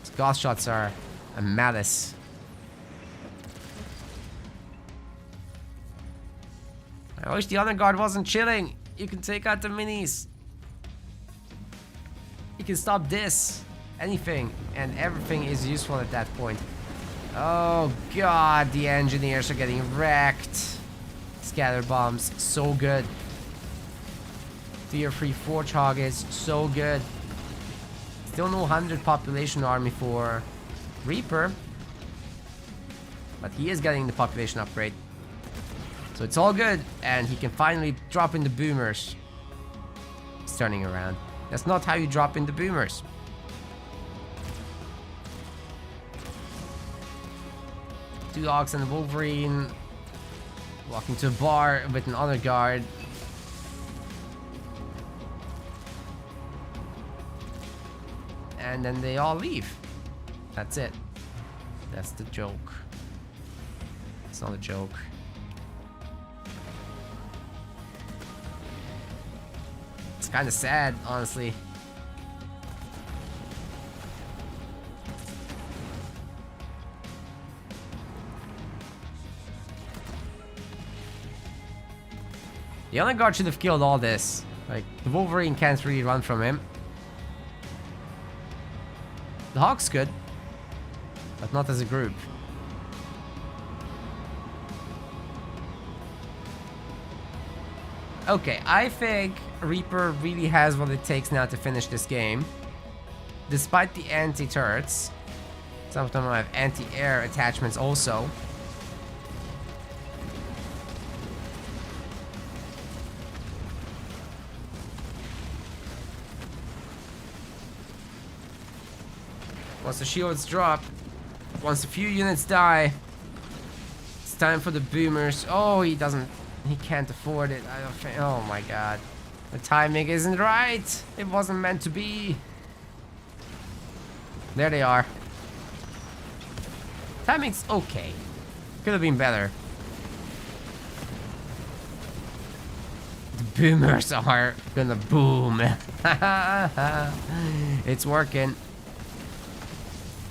These ghost shots are a malice. I wish the Honor Guard wasn't chilling. You can take out the minis. You can stop this. Anything and everything is useful at that point. Oh god, the engineers are getting wrecked. Scatter bombs, so good. Tier 3 Forge Hog is so good. Still no 100 population army for Reaper. But he is getting the population upgrade. So it's all good, and he can finally drop in the boomers. He's turning around. That's not how you drop in the boomers. Two dogs and a Wolverine. Walking to a bar with an Honor Guard. And then they all leave. That's it. That's the joke. It's not a joke. It's kind of sad, honestly. The Honor Guard should have killed all this. Like, the Wolverine can't really run from him. The Hawk's good, but not as a group. Okay, I think Reaper really has what it takes now to finish this game. Despite the anti-turrets. Some of them have anti-air attachments also. Once the shields drop, once a few units die, it's time for the boomers. Oh, he can't afford it. I don't think, oh my god. The timing isn't right. It wasn't meant to be. There they are. Timing's okay. Could have been better. The boomers are gonna boom. It's working.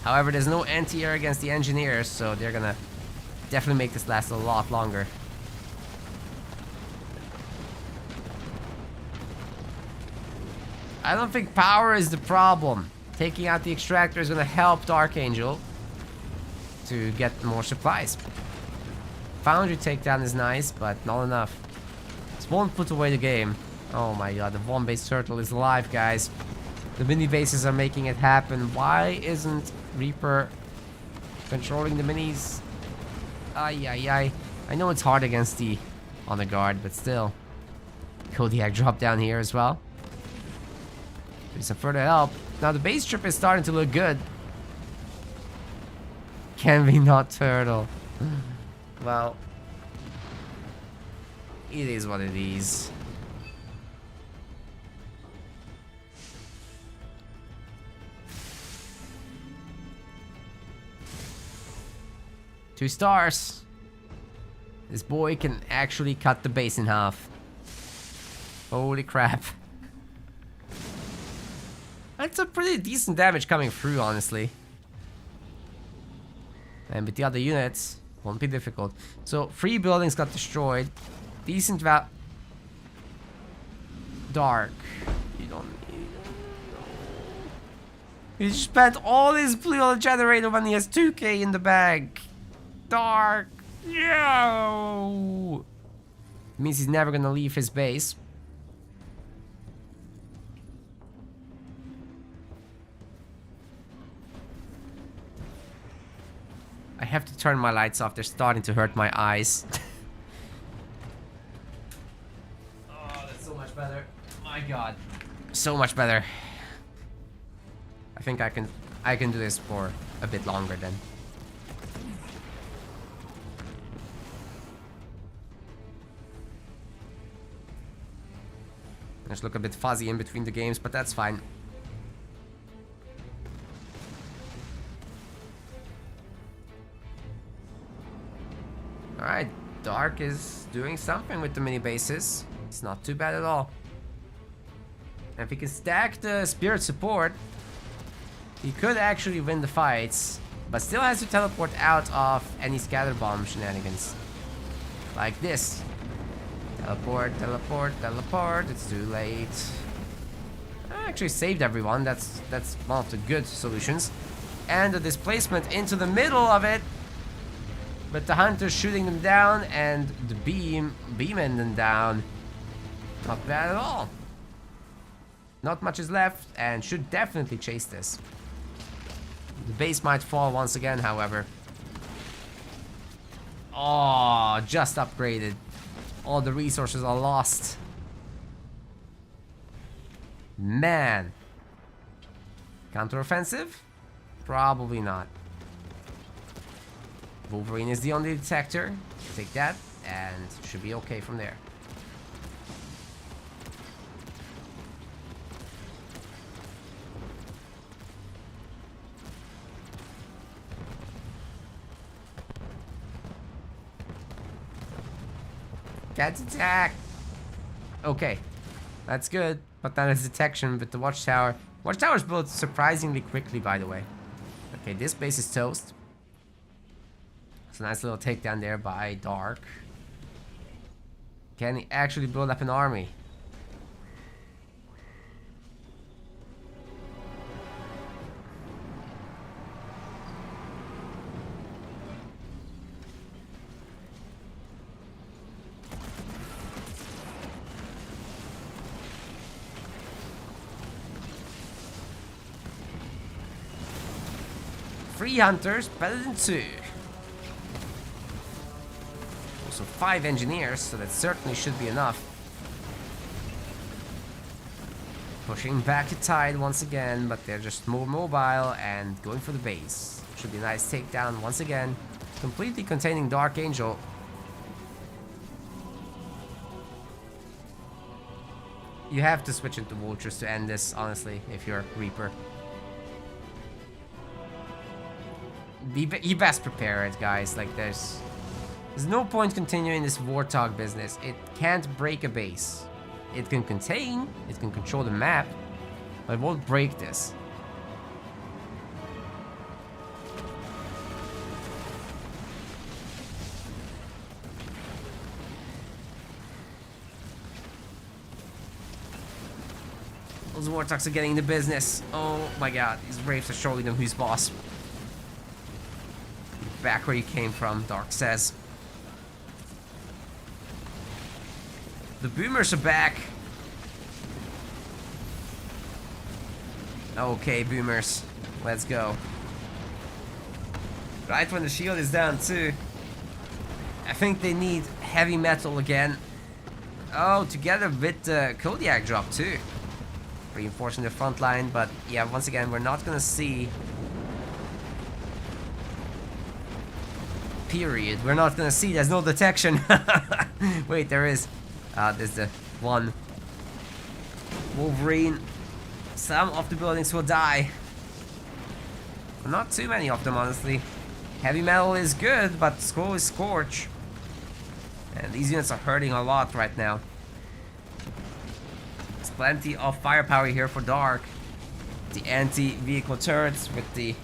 However, there's no anti-air against the engineers, so they're gonna definitely make this last a lot longer. I don't think power is the problem. Taking out the extractor is gonna help Dark Angel to get more supplies. Foundry takedown is nice, but not enough. This won't put away the game. Oh my god, the one base turtle is alive, guys. The mini bases are making it happen. Why isn't Reaper controlling the minis? Ay, ay, ay. I know it's hard against the Honor Guard, but still. Kodiak dropped down here as well. There's some further help. Now the base trip is starting to look good. Can we not turtle? Well, it is what it is. Two stars. This boy can actually cut the base in half. Holy crap. That's a pretty decent damage coming through, honestly. And with the other units, won't be difficult. So, 3 buildings got destroyed. Decent Dark. You don't need... He spent all his blue on the generator when he has 2k in the bag. Dark. No! Means he's never gonna leave his base. I have to turn my lights off. They're starting to hurt my eyes. Oh, that's so much better. My god. So much better. I think I can do this for a bit longer then. Just look a bit fuzzy in between the games, but that's fine. Alright, Dark is doing something with the mini bases. It's not too bad at all. And if he can stack the Spirit support, he could actually win the fights, but still has to teleport out of any scatter bomb shenanigans. Like this. Teleport, teleport, teleport. It's too late. I actually saved everyone. That's one of the good solutions. And the displacement into the middle of it. With the Hunter shooting them down and the beaming them down. Not bad at all. Not much is left and should definitely chase this. The base might fall once again, however. Oh, just upgraded. All the resources are lost. Man. Counteroffensive? Probably not. Wolverine is the only detector. Take that and should be okay from there. Cat's attack! Okay, that's good, but that is detection with the Watchtower. Watchtower's built surprisingly quickly, by the way. Okay, this base is toast. It's a nice little takedown there by Dark. Can he actually build up an army? Three hunters, better than two. Also 5 engineers, so that certainly should be enough. Pushing back the tide once again, but they're just more mobile and going for the base. Should be a nice takedown once again. Completely containing Dark Angel. You have to switch into Vultures to end this, honestly, if you're Reaper. You best prepare it, guys. Like, there's no point continuing this Warthog business. It can't break a base. It can contain, it can control the map, but it won't break this. Those Warthogs are getting the business. Oh my god, these Wraiths are showing them who's boss. Back where you came from, Dark says. The Boomers are back. Okay, Boomers. Let's go. Right when the shield is down too. I think they need heavy metal again. Oh, together with the Kodiak drop too. Reinforcing the front line, but yeah, once again, we're not gonna see... Period. We're not gonna see. There's no detection. Wait, there is. There's the one. Wolverine. Some of the buildings will die. Not too many of them, honestly. Heavy metal is good, but Scroll is Scorch. And these units are hurting a lot right now. There's plenty of firepower here for Dark. The anti-vehicle turrets with the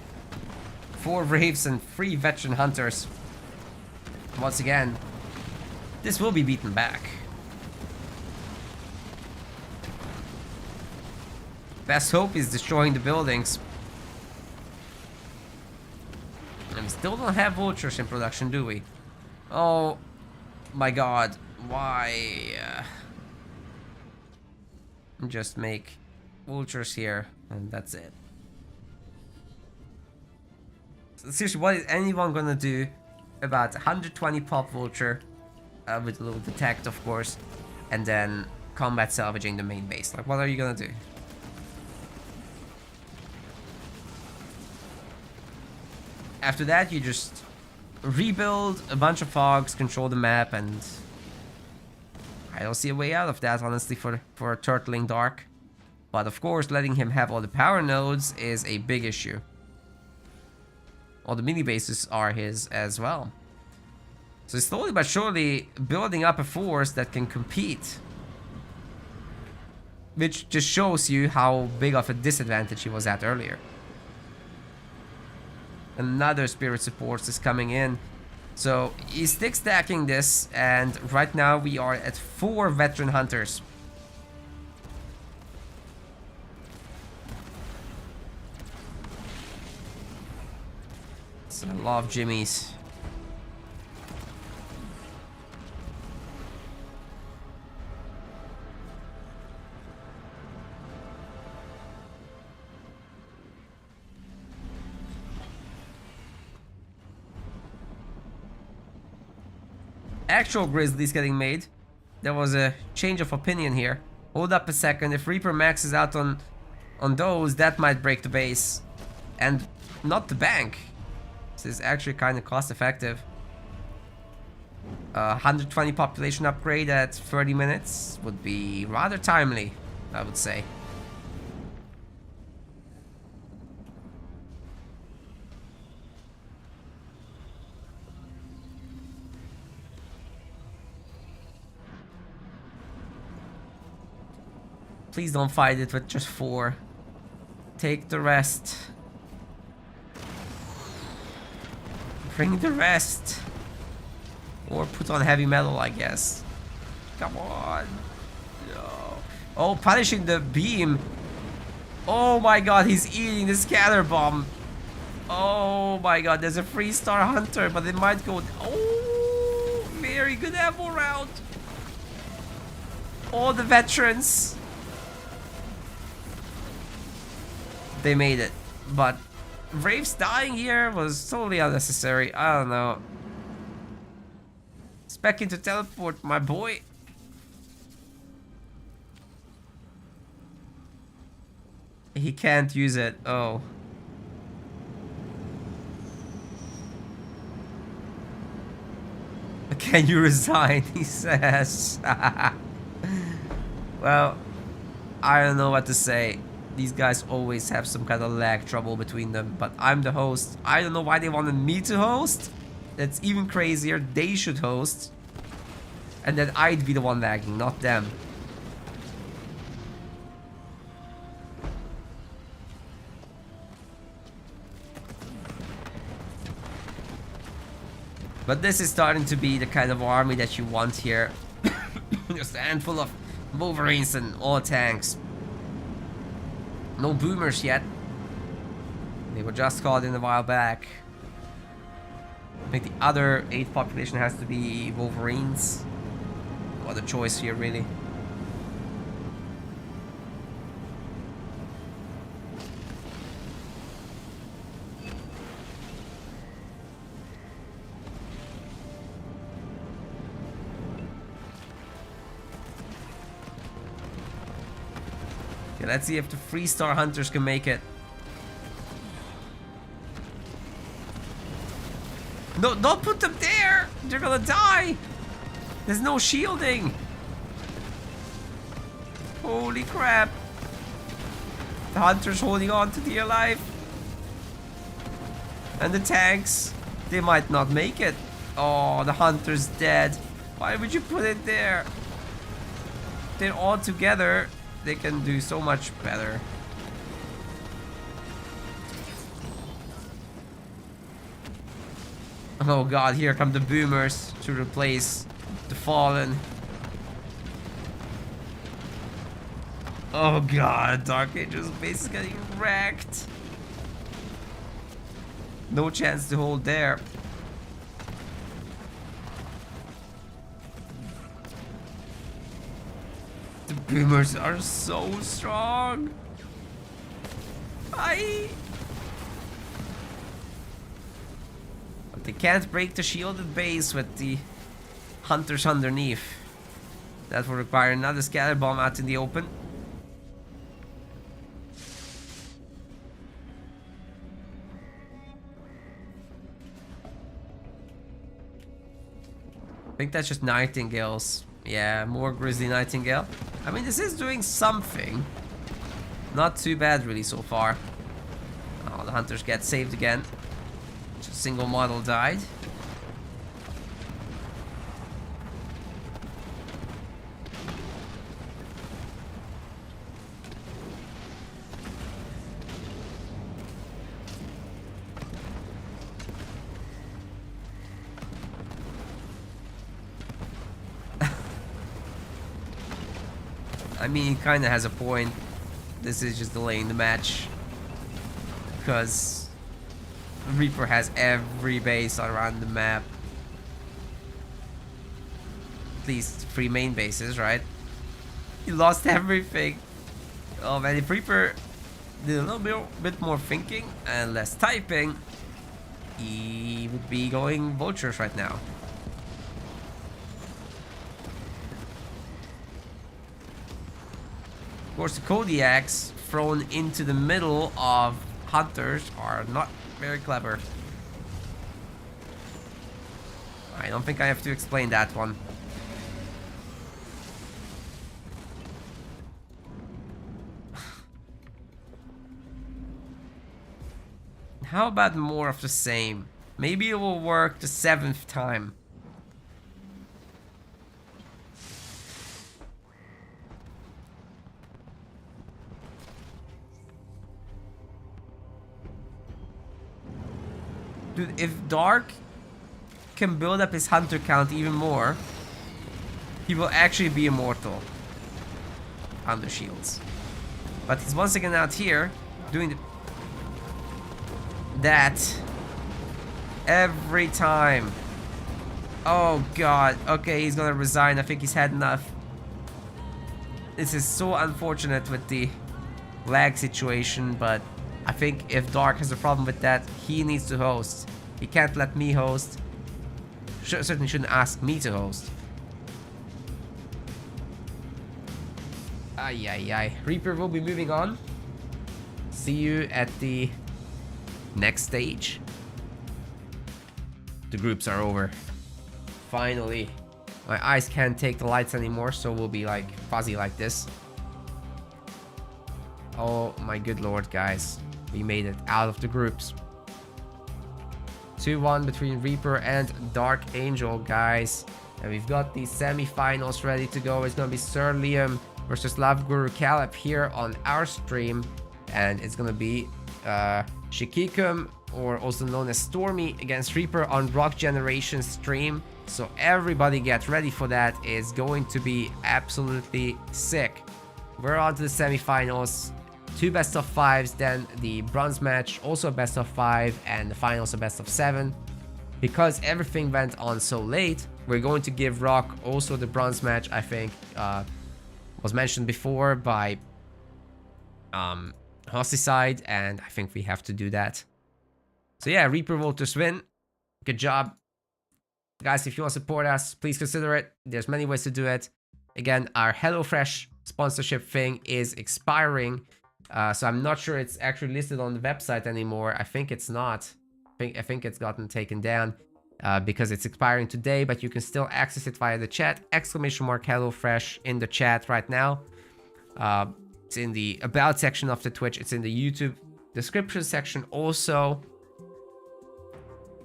4 Wraiths and 3 veteran hunters. Once again, this will be beaten back. Best hope is destroying the buildings. And we still don't have Vultures in production, do we? Oh my god, why? Just make Vultures here, and that's it. Seriously, what is anyone gonna do about 120 pop Vulture with a little detect, of course, and then combat salvaging the main base? Like, what are you gonna do? After that, you just rebuild a bunch of fogs, control the map, and I don't see a way out of that, honestly, for Turtling Dark. But of course, letting him have all the power nodes is a big issue. All the mini bases are his as well. So he's slowly but surely building up a force that can compete. Which just shows you how big of a disadvantage he was at earlier. Another spirit support is coming in. So he's stick stacking this, and right now we are at 4 veteran hunters. So a lot of jimmies. Actual grizzlies getting made. There was a change of opinion here. Hold up a second. If Reaper maxes out on those, that might break the base. And not the bank. This is actually kind of cost effective. 120 population upgrade at 30 minutes would be rather timely, I would say. Please don't fight it with just 4. Take the rest. Bring the rest. Or put on heavy metal, I guess. Come on. No. Oh, punishing the beam. Oh my god, he's eating the scatter bomb. Oh my god, there's a 3-star hunter, but it might go... Oh, very good ammo round. All the veterans. They made it, but Wraith's dying here was totally unnecessary. I don't know. Spec into teleport, my boy. He can't use it. Oh. Can you resign? He says. Well, I don't know what to say. These guys always have some kind of lag trouble between them, but I'm the host. I don't know why they wanted me to host. That's even crazier. They should host. And then I'd be the one lagging, not them. But this is starting to be the kind of army that you want here. Just a handful of Wolverines and all tanks. No boomers yet. They were just called in a while back. I think the other 8 population has to be Wolverines. No other choice here, really. Okay, let's see if the 3-star hunters can make it. No, don't put them there! They're gonna die! There's no shielding! Holy crap! The hunter's holding on to dear life. And the tanks, they might not make it. Oh, the hunter's dead. Why would you put it there? They're all together. They can do so much better. Oh god, here come the boomers to replace the fallen. Oh god, Dark Age is basically getting wrecked. No chance to hold there. The boomers are so strong. But they can't break the shielded base with the hunters underneath. That will require another scatter bomb out in the open. I think that's just Nightingales. Yeah, more Grizzly Nightingale. I mean, this is doing something. Not too bad, really, so far. Oh, the hunters get saved again. Just a single model died. I mean, he kind of has a point. This is just delaying the match. Because Reaper has every base around the map. At least 3 main bases, right? He lost everything. Oh man, if Reaper did a little bit more thinking and less typing, he would be going vultures right now. Of course, the Kodiaks thrown into the middle of hunters are not very clever. I don't think I have to explain that one. How about more of the same? Maybe it will work the 7th time. Dude, if Dark can build up his hunter count even more, he will actually be immortal under shields. But he's once again out here doing that every time. Oh god. Okay, he's gonna resign. I think he's had enough. This is so unfortunate with the lag situation, but I think if Dark has a problem with that, he needs to host. He can't let me host. Certainly shouldn't ask me to host. Ay, ay, ay. Reaper will be moving on. See you at the next stage. The groups are over. Finally. My eyes can't take the lights anymore, so we'll be like fuzzy like this. Oh my good lord, guys. We made it out of the groups. 2-1 between Reaper and Dark Angel, guys. And we've got the semi-finals ready to go. It's gonna be Sir Liam versus Love Guru Caleb here on our stream. And it's gonna be Shikikum, or also known as Stormy, against Reaper on Rock Generation stream. So everybody get ready for that. It's going to be absolutely sick. We're on to the semi-finals. 2 best of 5s, then the bronze match, also a best of 5, and the finals a best of 7. Because everything went on so late, we're going to give Rock also the bronze match. I think was mentioned before by Hosticide, and I think we have to do that. So yeah, Reaper Vultures win. Good job. Guys, if you want to support us, please consider it. There's many ways to do it. Again, our HelloFresh sponsorship thing is expiring. So I'm not sure it's actually listed on the website anymore. I think it's not. I think it's gotten taken down because it's expiring today, but you can still access it via the chat. Exclamation mark HelloFresh in the chat right now. It's in the about section of the Twitch. It's in the YouTube description section also.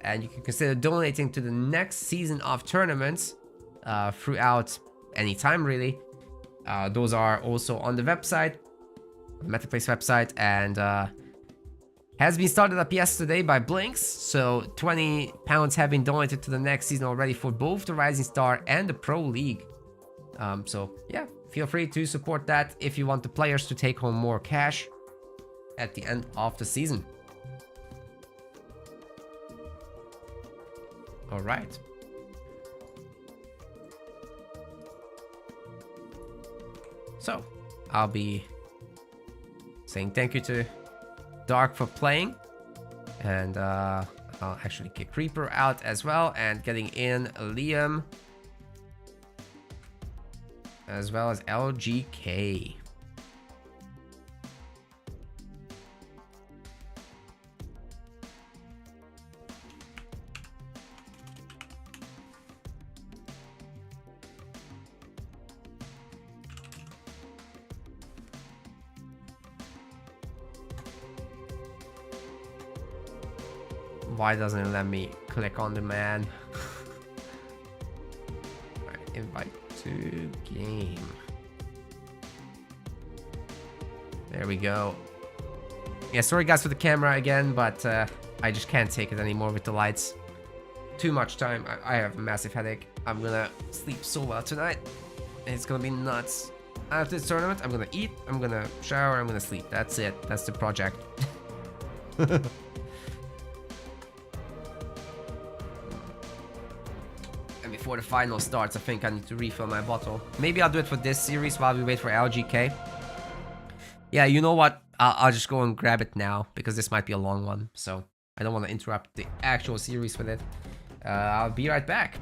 And you can consider donating to the next season of tournaments throughout any time, really. Those are also on the website, the MetaPlace website, and has been started up yesterday by Blinks. So £20 have been donated to the next season already for both the Rising Star and the Pro League. So yeah, feel free to support that if you want the players to take home more cash at the end of the season. All right. So I'll be saying thank you to Dark for playing, and I'll actually kick Reaper out as well, and getting in Liam as well as LGK. Why doesn't it let me click on the man? Right, invite to game. There we go. Yeah, sorry guys for the camera again, but I just can't take it anymore with the lights. Too much time. I have a massive headache. I'm gonna sleep so well tonight. It's gonna be nuts. After this tournament, I'm gonna eat, I'm gonna shower, I'm gonna sleep. That's it. That's the project. And before the final starts, I think I need to refill my bottle. Maybe I'll do it for this series while we wait for LGK. Yeah, you know what? I'll just go and grab it now, because this might be a long one. So I don't want to interrupt the actual series with it. I'll be right back.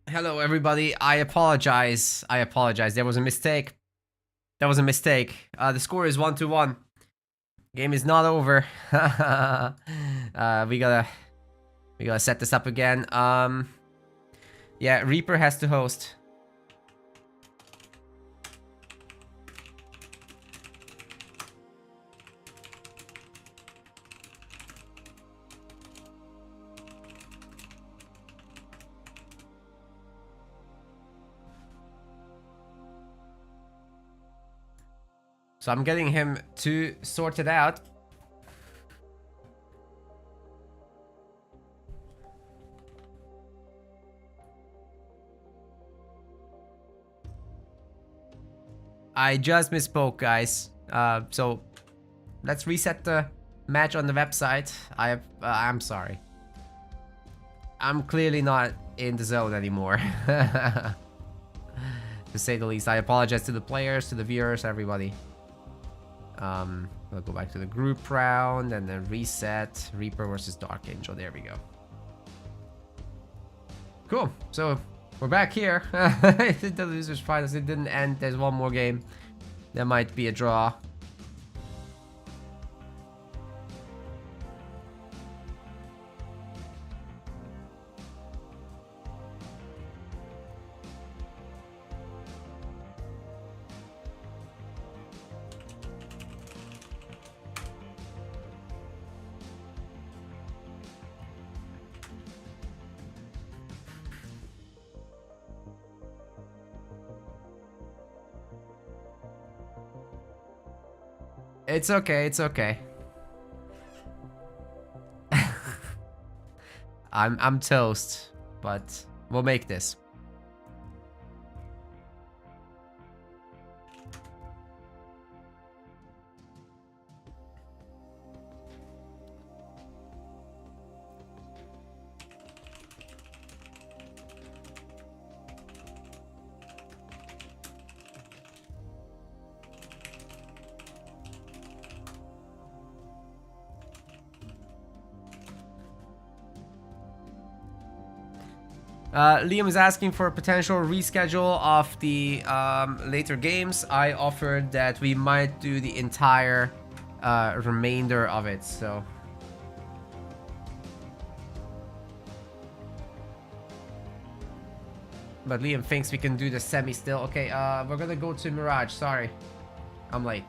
Hello, everybody. I apologize. I apologize. There was a mistake. That was a mistake. The score is 1-1. Game is not over. We gotta set this up again. Yeah, Reaper has to host. So I'm getting him to sort it out. I just misspoke, guys. So let's reset the match on the website. I'm sorry. I'm clearly not in the zone anymore. To say the least. I apologize to the players, to the viewers, everybody. We'll go back to the group round and then reset. Reaper versus Dark Angel. There we go. Cool. So we're back here. The losers finals. It didn't end. There's one more game. There might be a draw. It's okay, it's okay. I'm toast, but we'll make this. Liam is asking for a potential reschedule of the later games. I offered that we might do the entire remainder of it, so. But Liam thinks we can do the semi still. Okay, we're gonna go to Mirage. Sorry, I'm late.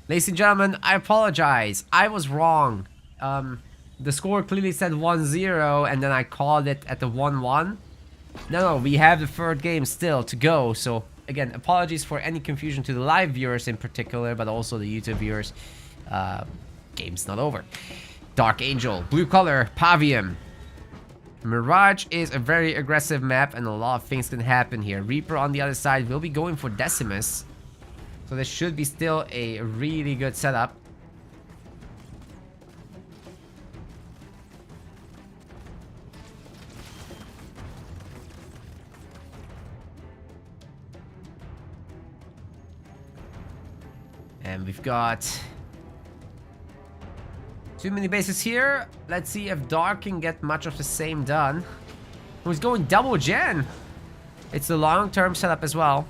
Ladies and gentlemen, I apologize. I was wrong. The score clearly said 1-0 and then I called it at the 1-1. No, we have the third game still to go. So again, apologies for any confusion to the live viewers in particular, but also the YouTube viewers. Game's not over. Dark Angel, blue color, Pavium. Mirage is a very aggressive map and a lot of things can happen here. Reaper on the other side will be going for Decimus. So this should be still a really good setup. And we've got too many bases here. Let's see if Dark can get much of the same done. Who's going double gen? It's a long-term setup as well.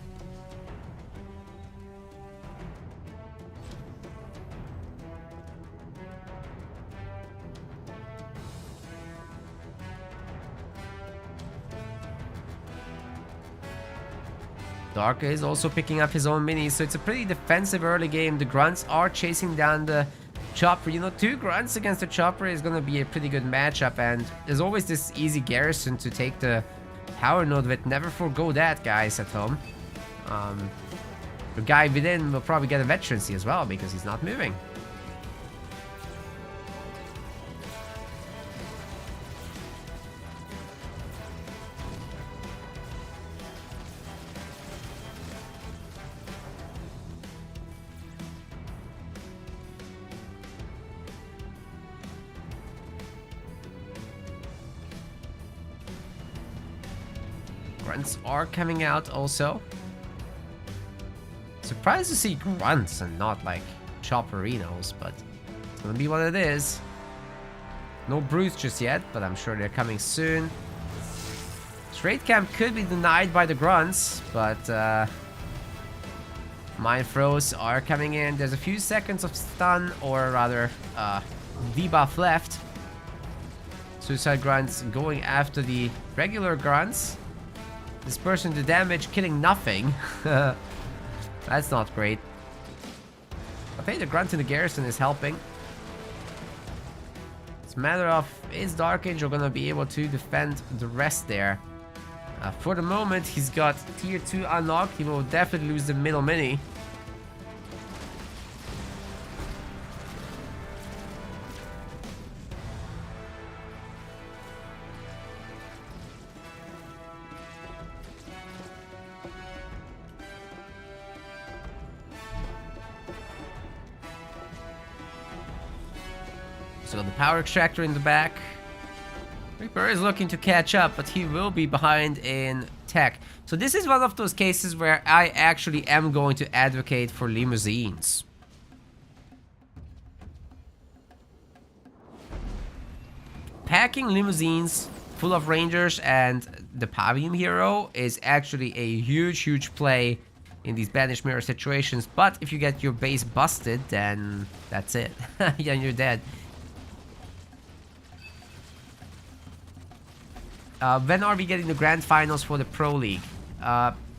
Dark is also picking up his own minis, so it's a pretty defensive early game. The Grunts are chasing down the Chopper. You know, 2 Grunts against the Chopper is going to be a pretty good matchup, and there's always this easy Garrison to take the power node with. Never forgo that, guys, at home. The guy within will probably get a veterancy as well, because he's not moving. Grunts are coming out also. Surprised to see Grunts and not like Chopperinos, but it's gonna be what it is. No Brutes just yet, but I'm sure they're coming soon. Trade Camp could be denied by the Grunts, but Mind Throws are coming in. There's a few seconds of stun, or rather debuff left. Suicide Grunts going after the regular Grunts. Dispersing the damage, killing nothing. That's not great. I think the Grunt in the Garrison is helping. It's a matter of, is Dark Angel gonna be able to defend the rest there? For the moment, he's got tier 2 unlocked. He will definitely lose the middle mini. So the power extractor in the back. Reaper is looking to catch up, but he will be behind in tech. So this is one of those cases where I actually am going to advocate for limousines. Packing limousines full of rangers and the Pavium hero is actually a huge play in these Banished Mirror situations. But if you get your base busted, then that's it. Yeah, you're dead. When are we getting the grand finals for the Pro League?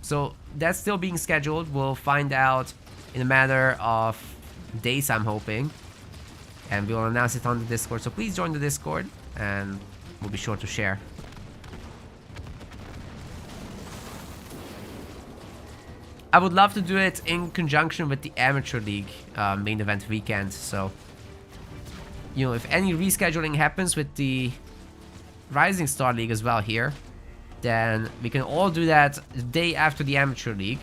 So that's still being scheduled. We'll find out in a matter of days, I'm hoping. And we'll announce it on the Discord. So please join the Discord and we'll be sure to share. I would love to do it in conjunction with the Amateur League main event weekend. So, you know, if any rescheduling happens with the Rising Star League as well here, then we can all do that the day after the Amateur League.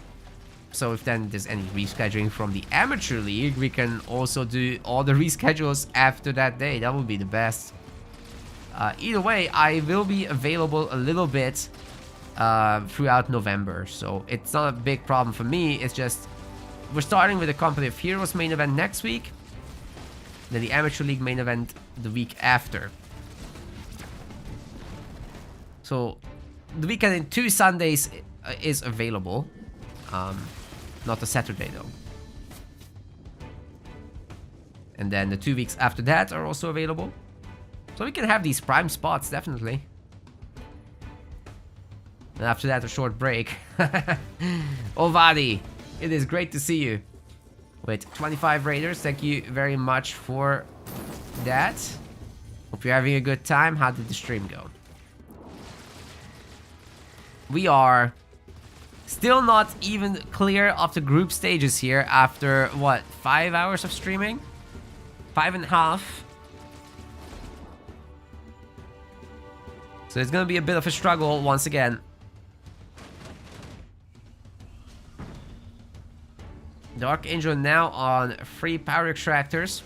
So if then there's any rescheduling from the Amateur League, we can also do all the reschedules after that day. That would be the best. Either way, I will be available a little bit throughout November, so it's not a big problem for me. It's just we're starting with the Company of Heroes main event next week, then the Amateur League main event the week after. So the weekend in 2 Sundays is available. Not a Saturday though. And then the 2 weeks after that are also available. So we can have these prime spots, definitely. And after that, a short break. Ovadi, it is great to see you. With 25 raiders, thank you very much for that. Hope you're having a good time. How did the stream go? We are still not even clear of the group stages here after, what, 5 hours of streaming? 5.5. So it's gonna be a bit of a struggle once again. Dark Angel now on 3 power extractors.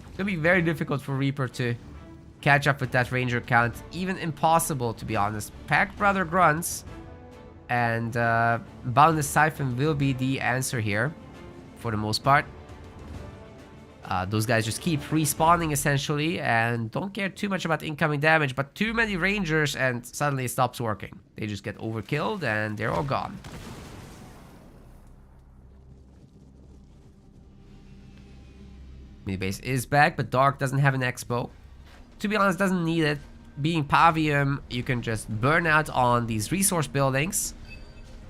It's gonna be very difficult for Reaper to catch up with that ranger count. Even impossible, to be honest. Pack Brother Grunts and Boundless Siphon will be the answer here for the most part. Those guys just keep respawning essentially and don't care too much about incoming damage, but too many rangers and suddenly it stops working. They just get overkilled and they're all gone. Mini base is back, but Dark doesn't have an expo. To be honest, doesn't need it. Being Pavium, you can just burn out on these resource buildings,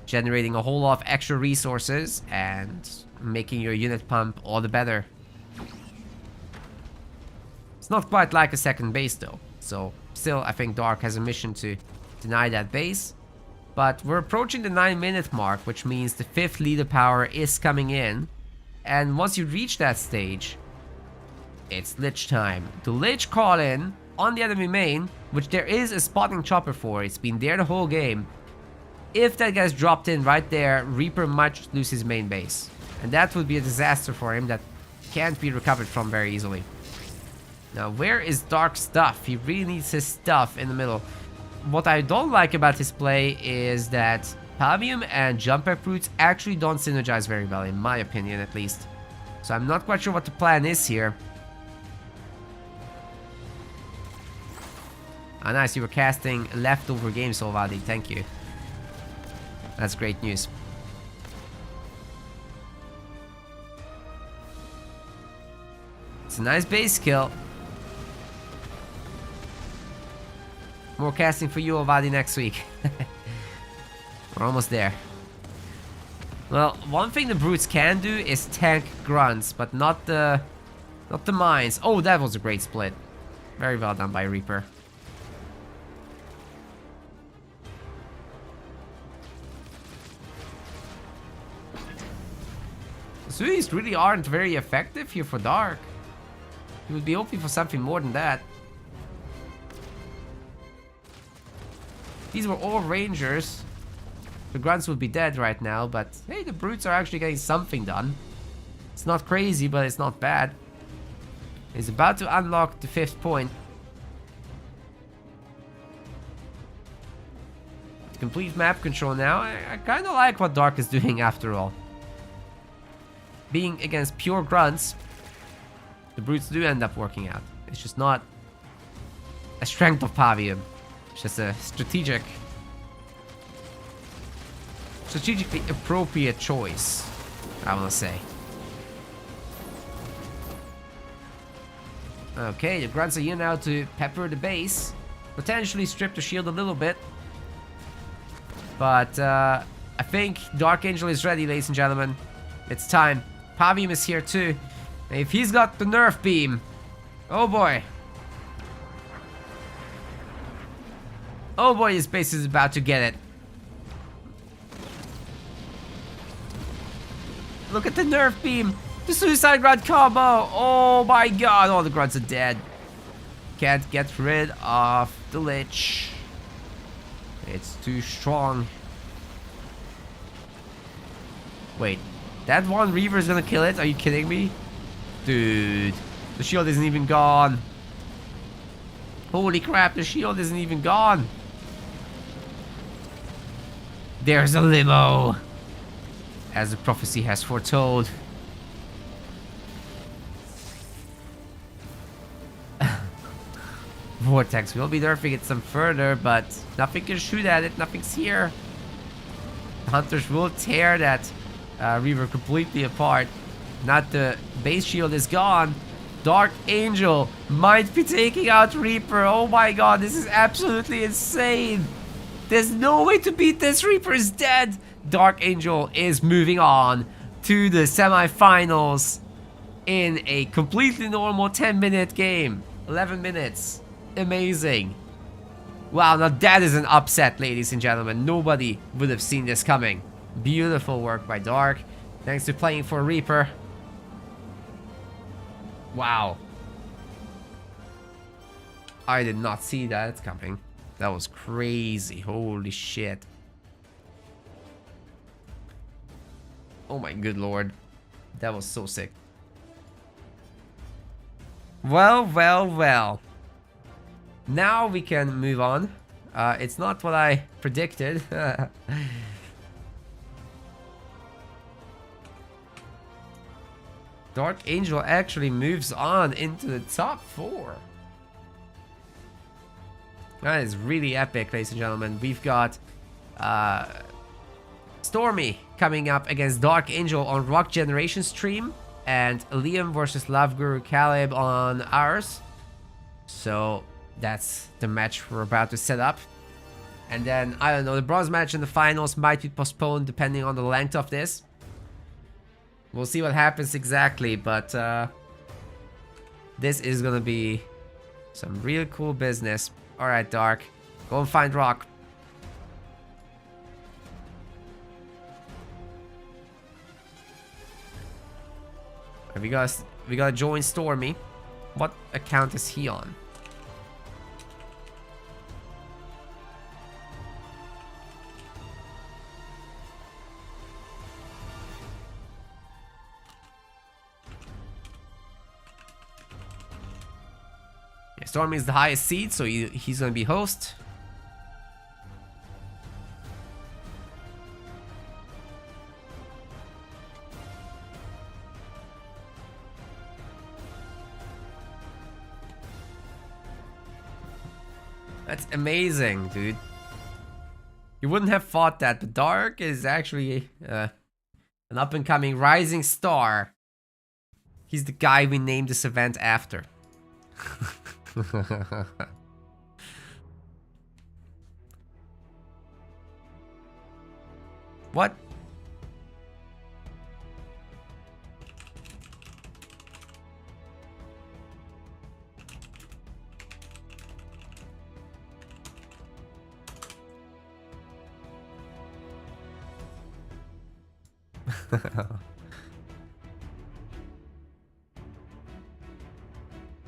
generating a whole lot of extra resources and making your unit pump all the better. It's not quite like a second base though, so still I think Dark has a mission to deny that base. But we're approaching the 9-minute mark, which means the 5th leader power is coming in. And once you reach that stage, it's Lich time. The Lich call in on the enemy main, which there is a spotting chopper for. It's been there the whole game. If that guy's dropped in right there, Reaper might just lose his main base. And that would be a disaster for him that can't be recovered from very easily. Now, where is Dark stuff? He really needs his stuff in the middle. What I don't like about his play is that Pavium and Jumper Fruits actually don't synergize very well, in my opinion at least. So I'm not quite sure what the plan is here. Ah, nice, you were casting leftover game, Solvadi. Thank you. That's great news. It's a nice base kill. More casting for you, Ovadi, next week. We're almost there. Well, one thing the brutes can do is tank grunts, but not the mines. Oh, that was a great split. Very well done by Reaper. Suis really aren't very effective here for Dark. He would be hoping for something more than that. These were all rangers. The grunts would be dead right now, but hey, the brutes are actually getting something done. It's not crazy, but it's not bad. He's about to unlock the 5th point. Complete map control now. I kind of like what Dark is doing after all. Being against pure grunts, the brutes do end up working out. It's just not a strength of Pavium. It's just a strategically appropriate choice, I want to say. Okay, the grunts are here now to pepper the base. Potentially strip the shield a little bit. But I think Dark Angel is ready, ladies and gentlemen. It's time. Pavium is here too. If he's got the nerf beam. Oh boy. Oh boy, his base is about to get it. Look at the nerf beam. The suicide grunt combo. Oh my god. All the grunts are dead. Can't get rid of the Lich. It's too strong. Wait. That one Reaver is gonna kill it? Are you kidding me? Dude. The shield isn't even gone. Holy crap, the shield isn't even gone. There's a limo. As the prophecy has foretold. Vortex will be nerfing it some further, but nothing can shoot at it. Nothing's here. The Hunters will tear that Reaver completely apart. Not the base shield is gone. Dark Angel might be taking out Reaper. Oh my god, this is absolutely insane. There's no way to beat this. Reaper is dead. Dark Angel is moving on to the semifinals in a completely normal 10-minute game. 11 minutes. Amazing. Wow, now that is an upset, ladies and gentlemen. Nobody would have seen this coming. Beautiful work by Dark. Thanks to playing for Reaper. Wow. I did not see that coming. That was crazy. Holy shit. Oh my good lord. That was so sick. Well, well, well. Now we can move on. It's not what I predicted. Dark Angel actually moves on into the top 4. That is really epic, ladies and gentlemen. We've got Stormy coming up against Dark Angel on Rock Generation stream, and Liam versus Love Guru Caleb on ours. So that's the match we're about to set up. And then, I don't know, the bronze match in the finals might be postponed depending on the length of this. We'll see what happens exactly, but this is gonna be some real cool business. Alright, Dark. Go and find Rock. We gotta join Stormy. What account is he on? Stormy is the highest seed, so he's gonna be host. That's amazing, dude. You wouldn't have thought that, but Dark is actually an up-and-coming rising star. He's the guy we named this event after. What?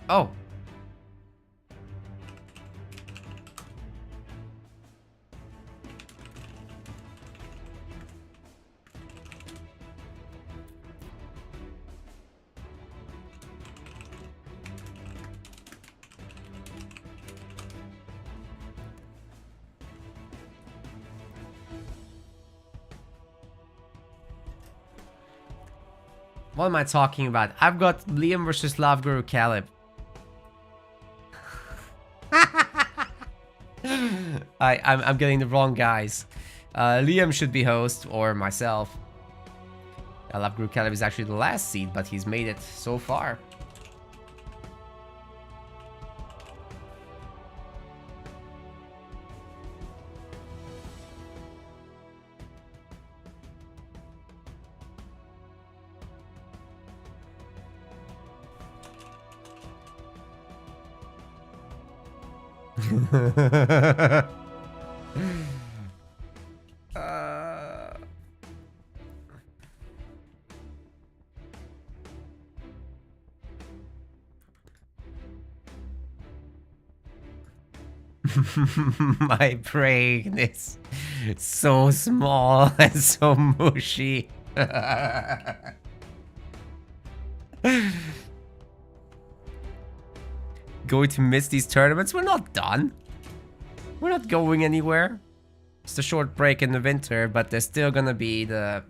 Oh. What am I talking about? I've got Liam versus Love Guru Caleb. I'm getting the wrong guys. Liam should be host, or myself. Love Guru Caleb is actually the last seed, but he's made it so far. My brain is so small and so mushy. Going to miss these tournaments? We're not done. We're not going anywhere. It's a short break in the winter, but there's still gonna be the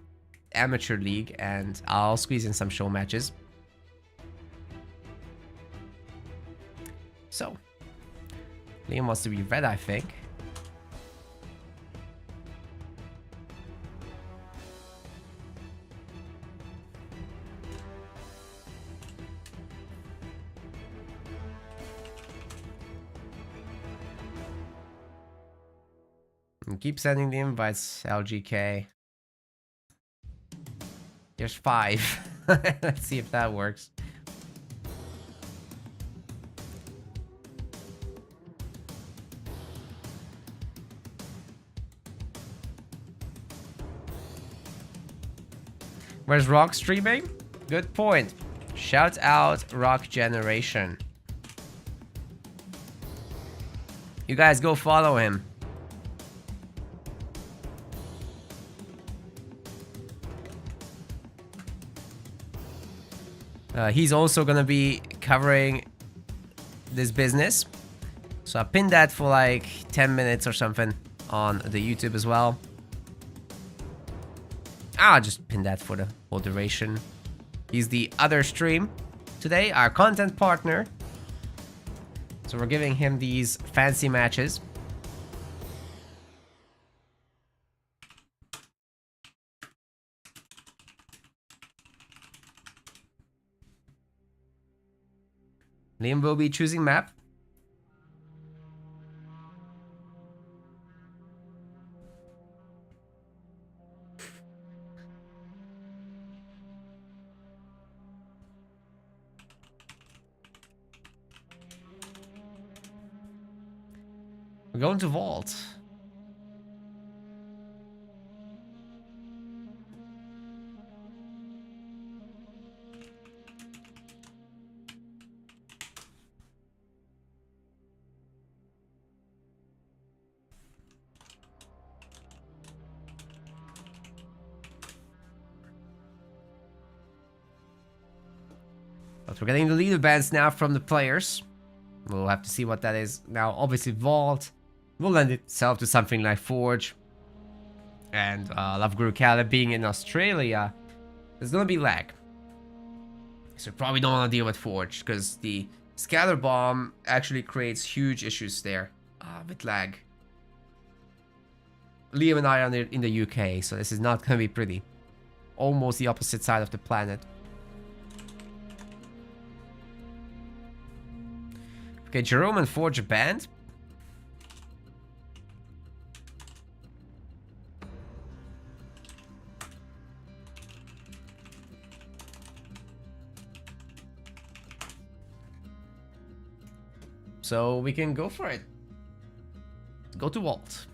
amateur league, and I'll squeeze in some show matches. So, Liam wants to be red, I think. And keep sending the invites, LGK. There's 5. Let's see if that works. Where's Rock streaming? Good point. Shout out Rock Generation. You guys go follow him. He's also gonna be covering this business. So I pinned that for like 10 minutes or something on the YouTube as well. I'll just pin that for the whole duration. He's the other stream today, our content partner. So we're giving him these fancy matches. Liam will be choosing map. We're going to vault. But we're getting the leader bands now from the players. We'll have to see what that is. Now, obviously, Vault will lend itself to something like Forge. And Love Guru Caleb being in Australia, there's gonna be lag. So probably don't want to deal with Forge, because the Scatter Bomb actually creates huge issues there with lag. Liam and I are in the UK, so this is not gonna be pretty. Almost the opposite side of the planet. Okay, Jerome and Forge are banned. So we can go for it. Go to Vault.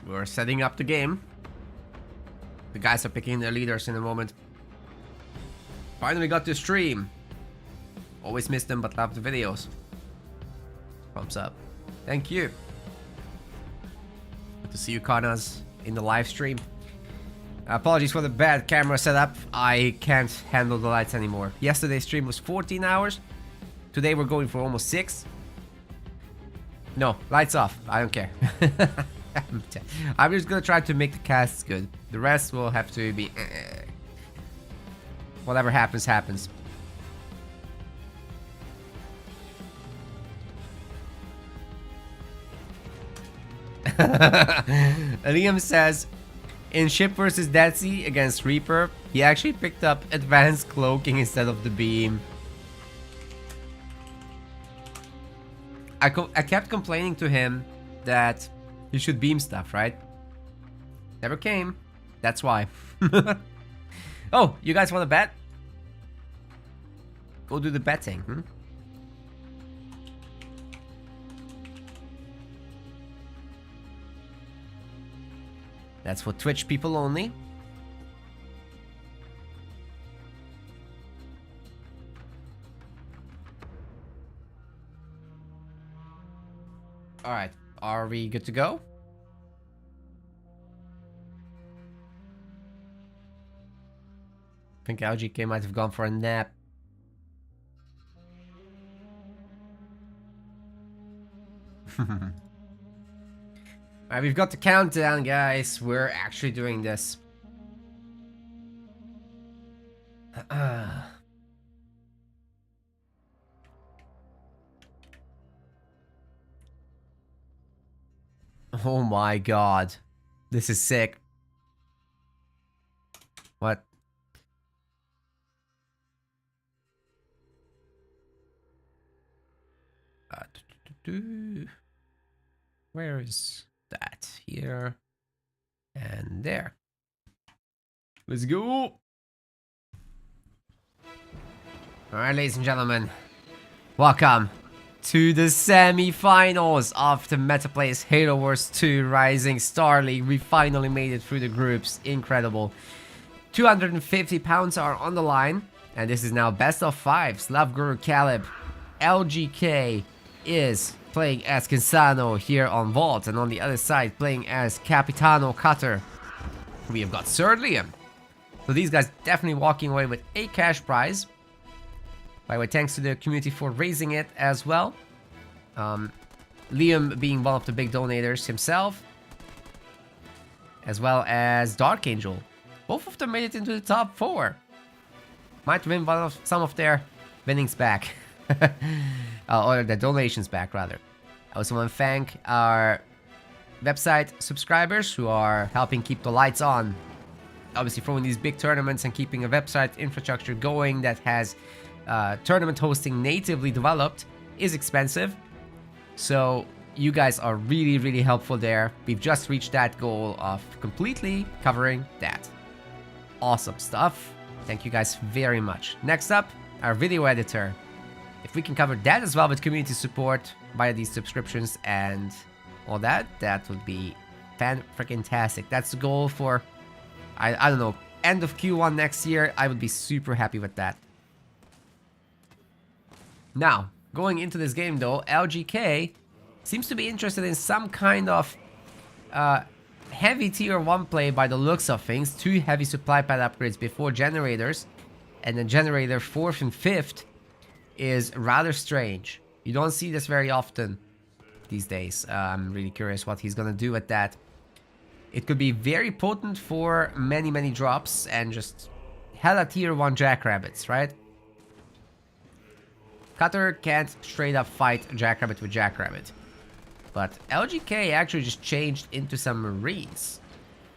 We're setting up the game. The guys are picking their leaders in a moment. Finally got to stream. Always miss them, but love the videos. Thumbs up. Thank you. Good to see you, Kanas, in the live stream. Apologies for the bad camera setup. I can't handle the lights anymore. Yesterday's stream was 14 hours. Today we're going for almost 6. No, lights off. I don't care. I'm just gonna try to make the casts good. The rest will have to be whatever happens, happens. Liam says, in Ship vs. Dead Sea against Reaper, he actually picked up advanced cloaking instead of the beam. I kept complaining to him that you should beam stuff, right? Never came. That's why. Oh, you guys want to bet? Go do the betting, hmm? That's for Twitch people only. Alright, are we good to go? I think LGK might have gone for a nap. Alright, we've got the countdown, guys. We're actually doing this. Oh my god. This is sick. What? Where is that? Here. And there. Let's go. Alright, ladies and gentlemen. Welcome to the semi-finals of the Metaplays Halo Wars 2 Rising Star League. We finally made it through the groups. Incredible. £250 are on the line. And this is now best of 5. Love Guru Caleb. LGK is playing as Kinsano here on Vault. And on the other side, playing as Capitano Cutter. We have got Sir Liam. So these guys definitely walking away with a cash prize. By the way, thanks to the community for raising it as well. Liam being one of the big donators himself. As well as Dark Angel. Both of them made it into the top 4. Might win some of their winnings back. Or the donations back, rather. I also want to thank our website subscribers who are helping keep the lights on. Obviously, throwing these big tournaments and keeping a website infrastructure going that has tournament hosting natively developed is expensive. So You guys are really, really helpful there. We've just reached that goal of completely covering that. Awesome stuff. Thank you guys very much. Next up, our video editor. If we can cover that as well with community support via these subscriptions and all that, that would be fan-freaking-tastic. That's the goal for, I don't know, end of Q1 next year. I would be super happy with that. Now, going into this game though, LGK seems to be interested in some kind of heavy tier 1 play by the looks of things. 2 heavy supply pad upgrades before generators, and then generator 4th and 5th is rather strange. You don't see this very often these days. I'm really curious what he's gonna do with that. It could be very potent for many, many drops and just hella tier 1 jackrabbits, right? Cutter can't straight up fight jackrabbit with jackrabbit. But LGK actually just changed into some marines.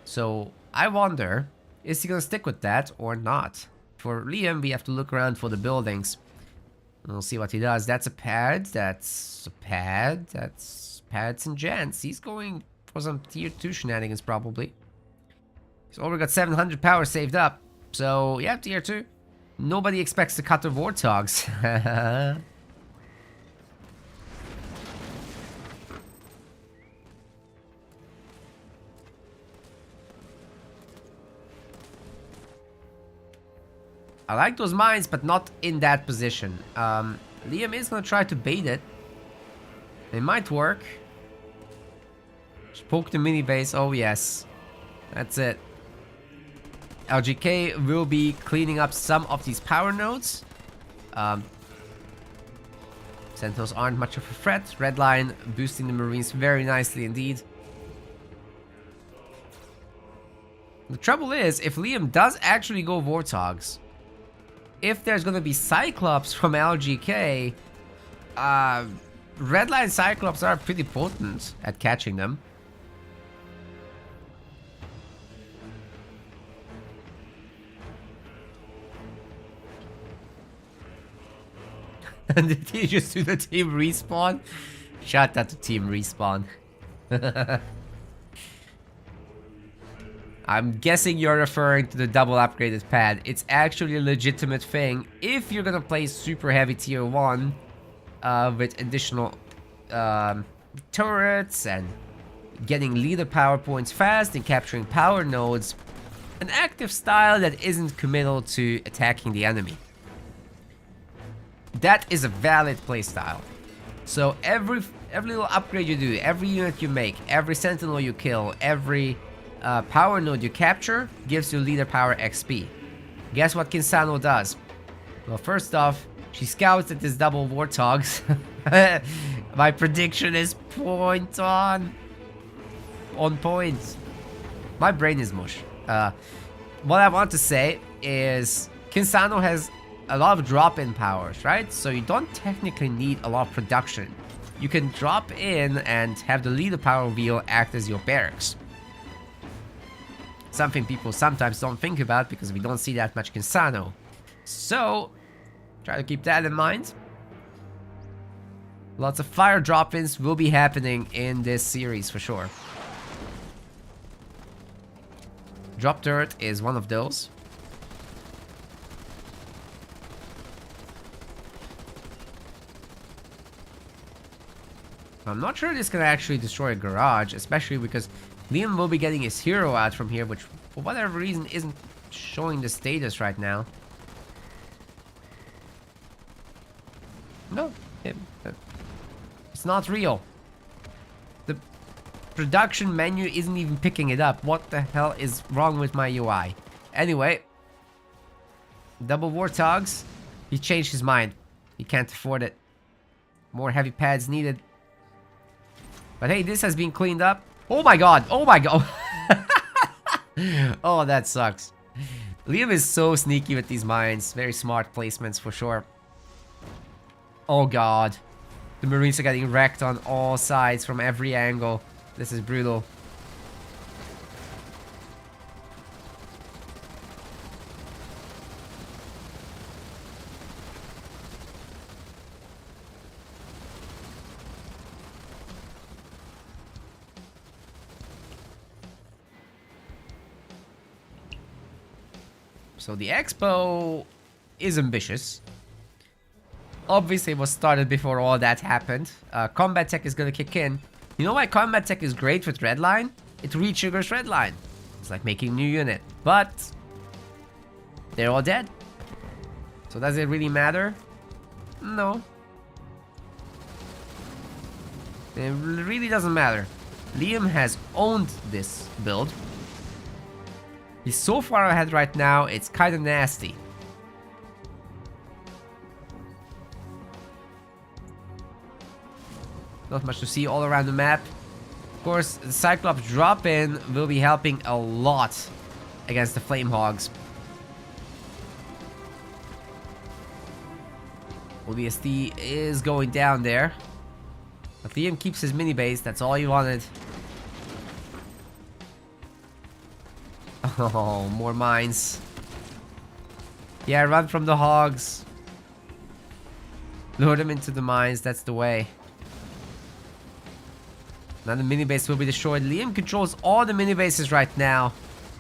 So I wonder, is he gonna stick with that or not? For Liam, we have to look around for the buildings. We'll see what he does. That's a pad. That's a pad. That's pads and gents. He's going for some tier 2 shenanigans probably. He's already got 700 power saved up. So yeah, tier 2. Nobody expects to cut the warthogs. I like those mines, but not in that position. Liam is gonna try to bait it. It might work. Just poke the mini base. Oh yes, that's it. LGK will be cleaning up some of these power nodes. Sentinels aren't much of a threat. Redline boosting the Marines very nicely indeed. The trouble is, if Liam does actually go Warthogs, if there's gonna be Cyclops from LGK, Redline Cyclops are pretty potent at catching them. And did he just do the team respawn? Shout out to team respawn. I'm guessing you're referring to the double upgraded pad. It's actually a legitimate thing if you're gonna play super heavy tier 1 with additional turrets and getting leader power points fast and capturing power nodes. An active style that isn't committal to attacking the enemy. That is a valid playstyle. So every little upgrade you do, every unit you make, every sentinel you kill, every power node you capture gives you leader power XP. Guess what Kinsano does? Well, first off, she scouts at this double warthogs. My prediction is point on point. My brain is mush. What I want to say is Kinsano has a lot of drop-in powers, right? So you don't technically need a lot of production. You can drop in and have the leader power wheel act as your barracks. Something people sometimes don't think about because we don't see that much Kinsano. So, try to keep that in mind. Lots of fire drop-ins will be happening in this series for sure. Drop turret is one of those. I'm not sure this can actually destroy a garage, especially because Liam will be getting his hero out from here, which for whatever reason isn't showing the status right now. No, it's not real. The production menu isn't even picking it up. What the hell is wrong with my UI? Anyway, double warthogs. He changed his mind. He can't afford it. More heavy pads needed. But hey, this has been cleaned up. Oh my god! Oh my god! Oh, that sucks. Liam is so sneaky with these mines. Very smart placements for sure. Oh god. The Marines are getting wrecked on all sides from every angle. This is brutal. So the Expo is ambitious. Obviously, it was started before all that happened. Combat tech is gonna kick in. You know why combat tech is great with Redline? It re-triggers Redline. It's like making a new unit. But they're all dead. So does it really matter? No. It really doesn't matter. Liam has owned this build. He's so far ahead right now, it's kind of nasty. Not much to see all around the map. Of course, the Cyclops drop-in will be helping a lot against the Flame Hogs. ODST is going down there. But Liam keeps his mini base, that's all he wanted. Oh, more mines. Yeah, run from the hogs. Lure them into the mines, that's the way. Now the mini base will be destroyed. Liam controls all the mini bases right now.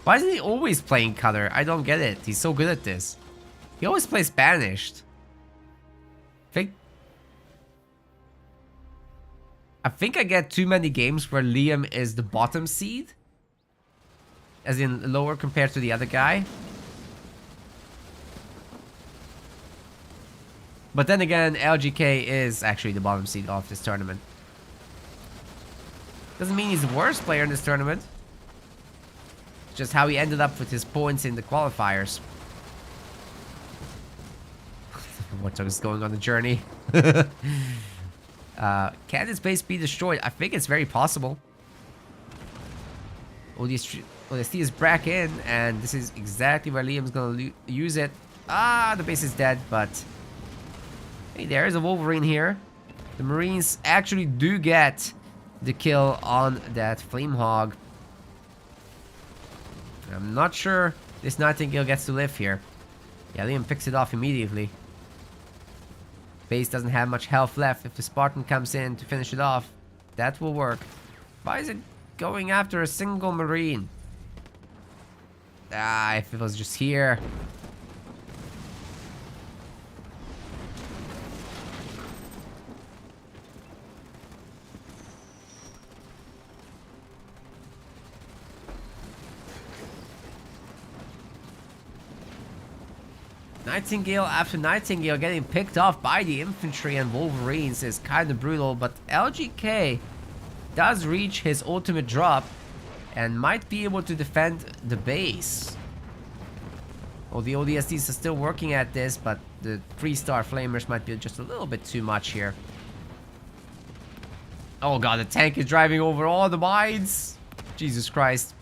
Why isn't he always playing Cutter? I don't get it. He's so good at this. He always plays Banished. I think I get too many games where Liam is the bottom seed. As in lower compared to the other guy. But then again, LGK is actually the bottom seed of this tournament. Doesn't mean he's the worst player in this tournament. It's just how he ended up with his points in the qualifiers. What is going on the journey? Can this base be destroyed? I think it's very possible. ODST is back in, and this is exactly where Liam's gonna use it. Ah, the base is dead, but hey, there is a Wolverine here. The Marines actually do get the kill on that Flame Hog. I'm not sure this Nightingale gets to live here. Yeah, Liam picks it off immediately. Base doesn't have much health left. If the Spartan comes in to finish it off, that will work. Why is it going after a single Marine? Ah, if it was just here. Nightingale after Nightingale getting picked off by the infantry and Wolverines is kind of brutal, but LGK does reach his ultimate drop and might be able to defend the base. Oh, the ODSTs are still working at this, but the 3-star flamers might be just a little bit too much here. Oh god, the tank is driving over all the mines. Jesus Christ.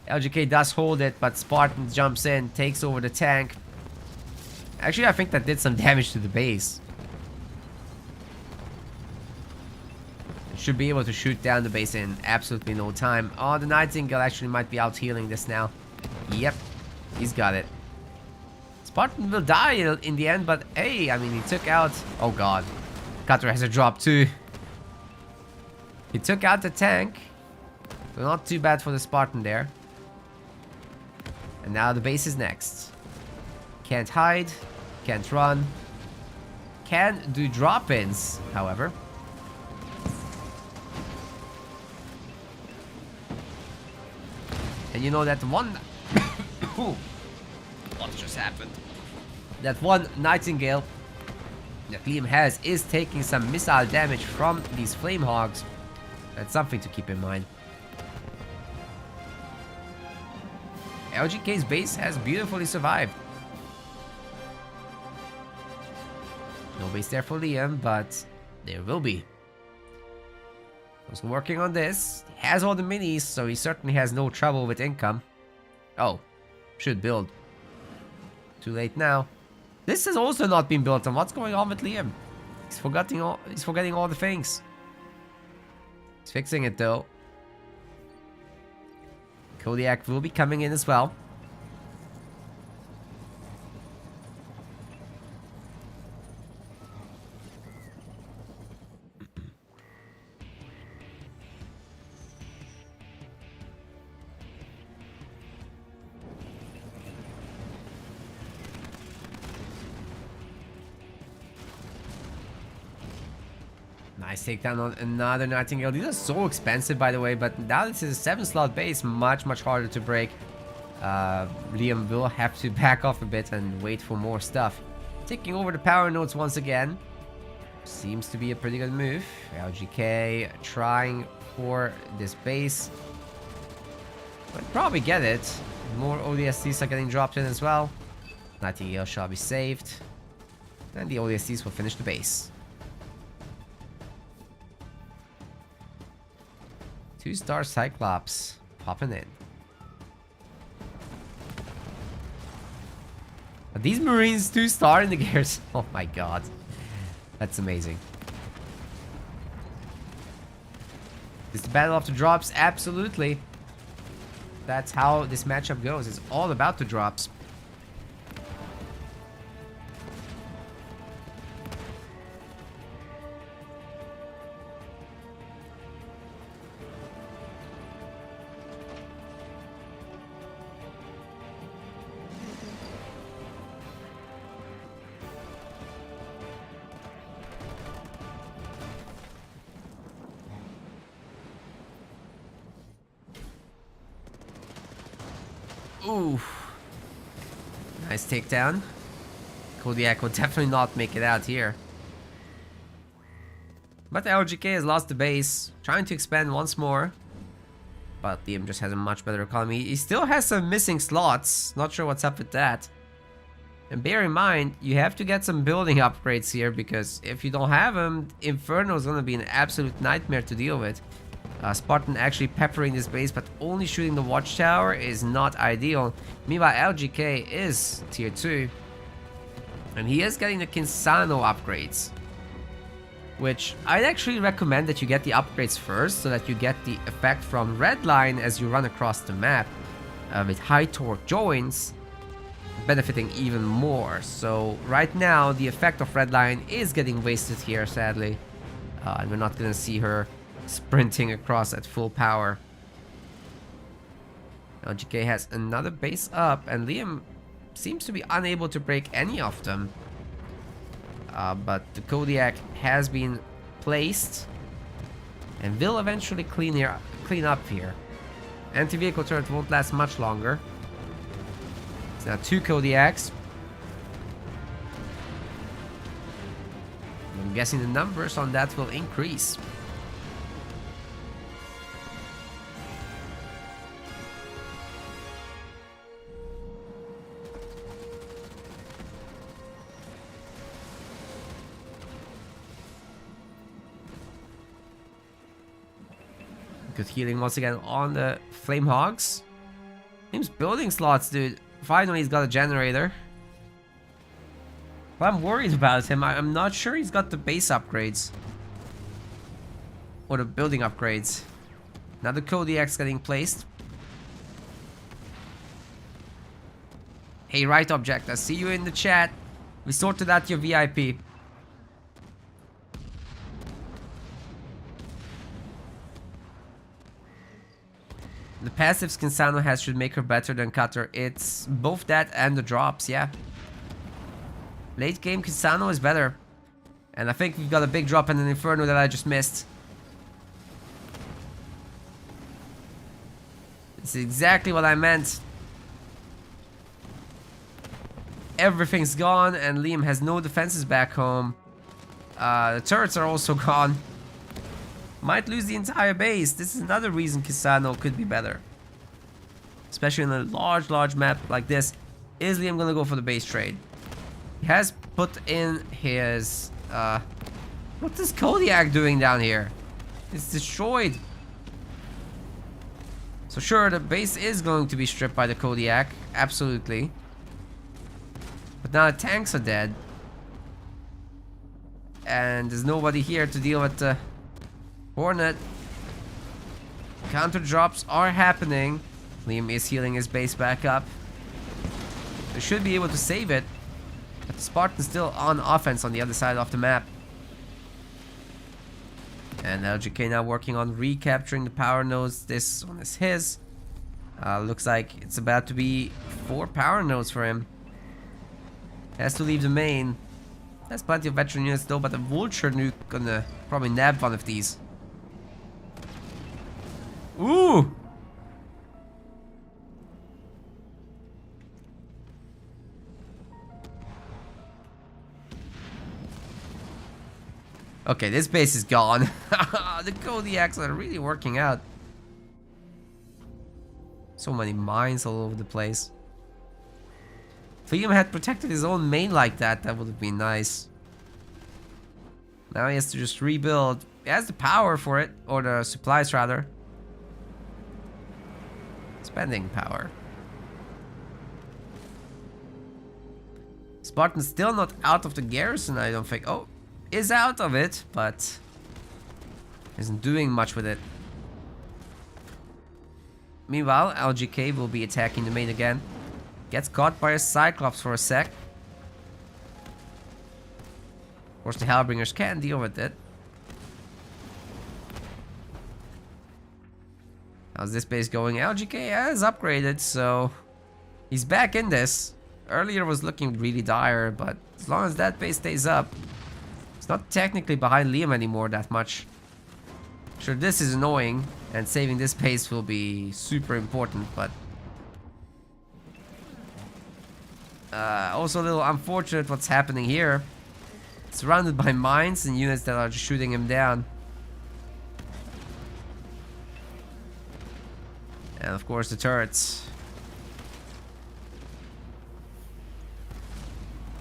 LGK does hold it, but Spartan jumps in, takes over the tank. Actually, I think that did some damage to the base. Should be able to shoot down the base in absolutely no time. Oh, the Nightingale actually might be out healing this now. Yep, he's got it. Spartan will die in the end, but hey, I mean, he took out... Oh god, Cutter has a drop too. He took out the tank. So not too bad for the Spartan there. And now the base is next. Can't hide. Can't run. Can do drop-ins, however. And you know that one... What just happened? That one Nightingale that Liam has is taking some missile damage from these Flame Hogs. That's something to keep in mind. LGK's base has beautifully survived. No base there for Liam, but there will be. Also working on this. He has all the minis, so he certainly has no trouble with income. Oh, should build. Too late now. This has also not been built on. What's going on with Liam? He's forgetting all the things. He's fixing it though. Kodiak will be coming in as well. Nice takedown on another Nightingale. These are so expensive, by the way, but now this is a 7-slot base, much harder to break. Liam will have to back off a bit and wait for more stuff. Taking over the power nodes once again. Seems to be a pretty good move. LGK trying for this base. But probably get it. More ODSTs are getting dropped in as well. Nightingale shall be saved. And the ODSTs will finish the base. 2-star Cyclops popping in. Are these Marines 2-star in the gears? Oh my god. That's amazing. Is the battle of the drops? Absolutely. That's how this matchup goes. It's all about the drops. Ooh. Nice takedown. Kodiak will definitely not make it out here. But the LGK has lost the base, trying to expand once more. But Liam just has a much better economy. He still has some missing slots. Not sure what's up with that. And bear in mind, you have to get some building upgrades here, because if you don't have them, Inferno is going to be an absolute nightmare to deal with. Spartan actually peppering this base, but only shooting the watchtower is not ideal. Meanwhile, LGK is tier 2. And he is getting the Kinsano upgrades. Which I'd actually recommend that you get the upgrades first, so that you get the effect from Redline as you run across the map. With high torque joints, benefiting even more. So right now, the effect of Redline is getting wasted here, sadly. And we're not going to see her sprinting across at full power. LGK has another base up, and Liam seems to be unable to break any of them. But the Kodiak has been placed and will eventually clean up here. Anti-vehicle turret won't last much longer. It's now 2 Kodiaks. I'm guessing the numbers on that will increase. Good healing once again on the Flame Hogs. Seems building slots, dude. Finally, he's got a generator. But I'm worried about him. I'm not sure he's got the base upgrades. Or the building upgrades. Now the Kodiak's getting placed. Hey, Right Object, I see you in the chat. We sorted out your VIP. The passives Kinsano has should make her better than Cutter. It's both that and the drops, yeah. Late game Kinsano is better. And I think we've got a big drop in an Inferno that I just missed. It's exactly what I meant. Everything's gone and Liam has no defenses back home. The turrets are also gone. Might lose the entire base. This is another reason Kinsano could be better. Especially in a large map like this. Is Liam gonna go for the base trade? He has put in his... what is Kodiak doing down here? It's destroyed. So sure, the base is going to be stripped by the Kodiak. Absolutely. But now the tanks are dead. And there's nobody here to deal with the Hornet. Counter drops are happening. Liam is healing his base back up. They should be able to save it. But the Spartan's still on offense on the other side of the map. And LGK now working on recapturing the power nodes. This one is his. Looks like it's about to be 4 power nodes for him. Has to leave the main. There's plenty of veteran units though, but the Vulture nuke gonna probably nab one of these. Ooh! Okay, this base is gone. The Kodiaks are really working out. So many mines all over the place. If Liam had protected his own main like that, that would have been nice. Now he has to just rebuild. He has the power for it, or the supplies rather. Spending power. Spartan's still not out of the garrison, I don't think. Oh, is out of it, but isn't doing much with it. Meanwhile, LGK will be attacking the main again. Gets caught by a Cyclops for a sec. Of course, the Hellbringers can deal with it. How's this base going? LGK has upgraded, so he's back in this. Earlier was looking really dire, but as long as that base stays up, it's not technically behind Liam anymore that much. Sure, this is annoying, and saving this base will be super important, but also a little unfortunate what's happening here. Surrounded by mines and units that are just shooting him down. And of course the turrets.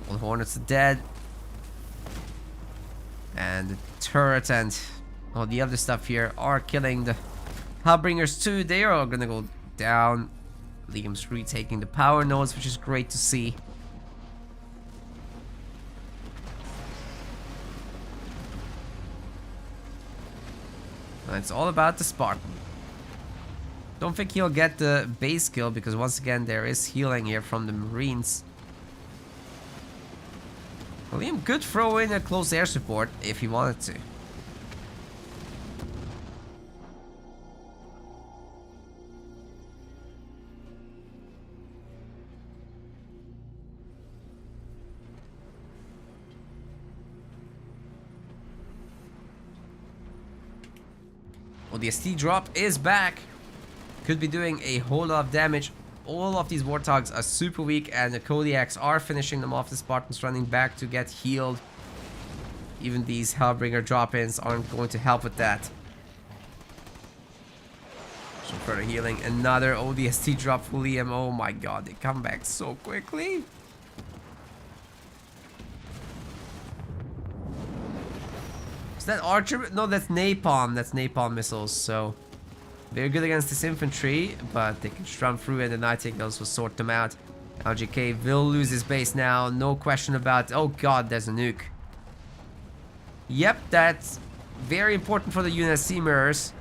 All the Hornets are dead. And the turret and all the other stuff here are killing the Hellbringers too. They are all gonna go down. Liam's retaking the power nodes, which is great to see. And it's all about the Spartan. Don't think he'll get the base kill because once again there is healing here from the Marines. Liam could throw in a close air support if he wanted to. Well, the ST drop is back. Could be doing a whole lot of damage. All of these Warthogs are super weak and the Kodiaks are finishing them off. The Spartans running back to get healed. Even these Hellbringer drop-ins aren't going to help with that. Some further healing. Another ODST drop for Liam. Oh my god, they come back so quickly. Is that archer? No, that's napalm. That's napalm missiles, so they're good against this infantry, but they can strum through it and I think those will sort them out. LGK will lose his base now, no question about it. Oh god, there's a nuke. Yep, that's very important for the UNSC mirrors.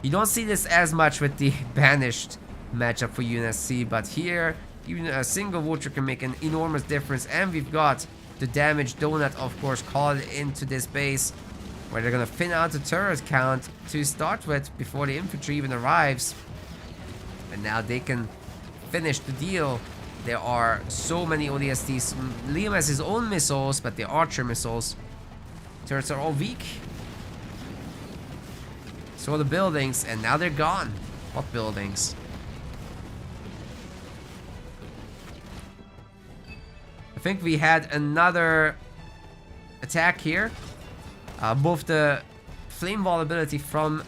You don't see this as much with the banished matchup for UNSC, but here, even a single Vulture can make an enormous difference. And we've got the damage donut, of course, called into this base, where they're gonna thin out the turret count to start with before the infantry even arrives. And now they can finish the deal. There are so many ODSTs. Liam has his own missiles, but the archer missiles. Turrets are all weak. So are the buildings, and now they're gone. What buildings? I think we had another attack here. Both the flame wall ability from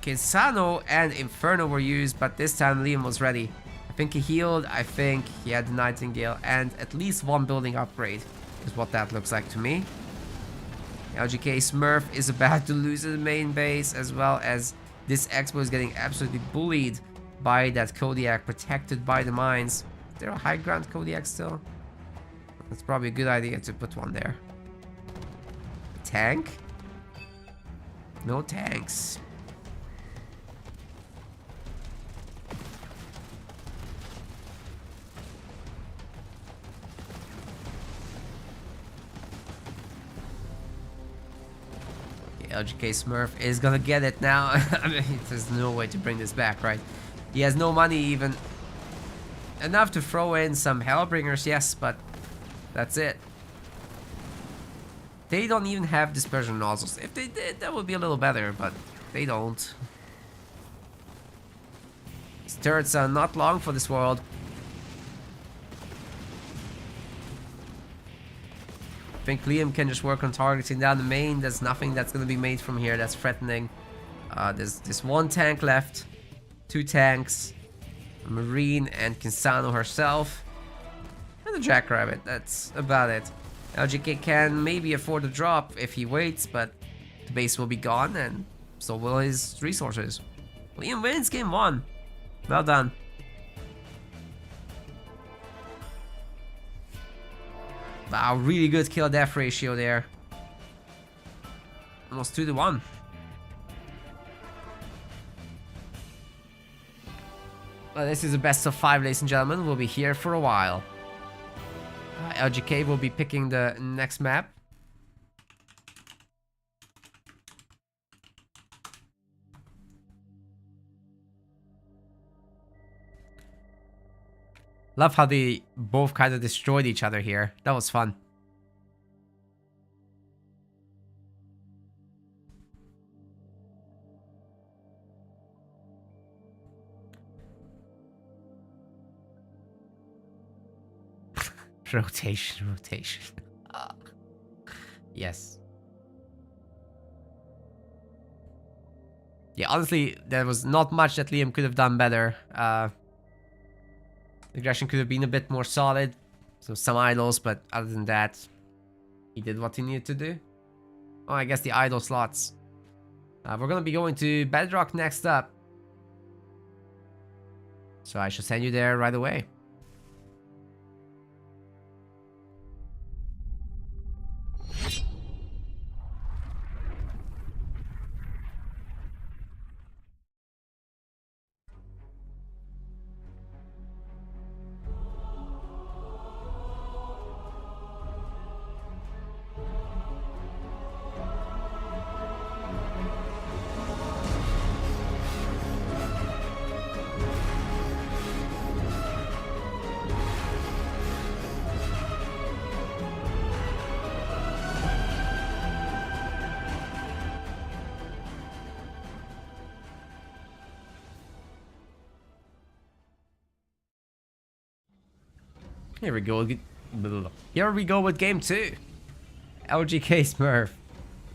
Kisano and Inferno were used, but this time Liam was ready. I think he healed, I think he had the Nightingale, and at least one building upgrade is what that looks like to me. LGK Smurf is about to lose the main base, as well as this Expo is getting absolutely bullied by that Kodiak, protected by the mines. Is there a high ground Kodiak still? That's probably a good idea to put one there. Tank? No tanks. Okay, LGK Smurf is gonna get it now. I mean, there's no way to bring this back, right? He has no money even. Enough to throw in some Hellbringers, yes, but that's it. They don't even have dispersion nozzles. If they did, that would be a little better, but they don't. These turrets are not long for this world. I think Liam can just work on targeting down the main. There's nothing that's going to be made from here that's threatening. There's one tank left. 2 tanks. A Marine and Kinsano herself. And a Jackrabbit. That's about it. LGK can maybe afford a drop if he waits, but the base will be gone and so will his resources. Liam wins game 1. Well done. Wow, really good kill death ratio there. Almost 2-1. Well, this is a best of 5, ladies and gentlemen. We'll be here for a while. LGK will be picking the next map. Love how they both kind of destroyed each other here. That was fun. Rotation. Yes. Yeah, honestly, there was not much that Liam could have done better. Aggression could have been a bit more solid. So some idols, but other than that, he did what he needed to do. Oh, I guess the idol slots. We're gonna be going to Bedrock next up. So I shall send you there right away. Here we go. Here we go with game 2. LGK Smurf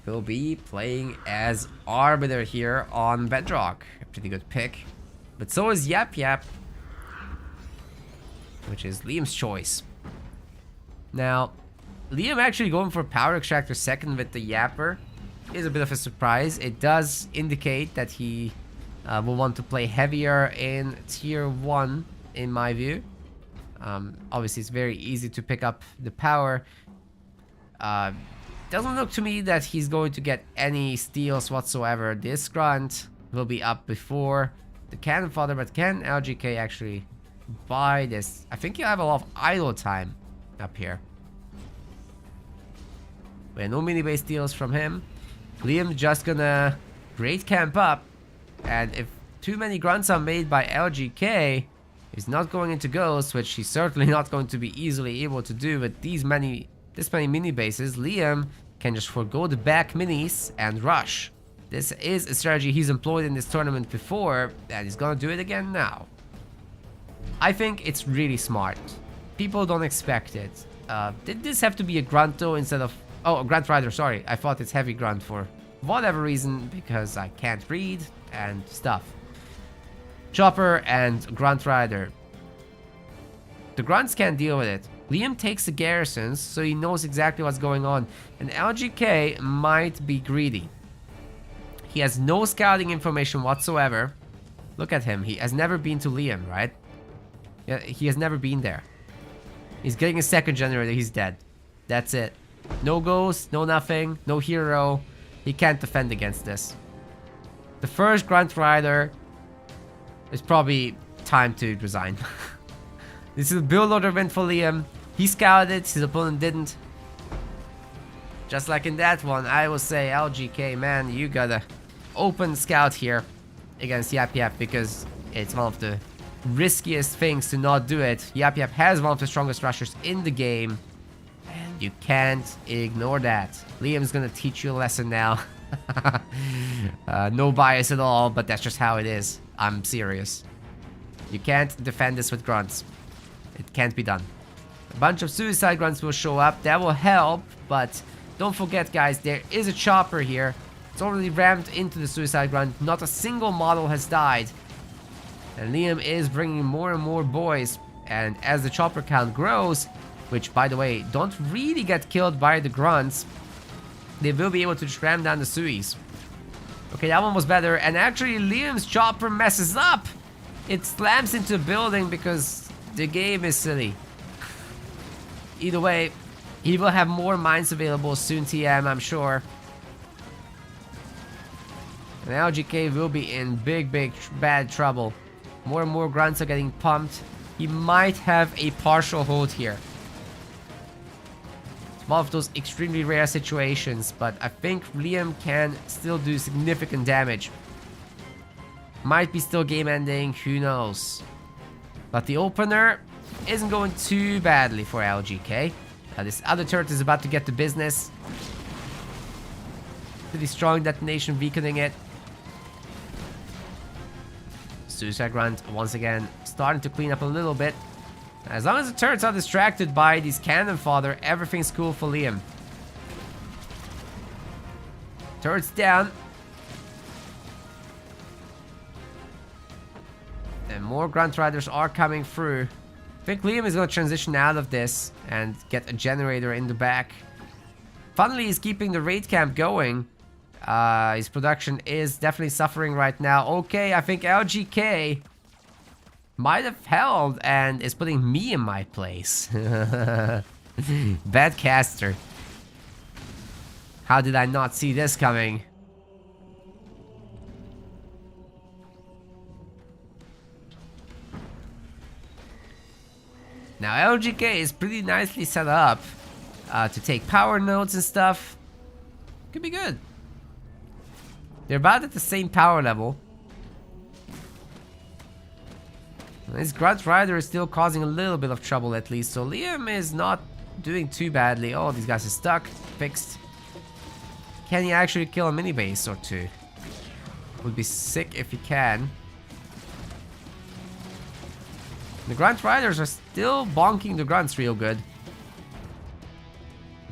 will be playing as Arbiter here on Bedrock. A pretty good pick. But so is Yap Yap, which is Liam's choice. Now, Liam actually going for Power Extractor second with the Yapper is a bit of a surprise. It does indicate that he will want to play heavier in tier 1 in my view. Obviously, it's very easy to pick up the power. Doesn't look to me that he's going to get any steals whatsoever. This grunt will be up before the cannon fodder, but can LGK actually buy this? I think you have a lot of idle time up here. We have no mini base steals from him. Liam just gonna great camp up, and if too many grunts are made by LGK, he's not going into ghosts, which he's certainly not going to be easily able to do with this many mini bases. Liam can just forgo the back minis and rush. This is a strategy he's employed in this tournament before, and he's gonna do it again now. I think it's really smart. People don't expect it. Did this have to be a grunt though instead of... Oh, a grunt rider, sorry. I thought it's heavy grunt for whatever reason, because I can't read and stuff. Chopper and Grunt Rider. The grunts can't deal with it. Liam takes the garrisons, so he knows exactly what's going on. And LGK might be greedy. He has no scouting information whatsoever. Look at him. He has never been to Liam, right? Yeah, he has never been there. He's getting a second generator. He's dead. That's it. No ghost, no nothing, no hero. He can't defend against this. The first Grunt Rider... it's probably time to resign. This is a build order win for Liam. He scouted it, his opponent didn't. Just like in that one, I will say LGK, man, you gotta open scout here against Yap Yap, because it's one of the riskiest things to not do it. Yap Yap has one of the strongest rushers in the game. And You can't ignore that. Liam's gonna teach you a lesson now. No bias at all, but that's just how it is. I'm serious. You can't defend this with grunts. It can't be done. A bunch of suicide grunts will show up. That will help, but don't forget, guys, there is a chopper here. It's already rammed into the suicide grunt. Not a single model has died. And Liam is bringing more and more boys. And as the chopper count grows, which, by the way, don't really get killed by the grunts, they will be able to just ram down the suis. Okay, that one was better. And actually, Liam's chopper messes up. It slams into a building because the game is silly. Either way, he will have more mines available soon, TM, I'm sure. And LGK will be in big, bad trouble. More and more grunts are getting pumped. He might have a partial hold here. It's one of those extremely rare situations, but I think Liam can still do significant damage. Might be still game ending, who knows. But the opener isn't going too badly for LGK. This other turret is about to get to business. Pretty strong detonation, weakening it. Suicide Grunt, once again, starting to clean up a little bit. As long as the turrets are distracted by these cannon fodder, everything's cool for Liam. Turrets down. And more Grunt Riders are coming through. I think Liam is going to transition out of this and get a generator in the back. Funnily, he's keeping the raid camp going. His production is definitely suffering right now. Okay, I think LGK might have held and is putting me in my place. Bad caster. How did I not see this coming? Now LGK is pretty nicely set up to take power nodes and stuff. Could be good. They're about at the same power level. This Grunt Rider is still causing a little bit of trouble at least, so Liam is not doing too badly. Oh, these guys are stuck. Fixed. Can he actually kill a mini base or two? Would be sick if he can. The Grunt Riders are still bonking the grunts real good.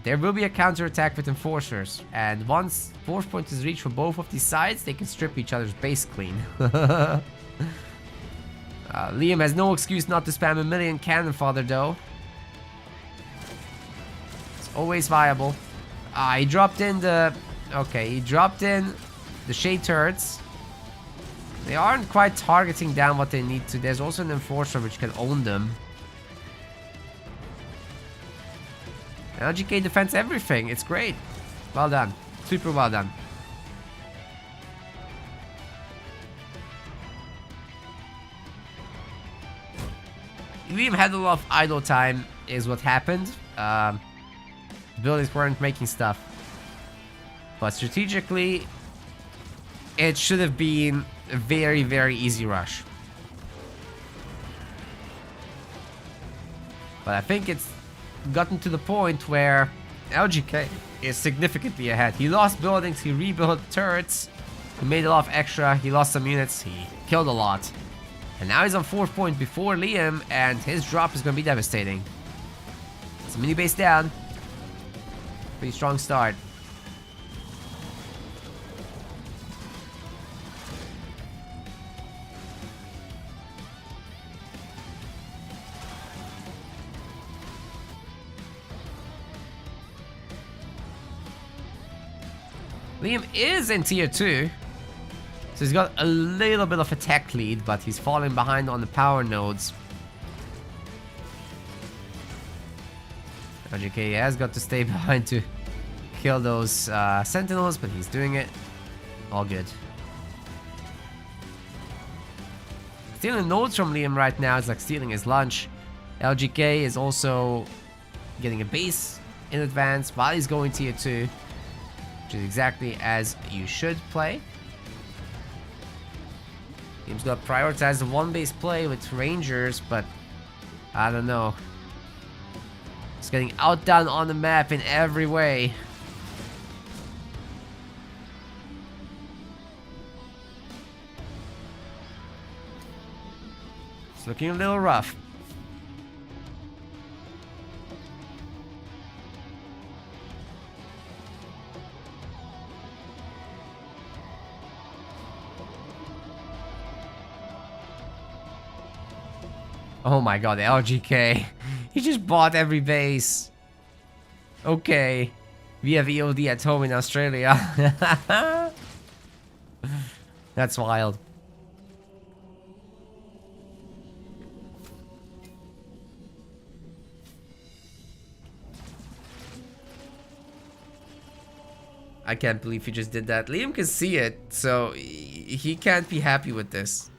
There will be a counterattack with Enforcers, and once 4th point is reached for both of these sides, they can strip each other's base clean. Liam has no excuse not to spam a million cannon fodder though. It's always viable. He dropped in the... Okay, he dropped in the shade turrets. They aren't quite targeting down what they need to. There's also an Enforcer which can own them. LGK defends everything. It's great. Well done. Super well done. Liam had a lot of idle time is what happened. Buildings weren't making stuff. But strategically, it should have been a very, very easy rush. But I think it's gotten to the point where LGK is significantly ahead. He lost buildings, he rebuilt turrets, he made a lot of extra, he lost some units, he killed a lot. And now he's on 4th point before Liam, and his drop is going to be devastating. It's a mini base down. Pretty strong start. Liam is in tier 2. So he's got a little bit of a tech lead, but he's falling behind on the power nodes. LGK has got to stay behind to kill those sentinels, but he's doing it. All good. Stealing nodes from Liam right now is like stealing his lunch. LGK is also getting a base in advance while he's going tier 2. Which is exactly as you should play. Team's got to prioritize the one base play with Rangers, but I don't know. It's getting outdone on the map in every way. It's looking a little rough. Oh my god, the LGK. He just bought every base. Okay. We have EOD at home in Australia. That's wild. I can't believe he just did that. Liam can see it, so he can't be happy with this.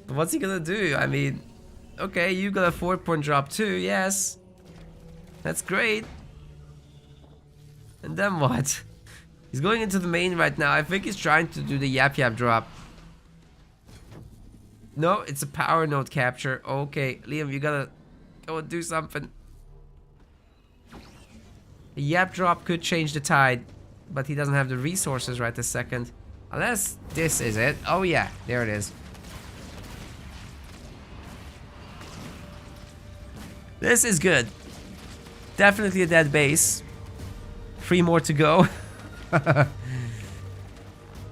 But what's he gonna do? I mean, okay, you got a 4-point drop too, yes. That's great. And then what? He's going into the main right now. I think he's trying to do the Yap Yap drop. No, it's a power node capture. Okay, Liam, you gotta go and do something. A Yap drop could change the tide, but he doesn't have the resources right this second. Unless this is it. Oh yeah, there it is. This is good. Definitely a dead base. 3 more to go.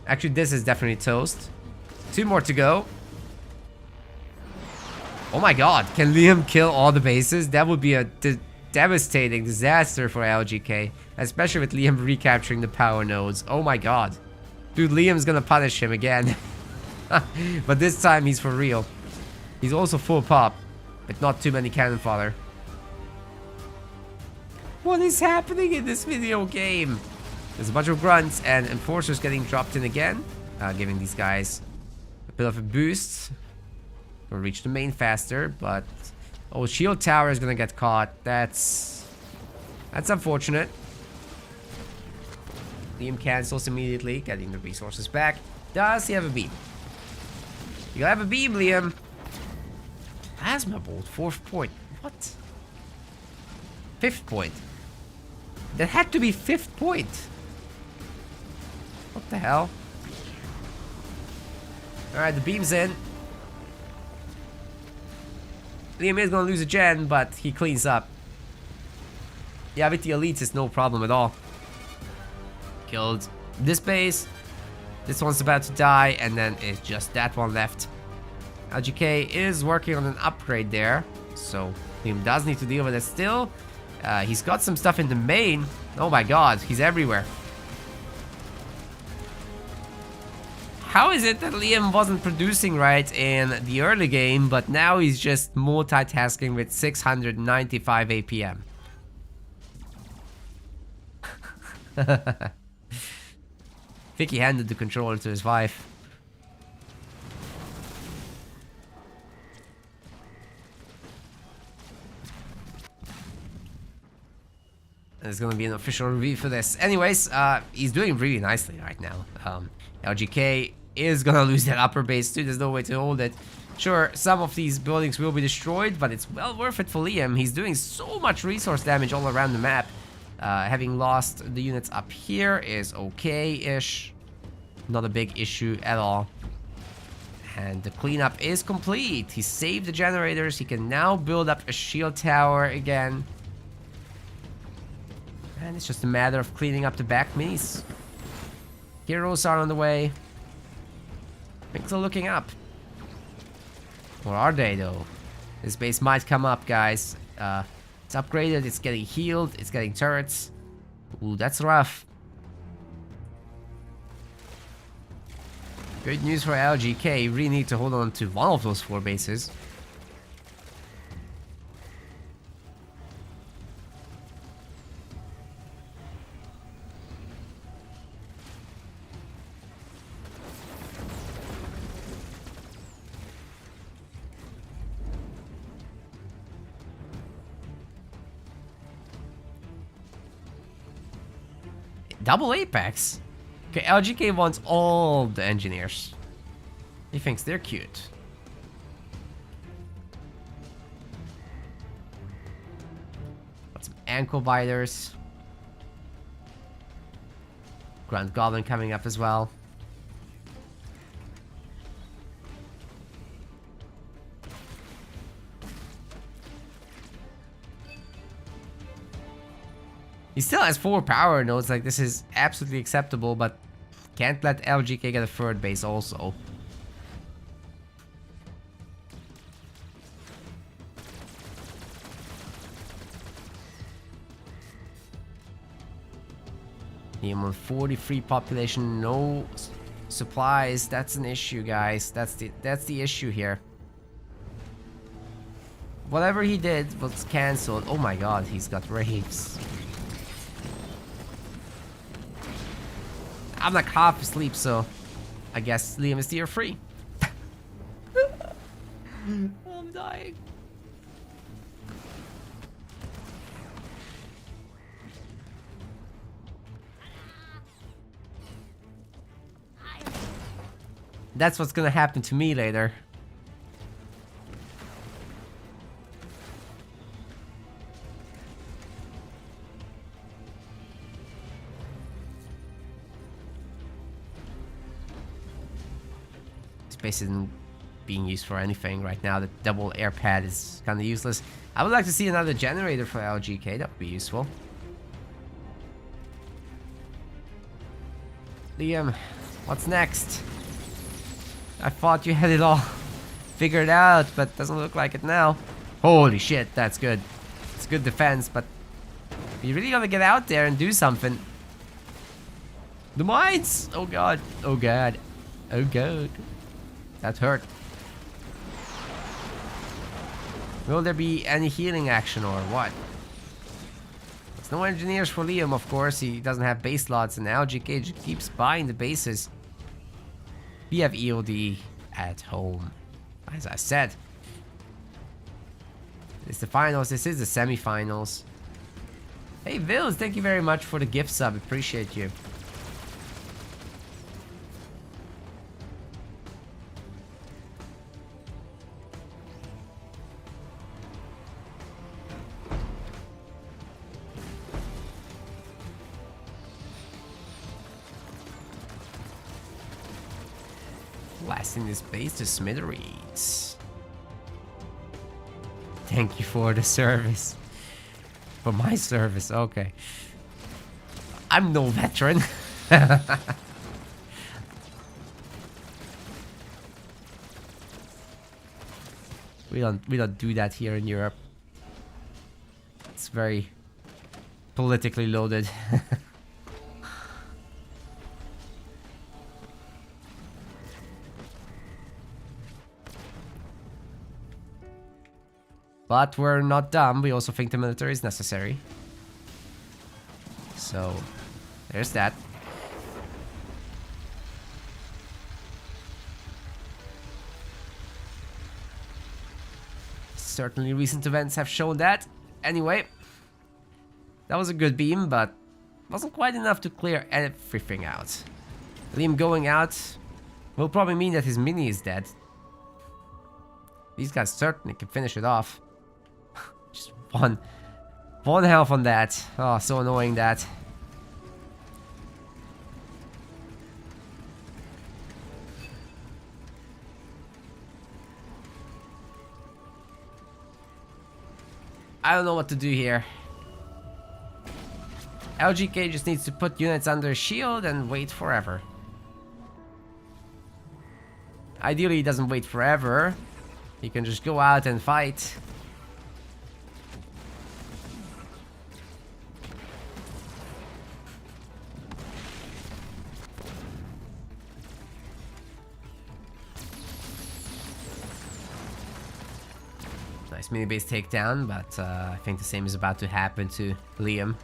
Actually, this is definitely toast. 2 more to go. Oh my god, can Liam kill all the bases? That would be a devastating disaster for LGK. Especially with Liam recapturing the power nodes. Oh my god. Dude, Liam's gonna punish him again. But this time he's for real. He's also full pop. But not too many cannon fodder. What is happening in this video game? There's a bunch of grunts and enforcers getting dropped in again. Giving these guys a bit of a boost. We'll reach the main faster, but... Oh, shield tower is gonna get caught. That's unfortunate. Liam cancels immediately, getting the resources back. Does he have a beam? You have a beam, Liam. Plasma bolt, 4th point. What? 5th point. That had to be 5th point. What the hell? Alright, the beam's in. Liam is gonna lose a gen, but he cleans up. Yeah, with the elites, it's no problem at all. Killed this base. This one's about to die, and then it's just that one left. LGK is working on an upgrade there, so Liam does need to deal with it still. He's got some stuff in the main. Oh my god, he's everywhere. How is it that Liam wasn't producing right in the early game, but now he's just multitasking with 695 APM? I think he handed the controller to his wife. There's gonna be an official review for this. Anyways, he's doing really nicely right now. LGK is gonna lose that upper base too. There's no way to hold it. Sure, some of these buildings will be destroyed, but it's well worth it for Liam. He's doing so much resource damage all around the map. Having lost the units up here is okay-ish. Not a big issue at all. And the cleanup is complete. He saved the generators. He can now build up a shield tower again. And it's just a matter of cleaning up the back minis. Heroes are on the way. Things are looking up. Or are they, though? This base might come up, guys. It's upgraded, it's getting healed, it's getting turrets. Ooh, that's rough. Good news for LGK. You really need to hold on to one of those 4 bases. Double Apex? Okay, LGK wants all the engineers. He thinks they're cute. Ankle biters. Grand Goblin coming up as well. He still has 4 power nodes, like this is absolutely acceptable, but can't let LGK get a 3rd base also. Him on 43 population, no supplies. That's an issue, guys. That's the issue here. Whatever he did was cancelled. Oh my god, he's got raves. I'm like half asleep, so I guess Liam is tier 3. I'm dying. That's what's gonna happen to me later. Space isn't being used for anything right now. The double air pad is kind of useless. I would like to see another generator for LGK. That would be useful. Liam, what's next? I thought you had it all figured out, but doesn't look like it now. Holy shit, that's good. It's good defense, but you really gotta get out there and do something. The mines! Oh god. Oh god. Oh god. That hurt. Will there be any healing action or what? There's no engineers for Liam, of course. He doesn't have base slots, and LGK keeps buying the bases. We have EOD at home, as I said. It's the finals. This is the semi-finals. Hey, Vils, thank you very much for the gift sub. Appreciate you. Blasting this base to smithereens. Thank you for the service. For my service, okay. I'm no veteran. We don't do that here in Europe. It's very politically loaded. But we're not dumb. We also think the military is necessary. So, there's that. Certainly recent events have shown that. Anyway, that was a good beam, but wasn't quite enough to clear everything out. Liam going out will probably mean that his mini is dead. These guys certainly can finish it off. Just one health on that. Oh, so annoying that. I don't know what to do here. LGK just needs to put units under shield and wait forever. Ideally, he doesn't wait forever. He can just go out and fight. Nice mini base takedown, but I think the same is about to happen to Liam.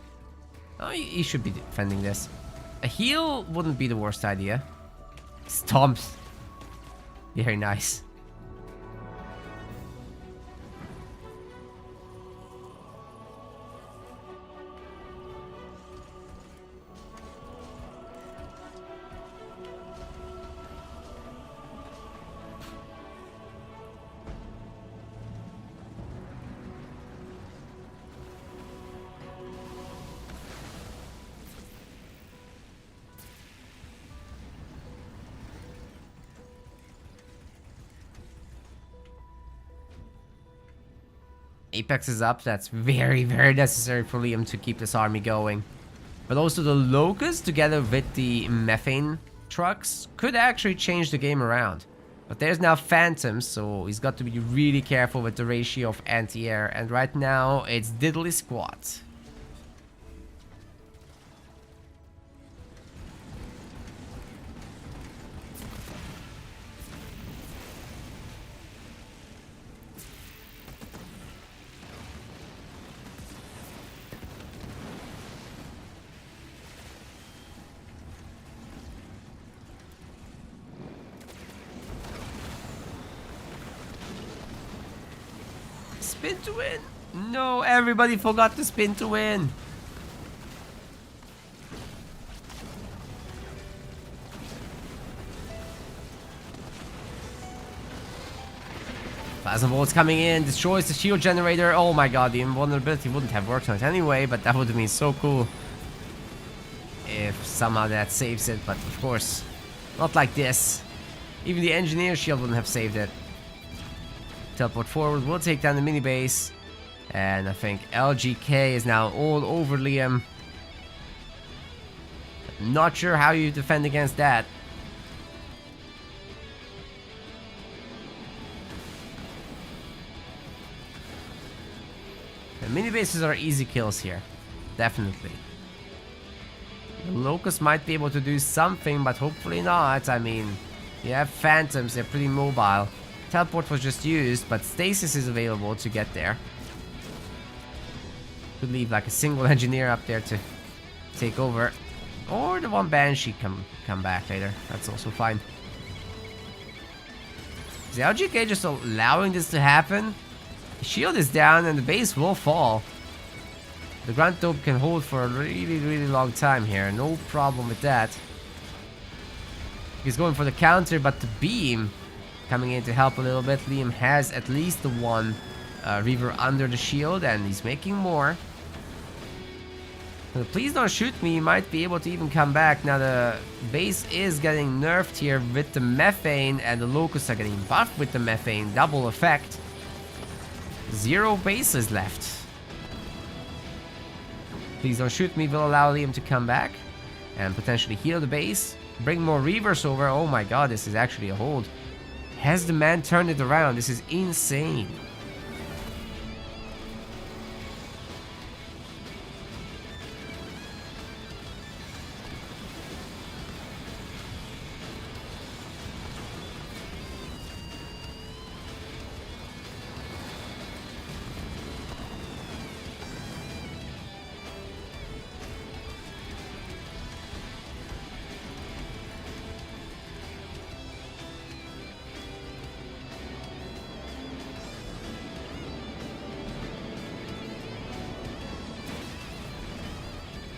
Oh, he should be defending this. A heal wouldn't be the worst idea. Stomps. Very nice. Apex is up. That's very, very necessary for Liam to keep this army going. But also the Locust, together with the methane trucks, could actually change the game around. But there's now Phantoms, so he's got to be really careful with the ratio of anti-air. And right now, it's diddly squat. Spin to win. No, everybody forgot to spin to win. Plasma bolts coming in, destroys the shield generator. Oh my god, the invulnerability wouldn't have worked on it anyway, but that would have been so cool if somehow that saves it. But of course, not like this. Even the engineer shield wouldn't have saved it. Teleport forward, we'll take down the mini base. And I think LGK is now all over Liam. Not sure how you defend against that. The mini bases are easy kills here. Definitely. The Locust might be able to do something, but hopefully not. I mean, you have Phantoms, they're pretty mobile. Teleport was just used, but Stasis is available to get there. Could leave like a single engineer up there to take over. Or the one Banshee can come back later. That's also fine. Is the LGK just allowing this to happen? The shield is down and the base will fall. The Grunt Dope can hold for a really, really long time here. No problem with that. He's going for the counter, but the beam coming in to help a little bit. Liam has at least the one Reaver under the shield, and he's making more. Please don't shoot me. You might be able to even come back. Now the base is getting nerfed here with the methane, and the Locusts are getting buffed with the methane. Double effect. 0 bases left. Please don't shoot me. Will allow Liam to come back and potentially heal the base. Bring more Reavers over. Oh my god, this is actually a hold. Has the man turned it around? This is insane.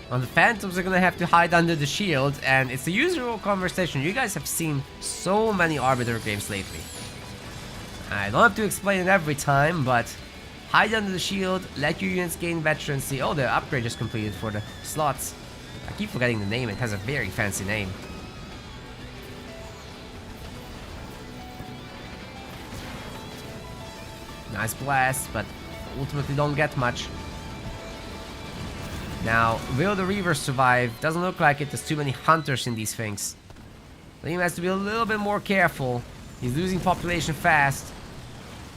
Well, the Phantoms are gonna have to hide under the shield, and it's the usual conversation. You guys have seen so many Arbiter games lately. I don't have to explain it every time, but hide under the shield, let your units gain veterancy. Oh, the upgrade just completed for the slots. I keep forgetting the name, it has a very fancy name. Nice blast, but ultimately don't get much. Now, will the Reavers survive? Doesn't look like it. There's too many hunters in these things. Liam has to be a little bit more careful. He's losing population fast.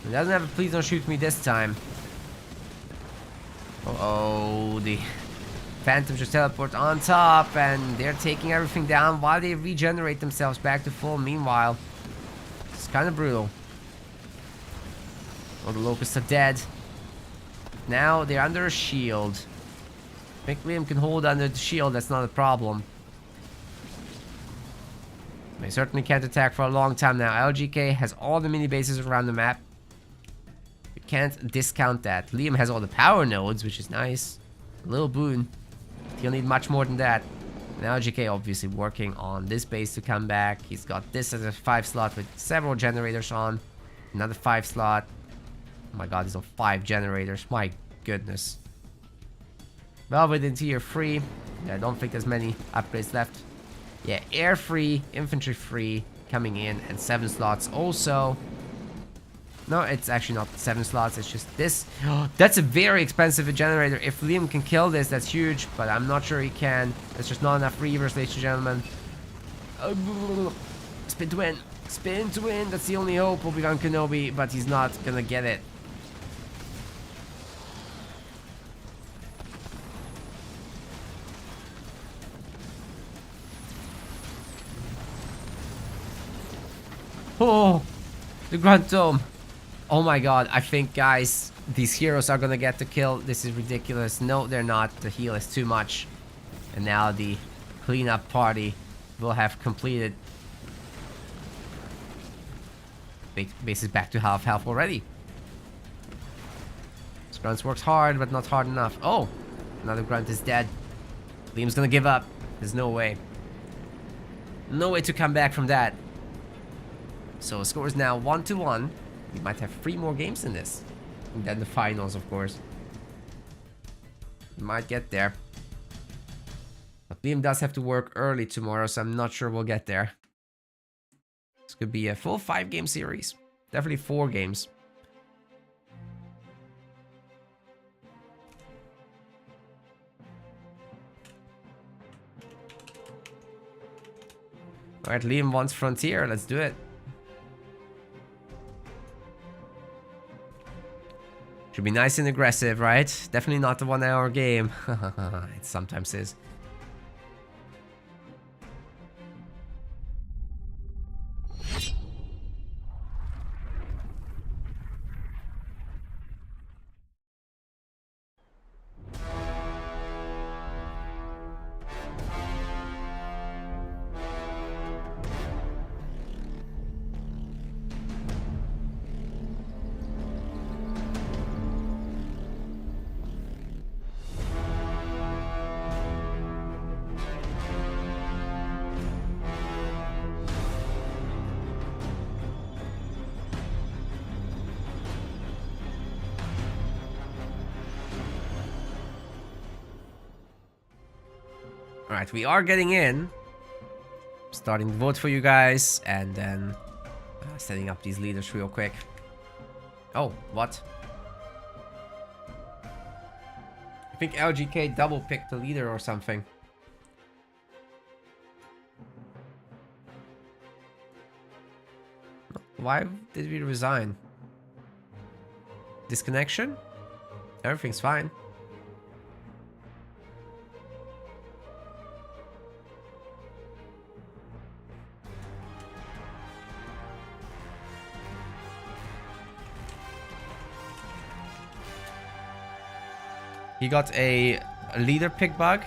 He doesn't have a please don't shoot me this time. Uh-oh, the Phantoms just teleport on top, and they're taking everything down while they regenerate themselves back to full. Meanwhile, it's kind of brutal. Oh, the Locusts are dead. Now they're under a shield. I think Liam can hold under the shield, that's not a problem. They certainly can't attack for a long time now. LGK has all the mini bases around the map. You can't discount that. Liam has all the power nodes, which is nice. A little boon. He'll need much more than that. And LGK obviously working on this base to come back. He's got this as a 5 slot with several generators on. Another 5 slot. Oh my god, these are 5 generators. My goodness. Velvet in tier 3. Yeah, I don't think there's many upgrades left. Yeah, air free, infantry free coming in, and 7 slots also. No, it's actually not 7 slots, it's just this. That's a very expensive generator. If Liam can kill this, that's huge, but I'm not sure he can. There's just not enough Reavers, ladies and gentlemen. Spin to win. Spin to win. That's the only hope. Obi-Wan Kenobi, but he's not gonna get it. Oh, the Grand Dome. Oh my god, I think, guys, these heroes are gonna get the kill. This is ridiculous. No, they're not. The heal is too much. And now the cleanup party will have completed. Base is back to half health already. This grunt works hard, but not hard enough. Oh, another grunt is dead. Liam's gonna give up. There's no way. No way to come back from that. So score is now 1-1. We might have 3 more games in this. And then the finals, of course. We might get there. But Liam does have to work early tomorrow, so I'm not sure we'll get there. This could be a full 5-game series. Definitely 4 games. Alright, Liam wants Frontier. Let's do it. Should be nice and aggressive, right? Definitely not the 1-hour game. It sometimes is. Alright, we are getting in. Starting to vote for you guys, and then setting up these leaders real quick. Oh, what? I think LGK double picked the leader or something. Why did we resign? Disconnection? Everything's fine. He got a leader pick bug.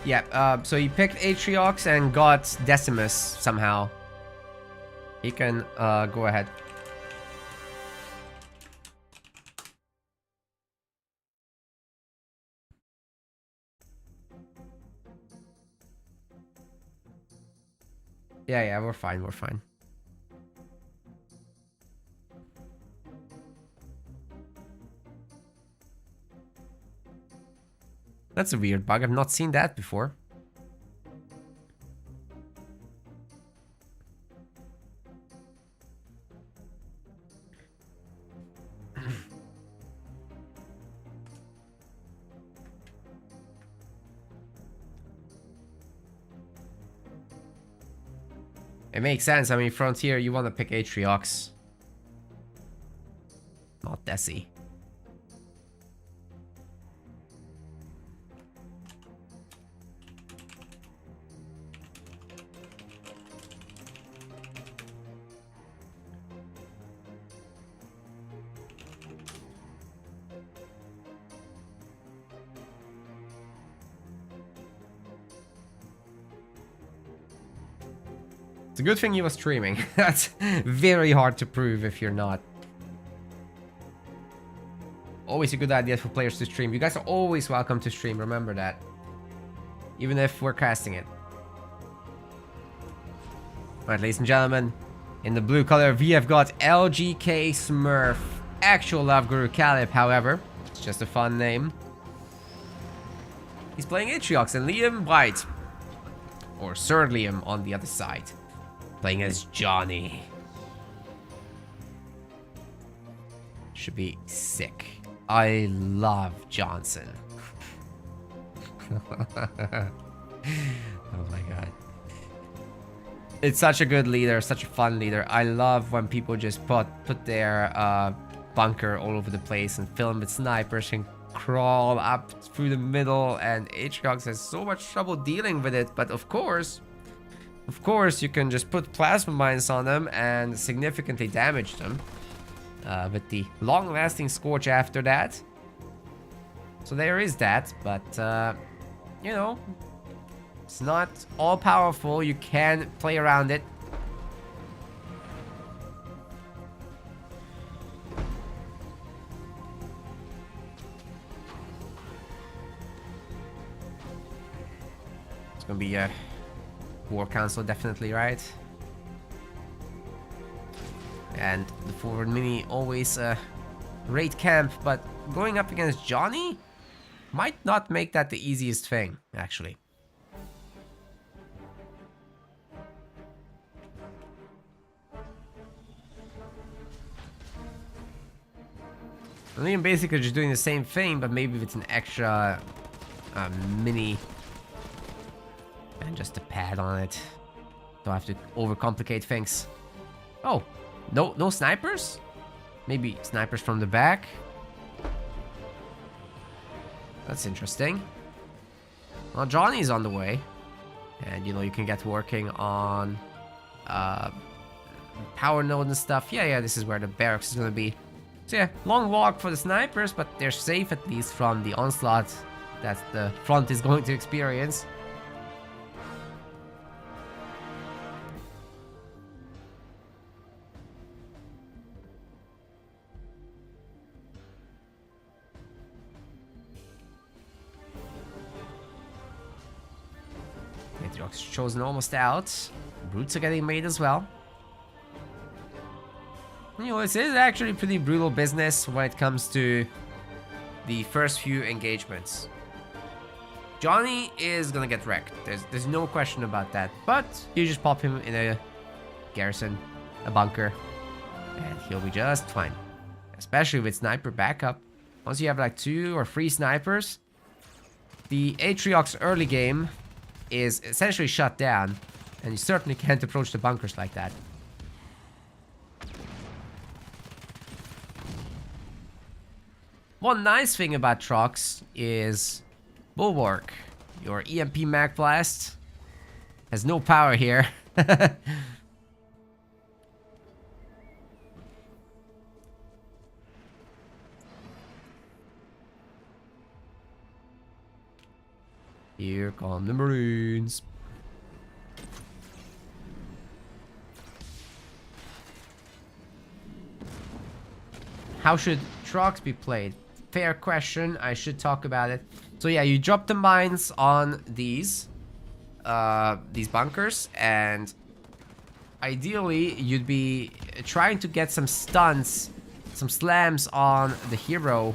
Yeah, so he picked Atriox and got Decimus somehow. He can go ahead. Yeah, we're fine, we're fine. That's a weird bug. I've not seen that before. It makes sense. I mean, Frontier, you want to pick Atriox. Not Desi. It's a good thing he was streaming. That's very hard to prove if you're not. Always a good idea for players to stream. You guys are always welcome to stream, remember that. even if we're casting it. Alright, ladies and gentlemen, in the blue color, we have got LGK Smurf. Actual Love Guru Caleb, however. It's just a fun name. He's playing Atriox and Liam White. Or Sir Liam on the other side. Playing as Johnny. Should be sick. I love Johnson. Oh my god. It's such a good leader, such a fun leader. I love when people just put their bunker all over the place and fill them with snipers and crawl up through the middle, and Atriox has so much trouble dealing with it. But of course, you can just put plasma mines on them and significantly damage them with the long-lasting Scorch after that. So there is that, but you know, it's not all powerful. You can play around it. It's gonna be a War Council, definitely, right? And the forward mini always raid camp, but going up against Johnny might not make that the easiest thing, actually. Liam basically just doing the same thing, but maybe with an extra mini and just a pad on it. Don't have to overcomplicate things. Oh, no snipers? Maybe snipers from the back. That's interesting. Well, Johnny's on the way, and you know, you can get working on power node and stuff. Yeah, this is where the barracks is gonna be. So yeah, long walk for the snipers, but they're safe at least from the onslaught that the front is going to experience. Atriox chosen almost out. Brutes are getting made as well. You know, this is actually pretty brutal business when it comes to the first few engagements. Johnny is gonna get wrecked. There's no question about that. But you just pop him in a garrison, a bunker, and he'll be just fine. Especially with sniper backup. Once you have like 2 or 3 snipers, the Atriox early game is essentially shut down, and you certainly can't approach the bunkers like that. One nice thing about Trox is Bulwark. Your EMP Mag Blast has no power here. Here come the Marines. How should Trox be played? Fair question. I should talk about it. So yeah, you drop the mines on these bunkers, and ideally you'd be trying to get some stuns, some slams on the hero.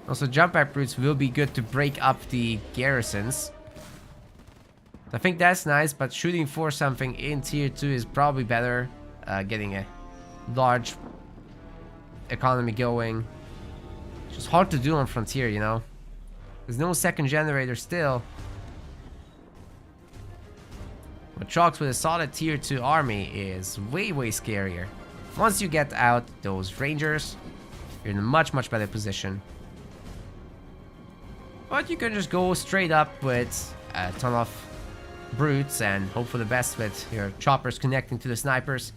Also, jump back brutes will be good to break up the garrisons. I think that's nice, but shooting for something in tier 2 is probably better. Getting a large economy going. It's just hard to do on Frontier, you know? There's no second generator still. But Trox with a solid tier 2 army is way scarier. Once you get out those rangers, you're in a much better position. But you can just go straight up with a ton of brutes and hope for the best with your choppers connecting to the snipers.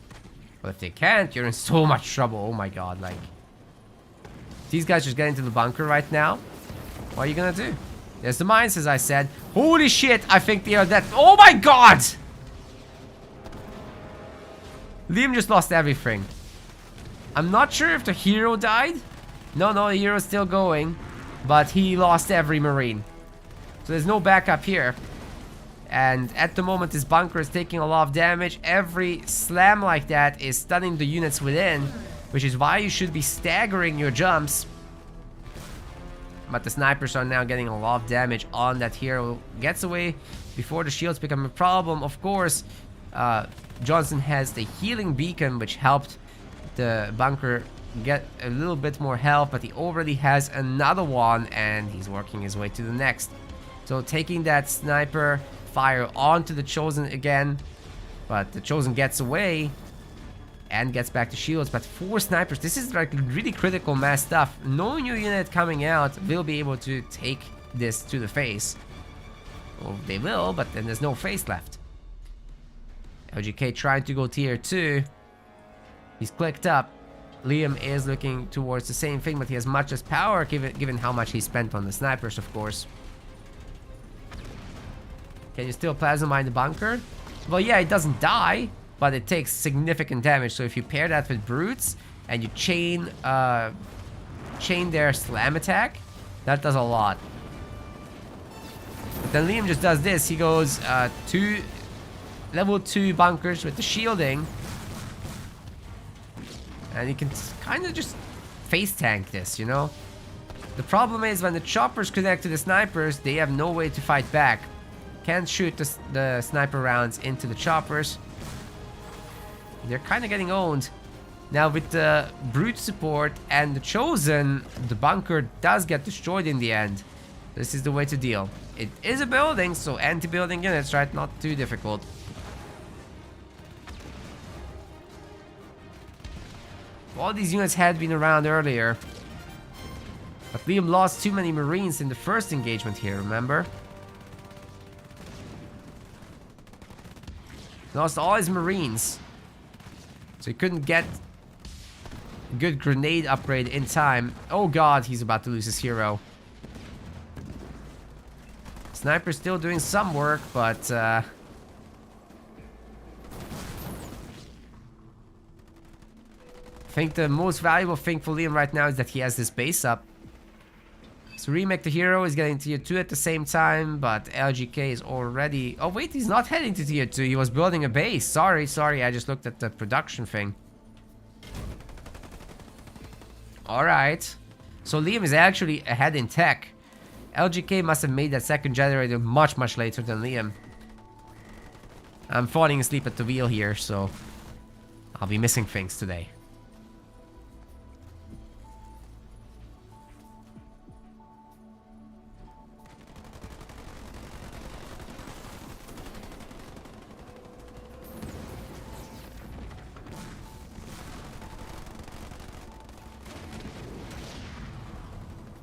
But if they can't, you're in so much trouble. Oh my god, like... These guys just get into the bunker right now. What are you gonna do? There's the mines, as I said. Holy shit, I think they are dead. Oh my god! Liam just lost everything. I'm not sure if the hero died. No, the hero's still going. But he lost every marine. So there's no backup here. And at the moment, this bunker is taking a lot of damage. Every slam like that is stunning the units within, which is why you should be staggering your jumps. But the snipers are now getting a lot of damage on that hero. Gets away before the shields become a problem. Of course, Johnson has the healing beacon, which helped the bunker get a little bit more health, but he already has another one, and he's working his way to the next. So taking that sniper fire onto the Chosen again, but the Chosen gets away and gets back to shields. But 4 snipers, this is like really critical mass stuff. No new unit coming out will be able to take this to the face. Well, they will, but then there's no face left. LGK trying to go tier 2. He's clicked up. Liam is looking towards the same thing, but he has much less power given how much he spent on the snipers, of course. Can you still plasma mine the bunker? Well, yeah, it doesn't die, but it takes significant damage. So if you pair that with brutes and you chain their slam attack, that does a lot. But then Liam just does this. He goes 2 level 2 bunkers with the shielding, and he can kind of just face tank this, you know? The problem is when the choppers connect to the snipers, they have no way to fight back. Can't shoot the sniper rounds into the choppers. They're kind of getting owned. Now with the brute support and the Chosen, the bunker does get destroyed in the end. This is the way to deal. It is a building, so anti-building units, right? Not too difficult. All these units had been around earlier, but Liam lost too many Marines in the first engagement here, remember? Lost all his Marines, so he couldn't get a good grenade upgrade in time. Oh god, he's about to lose his hero. Sniper's still doing some work, but I think the most valuable thing for Liam right now is that he has this base up. So Remake the hero is getting tier 2 at the same time, but LGK is already... Oh wait, he's not heading to tier 2, he was building a base. Sorry, I just looked at the production thing. Alright. So Liam is actually ahead in tech. LGK must have made that second generator much later than Liam. I'm falling asleep at the wheel here, so I'll be missing things today.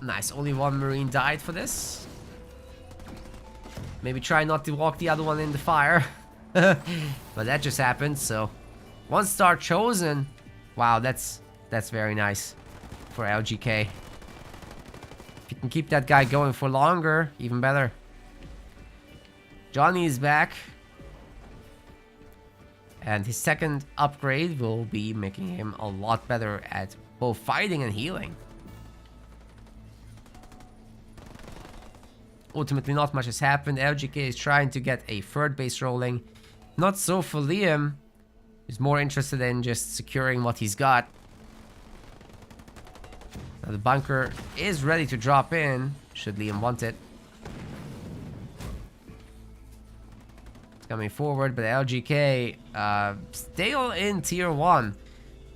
Nice, only 1 Marine died for this. Maybe try not to walk the other one in the fire. But that just happened, so... 1 star Chosen. Wow, that's very nice for LGK. If you can keep that guy going for longer, even better. Johnny is back. And his second upgrade will be making him a lot better at both fighting and healing. Ultimately, not much has happened. LGK is trying to get a third base rolling. Not so for Liam. He's more interested in just securing what he's got. Now the bunker is ready to drop in, should Liam want it. It's coming forward, but LGK still in tier 1.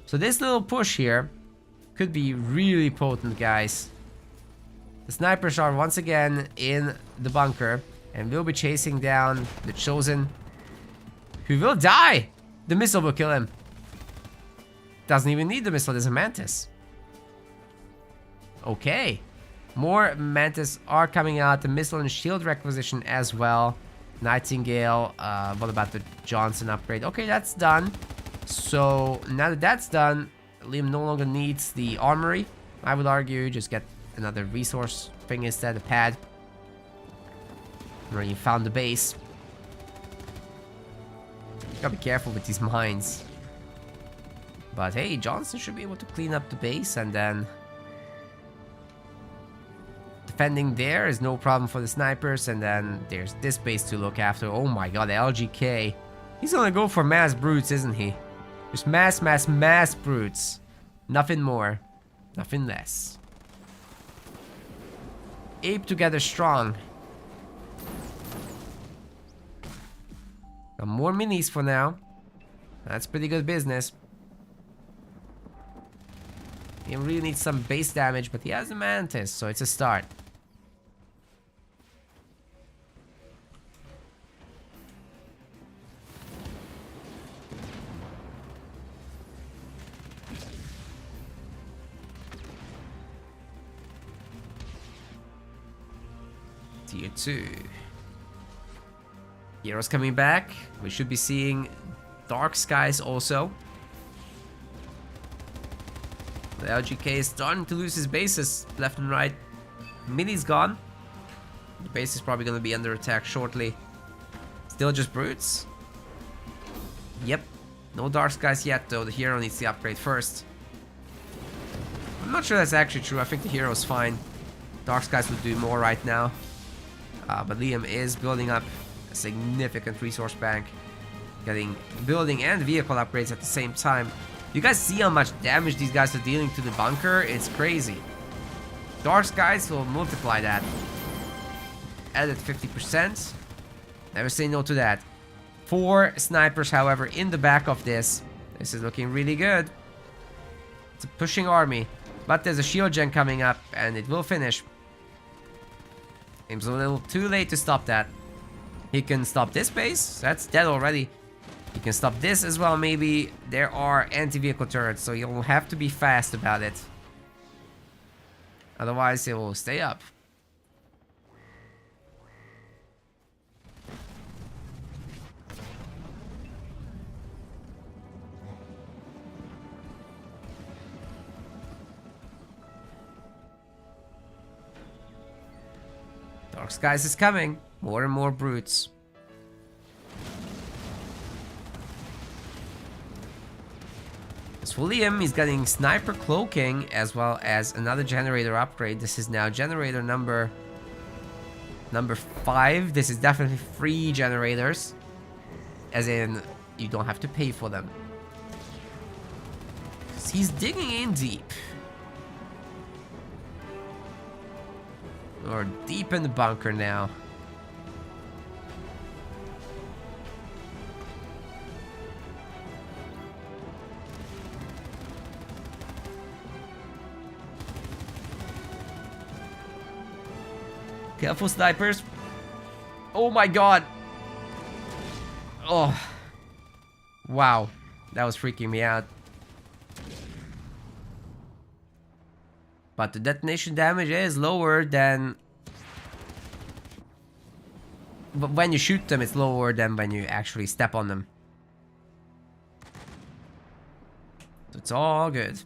So this little push here could be really potent, guys. The snipers are once again in the bunker and will be chasing down the Chosen, who will die. The missile will kill him. Doesn't even need the missile, there's a Mantis. Okay. More Mantis are coming out. The missile and shield requisition as well. Nightingale. What about the Johnson upgrade? Okay, that's done. So now that that's done, Liam no longer needs the armory. I would argue just get another resource thing instead, a pad. Where you found the base. Gotta be careful with these mines. But hey, Johnson should be able to clean up the base and then defending there is no problem for the snipers. And then there's this base to look after. Oh my god, LGK. He's gonna go for mass brutes, isn't he? Just mass brutes. Nothing more. Nothing less. Ape together strong. Got more minis for now. That's pretty good business. He really needs some base damage, but he has a Mantis, so it's a start. Tier 2. Heroes coming back. We should be seeing Dark Skies also. The LGK is starting to lose his bases left and right. Mini's gone. The base is probably going to be under attack shortly. Still just brutes. Yep. No Dark Skies yet though. The hero needs the upgrade first. I'm not sure that's actually true. I think the hero is fine. Dark Skies would do more right now. But Liam is building up a significant resource bank. Getting building and vehicle upgrades at the same time. You guys see how much damage these guys are dealing to the bunker? It's crazy. Dark Skies will multiply that. Added 50%. Never say no to that. 4 snipers, however, in the back of this. This is looking really good. It's a pushing army. But there's a shield gen coming up, and it will finish. Seems a little too late to stop that. He can stop this base. That's dead already. You can stop this as well, maybe. There are anti-vehicle turrets, so you'll have to be fast about it. Otherwise, it will stay up. Dark Skies is coming. More and more brutes. As for Liam, he's getting sniper cloaking as well as another generator upgrade. This is now generator number 5. This is definitely free generators. As in, you don't have to pay for them. He's digging in deep. Or deep in the bunker now. Careful, snipers. Oh my god. Oh. Wow. That was freaking me out. But the detonation damage is lower than... But when you shoot them, it's lower than when you actually step on them. So it's all good.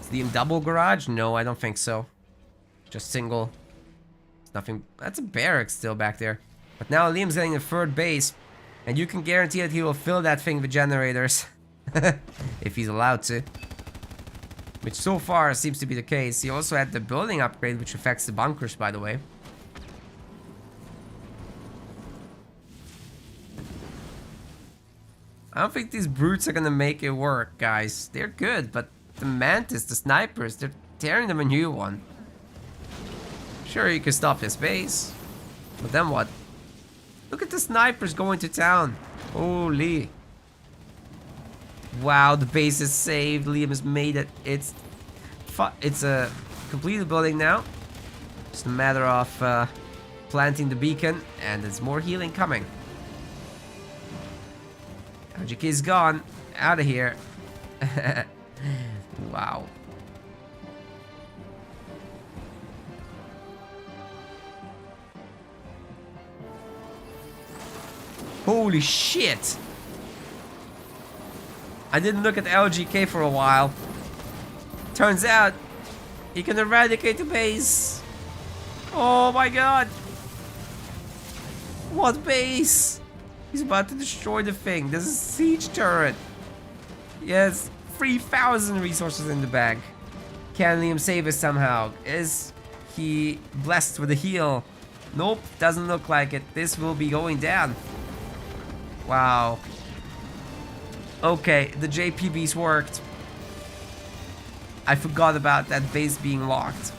Is Liam double garage? No, I don't think so. Just single. It's nothing. That's a barrack still back there. But now Liam's getting a third base. And you can guarantee that he will fill that thing with generators. If he's allowed to. Which so far seems to be the case. He also had the building upgrade, which affects the bunkers, by the way. I don't think these brutes are gonna make it work, guys. They're good, but the Mantis, the snipers, they're tearing them a new one. Sure, you can stop this base. But then what? Look at the snipers going to town. Holy. Wow, the base is saved. Liam has made it. It's a completed building now. Just a matter of planting the beacon, and there's more healing coming. LGK is gone. Out of here. Wow. Holy shit! I didn't look at LGK for a while. Turns out, he can eradicate the base. Oh my god! What base? He's about to destroy the thing. There's a siege turret. Yes, 3,000 resources in the bank. Can Liam save us somehow? Is he blessed with a heal? Nope, doesn't look like it. This will be going down. Wow. Okay, the JPBs worked. I forgot about that base being locked.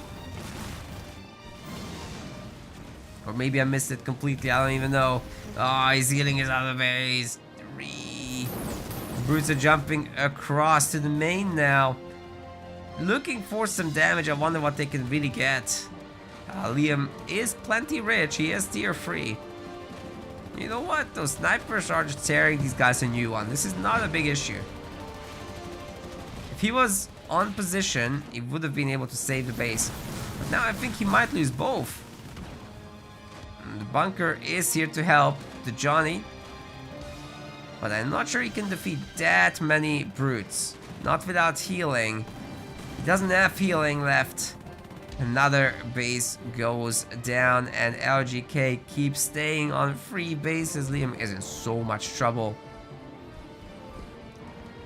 Or maybe I missed it completely, I don't even know. Oh, he's healing his other base. 3. Brutes are jumping across to the main now. Looking for some damage, I wonder what they can really get. Liam is plenty rich, he is tier 3. You know what, those snipers are just tearing these guys a new one. This is not a big issue. If he was on position, he would have been able to save the base. But now I think he might lose both. And the bunker is here to help the Johnny. But I'm not sure he can defeat that many brutes. Not without healing. He doesn't have healing left. Another base goes down and LGK keeps staying on 3 bases. Liam is in so much trouble.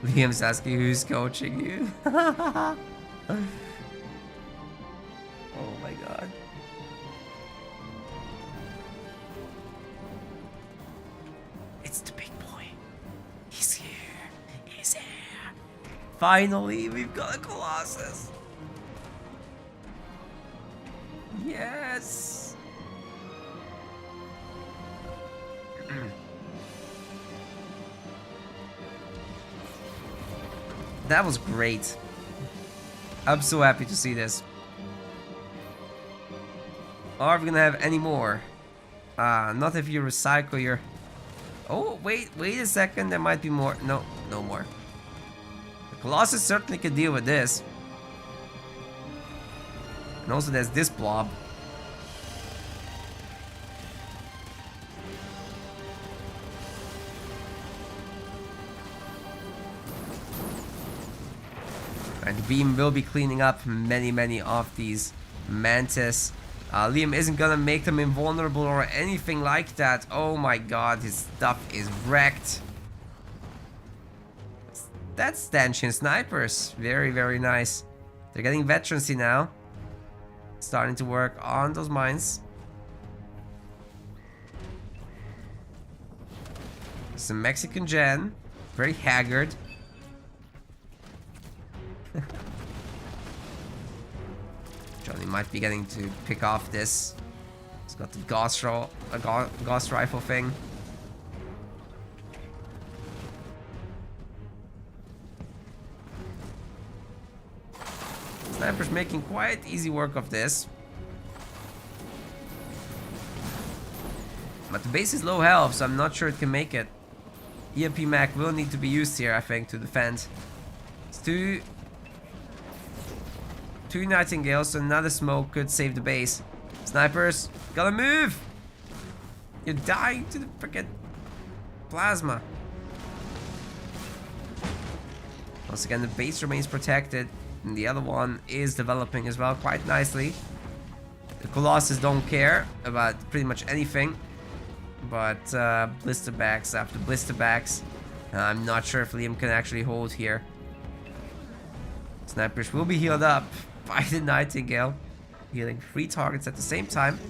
Liam's asking who's coaching you. Oh my god. It's the big boy. He's here. He's here. Finally, we've got a Colossus. Yes. That was great. I'm so happy to see this. Are we gonna have any more? Not if you recycle your... Oh, wait a second. There might be more. No, no more. The Colossus certainly could deal with this. And also there's this blob. And the beam will be cleaning up many of these mantis. Liam isn't gonna make them invulnerable or anything like that. Oh my god, his stuff is wrecked. That's stanchion snipers. Very nice. They're getting veterancy now. Starting to work on those mines. Some Mexican gen. Very haggard. Johnny might be getting to pick off this. He's got the Gauss rifle thing. Sniper's making quite easy work of this. But the base is low health, so I'm not sure it can make it. EMP Mac will need to be used here, I think, to defend. It's two Nightingales, so another smoke could save the base. Snipers, gotta move! You're dying to the frickin' plasma. Once again, the base remains protected. And the other one is developing as well quite nicely. The Colossus don't care about pretty much anything. But blister backs after blister backs. I'm not sure if Liam can actually hold here. Snipers will be healed up by the Nightingale. Healing 3 targets at the same time.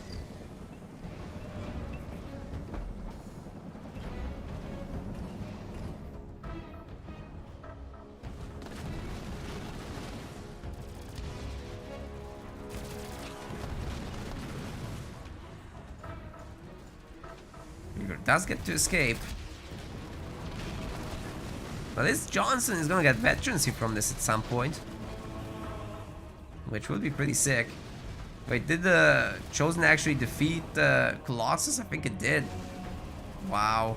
Does get to escape. But this Johnson is gonna get veterancy from this at some point. Which would be pretty sick. Wait, did the Chosen actually defeat the Colossus? I think it did. Wow.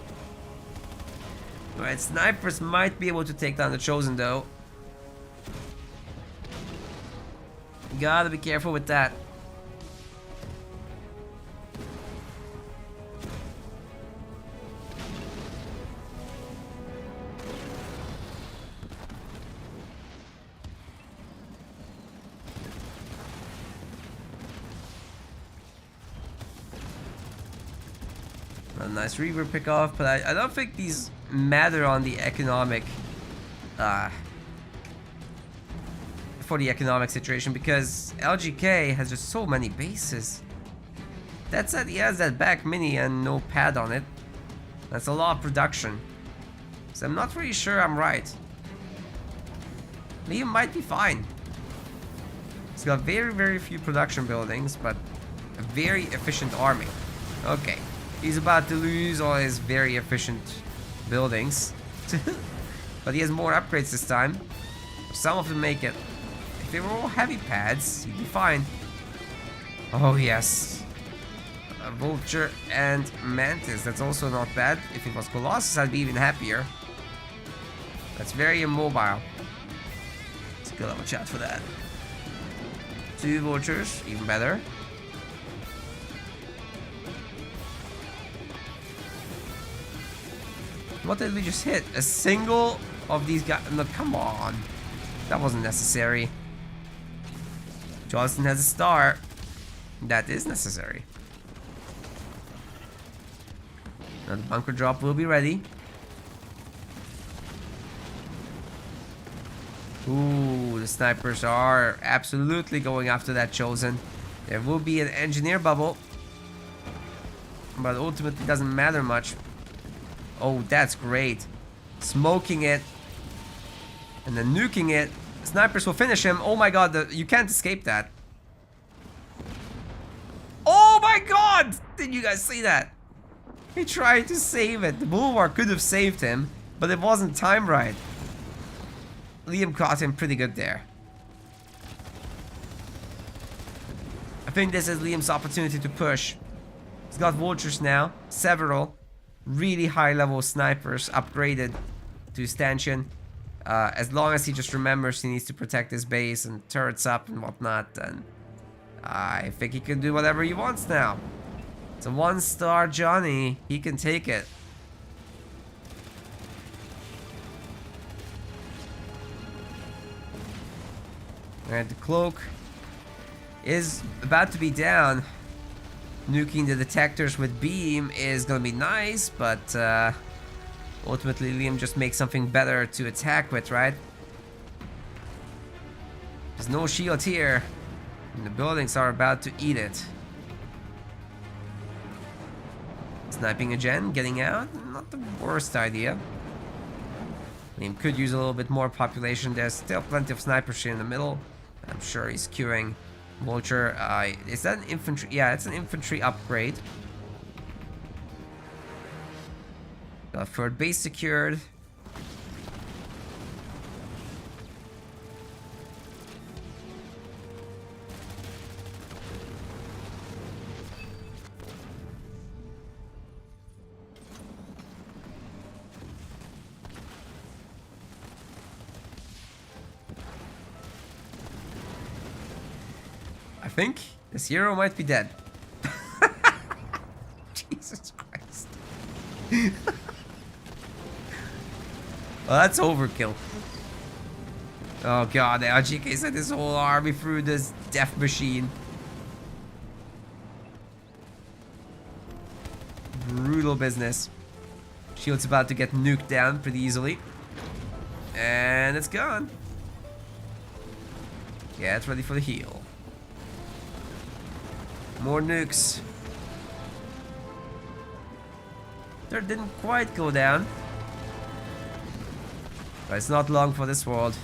Alright, snipers might be able to take down the Chosen though. Gotta be careful with that. A nice Reaver pick off, but I don't think these matter on the economic for the economic situation, because LGK has just so many bases. That said, he has that back mini and no pad on it. That's a lot of production. So I'm not really sure I'm right. Liam might be fine. He's got very, very few production buildings, but a very efficient army. Okay, he's about to lose all his very efficient buildings. But he has more upgrades this time. Some of them make it. If they were all heavy pads, he'd be fine. Oh yes. A Vulture and Mantis, that's also not bad. If it was Colossus, I'd be even happier. That's very immobile. Let's go have a chat for that. 2 Vultures, even better. What did we just hit? A single of these guys? No, come on. That wasn't necessary. Johnston has a star. That is necessary. Now the bunker drop will be ready. Ooh, the snipers are absolutely going after that Chosen. There will be an engineer bubble, but ultimately doesn't matter much. Oh, that's great. Smoking it and then nuking it. Snipers will finish him. Oh my god, you can't escape that. Oh my god! Did you guys see that? He tried to save it. The Bulwark could have saved him, but it wasn't timed right. Liam caught him pretty good there. I think this is Liam's opportunity to push. He's got Vultures now. Several really high level snipers upgraded to stanchion. As long as he just remembers he needs to protect his base and turrets up and whatnot, then I think he can do whatever he wants now. It's a 1-star Johnny. He can take it. Alright, the cloak is about to be down. Nuking the detectors with beam is gonna be nice, but ultimately Liam just makes something better to attack with, right? There's no shield here, and the buildings are about to eat it. Sniping a gen, getting out, not the worst idea. Liam could use a little bit more population. There's still plenty of snipers here in the middle. I'm sure he's queuing. Vulture, is that an infantry? Yeah, it's an infantry upgrade. Got third base secured. I think this hero might be dead. Jesus Christ. Well, that's overkill. Oh god, the LGK sent his whole army through this death machine. Brutal business. Shield's about to get nuked down pretty easily. And it's gone. Yeah, it's ready for the heal. More nukes. Third didn't quite go down. But it's not long for this world.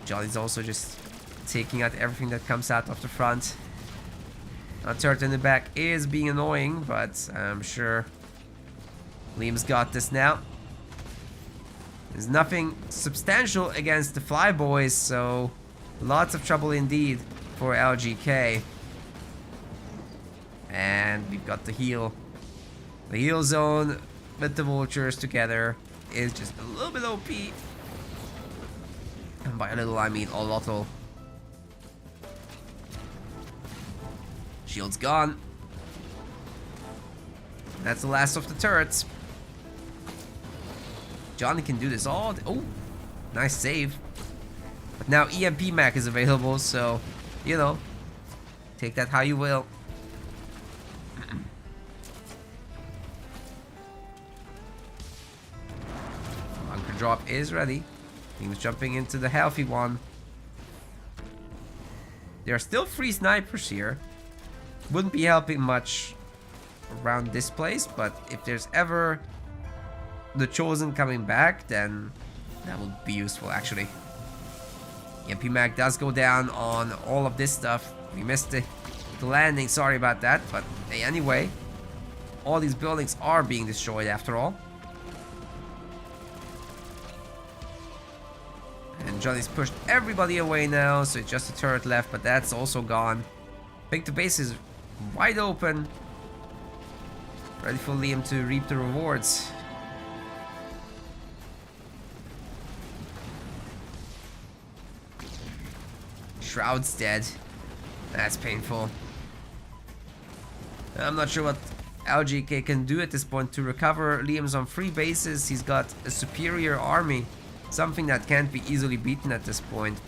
Johnny's also just taking out everything that comes out of the front. A turret in the back is being annoying, but I'm sure Liam's got this now. There's nothing substantial against the Flyboys, so lots of trouble indeed for LGK. And we've got the heal. The heal zone with the Vultures together is just a little bit OP. And by a little, I mean a lot. Shield's gone. That's the last of the turrets. Johnny can do this all. Oh, nice save. But now EMP Mac is available, so, you know, take that how you will. drop is ready. He's jumping into the healthy one. There are still 3 snipers here. Wouldn't be helping much around this place, but if there's ever the Chosen coming back, then that would be useful actually. Yeah, PMAC does go down on all of this stuff. We missed the landing, sorry about that, but hey, anyway, all these buildings are being destroyed after all. And Johnny's pushed everybody away now, so it's just a turret left, but that's also gone. I think the base is wide open. Ready for Liam to reap the rewards. Shroud's dead. That's painful. I'm not sure what LGK can do at this point to recover. Liam's on 3 bases. He's got a superior army. Something that can't be easily beaten at this point.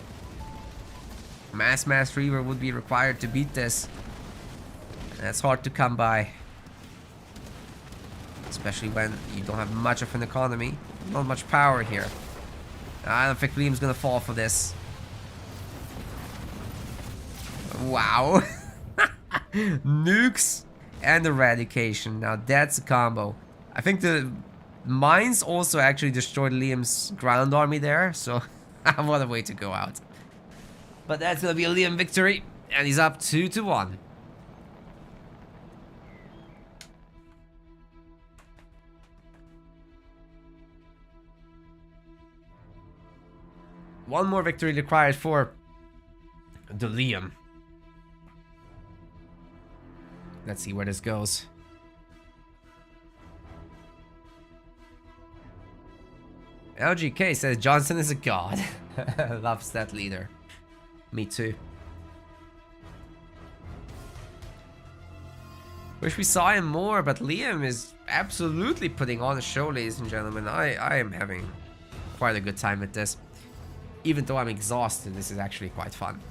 Mass Reaver would be required to beat this. That's hard to come by. Especially when you don't have much of an economy. Not much power here. I don't think Liam's gonna fall for this. Wow. Nukes and eradication. Now that's a combo. I think the mines also actually destroyed Liam's ground army there, so what a way to go out. But that's gonna be a Liam victory, and he's up 2-1. One more victory required for the Liam. Let's see where this goes. LGK says Johnson is a god. Loves that leader. Me too. Wish we saw him more, but Liam is absolutely putting on a show, ladies and gentlemen. I am having quite a good time with this. Even though I'm exhausted, this is actually quite fun.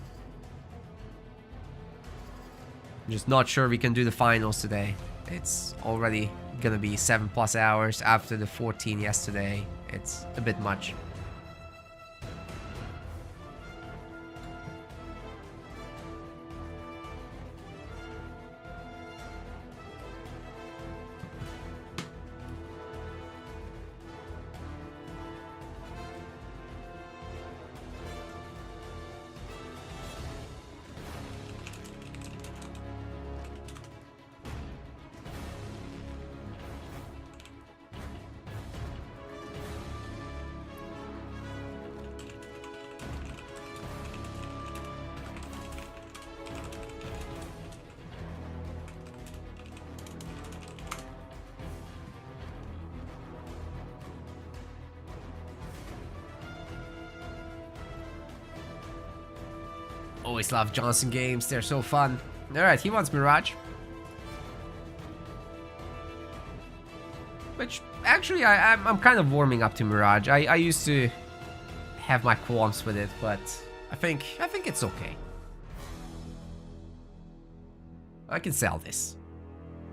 I'm just not sure we can do the finals today. It's already gonna be 7+ hours after the 14 yesterday. It's a bit much. Always love Johnson games, they're so fun. Alright, he wants Mirage. Which, actually, I'm kind of warming up to Mirage. I used to have my qualms with it, but I think it's okay. I can sell this.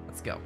Let's go.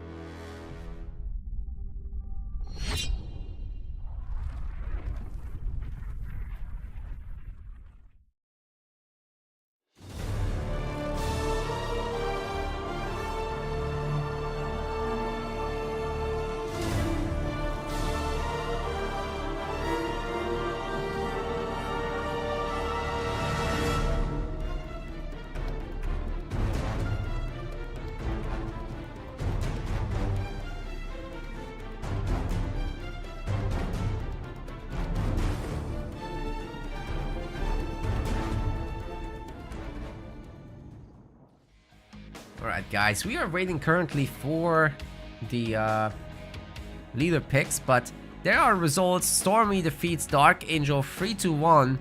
Alright guys, we are waiting currently for the leader picks, but there are results. Stormy defeats Dark Angel 3-1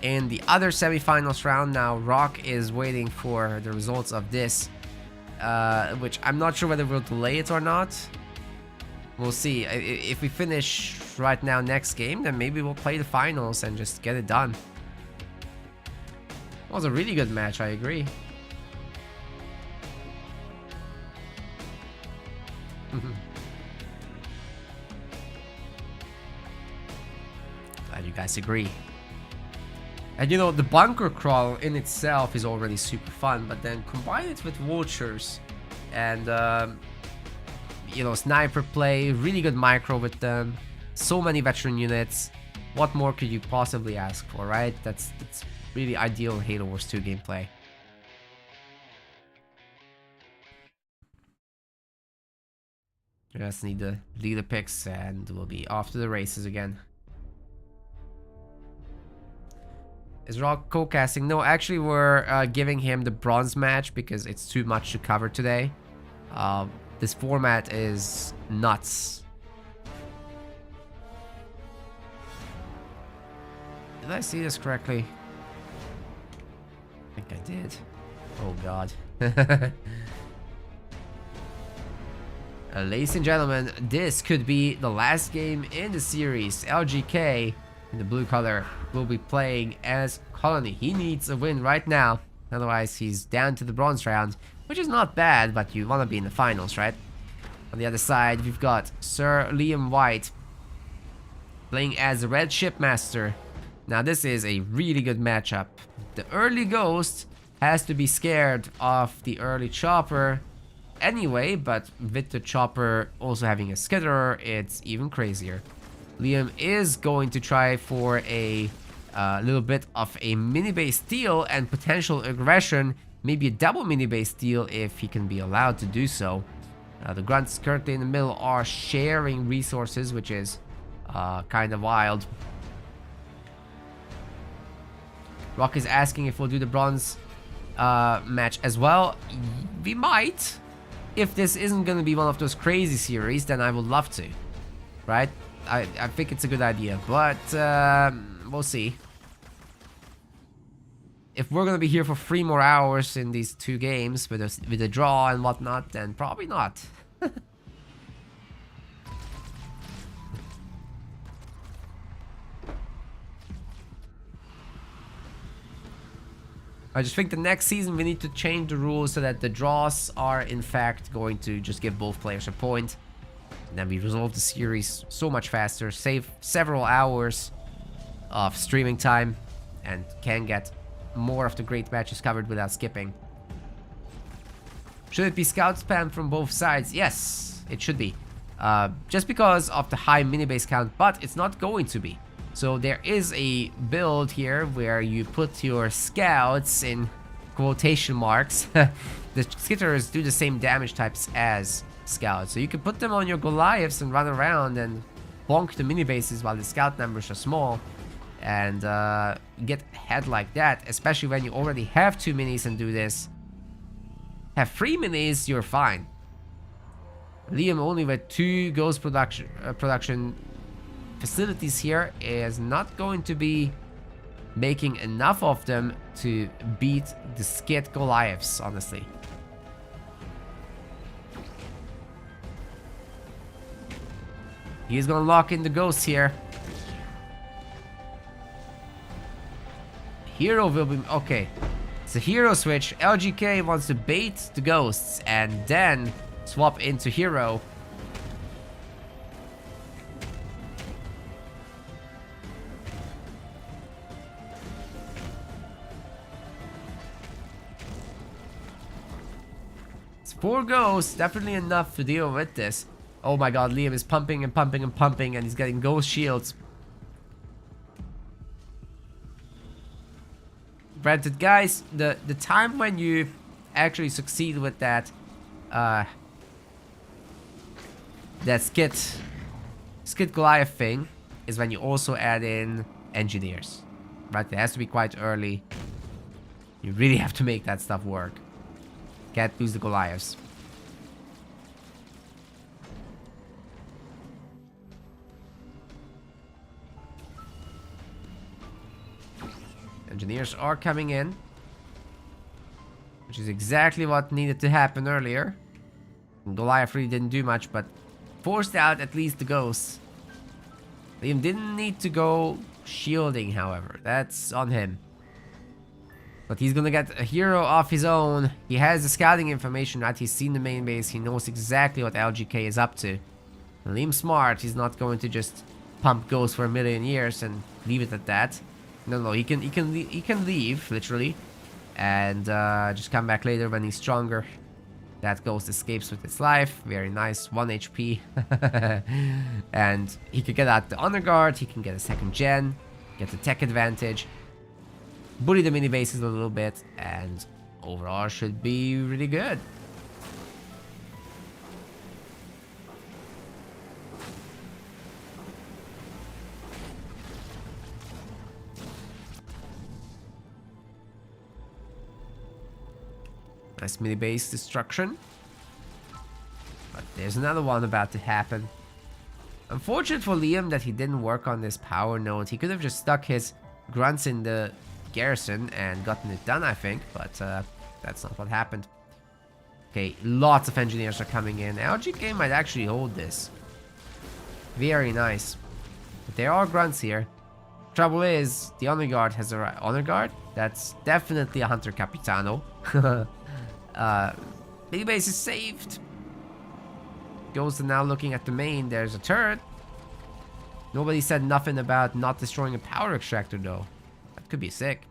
in the other semifinals round. Now Rock is waiting for the results of this, which I'm not sure whether we'll delay it or not. We'll see. If we finish right now next game, then maybe we'll play the finals and just get it done. It was a really good match, I agree. guys agree? And you know, the bunker crawl in itself is already super fun, but then combine it with vultures and, you know, sniper play, really good micro with them, so many veteran units. What more could you possibly ask for, right? That's really ideal Halo Wars 2 gameplay. Just need the leader picks and we'll be off to the races again. Is Rock co-casting? No, actually we're giving him the bronze match because it's too much to cover today. This format is nuts. Did I see this correctly? I think I did. Oh god. Ladies and gentlemen, this could be the last game in the series. LGK in the blue color will be playing as Colony. He needs a win right now, otherwise he's down to the bronze round, which is not bad, but you want to be in the finals, right? On the other side, we've got Sir Liam White playing as the Red Shipmaster. Now this is a really good matchup. The early Ghost has to be scared of the early Chopper anyway, but with the Chopper also having a Skitterer, it's even crazier. Liam is going to try for a little bit of a mini base steal and potential aggression, maybe a double mini base steal if he can be allowed to do so. The Grunts currently in the middle are sharing resources, which is kind of wild. Rock is asking if we'll do the bronze match as well. We might. If this isn't going to be one of those crazy series, then I would love to. Right? I think it's a good idea, but we'll see. If we're going to be here for 3 more hours in these 2 games with a draw and whatnot, then probably not. I just think the next season we need to change the rules so that the draws are in fact going to just give both players a point. And then we resolve the series so much faster, save several hours of streaming time, and can get more of the great matches covered without skipping. Should it be scout spam from both sides? Yes, it should be. Just because of the high mini base count, but it's not going to be. So there is a build here where you put your scouts in quotation marks. The Skitterers do the same damage types as scouts. So you can put them on your Goliaths and run around and bonk the mini bases while the scout numbers are small. And get ahead like that, especially when you already have 2 minis and do this. Have 3 minis, you're fine. Liam only with 2 ghost production facilities here is not going to be making enough of them to beat the Skit Goliaths, honestly. He's gonna lock in the ghosts here. Hero will be... okay. It's a hero switch. LGK wants to bait the ghosts and then swap into hero. It's 4 ghosts, definitely enough to deal with this. Oh my god, Liam is pumping and pumping and pumping and he's getting ghost shields. Granted, guys, the time when you actually succeed with that Skit Goliath thing is when you also add in engineers, right? It has to be quite early. You really have to make that stuff work. Can't lose the Goliaths. Engineers are coming in, which is exactly what needed to happen earlier. And Goliath really didn't do much, but forced out at least the ghosts. Liam didn't need to go shielding, however. That's on him. But he's gonna get a hero of his own. He has the scouting information, right? He's seen the main base. He knows exactly what LGK is up to. Liam's smart. He's not going to just pump Ghost for a million years and leave it at that. No, he can leave literally, and just come back later when he's stronger. That Ghost escapes with its life. Very nice, 1 HP. And he could get out the Honor Guard. He can get a second gen, get the tech advantage, bully the mini bases a little bit, and overall should be really good. Nice mini base destruction. But there's another one about to happen. Unfortunate for Liam that he didn't work on this power node. He could have just stuck his grunts in the garrison and gotten it done, I think. But that's not what happened. Okay, lots of engineers are coming in. LGK might actually hold this. Very nice. But there are grunts here. Trouble is, the Honor Guard has a Honor Guard. That's definitely a Hunter Capitano. Mini base is saved. Ghost are now looking at the main. There's a turret. Nobody said nothing about not destroying a power extractor though. That could be sick.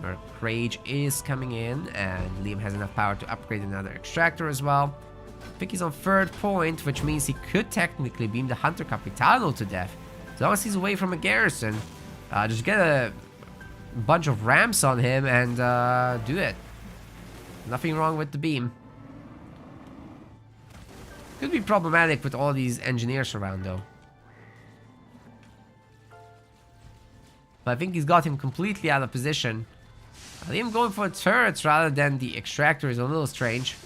Merc Rage is coming in, and Liam has enough power to upgrade another extractor as well. I think he's on 3rd point, which means he could technically beam the Hunter Capitano to death. As long as he's away from a garrison, just get a bunch of ramps on him and do it. Nothing wrong with the beam. Could be problematic with all these engineers around though. But I think he's got him completely out of position. Him going for turrets rather than the extractor is a little strange.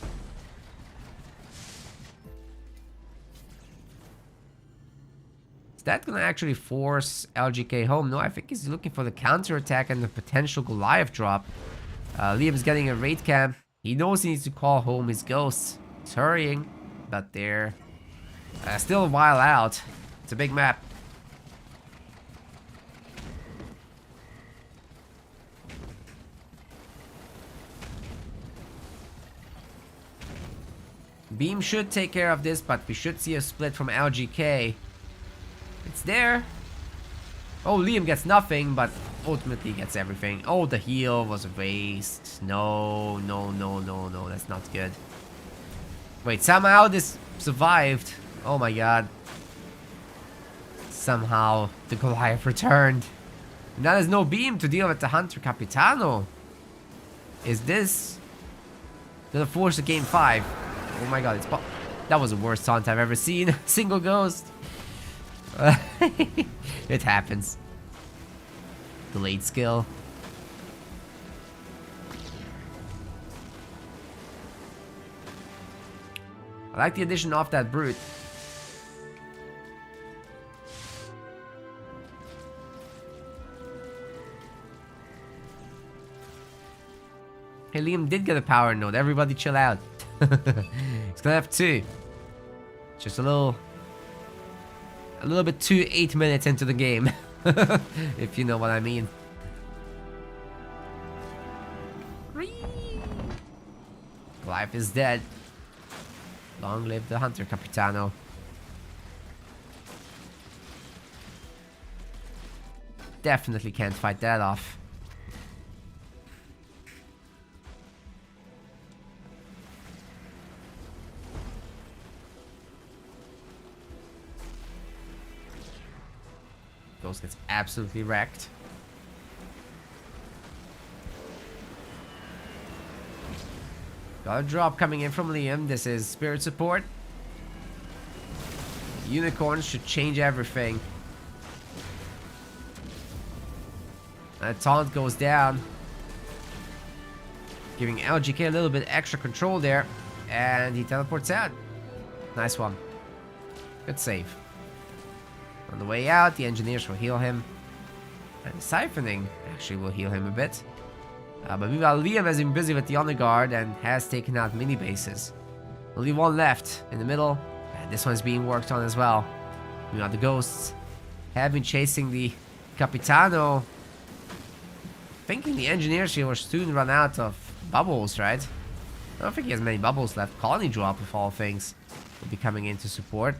Is that gonna actually force LGK home? No, I think he's looking for the counterattack and the potential Goliath drop. Liam's getting a raid camp. He knows he needs to call home his ghosts. He's hurrying, but they're still a while out. It's a big map. Beam should take care of this, but we should see a split from LGK. It's there. Oh, Liam gets nothing, but ultimately gets everything. Oh, the heal was a waste. No, that's not good. Wait, somehow this survived. Oh my god. Somehow the Goliath returned. Now there's no beam to deal with the Hunter Capitano. Is this gonna force a game 5? Oh my god, that was the worst taunt I've ever seen. Single ghost. It happens. Delayed skill. I like the addition of that brute. Hey, Liam did get a power node. Everybody chill out. He's gonna have 2. Just a little bit too 8 minutes into the game. If you know what I mean. Life is dead. Long live the Hunter Capitano. Definitely can't fight that off. Ghost gets absolutely wrecked. Got a drop coming in from Liam. This is spirit support. Unicorns should change everything. That taunt goes down, giving LGK a little bit extra control there, and he teleports out. Nice one. Good save. On the way out, the engineers will heal him. And siphoning actually will heal him a bit. But meanwhile, Liam has been busy with the Honor Guard and has taken out mini bases. Only one left in the middle. And this one's being worked on as well. Meanwhile, the ghosts have been chasing the Capitano. Thinking the engineers here will soon run out of bubbles, right? I don't think he has many bubbles left. Colony Drop, of all things, will be coming in to support.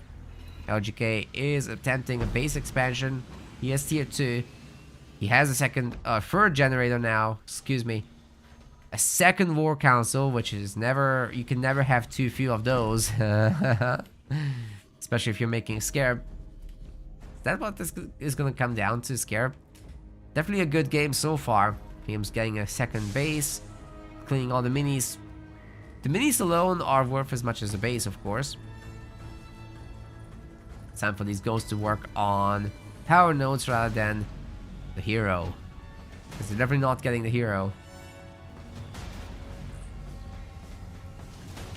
LGK is attempting a base expansion. He has tier 2. He has a third generator now. Excuse me. A second War Council, which is never... You can never have too few of those. Especially if you're making a Scarab. Is that what this is going to come down to, Scarab? Definitely a good game so far. Him's getting a second base. Cleaning all the minis. The minis alone are worth as much as the base, of course. It's time for these ghosts to work on power nodes rather than the hero. Because they're definitely not getting the hero.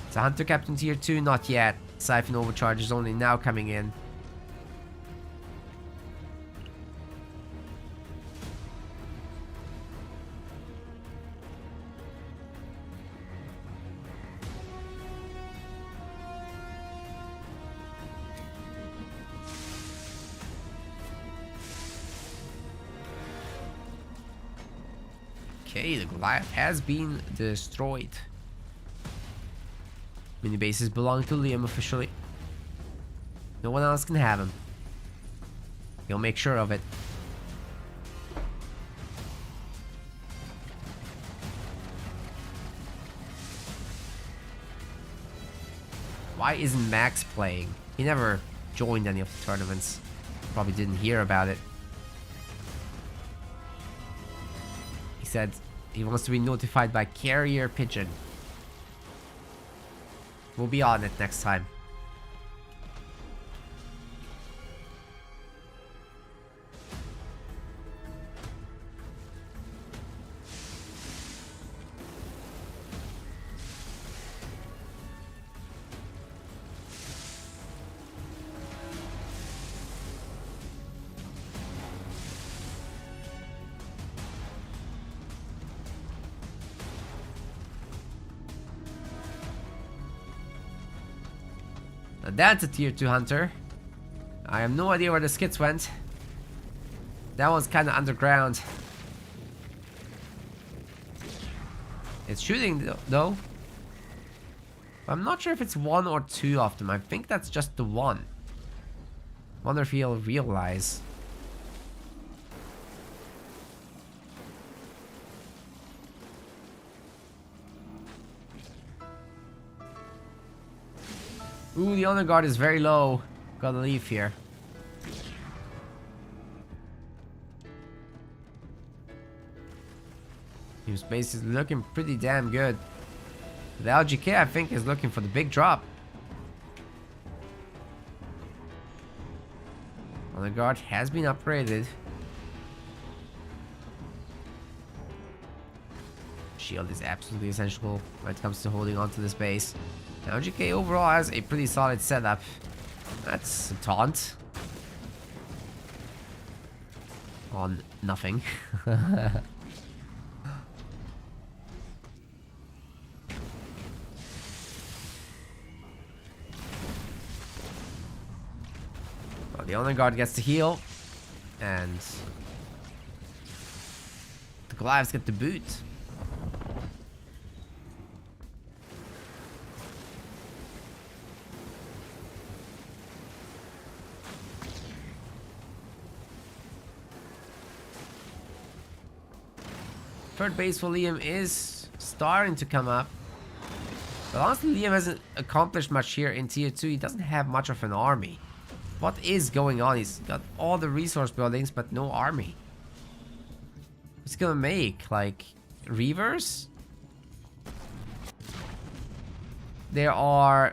It's a Hunter Captain tier 2, not yet. Siphon Overcharge is only now coming in. Okay, the Goliath has been destroyed. Mini bases belong to Liam officially. No one else can have him. He'll make sure of it. Why isn't Max playing? He never joined any of the tournaments. Probably didn't hear about it. He said he wants to be notified by Carrier Pigeon. We'll be on it next time. Now that's a tier 2 hunter. I have no idea where the skits went. That one's kind of underground. It's shooting though. I'm not sure if it's one or two of them. I think that's just the one. Wonder if he'll realize. Ooh, the honor guard is very low. Gotta leave here. New space is looking pretty damn good. The LGK, I think, is looking for the big drop. Honor guard has been upgraded. Shield is absolutely essential when it comes to holding on to this base. Now, LGK overall has a pretty solid setup. That's a taunt. On nothing. Well, the honor guard gets the heal. And the Goliaths get the boot. Third base for Liam is starting to come up. But honestly, Liam hasn't accomplished much here in tier 2. He doesn't have much of an army. What is going on? He's got all the resource buildings, but no army. What's he gonna make? Like, Reavers? There are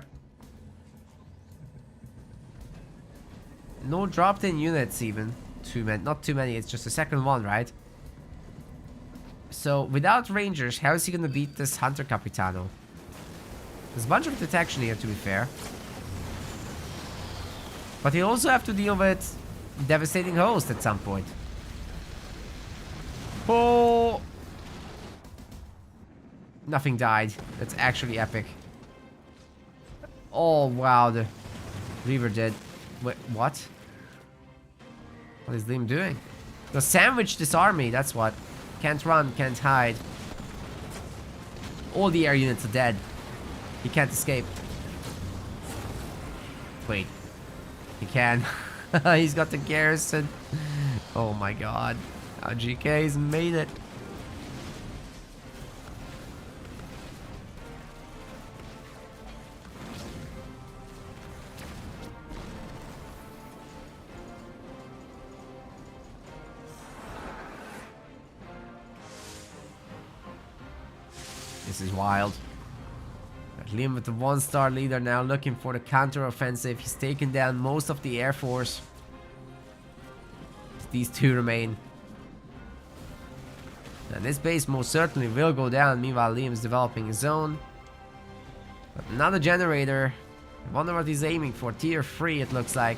no dropped in units even. Not too many, it's just the second one, right? So, without Rangers, how is he gonna beat this Hunter Capitano? There's a bunch of detection here, to be fair. But he'll also have to deal with Devastating Host at some point. Oh! Nothing died. That's actually epic. Oh, wow, the Reaver did. Wait, what? What is Liam doing? The sandwich this army, that's what. Can't run, can't hide. All the air units are dead. He can't escape. Wait. He can. He's got the garrison. Oh my god. LGK's made it. This is wild. Liam with the 1-star leader now looking for the counter-offensive. He's taken down most of the Air Force. These two remain. And this base most certainly will go down. Meanwhile, Liam's developing his own. But another generator. I wonder what he's aiming for. Tier 3 it looks like.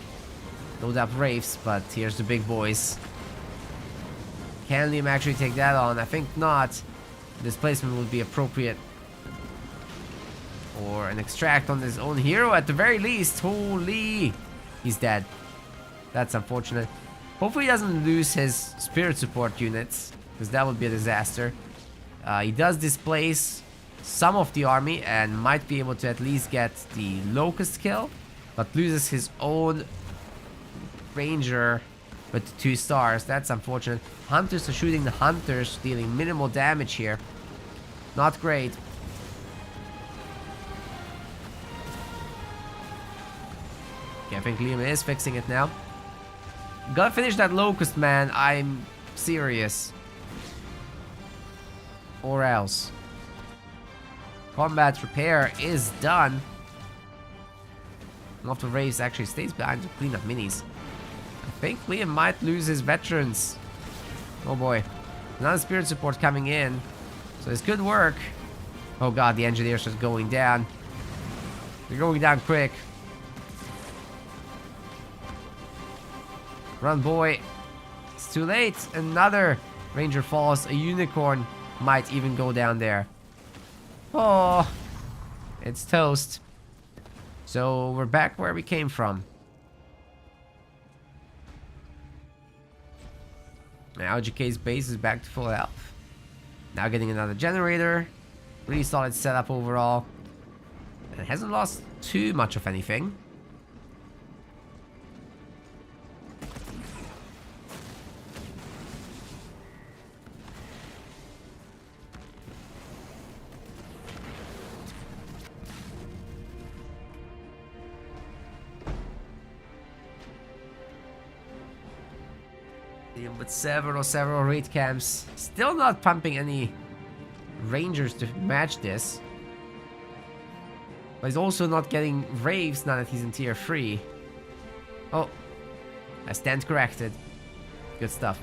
No doubt Wraiths, but here's the big boys. Can Liam actually take that on? I think not. Displacement would be appropriate. Or an extract on his own hero at the very least. Holy! He's dead. That's unfortunate. Hopefully he doesn't lose his spirit support units, because that would be a disaster. He does displace some of the army and might be able to at least get the Locust kill, but loses his own ranger with the 2 stars. That's unfortunate. Hunters are shooting the hunters, dealing minimal damage here. Not great. Okay, I think Liam is fixing it now. Gotta finish that Locust, man. I'm serious. Or else. Combat repair is done. One of the Wraiths actually stays behind to clean up minis. I think Liam might lose his veterans. Oh boy. Another spirit support coming in. So this could work. Oh god, the engineers are going down. They're going down quick. Run, boy. It's too late. Another ranger falls. A unicorn might even go down there. Oh, it's toast. So we're back where we came from. Now LGK's base is back to full health. Now getting another generator. Really solid setup overall. And hasn't lost too much of anything. With several raid camps. Still not pumping any rangers to match this. But he's also not getting Wraiths now that he's in tier 3. Oh, I stand corrected. Good stuff.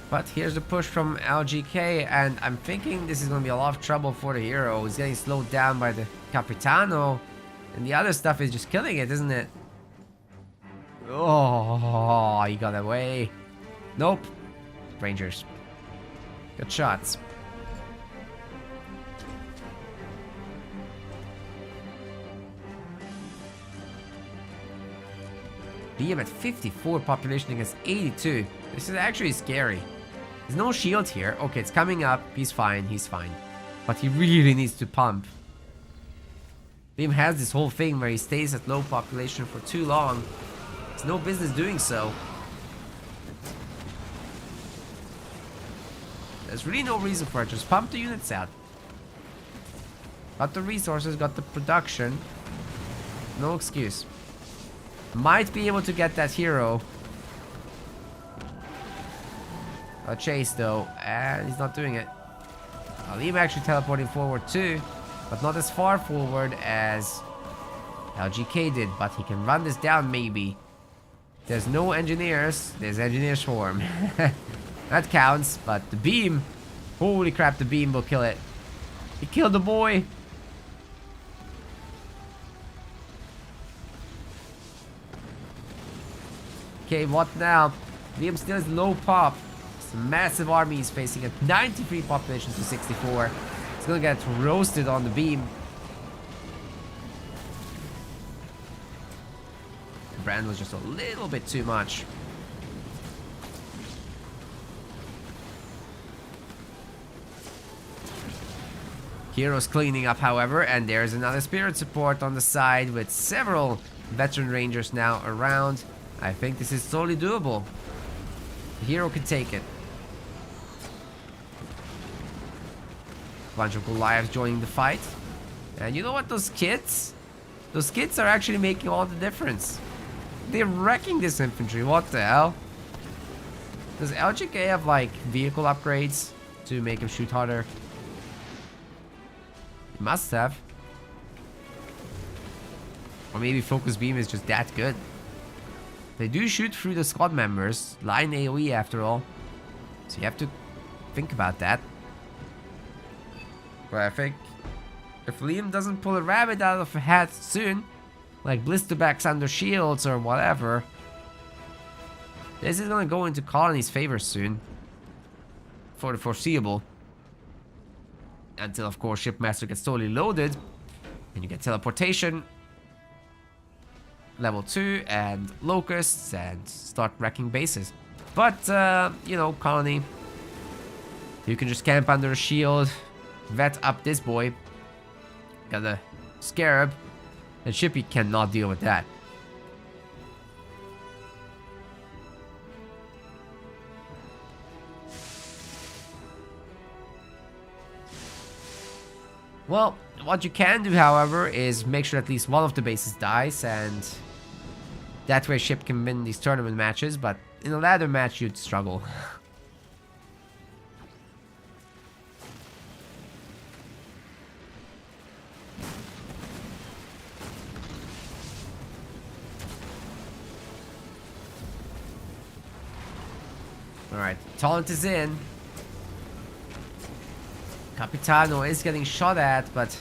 But here's the push from LGK, and I'm thinking this is going to be a lot of trouble for the hero. He's getting slowed down by the Capitano, and the other stuff is just killing it, isn't it? Oh, he got away. Nope. Rangers. Good shots. Liam at 54 population against 82. This is actually scary. There's no shield here. Okay, it's coming up. He's fine. He's fine. But he really needs to pump. Liam has this whole thing where he stays at low population for too long. There's no business doing so. There's really no reason for it. Just pump the units out. Got the resources, got the production. No excuse. Might be able to get that hero. A chase though, and he's not doing it. Liam actually teleporting forward too, but not as far forward as LGK did, but he can run this down maybe. There's no engineers, there's engineer swarm. That counts, but the beam, holy crap, the beam will kill it. He killed the boy. Okay, what now? Liam still has low pop. It's a massive army he's facing at 93 population to 64. It's gonna get roasted on the beam. Brand was just a little bit too much. Heroes cleaning up, however, and there's another spirit support on the side with several veteran rangers now around. I think this is totally doable. The hero can take it. Bunch of Goliaths joining the fight. And you know what? Those kits are actually making all the difference. They're wrecking this infantry. What the hell? Does LGK have like vehicle upgrades to make him shoot harder? It must have. Or maybe Focus Beam is just that good. They do shoot through the squad members. Line AoE after all. So you have to think about that. But I think if Liam doesn't pull a rabbit out of a hat soon, like Blisterbacks under shields or whatever, this is gonna go into Colony's favor soon. For the foreseeable. Until, of course, Shipmaster gets totally loaded. And you get teleportation. Level 2 and locusts and start wrecking bases. But, you know, Colony. You can just camp under a shield. Vet up this boy. Got a Scarab. And Shippy cannot deal with that. Well, what you can do, however, is make sure at least one of the bases dies, and that way Ship can win these tournament matches, but in a ladder match you'd struggle. Alright, Taunt is in. Capitano is getting shot at, but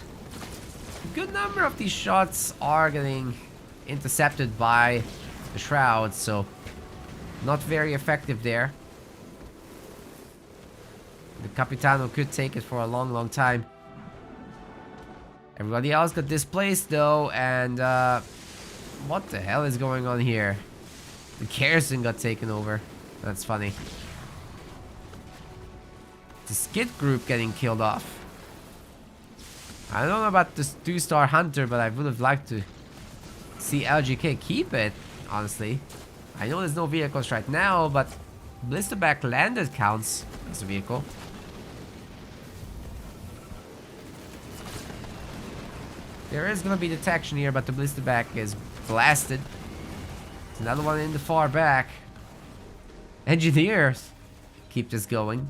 a good number of these shots are getting intercepted by the Shroud, so not very effective there. The Capitano could take it for a long time. Everybody else got displaced though, and what the hell is going on here? The Garrison got taken over. That's funny. The Skid group getting killed off. I don't know about this 2-star Hunter, but I would have liked to see LGK keep it, honestly. I know there's no vehicles right now, but Blisterback landed counts as a vehicle. There is gonna be detection here, but the Blisterback is blasted. There's another one in the far back. Engineers keep this going.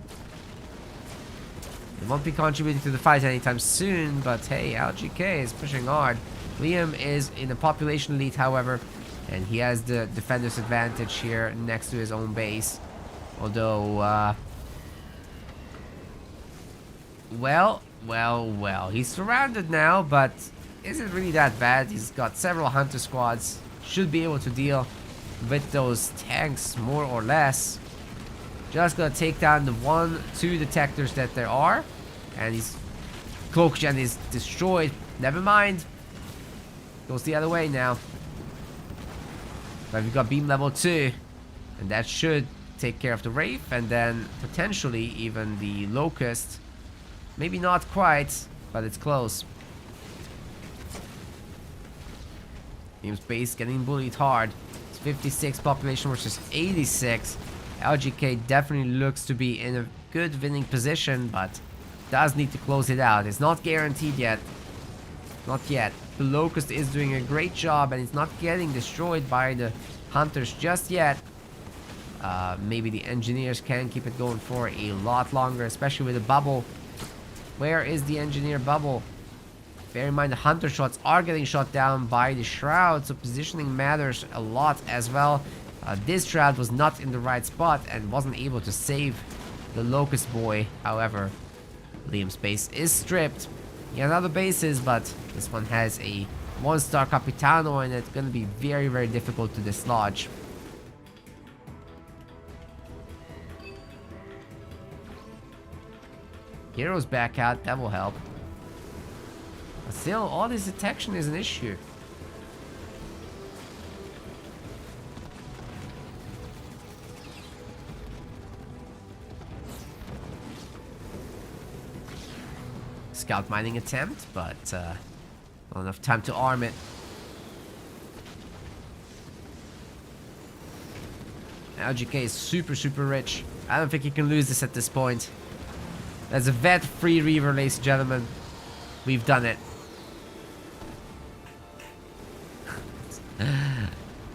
They won't be contributing to the fight anytime soon, but hey, LGK is pushing hard. Liam is in a population lead, however, and he has the defender's advantage here next to his own base. Although, well, he's surrounded now, but is it really that bad? He's got several hunter squads, should be able to deal with those tanks more or less. Just gonna take down the 1-2 detectors that there are, and his cloak gen is destroyed. Never mind. Goes the other way now. But we've got beam level 2, and that should take care of the Wraith, and then potentially even the Locust. Maybe not quite, but it's close. Team's base getting bullied hard. It's 56 population versus 86. LGK definitely looks to be in a good winning position, but does need to close it out. It's not guaranteed yet. Not yet. The Locust is doing a great job, and it's not getting destroyed by the Hunters just yet. Maybe the Engineers can keep it going for a lot longer, especially with the bubble. Where is the Engineer bubble? Bear in mind the Hunter shots are getting shot down by the Shroud, so positioning matters a lot as well. This Shroud was not in the right spot and wasn't able to save the Locust boy. However, Liam's base is stripped. He has other bases, but this one has a 1-star Capitano, and it's going to be very difficult to dislodge. Heroes back out, that will help. But still, all this detection is an issue. scout mining attempt, but not enough time to arm it. LGK is super, super rich. I don't think he can lose this at this point. There's a vet free Reaver, ladies and gentlemen. We've done it.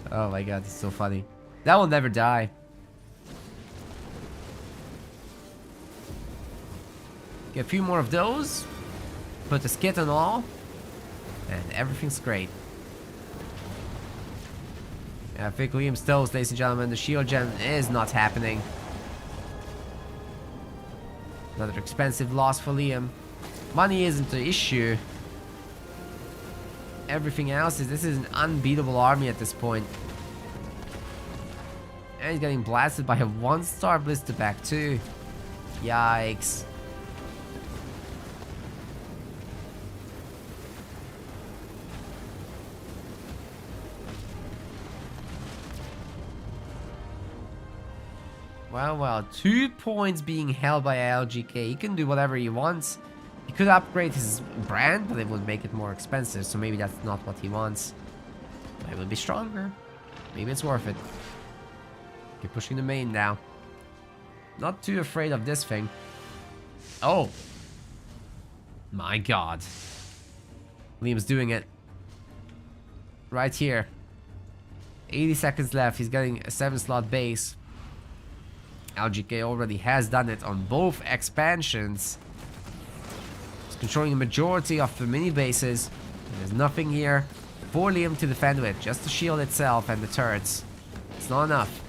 Oh my god, it's so funny. That will never die. Get a few more of those. Put the skit on all. And everything's great. Yeah, I think Liam Stokes, ladies and gentlemen, the shield gen is not happening. Another expensive loss for Liam. Money isn't the issue. Everything else is, this is an unbeatable army at this point. And he's getting blasted by a 1-star blister back too. Yikes. Well, 2 points being held by LGK. He can do whatever he wants. He could upgrade his brand, but it would make it more expensive. So maybe that's not what he wants. But it would be stronger. Maybe it's worth it. Keep pushing the main now. Not too afraid of this thing. Oh. My god. Liam's doing it. Right here. 80 seconds left. He's getting a 7-slot base. LGK already has done it on both expansions. He's controlling the majority of the mini bases. There's nothing here for Liam to defend with. Just the shield itself and the turrets. It's not enough.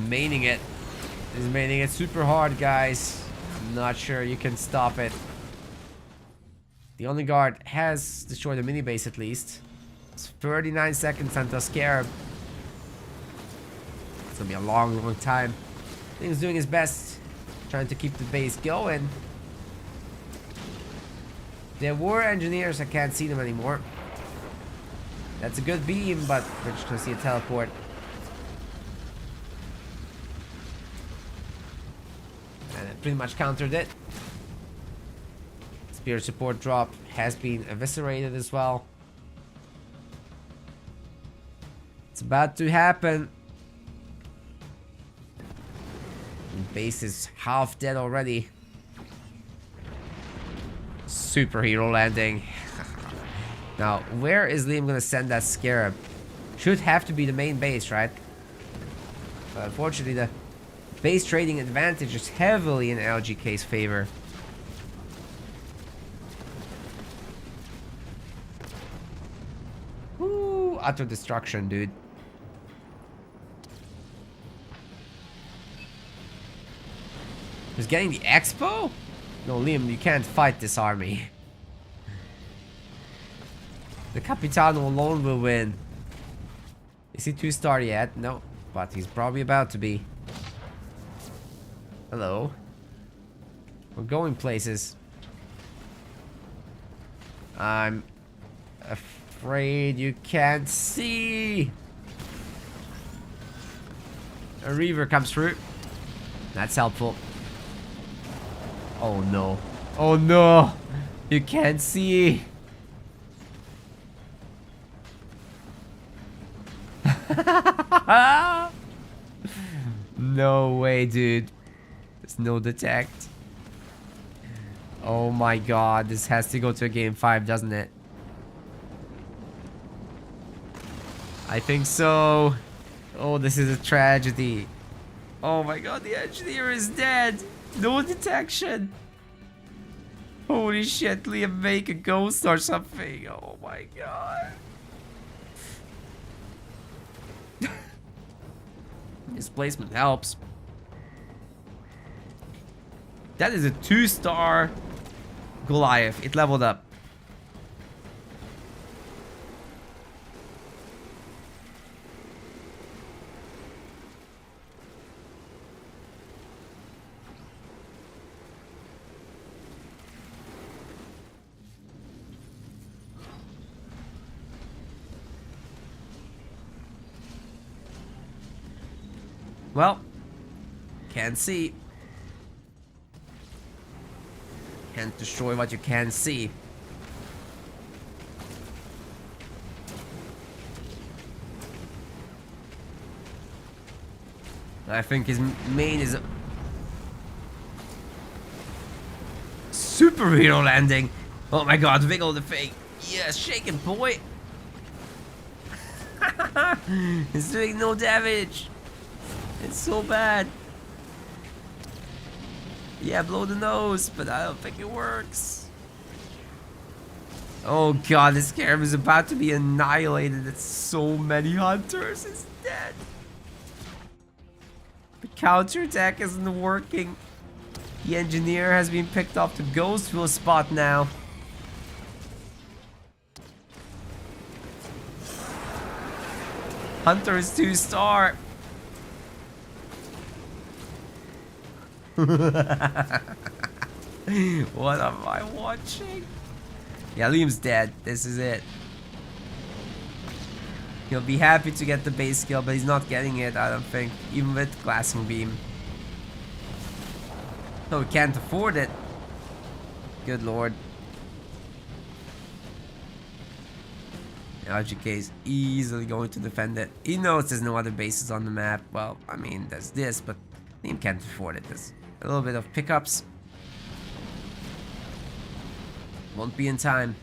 Maining it. He's maining it super hard, guys. I'm not sure you can stop it. The only guard has destroyed the mini base at least. It's 39 seconds until Scarab. It's gonna be a long, long time. He's doing his best, trying to keep the base going. There were engineers, I can't see them anymore. That's a good beam, but we're just gonna see a teleport. Pretty much countered it. Spear support drop has been eviscerated as well. It's about to happen. Base is half dead already. Superhero landing. Now, where is Liam gonna send that Scarab? Should have to be the main base, right? But unfortunately, the base trading advantage is heavily in LGK's favor. Ooh, utter destruction, dude. Who's getting the expo? No, Liam, you can't fight this army. The Capitano alone will win. Is he 2-star yet? No, but he's probably about to be. Hello. We're going places. I'm afraid you can't see. A Reaver comes through. That's helpful. Oh no. Oh no. You can't see. No way, dude. No detect. Oh my god, this has to go to a game 5, doesn't it? I think so. Oh, this is a tragedy. Oh my god, the engineer is dead. No detection. Holy shit, Liam, make a ghost or something. Oh my god. Displacement helps. That is a 2-star Goliath. It leveled up. Well, can't see. Can't destroy what you can't see. I think his main is a superhero landing. Oh my god, wiggle the fake. Yes, shake it, boy. It's doing no damage. It's so bad. Yeah, blow the nose, but I don't think it works. Oh god, this Scarab is about to be annihilated. It's so many hunters. It's dead. The counterattack isn't working. The engineer has been picked off the Ghostville spot now. Hunter is 2-star. What am I watching? Yeah, Liam's dead. This is it. He'll be happy to get the base kill, but he's not getting it, I don't think. Even with Glassing Beam. Oh, he can't afford it. Good lord. LGK is easily going to defend it. He knows there's no other bases on the map. Well, I mean, there's this, but Liam can't afford it. There's a little bit of pickups. Won't be in time.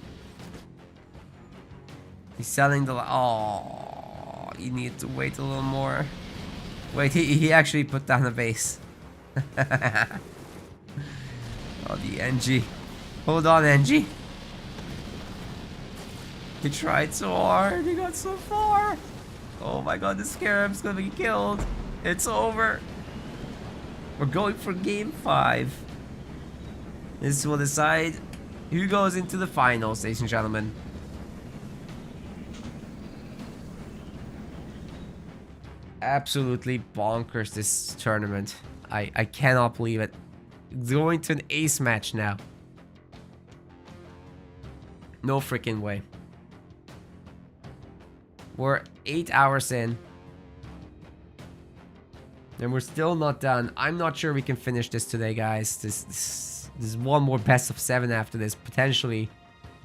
He's selling the... Oh, you need to wait a little more. Wait, he actually put down a base. Oh, the NG. Hold on, NG. He tried so hard. He got so far. Oh my god, the Scarab's gonna be killed. It's over. We're going for game 5. This will decide who goes into the finals, ladies and gentlemen. Absolutely bonkers, this tournament. I cannot believe it. It's going to an ace match now. No freaking way. We're 8 hours in. And we're still not done. I'm not sure we can finish this today, guys. This is one more best of 7 after this. Potentially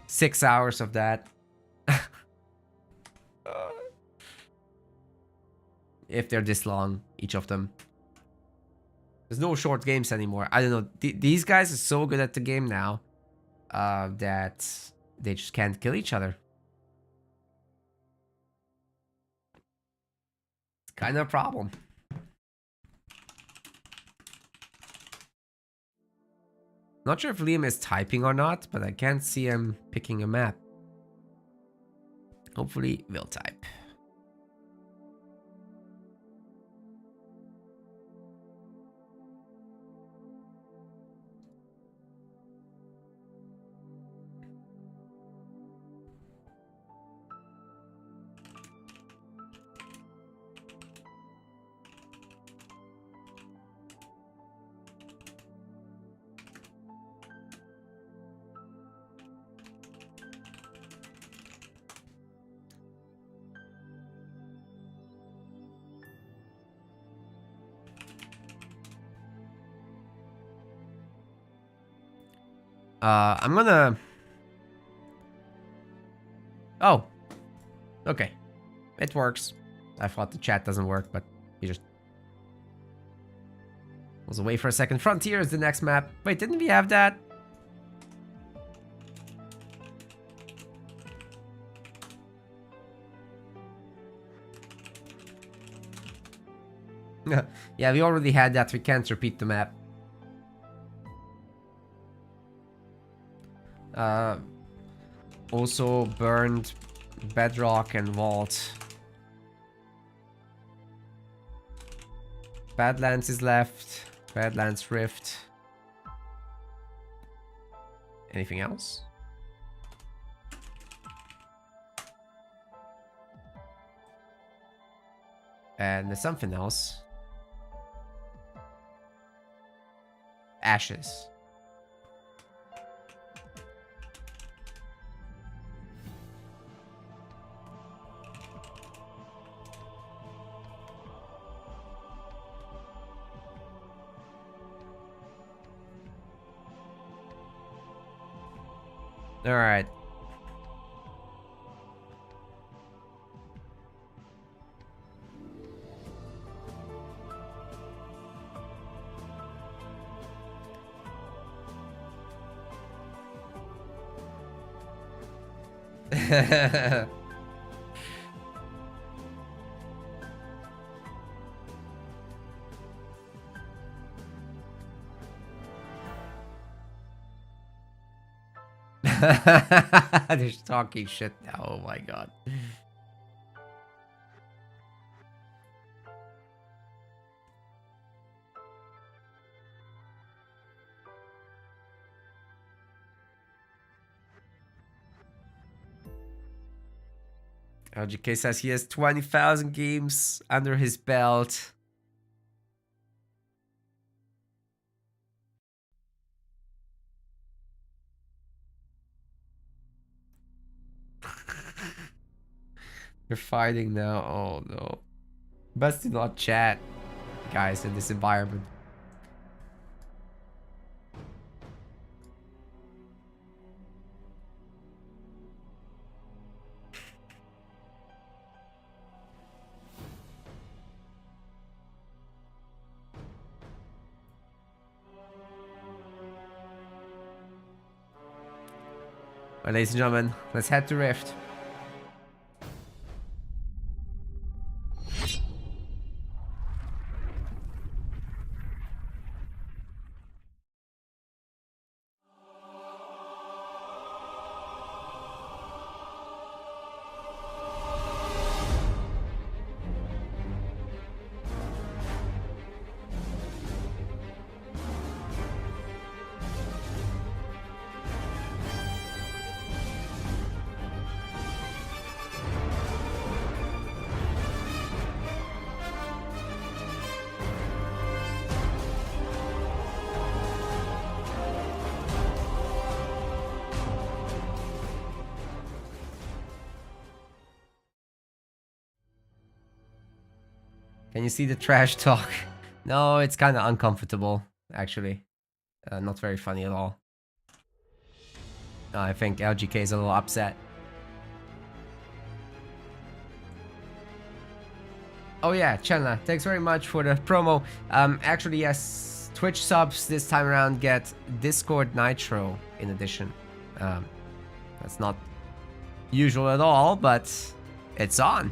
6 hours of that. If they're this long, each of them. There's no short games anymore. I don't know. These guys are so good at the game now that they just can't kill each other. It's kind of a problem. Not sure if Liam is typing or not, but I can't see him picking a map. Hopefully, we'll type. I'm gonna... Oh. Okay. It works. I thought the chat doesn't work, but you just... was away for a second. Frontier is the next map. Wait, didn't we have that? Yeah, we already had that. We can't repeat the map. Also burned Bedrock and Vault. Badlands is left. Badlands Rift. Anything else? And there's something else. Ashes. All right. They're talking shit now. Oh my god. LGK says he has 20,000 games under his belt. They're fighting now. Oh no. Best to not chat, guys, in this environment. Well, ladies and gentlemen, let's head to Rift. Can you see the trash talk? No, it's kind of uncomfortable, actually. Not very funny at all. I think LGK is a little upset. Oh yeah, Chenla, thanks very much for the promo. Actually, yes, Twitch subs this time around get Discord Nitro in addition. That's not usual at all, but it's on.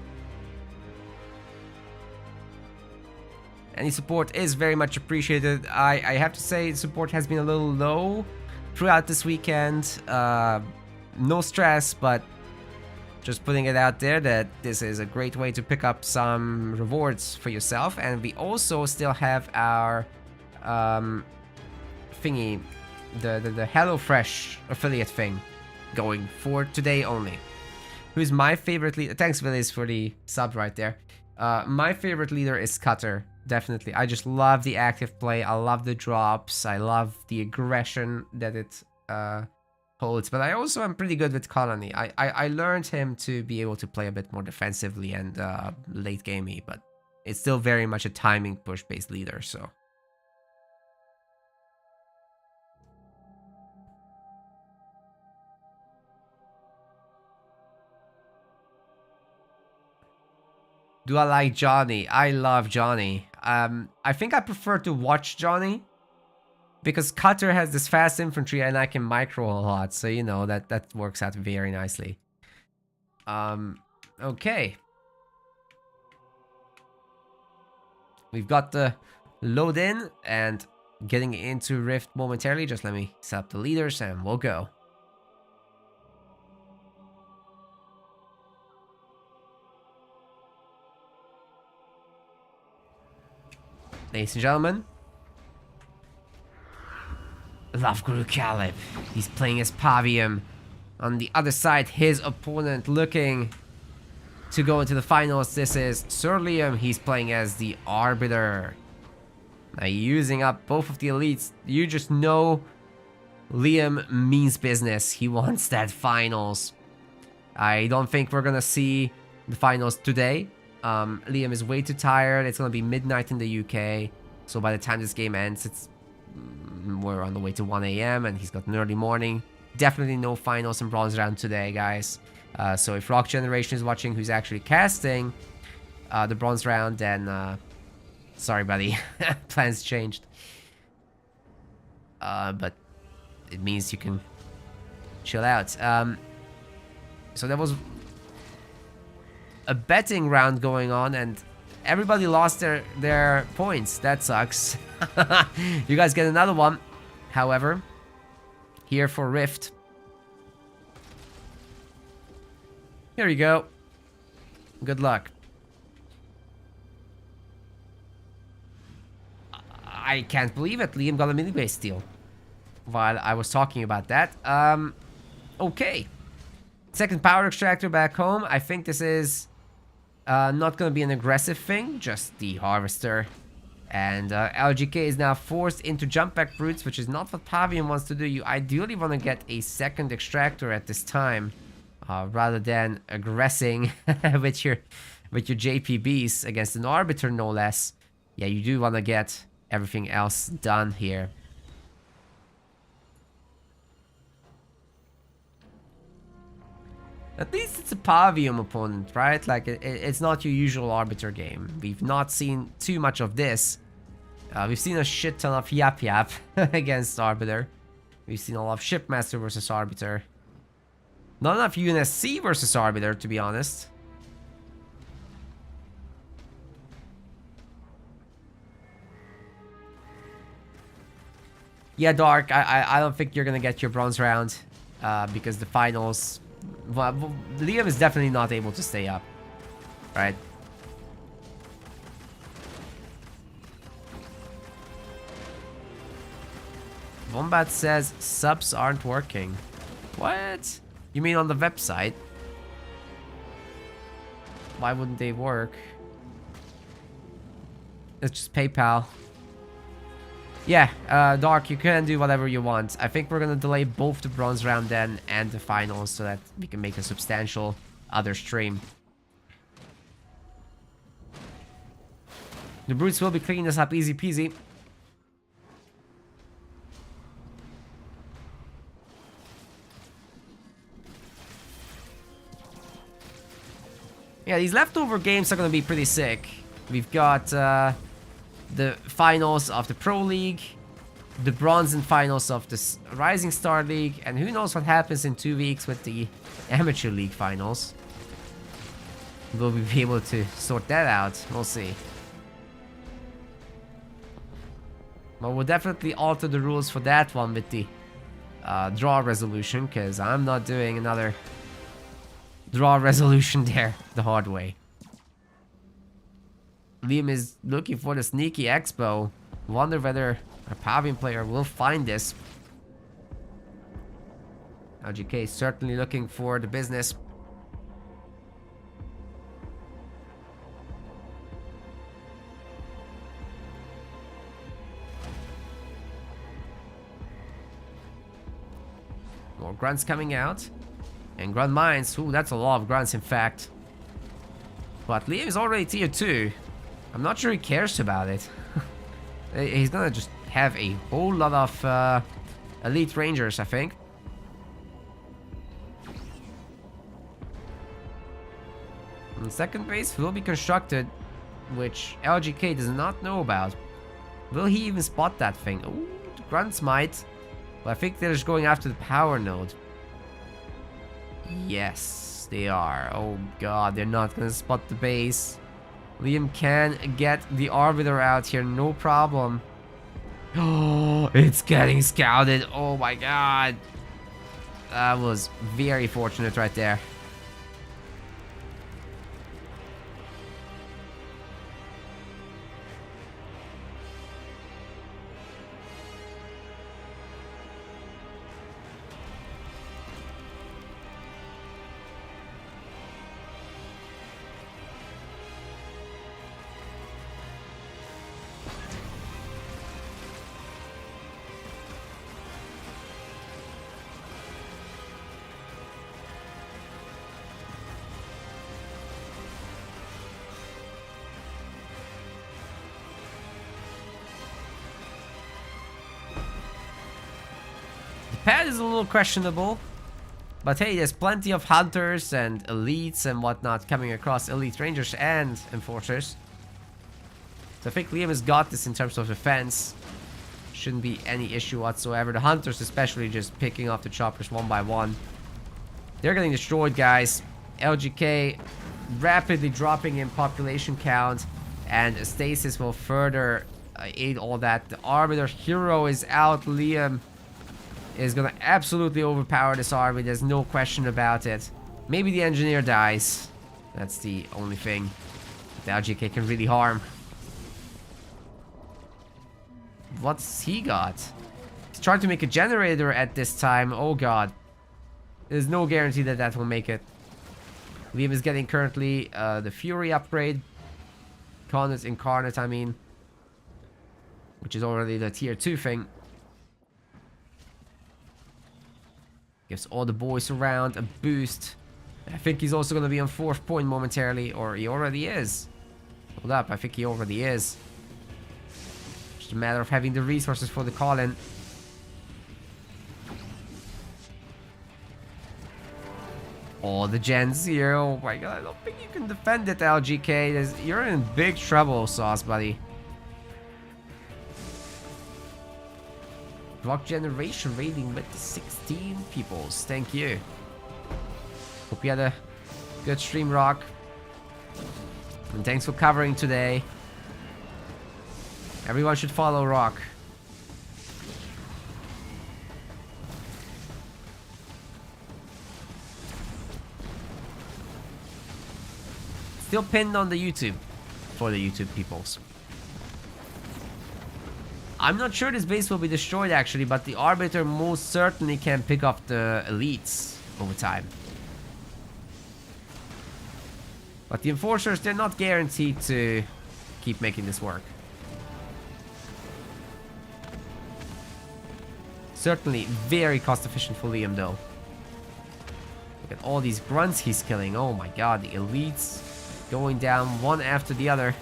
Any support is very much appreciated. I have to say support has been a little low throughout this weekend. No stress, but just putting it out there that this is a great way to pick up some rewards for yourself. And we also still have our thingy, the HelloFresh affiliate thing going for today only. Who's my favorite leader? Thanks, Willis, for the sub right there. My favorite leader is Cutter. Definitely. I just love the active play. I love the drops. I love the aggression that it holds. But I also am pretty good with Colony. I learned him to be able to play a bit more defensively and late gamey, but it's still very much a timing push based leader, so. Do I like Johnny? I love Johnny. I think I prefer to watch Johnny because Cutter has this fast infantry and I can micro a lot, so you know that works out very nicely. Okay. We've got the load in and getting into Rift momentarily. Just let me set up the leaders and we'll go. Ladies and gentlemen, Loveguru Caleb. He's playing as Pavium. On the other side, his opponent looking to go into the finals. This is Sir Liam. He's playing as the Arbiter. Now, using up both of the elites, you just know Liam means business. He wants that finals. I don't think we're gonna see the finals today. Liam is way too tired. It's gonna be midnight in the UK, so by the time this game ends, we're on the way to 1 AM and he's got an early morning. definitely no finals and bronze round today, guys. So if Rock Generation is watching, who's actually casting the bronze round, then sorry, buddy, plans changed. But it means you can chill out. So there was a betting round going on, and everybody lost their points. That sucks. You guys get another one. However, here for Rift. Here you go. Good luck. I can't believe it. Liam got a mini base steal while I was talking about that. Okay. Second power extractor back home. I think this is not going to be an aggressive thing, just the harvester. And LGK is now forced into jump back brutes, which is not what Pavian wants to do. You ideally want to get a second extractor at this time, rather than aggressing with your JPBs against an arbiter, no less. Yeah, you do want to get everything else done here. At least it's a Pavium opponent, right? Like, it's not your usual Arbiter game. We've not seen too much of this. We've seen a shit ton of Yap Yap against Arbiter. We've seen a lot of Shipmaster versus Arbiter. Not enough UNSC versus Arbiter, to be honest. Yeah, Dark, I don't think you're gonna get your bronze round. Because the finals... Well, Liam is definitely not able to stay up, right? Wombat says subs aren't working. What? You mean on the website? Why wouldn't they work? It's just PayPal. Yeah, Dark, you can do whatever you want. I think we're gonna delay both the bronze round then and the finals so that we can make a substantial other stream. The brutes will be cleaning this up easy peasy. Yeah, these leftover games are gonna be pretty sick. We've got the finals of the Pro League, the bronze and finals of the Rising Star League, and who knows what happens in 2 weeks with the Amateur League finals. Will we be able to sort that out? We'll see. But we'll definitely alter the rules for that one with the draw resolution, because I'm not doing another draw resolution there the hard way. Liam is looking for the sneaky expo. Wonder whether a Pavian player will find this. LGK is certainly looking for the business. More grunts coming out. And grunt mines. Ooh, that's a lot of grunts in fact. But Liam is already tier 2. I'm not sure he cares about it. He's gonna just have a whole lot of elite rangers, I think. And second base will be constructed, which LGK does not know about. Will he even spot that thing? Ooh, the grunts might. But I think they're just going after the power node. Yes, they are. Oh god, they're not gonna spot the base. Liam can get the Arbiter out here, no problem. Oh, it's getting scouted. Oh my god. That was very fortunate right there. pad is a little questionable. But hey, there's plenty of hunters and elites and whatnot coming across, elite rangers and enforcers. So I think Liam has got this in terms of defense. Shouldn't be any issue whatsoever. The hunters especially just picking off the choppers one by one. They're getting destroyed, guys. LGK rapidly dropping in population count, and stasis will further aid all that. The Arbiter hero is out. Liam is gonna absolutely overpower this army. There's no question about it. Maybe the engineer dies. That's the only thing the LGK can really harm. What's he got? He's trying to make a generator at this time. Oh god. There's no guarantee that that will make it. Liam is getting currently the Fury upgrade. Conus Incarnate, I mean. Which is already the tier 2 thing. Gives all the boys around a boost. I think he's also going to be on 4th point momentarily. Or he already is. Hold up, I think he already is. Just a matter of having the resources for the call-in. All the gens here. Oh my god, I don't think you can defend it, LGK. You're in big trouble, Sauce, buddy. Rock Generation raiding with 16 peoples. Thank you. Hope you had a good stream, Rock. And thanks for covering today. Everyone should follow Rock. Still pinned on the YouTube for the YouTube peoples. I'm not sure this base will be destroyed actually, but the Arbiter most certainly can pick up the elites over time. But the Enforcers, they're not guaranteed to keep making this work. Certainly very cost efficient for Liam though. Look at all these grunts he's killing. Oh my god, the elites going down one after the other.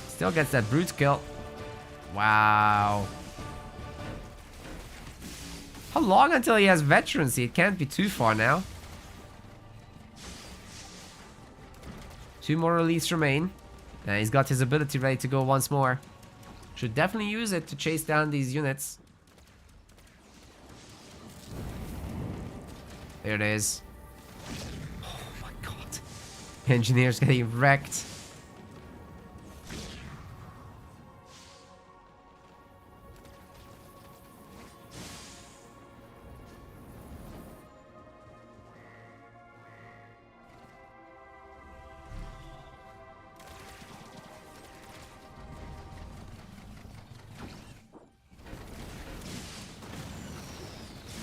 Still gets that brute kill. Wow. How long until he has veterancy? It can't be too far now. 2 more elites remain. And he's got his ability ready to go once more. Should definitely use it to chase down these units. There it is. Oh my god. Engineers getting wrecked.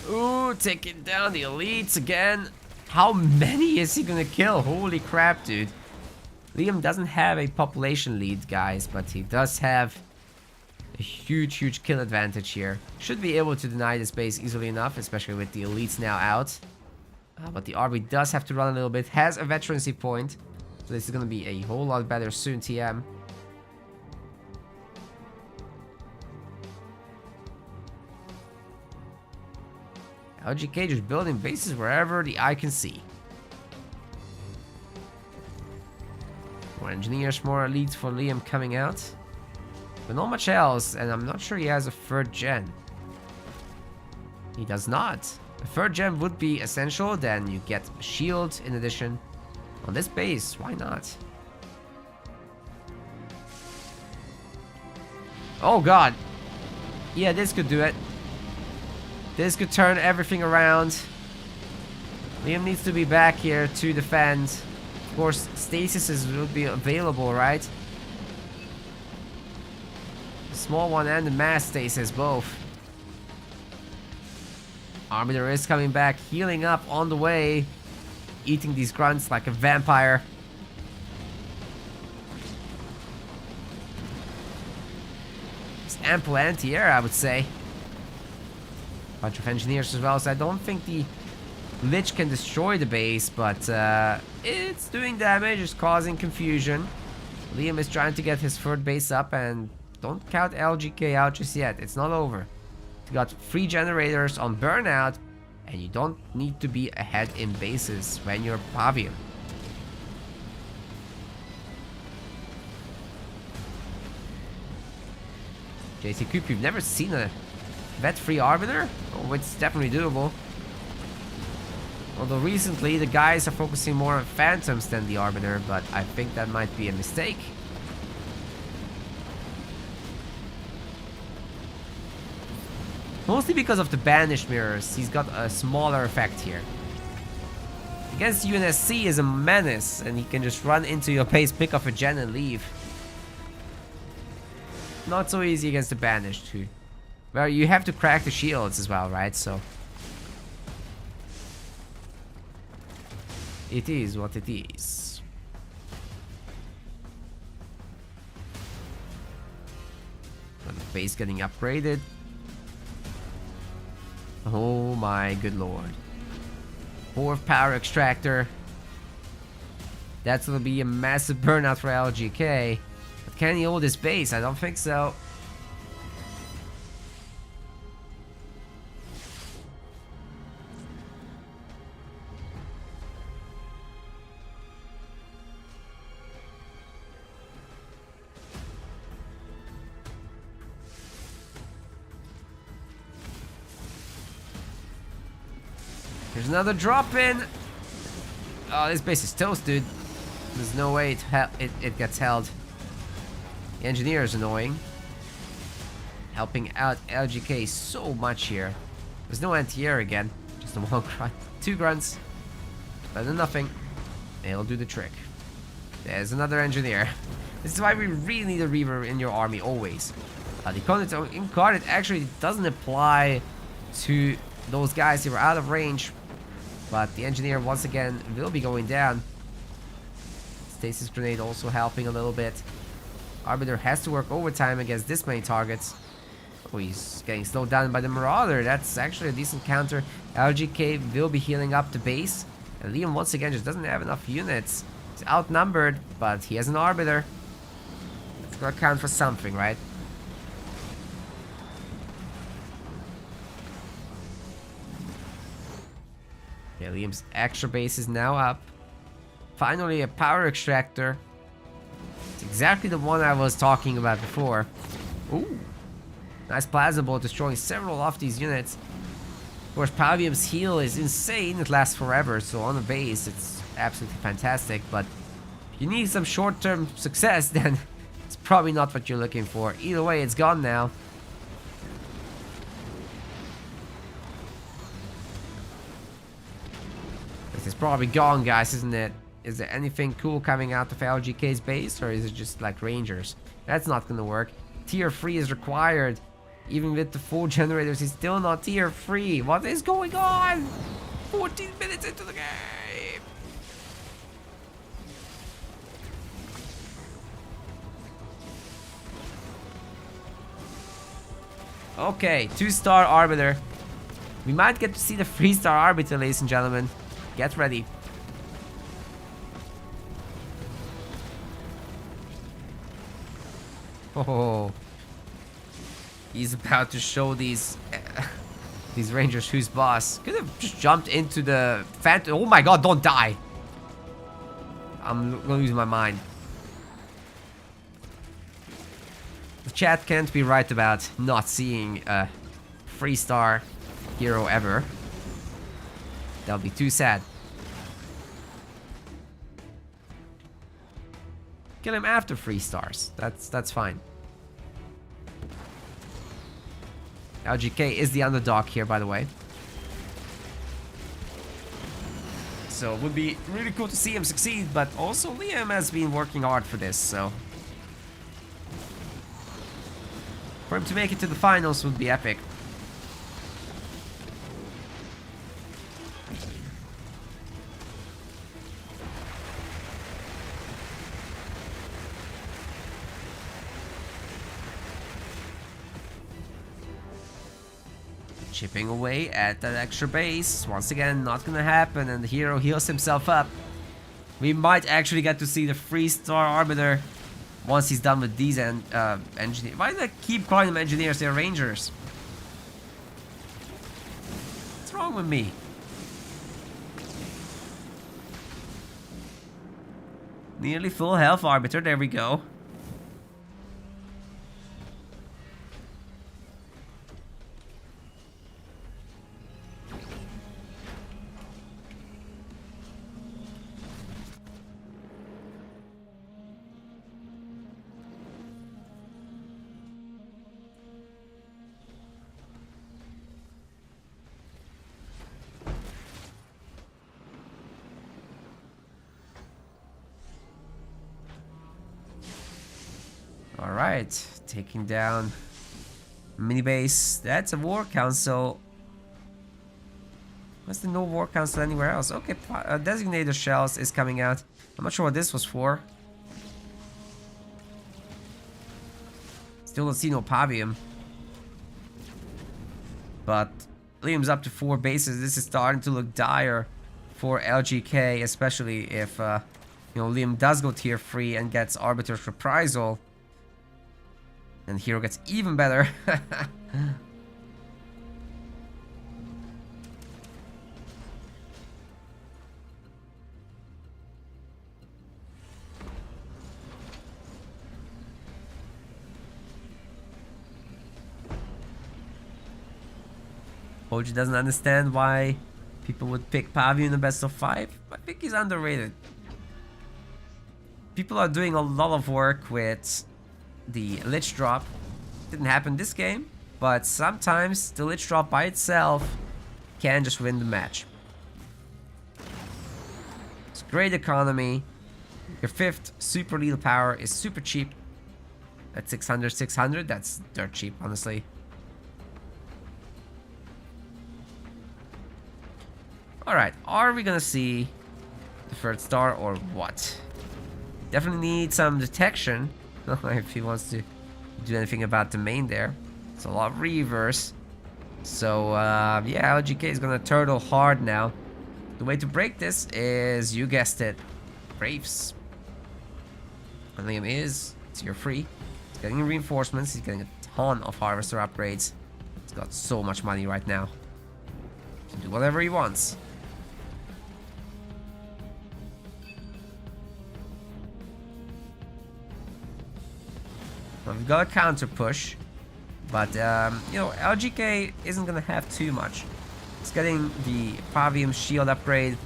Ooh, taking down the elites again. How many is he gonna kill? Holy crap, dude. Liam doesn't have a population lead, guys, but he does have a huge kill advantage here. Should be able to deny this base easily enough, especially with the elites now out. But the army does have to run a little bit. Has a veterancy point, so this is gonna be a whole lot better soon, TM. LGK just building bases wherever the eye can see. More engineers, more elites for Liam coming out. But not much else, and I'm not sure he has a 3rd gen. He does not. A 3rd gen would be essential, then you get a shield in addition. On this base, why not? Oh god. Yeah, this could do it. This could turn everything around. Liam needs to be back here to defend. Of course, stasis will be available, right? The small one and the mass stasis, both. Arbiter is coming back, healing up on the way. Eating these grunts like a vampire. It's ample anti-air, I would say. Bunch of engineers as well, so I don't think the Lich can destroy the base, but it's doing damage, it's causing confusion. Liam is trying to get his 3rd base up, and don't count LGK out just yet. It's not over. You got 3 generators on burnout, and you don't need to be ahead in bases when you're Paviem. JC Coop, you've never seen a vet-free Arbiter? Oh, it's definitely doable. Although recently the guys are focusing more on Phantoms than the Arbiter, but I think that might be a mistake. Mostly because of the banished mirrors, he's got a smaller effect here. Against UNSC is a menace, and he can just run into your base, pick up a gen and leave. Not so easy against the banished too. Well, you have to crack the shields as well, right? So it is what it is. And the base getting upgraded. Oh my good lord. 4th power extractor. That's gonna be a massive burnout for LGK. But can he hold his base? I don't think so. There's another drop in. Oh, this base is toast, dude. There's no way it gets held. The engineer is annoying. Helping out LGK so much here. There's no anti-air again. Just a 1 grunt. 2 grunts. Better than nothing. It'll do the trick. There's another engineer. This is why we really need a Reaver in your army always. The Incarnate actually doesn't apply to those guys who are out of range. But the engineer once again will be going down. Stasis Grenade also helping a little bit. Arbiter has to work overtime against this many targets. Oh, he's getting slowed down by the Marauder. That's actually a decent counter. LGK will be healing up the base. And Liam once again just doesn't have enough units. He's outnumbered, but he has an Arbiter. It's gonna count for something, right? Yeah, Liam's extra base is now up. Finally, a power extractor. It's exactly the one I was talking about before. Ooh. Nice plasma bolt destroying several of these units. Of course, Pavium's heal is insane. It lasts forever, so on the base, it's absolutely fantastic. But if you need some short-term success, then it's probably not what you're looking for. Either way, it's gone now. It's probably gone, guys, isn't it? Is there anything cool coming out of LGK's base, or is it just like Rangers? That's not gonna work. Tier 3 is required. Even with the full generators, he's still not tier 3. What is going on? 14 minutes into the game. Okay, 2-star Arbiter. We might get to see the 3-star Arbiter, ladies and gentlemen. Get ready. Oh, he's about to show these Rangers who's boss. Could have just jumped into the Phantom. Oh my god, don't die. I'm gonna lose my mind. The chat can't be right about not seeing a 3-star hero ever. That'll be too sad. Kill him after 3 stars. That's fine. LGK is the underdog here, by the way. So it would be really cool to see him succeed, but also Liam has been working hard for this, so for him to make it to the finals would be epic. Chipping away at that extra base. Once again, not gonna happen, and the hero heals himself up. We might actually get to see the 3-star Arbiter once he's done with these engineers. Why do I keep calling them engineers? They're rangers. What's wrong with me? Nearly full health Arbiter. There we go. Alright, taking down mini base. That's a war council. What's the no war council anywhere else? Okay, designator shells is coming out. I'm not sure what this was for. Still don't see no Pavium. But Liam's up to 4 bases. This is starting to look dire for LGK, especially if you know, Liam does go tier 3 and gets Arbiter's Reprisal. And Hero gets even better. Hoji doesn't understand why people would pick Pavi in the best of 5. I think he's underrated. People are doing a lot of work with the Lich Drop. Didn't happen this game, but sometimes the Lich Drop by itself can just win the match. It's great economy. Your 5th super lethal power is super cheap. At 600, that's dirt cheap, honestly. Alright, are we gonna see the 3rd star or what? Definitely need some detection. If he wants to do anything about the main there. It's a lot of reverse. So, yeah, LGK is gonna turtle hard now. The way to break this is, you guessed it, Braves. And Liam is tier 3. He's getting reinforcements. He's getting a ton of Harvester upgrades. He's got so much money right now. He can do whatever he wants. Well, we've got a counter push, but you know, LGK isn't gonna have too much. It's getting the Pavium shield upgrade,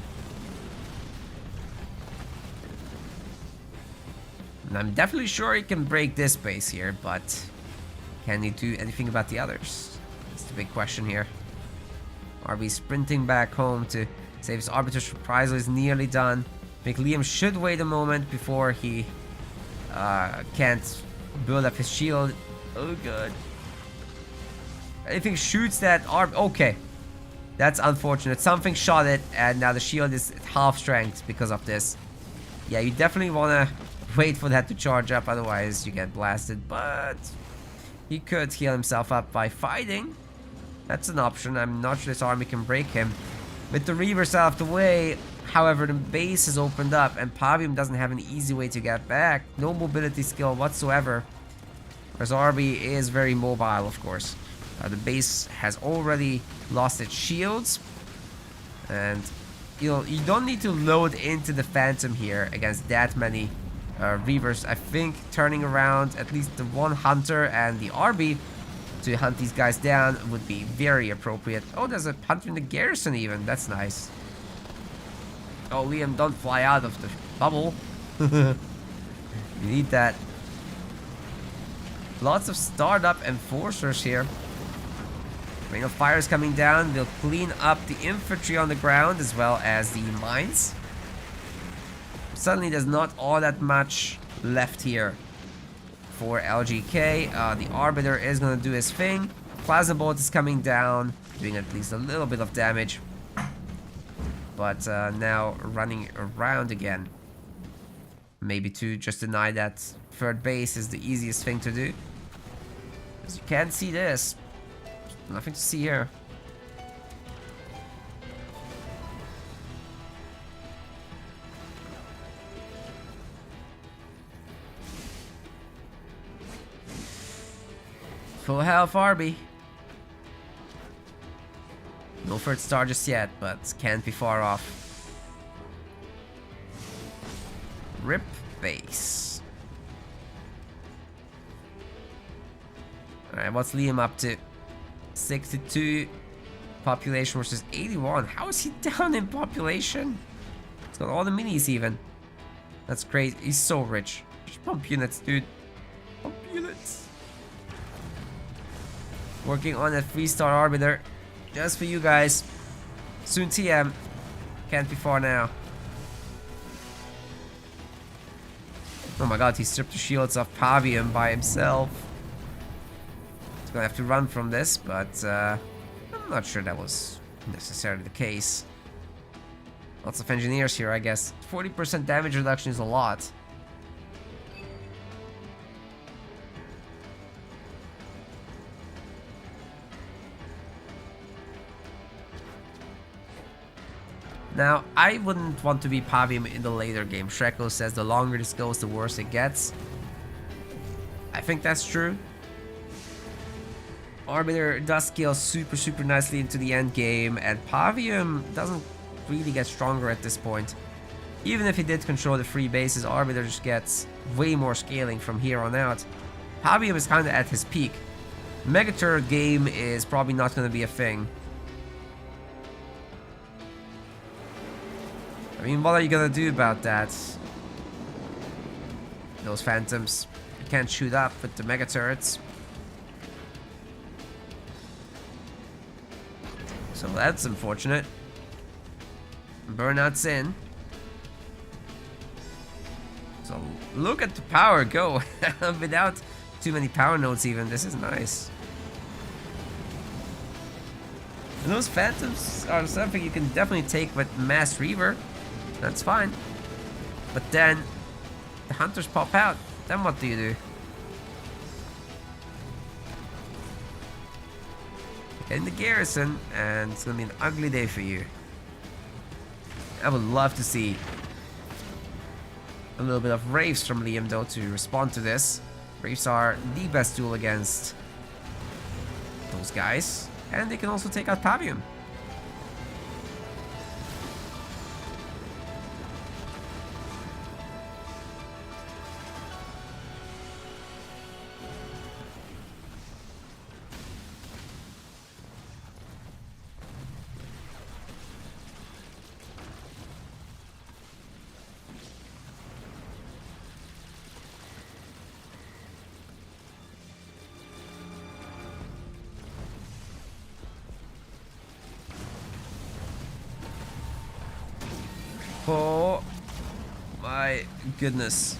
and I'm definitely sure he can break this base here, but can he do anything about the others? That's the big question here. Are we sprinting back home to save his Arbiter's Reprisal? Is nearly done. I think Liam should wait a moment before he can't build up his shield. Oh god. Anything shoots that arm. Okay. That's unfortunate. Something shot it and now the shield is at half strength because of this. Yeah, you definitely want to wait for that to charge up, otherwise you get blasted. But he could heal himself up by fighting. That's an option. I'm not sure this army can break him. With the reverse out of the way, however, the base is opened up and Pavium doesn't have an easy way to get back. No mobility skill whatsoever. Whereas RB is very mobile, of course. The base has already lost its shields. And you know, you don't need to load into the Phantom here against that many Reavers. I think turning around at least the one Hunter and the RB to hunt these guys down would be very appropriate. Oh, there's a Hunter in the garrison even. That's nice. Oh, Liam, don't fly out of the bubble. You need that. Lots of startup enforcers here. Rain of Fire is coming down. They'll clean up the infantry on the ground as well as the mines. Suddenly, there's not all that much left here for LGK. The Arbiter is going to do his thing. Plasma Bolt is coming down, doing at least a little bit of damage. But now running around again. Maybe to just deny that 3rd base is the easiest thing to do. Because you can't see this. Nothing to see here. Full health Arby. No first star just yet, but can't be far off. Rip base. Alright, what's Liam up to? 62 population versus 81. How is he down in population? He's got all the minis even. That's crazy. He's so rich. Just pump units, dude. Pump units. Working on that 3-star arbiter. Just for you guys. Soon TM. Can't be far now. Oh my god, he stripped the shields of Pavium by himself. He's gonna have to run from this, but I'm not sure that was necessarily the case. Lots of engineers here, I guess. 40% damage reduction is a lot. Now, I wouldn't want to be Pavium in the later game. Shreko says the longer this goes, the worse it gets. I think that's true. Arbiter does scale super nicely into the end game, and Pavium doesn't really get stronger at this point. Even if he did control the free bases, Arbiter just gets way more scaling from here on out. Pavium is kind of at his peak. Megaturret game is probably not going to be a thing. I mean, what are you gonna do about that? Those phantoms. You can't shoot up with the mega turrets. So that's unfortunate. Burnout's in. So look at the power go. Without too many power nodes even. This is nice. And those phantoms are something you can definitely take with Mass Reaver. That's fine. But then the hunters pop out. Then what do you do? Get in the garrison, and it's gonna be an ugly day for you. I would love to see a little bit of Wraiths from Liam though to respond to this. Wraiths are the best tool against those guys, and they can also take out Pavium. Oh my goodness.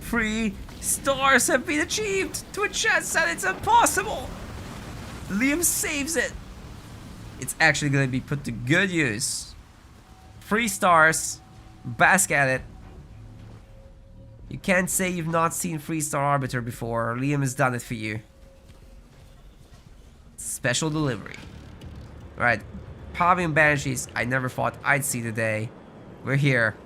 3 stars have been achieved! Twitch chat said it's impossible! Liam saves it! It's actually gonna be put to good use. 3 stars. Bask at it. You can't say you've not seen 3-star Arbiter before. Liam has done it for you. Special delivery. Alright. Pavium Banshees, I never thought I'd see the day. We're here.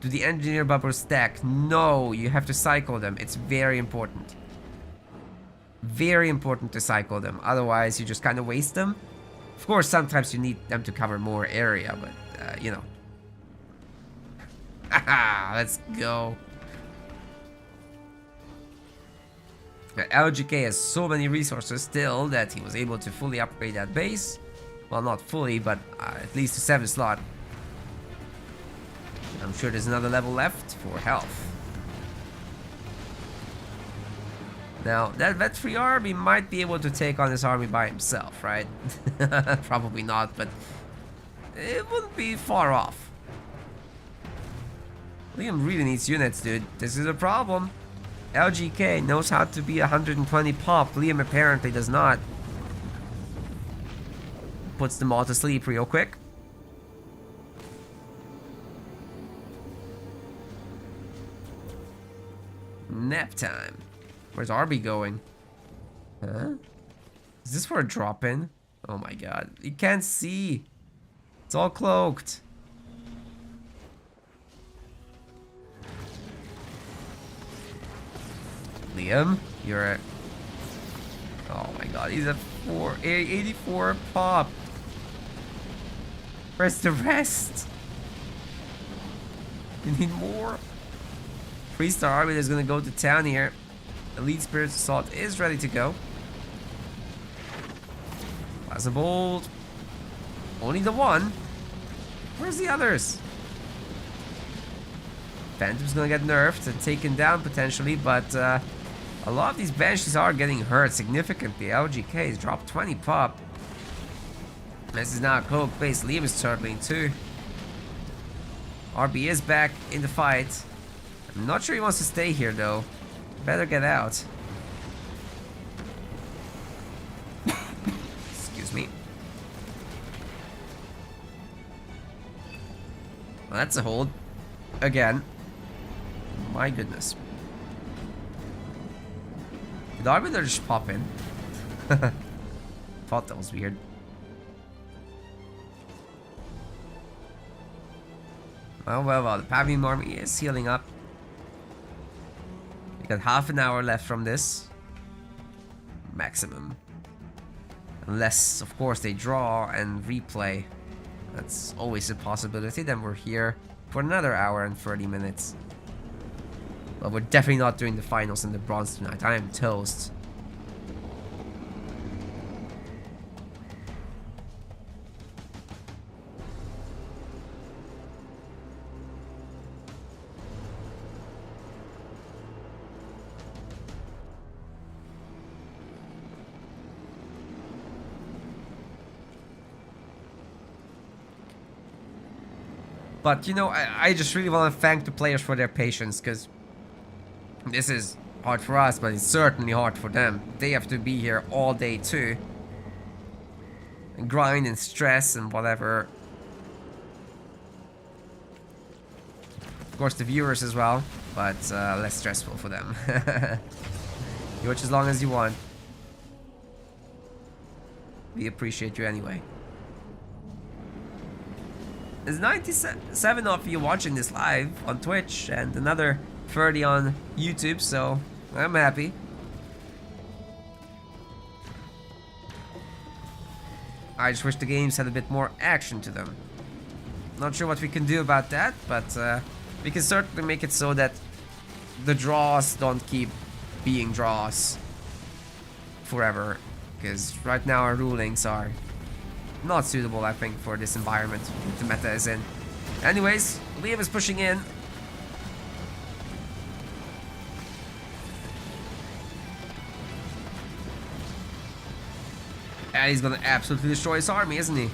Do the engineer bubbers stack? No, you have to cycle them. It's very important. Very important to cycle them. Otherwise, you just kind of waste them. Of course, sometimes you need them to cover more area, but, you know. Haha, let's go. LGK has so many resources still that he was able to fully upgrade that base. Well, not fully, but at least a 7 slot. I'm sure there's another level left for health. Now, that vet 3 army might be able to take on this army by himself, right? Probably not, but it wouldn't be far off. Liam really needs units, dude. This is a problem. LGK knows how to be 120 pop. Liam apparently does not. Puts them all to sleep real quick. Nap time. Where's Arby going? Huh? Is this for a drop-in? Oh my god. You can't see. It's all cloaked. Liam, you're a... Oh my god, he's a 84 pop. Where's the rest? You need more? 3-star army is gonna go to town here. Elite Spirit Assault is ready to go. Plasma Bolt. Only the one. Where's the others? Phantom's gonna get nerfed and taken down potentially, but a lot of these Banshees are getting hurt significantly. LGK has dropped 20 pop. This is now a cloak base. Liam is turtling too. RB is back in the fight. I'm not sure he wants to stay here though. Better get out. Excuse me. Well, that's a hold. Again. My goodness. Did Arbiter just pop in? Thought that was weird. Well, the Pavium army is healing up. We got half an hour left from this. Maximum. Unless, of course, they draw and replay. That's always a possibility. Then we're here for another hour and 30 minutes. But we're definitely not doing the finals in the bronze tonight. I am toast. But, you know, I just really want to thank the players for their patience, because this is hard for us, but it's certainly hard for them. They have to be here all day too. And grind and stress and whatever. Of course the viewers as well, but less stressful for them. You watch as long as you want. We appreciate you anyway. There's 97 of you watching this live on Twitch and another 30 on YouTube, so I'm happy. I just wish the games had a bit more action to them. Not sure what we can do about that, but we can certainly make it so that the draws don't keep being draws forever, because right now our rulings are not suitable, I think, for this environment the meta is in. Anyways, Liam is pushing in. And he's gonna absolutely destroy his army, isn't he?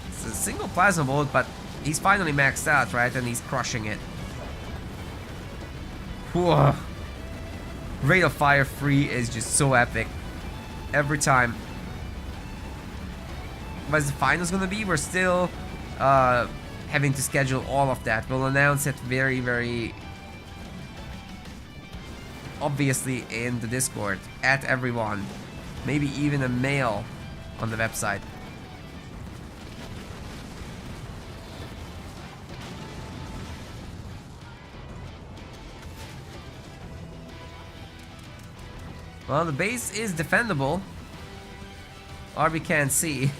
It's a single plasma bolt, but he's finally maxed out, right? And he's crushing it. Whoa. Rate of Fire 3 is just so epic. Every time. What's the finals gonna be? We're still having to schedule all of that. We'll announce it very, very obviously in the Discord at everyone. Maybe even a mail on the website. Well, the base is defendable. RB can't see.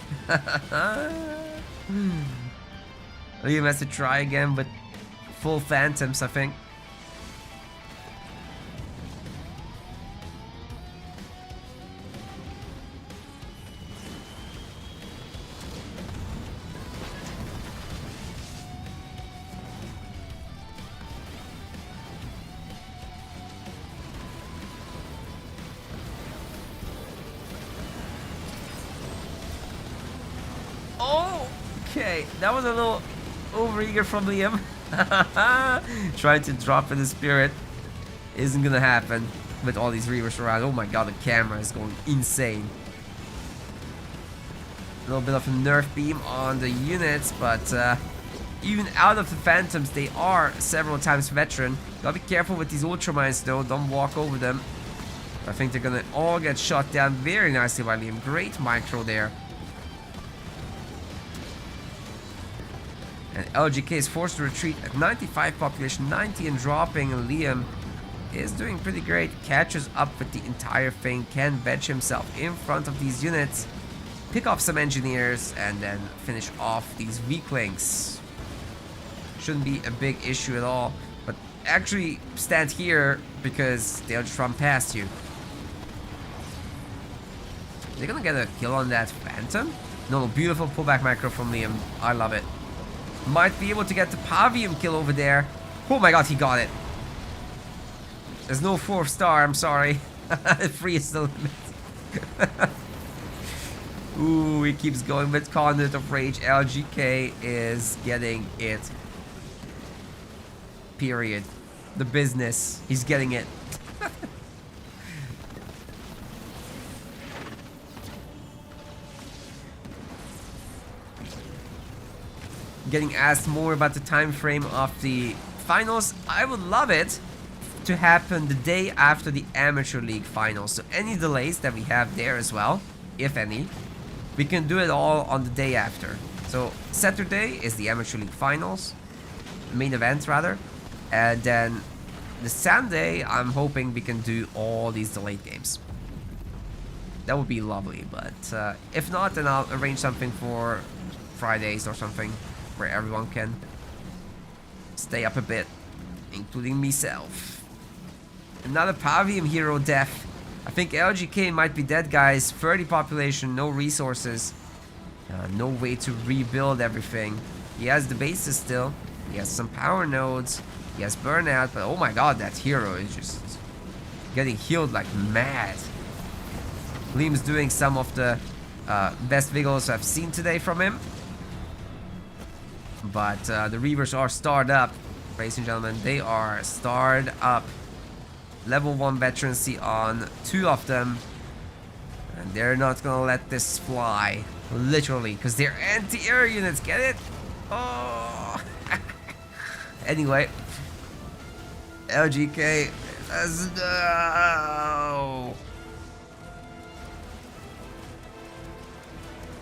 Liam has to try again with full phantoms, I think. Okay, that was a little overeager from Liam. Trying to drop in the spirit isn't gonna happen with all these Reavers around. Oh my god, the camera is going insane. A little bit of a nerf beam on the units, but even out of the Phantoms, they are several times veteran. Gotta be careful with these Ultramines though, don't walk over them. I think they're gonna all get shot down very nicely by Liam. Great micro there. And LGK is forced to retreat at 95 population, 90 and dropping, and Liam is doing pretty great. Catches up with the entire thing, can veg himself in front of these units, pick off some engineers, and then finish off these weaklings. Shouldn't be a big issue at all, but actually stand here because they'll just run past you. They're gonna get a kill on that Phantom? No, beautiful pullback macro from Liam. I love it. Might be able to get the Pavium kill over there. Oh my god, he got it. There's no 4th star, I'm sorry. 3 is the limit. Ooh, he keeps going with Conduit of Rage. LGK is getting it. Period. The business. He's getting it. Getting asked more about the time frame of the finals. I would love it to happen the day after the Amateur League finals. So any delays that we have there as well, if any, we can do it all on the day after. So Saturday is the Amateur League finals, main event rather, and then the Sunday I'm hoping we can do all these delayed games. That would be lovely, but if not, then I'll arrange something for Fridays or something where everyone can stay up a bit, including myself. Another Pavium hero death. I think LGK might be dead, guys. 30 population, no resources, no way to rebuild everything. He has the bases still. He has some power nodes. He has burnout, but oh my god, that hero is just getting healed like mad. Liam's doing some of the best visuals I've seen today from him. But the Reavers are starred up, ladies and gentlemen. They are starred up. Level 1 veterancy on 2 of them. And they're not gonna let this fly. Literally, because they're anti-air units, get it? Oh! Anyway. LGK, let's go!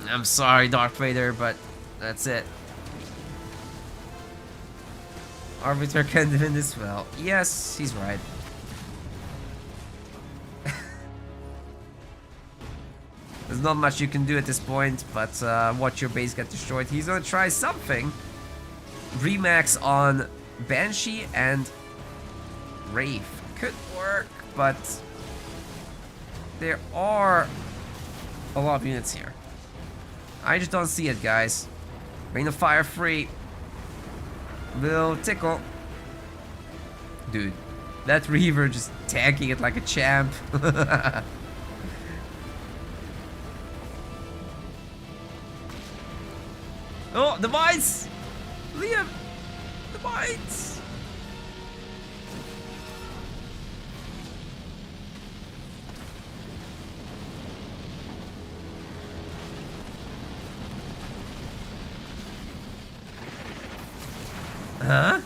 I'm sorry, Darth Vader, but that's it. Arbiter can win this well. Yes, he's right. There's not much you can do at this point, but watch your base get destroyed. He's gonna try something. Remax on Banshee and Wraith. Could work, but there are a lot of units here. I just don't see it, guys. Rain of Fire free. Will tickle. Dude, that Reaver just tanking it like a champ. Oh, the mines! Liam! The mines! Huh?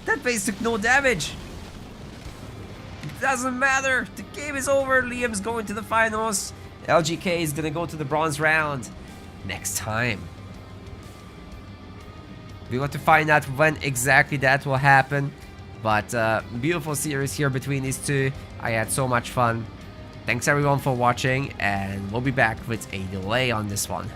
That base took no damage. It doesn't matter. The game is over. Liam's going to the finals. LGK is gonna go to the bronze round next time. We want to find out when exactly that will happen. But beautiful series here between these two. I had so much fun. Thanks everyone for watching, and we'll be back with a delay on this one.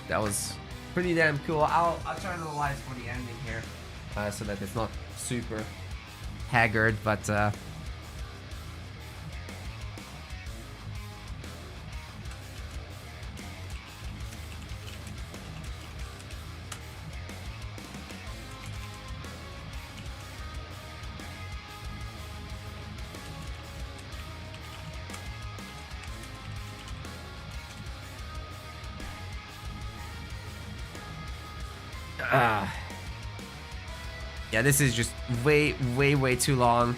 That was pretty damn cool. I'll turn on the lights for the ending here, so that it's not super haggard, but yeah, this is just way too long.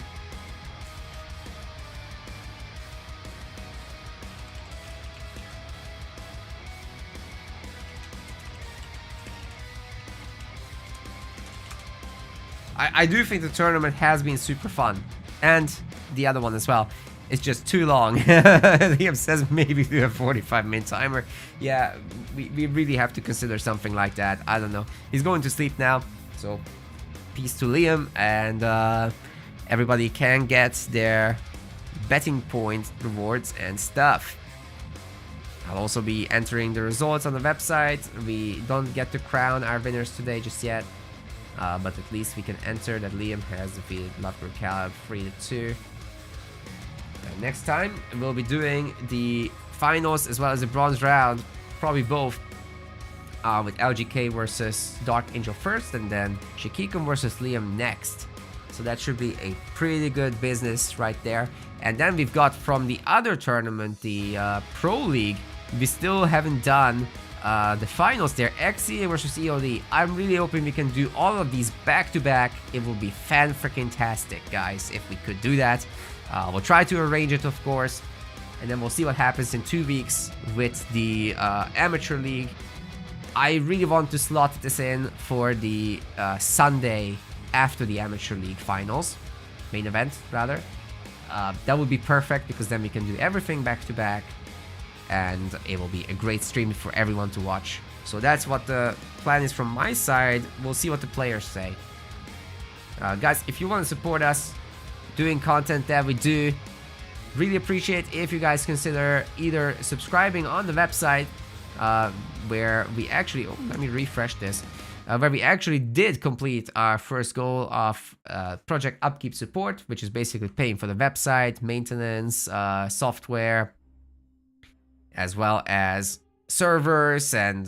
I do think the tournament has been super fun. And the other one as well. It's just too long. Liam says maybe do a 45-minute timer. Yeah, we really have to consider something like that. I don't know. He's going to sleep now, so peace to Liam, and everybody can get their betting point rewards and stuff. I'll also be entering the results on the website. We don't get to crown our winners today just yet, but at least we can enter that Liam has defeated Lovegood Caleb 3-2. Next time, we'll be doing the finals as well as the bronze round, probably both, with LGK versus Dark Angel first, and then Shikikun versus Liam next. So that should be a pretty good business right there. And then we've got from the other tournament, the Pro League, we still haven't done the finals there, XCA versus EOD. I'm really hoping we can do all of these back to back. It will be fan-freaking-tastic, guys, if we could do that. We'll try to arrange it, of course, and then we'll see what happens in 2 weeks with the Amateur League. I really want to slot this in for the Sunday after the Amateur League finals, main event, rather. That would be perfect, because then we can do everything back to back, and it will be a great stream for everyone to watch. So that's what the plan is from my side. We'll see what the players say. Guys, if you want to support us doing content that we do, really appreciate if you guys consider either subscribing on the website, where we actually, oh, let me refresh this, where we actually did complete our first goal of project upkeep support, which is basically paying for the website, maintenance, software, as well as servers and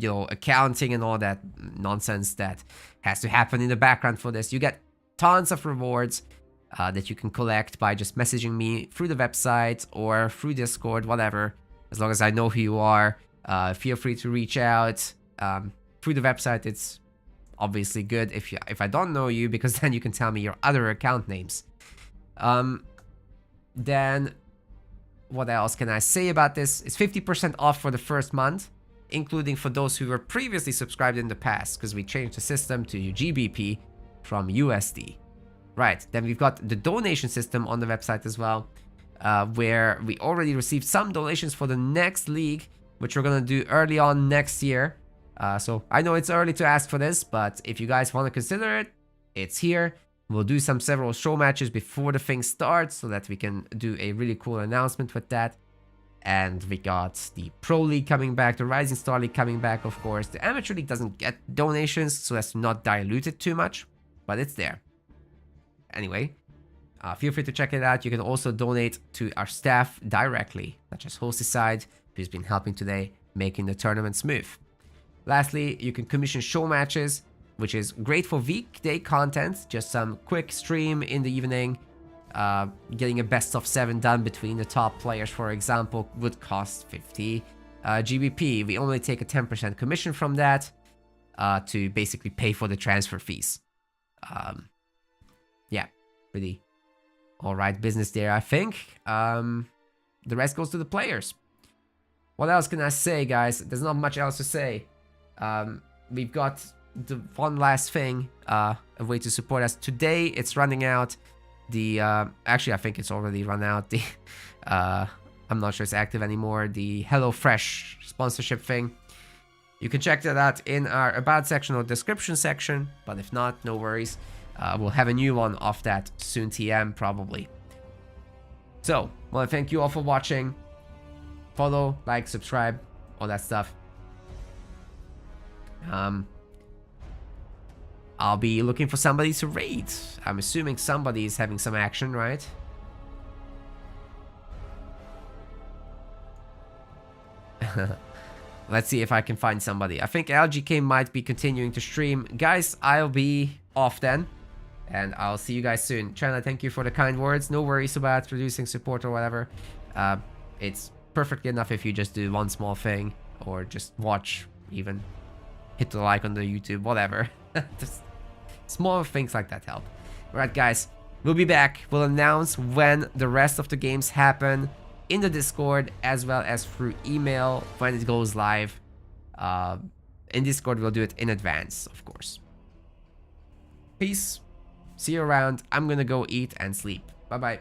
you know, accounting and all that nonsense that has to happen in the background for this. You get tons of rewards that you can collect by just messaging me through the website or through Discord, whatever. As long as I know who you are, feel free to reach out. Through the website, it's obviously good if I don't know you, because then you can tell me your other account names. Then what else can I say about this? It's 50% off for the first month, including for those who were previously subscribed in the past, because we changed the system to GBP from USD. Right, then we've got the donation system on the website as well, where we already received some donations for the next league, which we're gonna do early on next year. So I know it's early to ask for this, but if you guys want to consider it, it's here. We'll do several show matches before the thing starts, so that we can do a really cool announcement with that. And we got the Pro League coming back, the Rising Star League coming back, of course. The Amateur League doesn't get donations, so as to not dilute it too much, but it's there. Anyway, feel free to check it out. You can also donate to our staff directly, such as Hosteside, who's been helping today, making the tournament smooth. Lastly, you can commission show matches, which is great for weekday content, just some quick stream in the evening. Getting a best of 7 done between the top players, for example, would cost 50 GBP. We only take a 10% commission from that to basically pay for the transfer fees. Yeah, pretty alright business there, I think. The rest goes to the players. What else can I say, guys? There's not much else to say. We've got the one last thing, a way to support us. Today, it's running out. The actually, I think it's already run out. The I'm not sure it's active anymore. The HelloFresh sponsorship thing. You can check that out in our About section or description section. But if not, no worries. We'll have a new one off that soon, TM, probably. So, well, thank you all for watching. Follow, like, subscribe, all that stuff. I'll be looking for somebody to raid. I'm assuming somebody is having some action, right? Let's see if I can find somebody. I think LGK might be continuing to stream. Guys, I'll be off then. And I'll see you guys soon. China, thank you for the kind words. No worries about reducing support or whatever. It's perfectly enough if you just do one small thing. Or just watch, even. Hit the like on the YouTube, whatever. Just small things like that help. Alright, guys. We'll be back. We'll announce when the rest of the games happen in the Discord, as well as through email when it goes live. In Discord, we'll do it in advance, of course. Peace. See you around. I'm gonna go eat and sleep. Bye-bye.